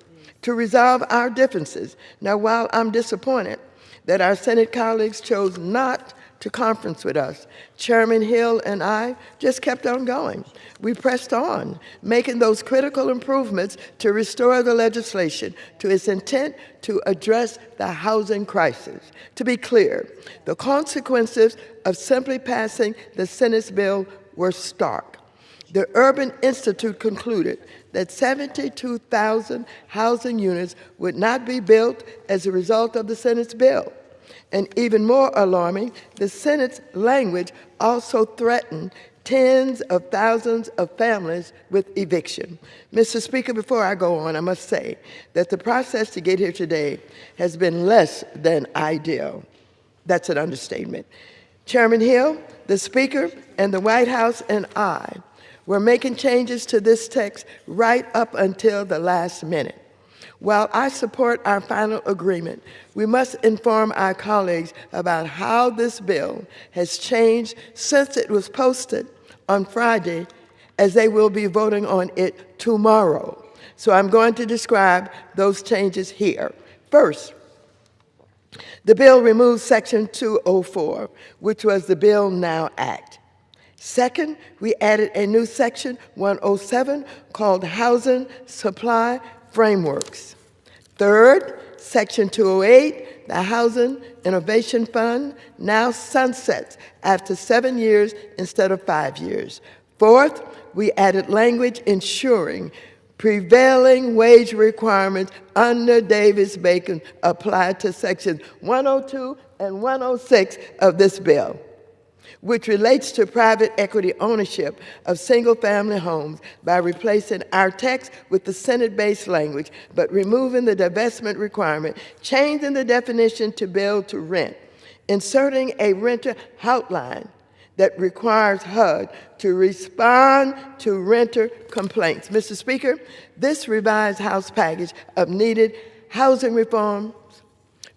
to resolve our differences. Now, while I'm disappointed that our Senate colleagues chose not to conference with us, Chairman Hill and I just kept on going. We pressed on, making those critical improvements to restore the legislation to its intent to address the housing crisis. To be clear, the consequences of simply passing the Senate's bill were stark. The Urban Institute concluded that 72,000 housing units would not be built as a result of the Senate's bill. And even more alarming, the Senate's language also threatened tens of thousands of families with eviction. Mr. Speaker, before I go on, I must say that the process to get here today has been less than ideal. That's an understatement. Chairman Hill, the Speaker, and the White House and I were making changes to this text right up until the last minute. While I support our final agreement, we must inform our colleagues about how this bill has changed since it was posted on Friday, as they will be voting on it tomorrow. So I'm going to describe those changes here. First, the bill removes Section 204, which was the Bill Now Act. Second, we added a new Section 107 called Housing Supply Frameworks. Third, Section 208, the Housing Innovation Fund, now sunsets after 7 years instead of 5 years. Fourth, we added language ensuring prevailing wage requirements under Davis-Bacon apply to Sections 102 and 106 of this bill, which relates to private equity ownership of single-family homes by replacing our text with the Senate-based language, but removing the divestment requirement, changing the definition to build to rent, inserting a renter hotline that requires HUD to respond to renter complaints. Mr. Speaker, this revised House package of needed housing reform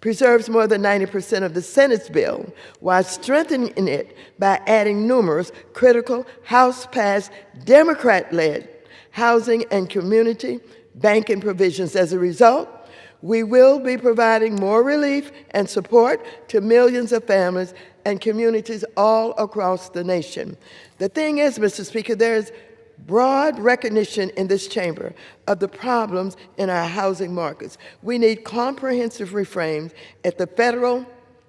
preserves more than 90% of the Senate's bill while strengthening it by adding numerous critical House-passed Democrat-led housing and community banking provisions. As a result, we will be providing more relief and support to millions of families and communities all across the nation. The thing is, Mr. Speaker, there's broad recognition in this chamber of the problems in our housing markets. We need comprehensive reforms at the federal,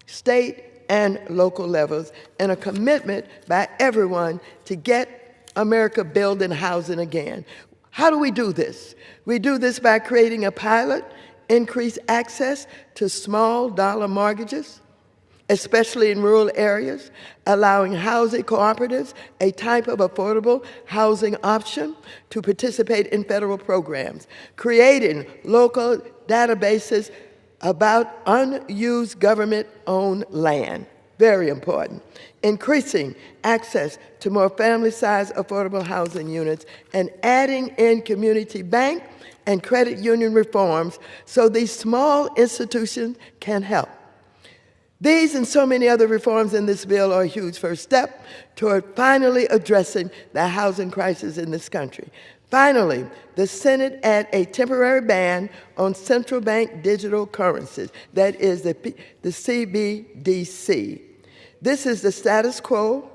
state, and local levels, and a commitment by everyone to get America building housing again. How do we do this? We do this by creating a pilot, increase access to small dollar mortgages, especially in rural areas, allowing housing cooperatives, a type of affordable housing option, to participate in federal programs, creating local databases about unused government-owned land, very important, increasing access to more family-sized affordable housing units, and adding in community bank and credit union reforms so these small institutions can help. These and so many other reforms in this bill are a huge first step toward finally addressing the housing crisis in this country. Finally, the Senate added a temporary ban on central bank digital currencies, that is the CBDC. This is the status quo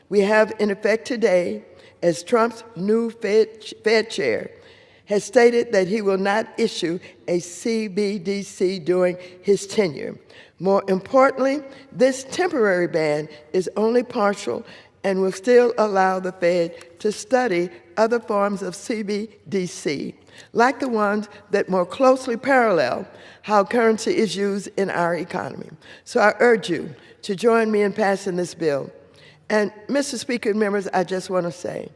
we have in effect today, as Trump's new Fed chair has stated that he will not issue a CBDC during his tenure. More importantly, this temporary ban is only partial and will still allow the Fed to study other forms of CBDC, like the ones that more closely parallel how currency is used in our economy. So I urge you to join me in passing this bill. And Mr. Speaker and members, I just want to say,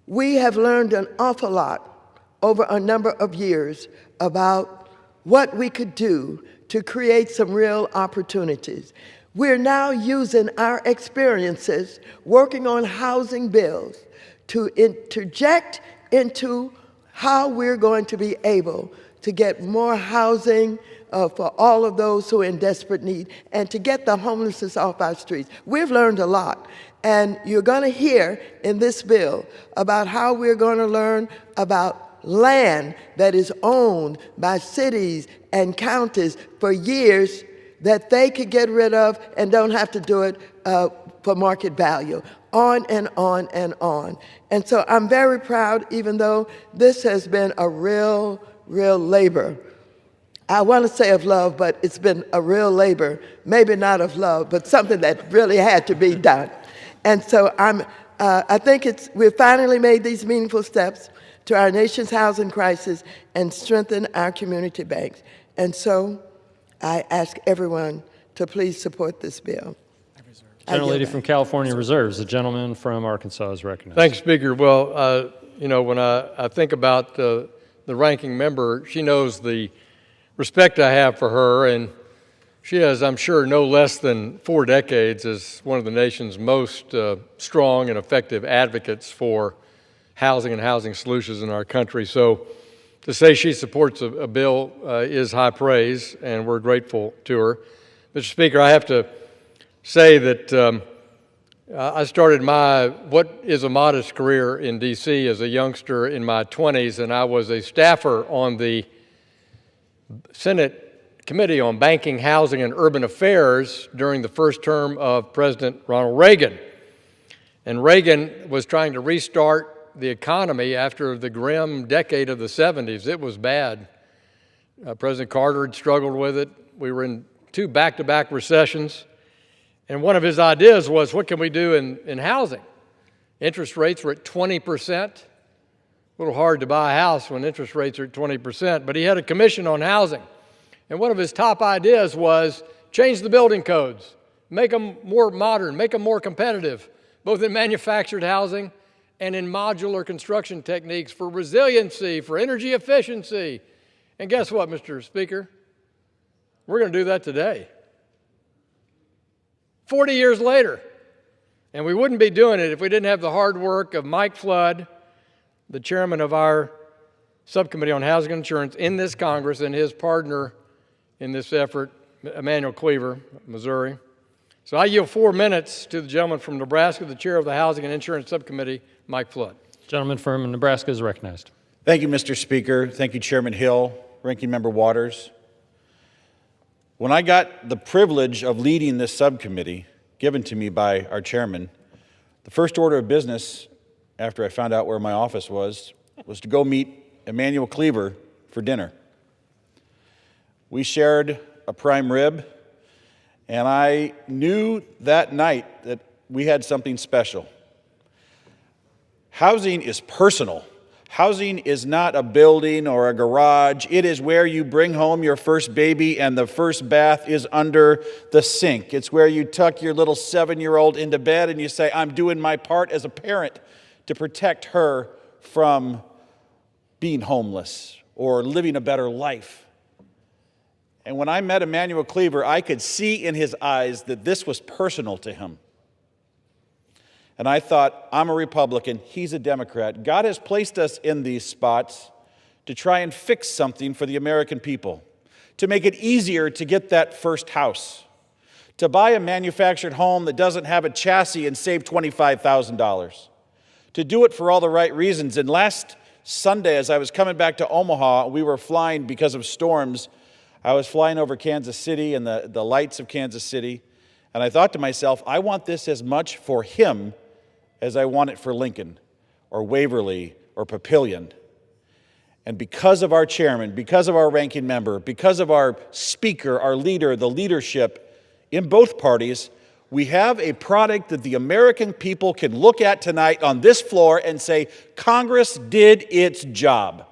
we have learned an awful lot over a number of years about what we could do to create some real opportunities. We're now using our experiences working on housing bills to interject into how we're going to be able to get more housing for all of those who are in desperate need and to get the homelessness off our streets. We've learned a lot. And you're going to hear in this bill about how we're going to learn about land that is owned by cities and counties for years that they could get rid of and don't have to do it for market value, on and on and on. And so I'm very proud, even though this has been a real labor. I want to say of love, but it's been a real labor, maybe not of love, but something that really had to be done. And so I think we've finally made these meaningful steps to our nation's housing crisis and strengthen our community banks. And so I ask everyone to please support this bill. Gentlelady from California reserves. The gentleman from Arkansas is recognized. Thanks, Speaker. Well, you know, when I think about the ranking member, she knows the respect I have for her, and she has, I'm sure, no less than 4 decades as one of the nation's most strong and effective advocates for housing and housing solutions in our country. So to say she supports a bill is high praise, and we're grateful to her. Mr. Speaker, I have to say that I started what is a modest career in D.C. as a youngster in my 20s, and I was a staffer on the Senate Committee on Banking, Housing, and Urban Affairs during the first term of President Ronald Reagan. And Reagan was trying to restart the economy after the grim decade of the 70s. It was bad. President Carter had struggled with it. We were in 2 back-to-back recessions. And one of his ideas was, what can we do in housing? Interest rates were at 20%. A little hard to buy a house when interest rates are at 20%, but he had a commission on housing. And one of his top ideas was change the building codes, make them more modern, make them more competitive, both in manufactured housing and in modular construction techniques for resiliency, for energy efficiency. And guess what, Mr. Speaker? We're going to do that today. 40 years later. And we wouldn't be doing it if we didn't have the hard work of Mike Flood, the chairman of our Subcommittee on Housing and Insurance in this Congress, and his partner in this effort, Emanuel Cleaver, Missouri. So I yield 4 minutes to the gentleman from Nebraska, the chair of the Housing and Insurance Subcommittee, Mike Flood. Gentleman from Nebraska is recognized. Thank you, Mr. Speaker. Thank you, Chairman Hill, Ranking Member Waters. When I got the privilege of leading this subcommittee, given to me by our chairman, the first order of business after I found out where my office was to go meet Emmanuel Cleaver for dinner. We shared a prime rib, and I knew that night that we had something special. Housing is personal. Housing is not a building or a garage. It is where you bring home your first baby and the first bath is under the sink. It's where you tuck your little 7-year-old into bed and you say, I'm doing my part as a parent to protect her from being homeless or living a better life. And when I met Emmanuel Cleaver, I could see in his eyes that this was personal to him. And I thought, I'm a Republican, he's a Democrat. God has placed us in these spots to try and fix something for the American people, to make it easier to get that first house, to buy a manufactured home that doesn't have a chassis and save $25,000, to do it for all the right reasons. And last Sunday, as I was coming back to Omaha, we were flying because of storms. I was flying over Kansas City and the lights of Kansas City, and I thought to myself, I want this as much for him as I want it for Lincoln or Waverly or Papillion. And because of our chairman, because of our ranking member, because of our speaker, our leader, the leadership in both parties, we have a product that the American people can look at tonight on this floor and say, Congress did its job.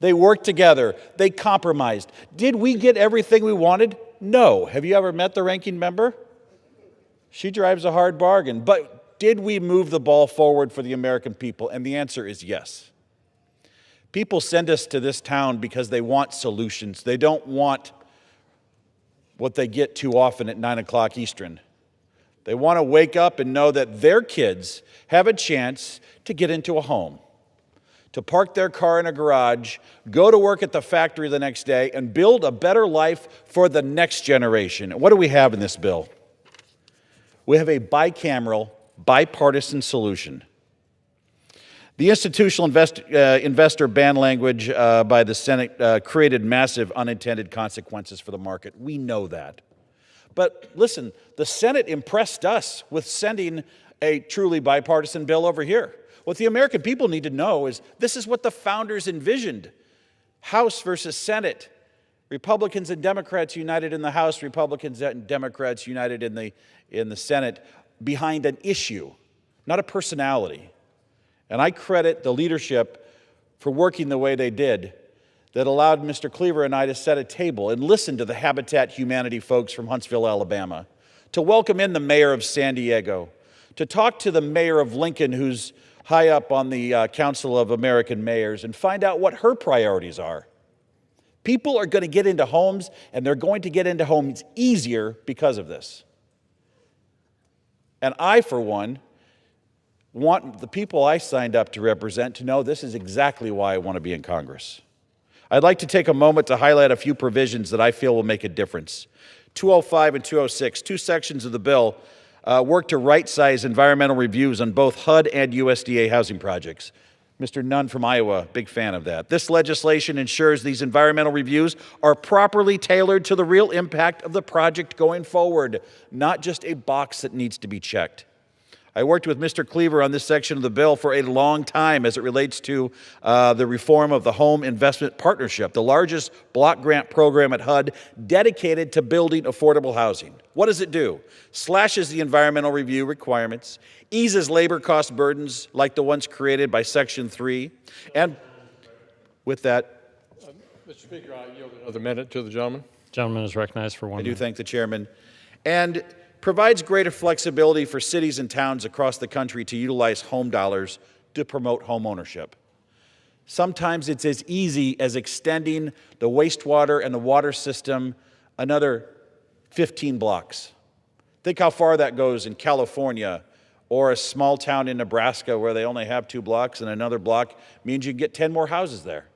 They worked together. They compromised. Did we get everything we wanted? No. Have you ever met the ranking member? She drives a hard bargain. But did we move the ball forward for the American people? And the answer is yes. People send us to this town because they want solutions. They don't want what they get too often at 9 o'clock Eastern. They want to wake up and know that their kids have a chance to get into a home, to park their car in a garage, go to work at the factory the next day, and build a better life for the next generation. What do we have in this bill? We have a bicameral, bipartisan solution. The institutional investor ban language by the Senate created massive unintended consequences for the market. We know that. But listen, the Senate impressed us with sending a truly bipartisan bill over here. What the American people need to know is this is what the founders envisioned. House versus Senate. Republicans and Democrats united in the House, Republicans and Democrats united in the Senate behind an issue, not a personality. And I credit the leadership for working the way they did that allowed Mr. Cleaver and I to set a table and listen to the Habitat Humanity folks from Huntsville, Alabama, to welcome in the mayor of San Diego, to talk to the mayor of Lincoln, who's high up on the Council of American Mayors, and find out what her priorities are. People are going to get into homes, and they're going to get into homes easier because of this. And I, for one, want the people I signed up to represent to know this is exactly why I want to be in Congress. I'd like to take a moment to highlight a few provisions that I feel will make a difference. 205 and 206, two sections of the bill, work to right-size environmental reviews on both HUD and USDA housing projects. Mr. Nunn from Iowa, big fan of that. This legislation ensures these environmental reviews are properly tailored to the real impact of the project going forward, not just a box that needs to be checked. I worked with Mr. Cleaver on this section of the bill for a long time as it relates to the reform of the Home Investment Partnership, the largest block grant program at HUD dedicated to building affordable housing. What does it do? Slashes the environmental review requirements, eases labor cost burdens like the ones created by Section 3, and with that... Mr. Speaker, I yield another minute to the gentleman. Gentleman is recognized for 1 minute. I do thank the chairman. And provides greater flexibility for cities and towns across the country to utilize home dollars to promote home ownership. Sometimes it's as easy as extending the wastewater and the water system another 15 blocks. Think how far that goes in California or a small town in Nebraska where they only have 2 blocks, and another block means you can get 10 more houses there.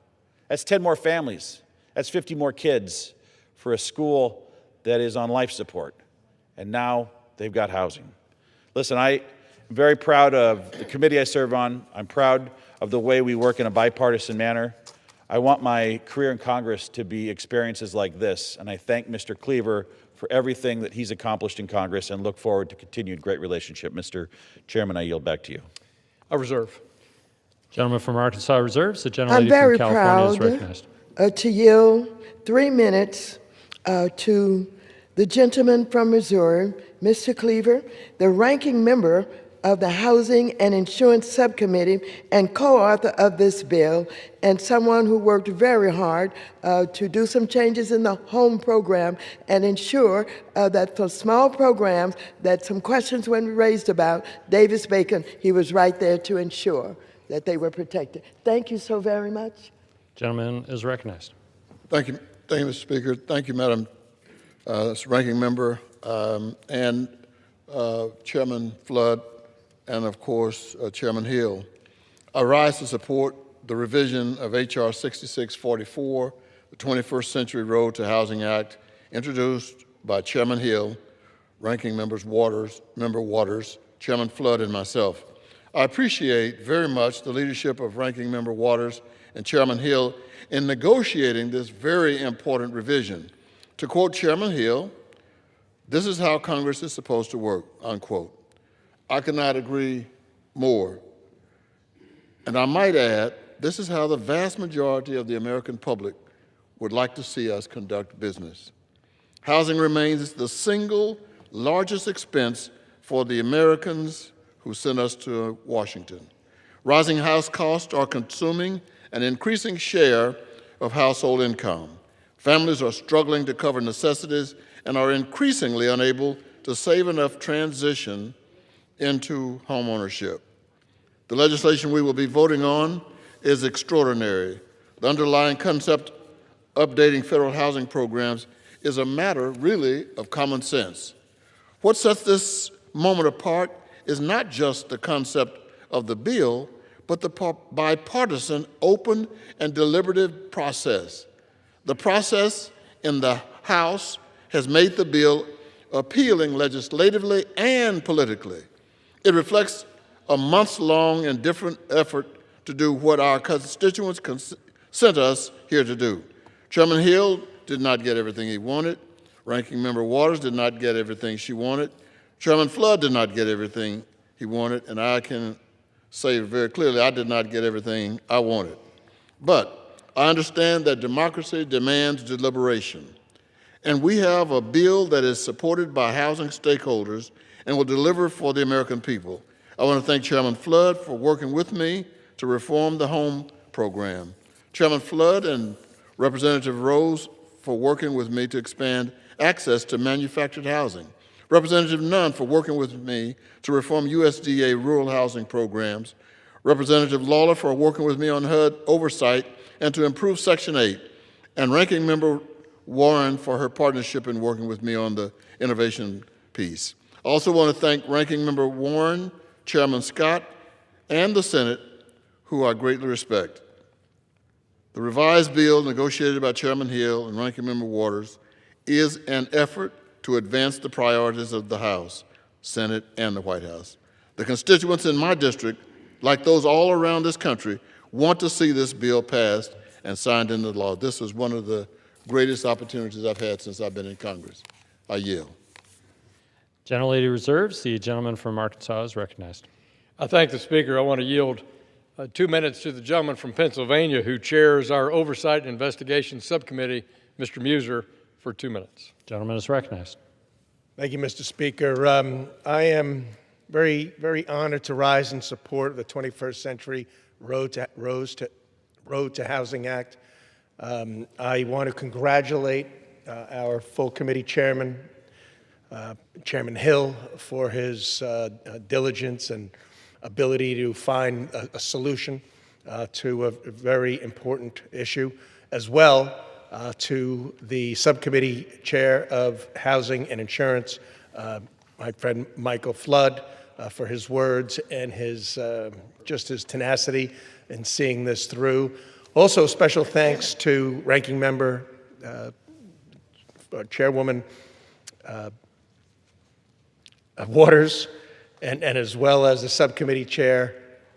That's 10 more families. That's 50 more kids for a school that is on life support. And now they've got housing. Listen, I'm very proud of the committee I serve on. I'm proud of the way we work in a bipartisan manner. I want my career in Congress to be experiences like this, and I thank Mr. Cleaver for everything that he's accomplished in Congress and look forward to continued great relationship. Mr. Chairman, I yield back to you. I reserve. Gentleman from Arkansas reserves. The gentlelady I'm very from California is proud recognized. to yield 3 minutes to the gentleman from Missouri, Mr. Cleaver, the ranking member of the Housing and Insurance Subcommittee and co-author of this bill, and someone who worked very hard to do some changes in the home program and ensure that for small programs that some questions were raised about, Davis-Bacon, he was right there to ensure that they were protected. Thank you so very much. Gentleman is recognized. Thank you, Mr. Speaker. Thank you, Madam Ranking Member, and Chairman Flood, and of course, Chairman Hill. I rise to support the revision of H.R. 6644, the 21st Century Road to Housing Act, introduced by Chairman Hill, Ranking Member Waters, Chairman Flood, and myself. I appreciate very much the leadership of Ranking Member Waters and Chairman Hill in negotiating this very important revision. To quote Chairman Hill, "This is how Congress is supposed to work," unquote. I cannot agree more. And I might add, this is how the vast majority of the American public would like to see us conduct business. Housing remains the single largest expense for the Americans who sent us to Washington. Rising house costs are consuming an increasing share of household income. Families are struggling to cover necessities and are increasingly unable to save enough transition into homeownership. The legislation we will be voting on is extraordinary. The underlying concept updating federal housing programs is a matter really of common sense. What sets this moment apart is not just the concept of the bill, but the bipartisan, open, and deliberative process. The process in the House has made the bill appealing legislatively and politically. It reflects a months-long and different effort to do what our constituents sent us here to do. Chairman Hill did not get everything he wanted. Ranking Member Waters did not get everything she wanted. Chairman Flood did not get everything he wanted, and I can say very clearly I did not get everything I wanted. But I understand that democracy demands deliberation, and we have a bill that is supported by housing stakeholders and will deliver for the American people. I want to thank Chairman Flood for working with me to reform the home program. Chairman Flood and Representative Rose for working with me to expand access to manufactured housing. Representative Nunn for working with me to reform USDA rural housing programs. Representative Lawler for working with me on HUD oversight and to improve Section 8. And Ranking Member Warren for her partnership in working with me on the innovation piece. I also want to thank Ranking Member Warren, Chairman Scott, and the Senate, who I greatly respect. The revised bill negotiated by Chairman Hill and Ranking Member Waters is an effort to advance the priorities of the House, Senate, and the White House. The constituents in my district, like those all around this country, want to see this bill passed and signed into law. This is one of the greatest opportunities I've had since I've been in Congress. I yield. Gentlelady reserves. The gentleman from Arkansas is recognized. I thank the Speaker. I want to yield 2 minutes to the gentleman from Pennsylvania who chairs our Oversight and Investigation Subcommittee, Mr. Muser, for 2 minutes. Gentleman is recognized. Thank you, Mr. Speaker. I am very honored to rise in support of the 21st Century Road to Housing Act. I want to congratulate our full committee chairman, Chairman Hill, for his diligence and ability to find a solution to a very important issue, as well to the subcommittee chair of Housing and Insurance, my friend Michael Flood, for his words and his just his tenacity in seeing this through. Also, special thanks to Ranking Member Chairwoman Waters, and as well as the subcommittee chair,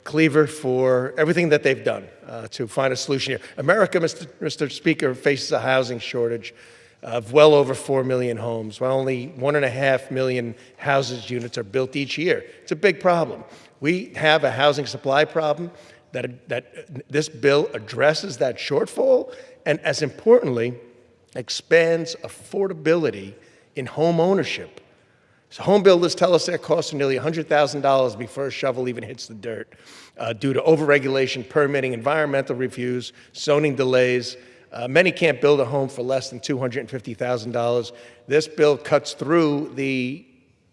Cleaver for everything that they've done to find a solution here. America, Mr. Speaker, faces a housing shortage of well over 4 million homes, while only 1.5 million houses units are built each year. It's a big problem. We have a housing supply problem that this bill addresses that shortfall, and as importantly, expands affordability in home ownership. So home builders tell us they're costing nearly $100,000 before a shovel even hits the dirt due to overregulation, permitting, environmental reviews, zoning delays. Many can't build a home for less than $250,000. This bill cuts through the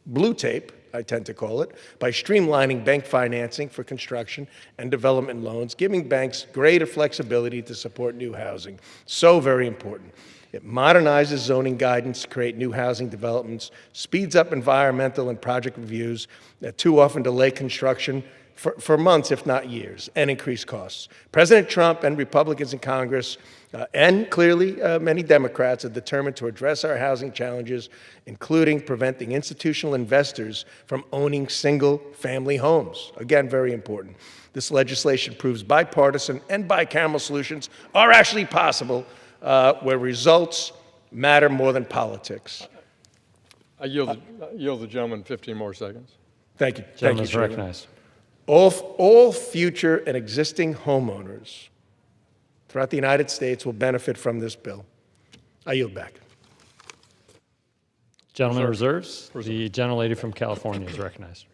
blue tape, I tend to call it, by streamlining bank financing for construction and development loans, giving banks greater flexibility to support new housing. So very important. It modernizes zoning guidance to create new housing developments, speeds up environmental and project reviews that too often delay construction for months, if not years, and increase costs. President Trump and Republicans in Congress, and clearly many Democrats, are determined to address our housing challenges, including preventing institutional investors from owning single-family homes. Again, very important. This legislation proves bipartisan and bicameral solutions are actually possible where results matter more than politics. I yield the gentleman 15 more seconds. Thank you. Gentleman Thank is you, recognized. All future and existing homeowners throughout the United States will benefit from this bill. I yield back. Gentleman reserves. The gentlelady from California is recognized.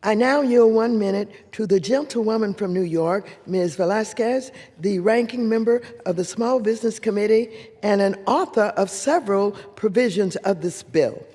I now yield 1 minute to the gentlewoman from New York, Ms. Velasquez, the ranking member of the Small Business Committee and an author of several provisions of this bill.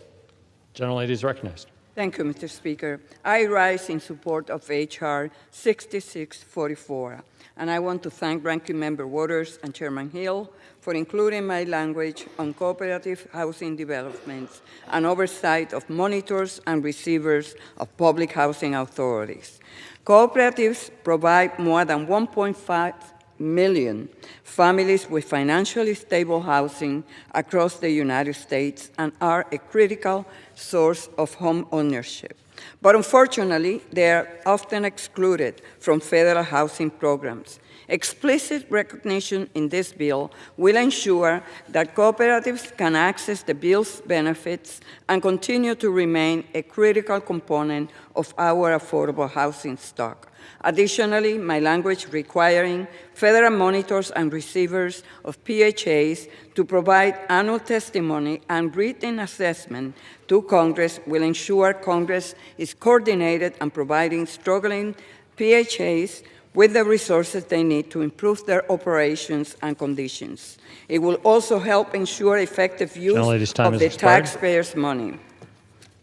Gentlelady is recognized. Thank you, Mr. Speaker. I rise in support of H.R. 6644, and I want to thank Ranking Member Waters and Chairman Hill for including my language on cooperative housing developments and oversight of monitors and receivers of public housing authorities. Cooperatives provide more than 1.5 million families with financially stable housing across the United States and are a critical source of home ownership. But unfortunately, they are often excluded from federal housing programs. Explicit recognition in this bill will ensure that cooperatives can access the bill's benefits and continue to remain a critical component of our affordable housing stock. Additionally, my language requiring federal monitors and receivers of PHAs to provide annual testimony and written assessment to Congress will ensure Congress is coordinated and providing struggling PHAs with the resources they need to improve their operations and conditions. It will also help ensure effective use of the taxpayers' money.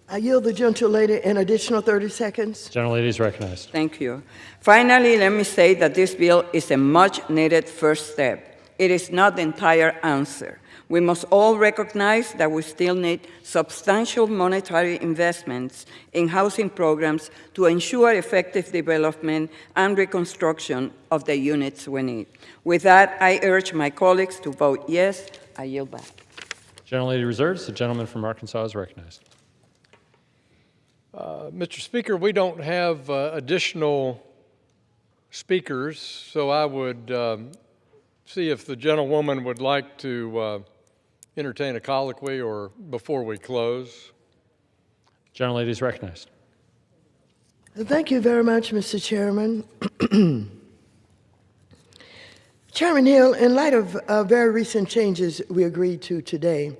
I yield the gentlelady an additional 30 seconds. Gentlelady is recognized. Thank you. Finally, let me say that this bill is a much-needed first step. It is not the entire answer. We must all recognize that we still need substantial monetary investments in housing programs to ensure effective development and reconstruction of the units we need. With that, I urge my colleagues to vote yes. I yield back. Gentlelady reserves. The gentleman from Arkansas is recognized. Mr. Speaker, we don't have additional speakers, so I would see if the gentlewoman would like to entertain a colloquy or before we close. Gentlelady is recognized. Thank you very much, Mr. Chairman. Chairman Hill, in light of very recent changes we agreed to today,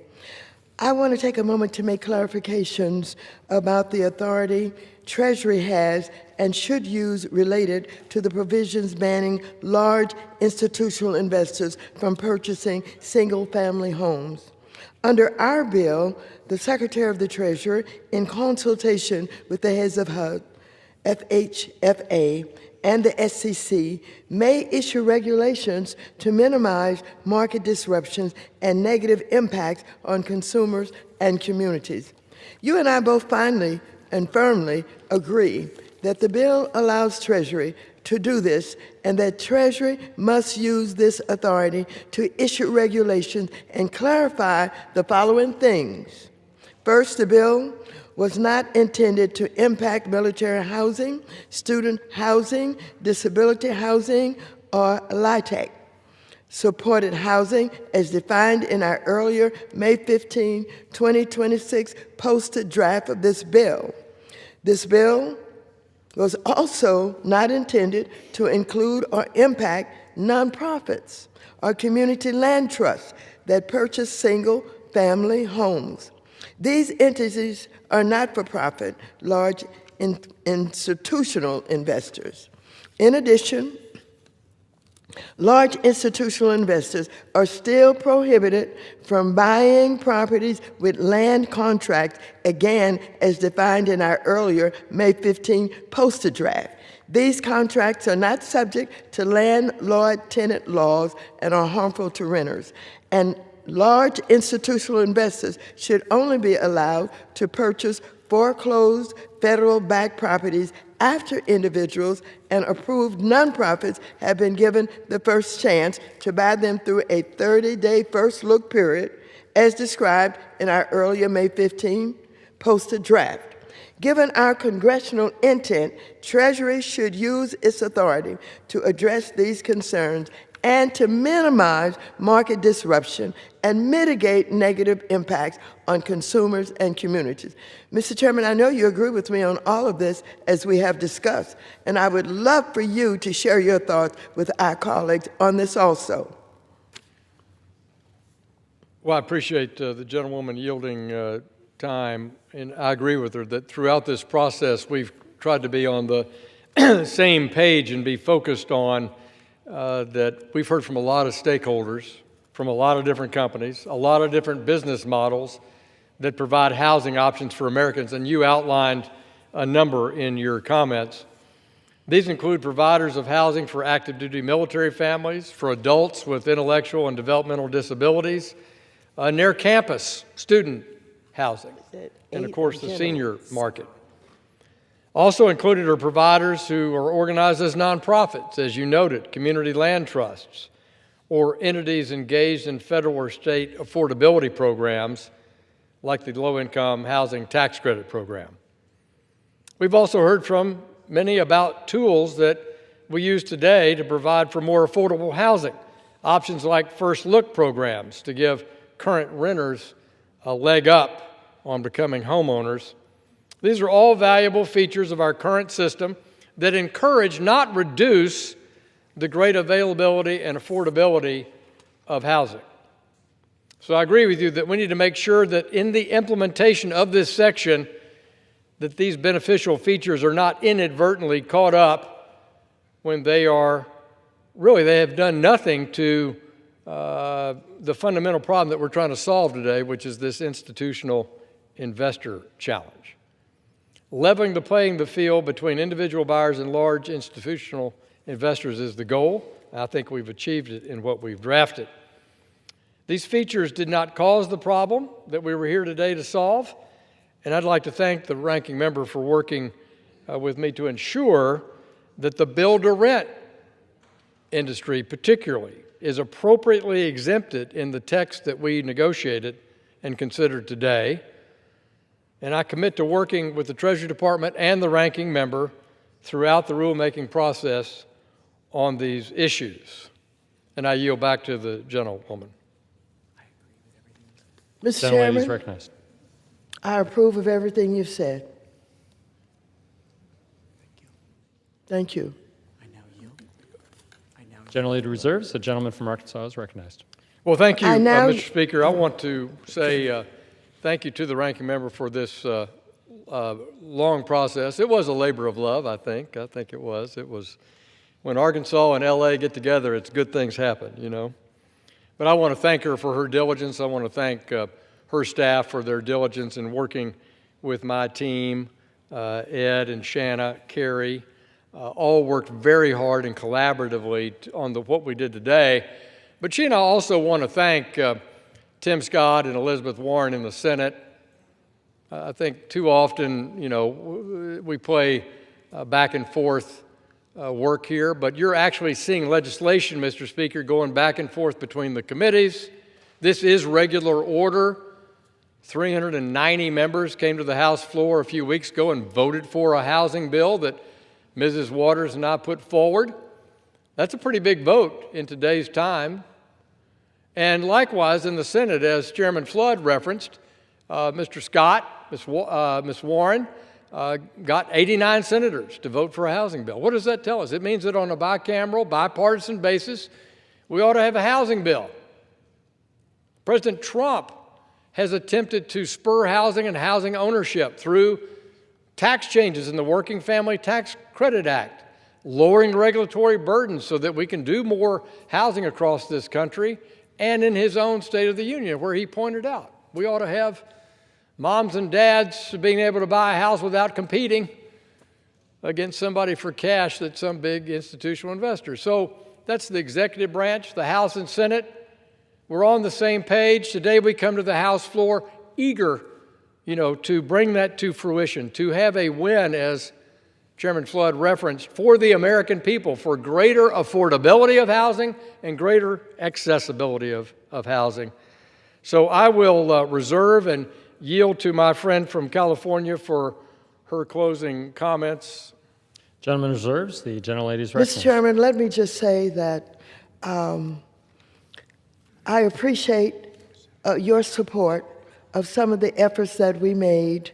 I want to take a moment to make clarifications about the authority Treasury has and should use related to the provisions banning large institutional investors from purchasing single-family homes. Under our bill, the Secretary of the Treasury, in consultation with the heads of HUD, FHFA, and the SEC, may issue regulations to minimize market disruptions and negative impacts on consumers and communities. You and I both finally and firmly agree that the bill allows Treasury to do this and that Treasury must use this authority to issue regulations and clarify the following things. First, the bill was not intended to impact military housing, student housing, disability housing, or LIHTC supported housing as defined in our earlier May 15, 2026 posted draft of this bill. This bill was also not intended to include or impact nonprofits or community land trusts that purchase single-family homes. These entities are not-for-profit, large institutional investors. In addition, large institutional investors are still prohibited from buying properties with land contracts, again, as defined in our earlier May 15 posted draft. These contracts are not subject to landlord-tenant laws and are harmful to renters. And large institutional investors should only be allowed to purchase foreclosed federal-backed properties after individuals and approved nonprofits have been given the first chance to buy them through a 30-day first look period, as described in our earlier May 15 posted draft. Given our congressional intent, Treasury should use its authority to address these concerns and to minimize market disruption and mitigate negative impacts on consumers and communities. Mr. Chairman, I know you agree with me on all of this as we have discussed, and I would love for you to share your thoughts with our colleagues on this also. Well, I appreciate the gentlewoman yielding time, and I agree with her that throughout this process we've tried to be on the same page and be focused on that we've heard from a lot of stakeholders, from a lot of different companies, a lot of different business models that provide housing options for Americans, and you outlined a number in your comments. These include providers of housing for active duty military families, for adults with intellectual and developmental disabilities, near campus student housing, and of course the senior market. Also included are providers who are organized as nonprofits, as you noted, community land trusts, or entities engaged in federal or state affordability programs like the Low-Income Housing Tax Credit Program. We've also heard from many about tools that we use today to provide for more affordable housing, options like first look programs to give current renters a leg up on becoming homeowners. These are all valuable features of our current system that encourage, not reduce, the great availability and affordability of housing. So I agree with you that we need to make sure that in the implementation of this section that these beneficial features are not inadvertently caught up when they have done nothing to the fundamental problem that we're trying to solve today, which is this institutional investor challenge. Leveling the playing field between individual buyers and large institutional investors is the goal. I think we've achieved it in what we've drafted. These features did not cause the problem that we were here today to solve, and I'd like to thank the ranking member for working with me to ensure that the build-to-rent industry particularly is appropriately exempted in the text that we negotiated and considered today. And I commit to working with the Treasury Department and the ranking member throughout the rulemaking process on these issues. And I yield back to the gentlewoman. Mr. Chairman, is recognized. I approve of everything you've said. Thank you. General Leader Reserves, the gentleman from Arkansas is recognized. Well, thank you, Mr. Speaker. I want to say thank you to the ranking member for this long process. It was a labor of love, I think. I think it was. It was when Arkansas and LA get together, it's good things happen, you know. But I want to thank her for her diligence. I want to thank her staff for their diligence in working with my team, Ed and Shanna, Carrie. All worked very hard and collaboratively on what we did today. But Gina, I also want to thank Tim Scott and Elizabeth Warren in the Senate. I think too often, you know, we play back and forth work here, but you're actually seeing legislation, Mr. Speaker, going back and forth between the committees. This is regular order. 390 members came to the House floor a few weeks ago and voted for a housing bill that Mrs. Waters and I put forward. That's a pretty big vote in today's time. And likewise in the Senate, as Chairman Flood referenced, Mr. Scott, Ms. Warren, got 89 senators to vote for a housing bill. What does that tell us? It means that on a bicameral, bipartisan basis, we ought to have a housing bill. President Trump has attempted to spur housing and housing ownership through tax changes in the Working Family Tax Credit Act, lowering regulatory burdens so that we can do more housing across this country, and in his own State of the Union, where he pointed out we ought to have moms and dads being able to buy a house without competing against somebody for cash that's some big institutional investor. So that's the executive branch, the House and Senate. We're on the same page. Today we come to the House floor eager, to bring that to fruition, to have a win, as Chairman Flood referenced, for the American people, for greater affordability of housing and greater accessibility of housing. So I will reserve and yield to my friend from California for her closing comments. Gentleman reserves. The gentlelady's recognized. Mr. Chairman, let me just say that I appreciate your support of some of the efforts that we made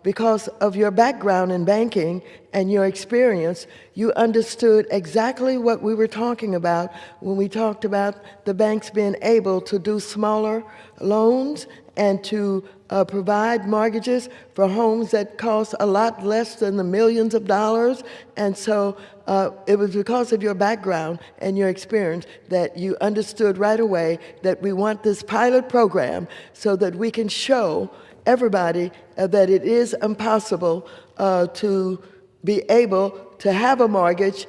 because of your background in banking and your experience. You understood exactly what we were talking about when we talked about the banks being able to do smaller loans and to provide mortgages for homes that cost a lot less than the millions of dollars. And so it was because of your background and your experience that you understood right away that we want this pilot program so that we can show everybody that it is impossible to be able to have a mortgage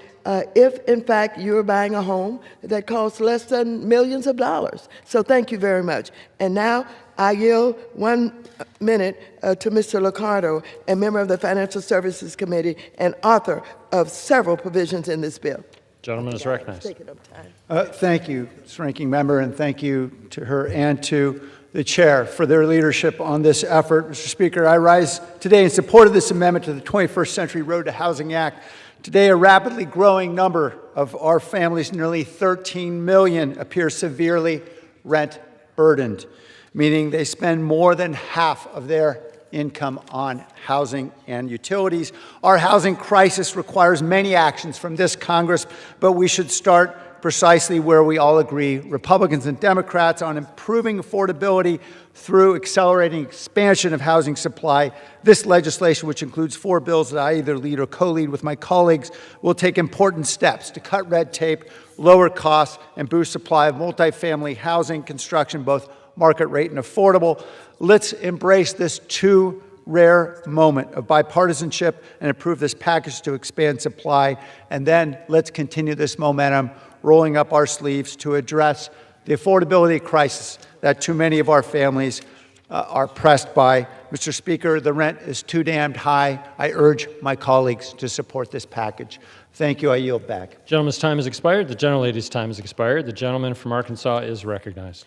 if, in fact, you're buying a home that costs less than millions of dollars. So thank you very much. And now I yield 1 minute to Mr. Liccardo, a member of the Financial Services Committee and author of several provisions in this bill. Gentleman is recognized. Thank you, Mr. Ranking Member, and thank you to her and to the Chair for their leadership on this effort. Mr. Speaker, I rise today in support of this amendment to the 21st Century Road to Housing Act. Today, a rapidly growing number of our families, nearly 13 million, appear severely rent burdened, meaning they spend more than half of their income on housing and utilities. Our housing crisis requires many actions from this Congress, but we should start precisely where we all agree, Republicans and Democrats, on improving affordability through accelerating expansion of housing supply. This legislation, which includes 4 bills that I either lead or co-lead with my colleagues, will take important steps to cut red tape, lower costs, and boost supply of multifamily housing construction, both market rate and affordable. Let's embrace this too rare moment of bipartisanship and approve this package to expand supply. And then let's continue this momentum, rolling up our sleeves to address the affordability crisis that too many of our families are pressed by. Mr. Speaker, the rent is too damned high. I urge my colleagues to support this package. Thank you. I yield back. Gentleman's time has expired. The gentlelady's time has expired. The gentleman from Arkansas is recognized.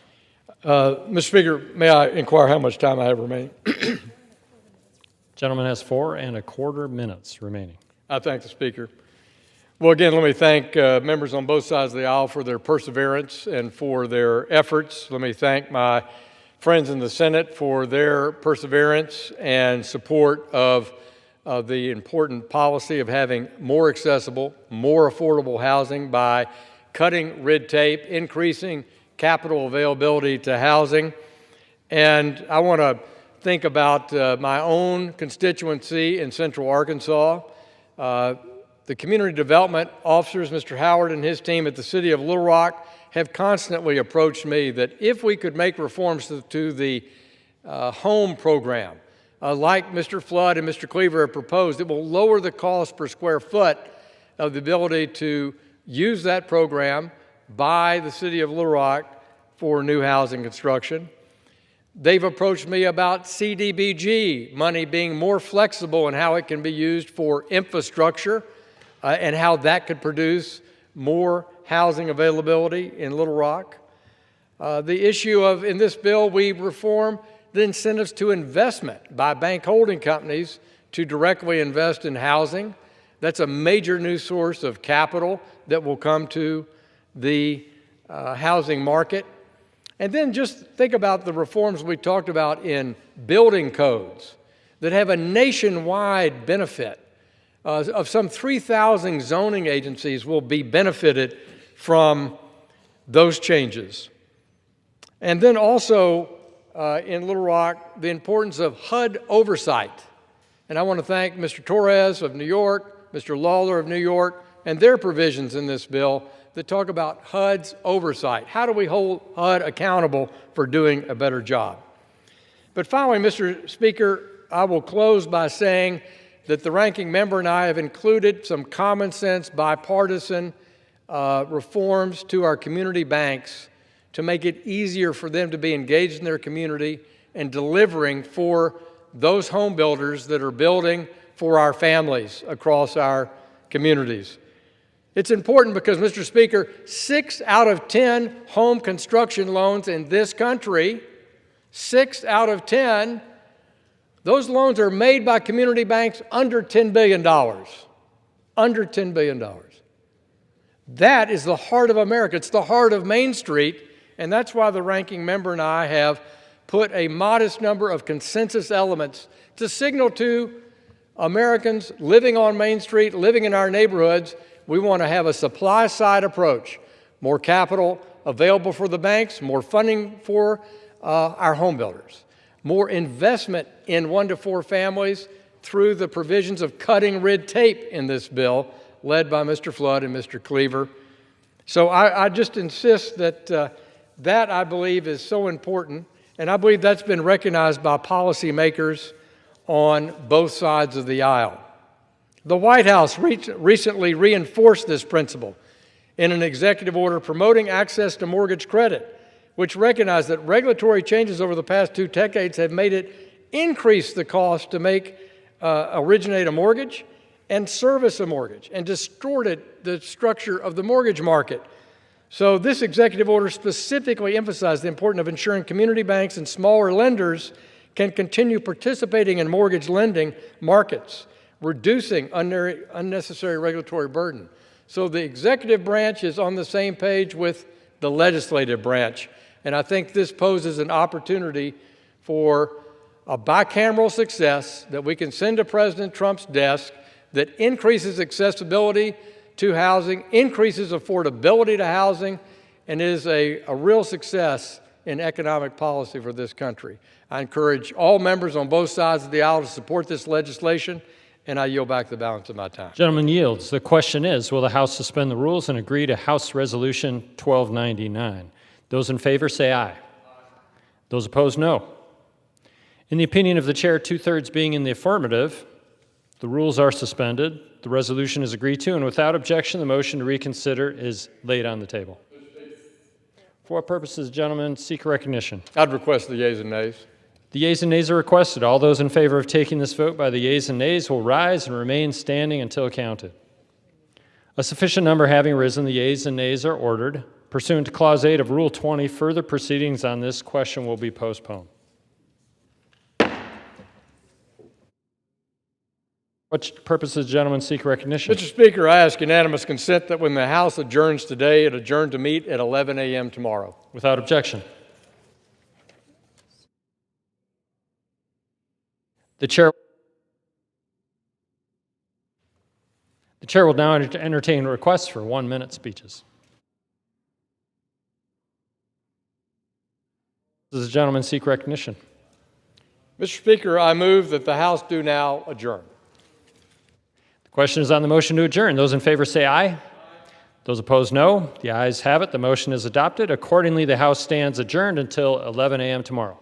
Mr. Speaker, may I inquire how much time I have remaining? Gentleman has 4 1/4 minutes remaining. I thank the Speaker. Well, again, let me thank members on both sides of the aisle for their perseverance and for their efforts. Let me thank my friends in the Senate for their perseverance and support of the important policy of having more accessible, more affordable housing by cutting red tape, increasing capital availability to housing. And I want to think about my own constituency in Central Arkansas. The community development officers, Mr. Howard and his team at the City of Little Rock, have constantly approached me that if we could make reforms to the home program, like Mr. Flood and Mr. Cleaver have proposed, it will lower the cost per square foot of the ability to use that program by the City of Little Rock for new housing construction. They've approached me about CDBG money being more flexible in how it can be used for infrastructure and how that could produce more housing availability in Little Rock. The issue of, in this bill, we reform the incentives to investment by bank holding companies to directly invest in housing. That's a major new source of capital that will come to the housing market. And then just think about the reforms we talked about in building codes that have a nationwide benefit. Of some 3,000 zoning agencies will be benefited from those changes. And then also in Little Rock, the importance of HUD oversight. And I want to thank Mr. Torres of New York, Mr. Lawler of New York, and their provisions in this bill that talk about HUD's oversight. How do we hold HUD accountable for doing a better job? But finally, Mr. Speaker, I will close by saying that the ranking member and I have included some common sense bipartisan reforms to our community banks to make it easier for them to be engaged in their community and delivering for those home builders that are building for our families across our communities. It's important because, Mr. Speaker, 6 out of 10 home construction loans in this country, 6 out of 10, those loans are made by community banks under $10 billion. Under $10 billion. That is the heart of America. It's the heart of Main Street, and that's why the ranking member and I have put a modest number of consensus elements to signal to Americans living on Main Street, living in our neighborhoods, we want to have a supply-side approach. More capital available for the banks, more funding for our home builders, more investment in 1 to 4 families through the provisions of cutting red tape in this bill, led by Mr. Flood and Mr. Cleaver. So I just insist that that, I believe, is so important, and I believe that's been recognized by policymakers on both sides of the aisle. The White House recently reinforced this principle in an executive order promoting access to mortgage credit, which recognized that regulatory changes over the past 2 decades have made it increase the cost to originate a mortgage and service a mortgage, and distorted the structure of the mortgage market. So this executive order specifically emphasized the importance of ensuring community banks and smaller lenders can continue participating in mortgage lending markets, reducing unnecessary regulatory burden. So the executive branch is on the same page with the legislative branch, and I think this poses an opportunity for a bicameral success that we can send to President Trump's desk that increases accessibility to housing, increases affordability to housing, and is a real success in economic policy for this country. I encourage all members on both sides of the aisle to support this legislation, and I yield back the balance of my time. Gentleman yields. The question is, will the House suspend the rules and agree to House Resolution 1299? Those in favor say aye. Those opposed, no. In the opinion of the chair, 2/3 being in the affirmative, the rules are suspended, the resolution is agreed to, and without objection, the motion to reconsider is laid on the table. For what purposes, gentlemen, seek recognition? I'd request the yeas and nays. The yeas and nays are requested. All those in favor of taking this vote by the yeas and nays will rise and remain standing until counted. A sufficient number having risen, the yeas and nays are ordered. Pursuant to Clause 8 of Rule 20, further proceedings on this question will be postponed. What purposes, gentlemen, seek recognition? Mr. Speaker, I ask unanimous consent that when the House adjourns today, it adjourn to meet at 11 a.m. tomorrow. Without objection. The chair will now entertain requests for 1-minute speeches. Does the gentleman seek recognition? Mr. Speaker, I move that the House do now adjourn. The question is on the motion to adjourn. Those in favor say aye. Those opposed, no. The ayes have it. The motion is adopted. Accordingly, the House stands adjourned until 11 a.m. tomorrow.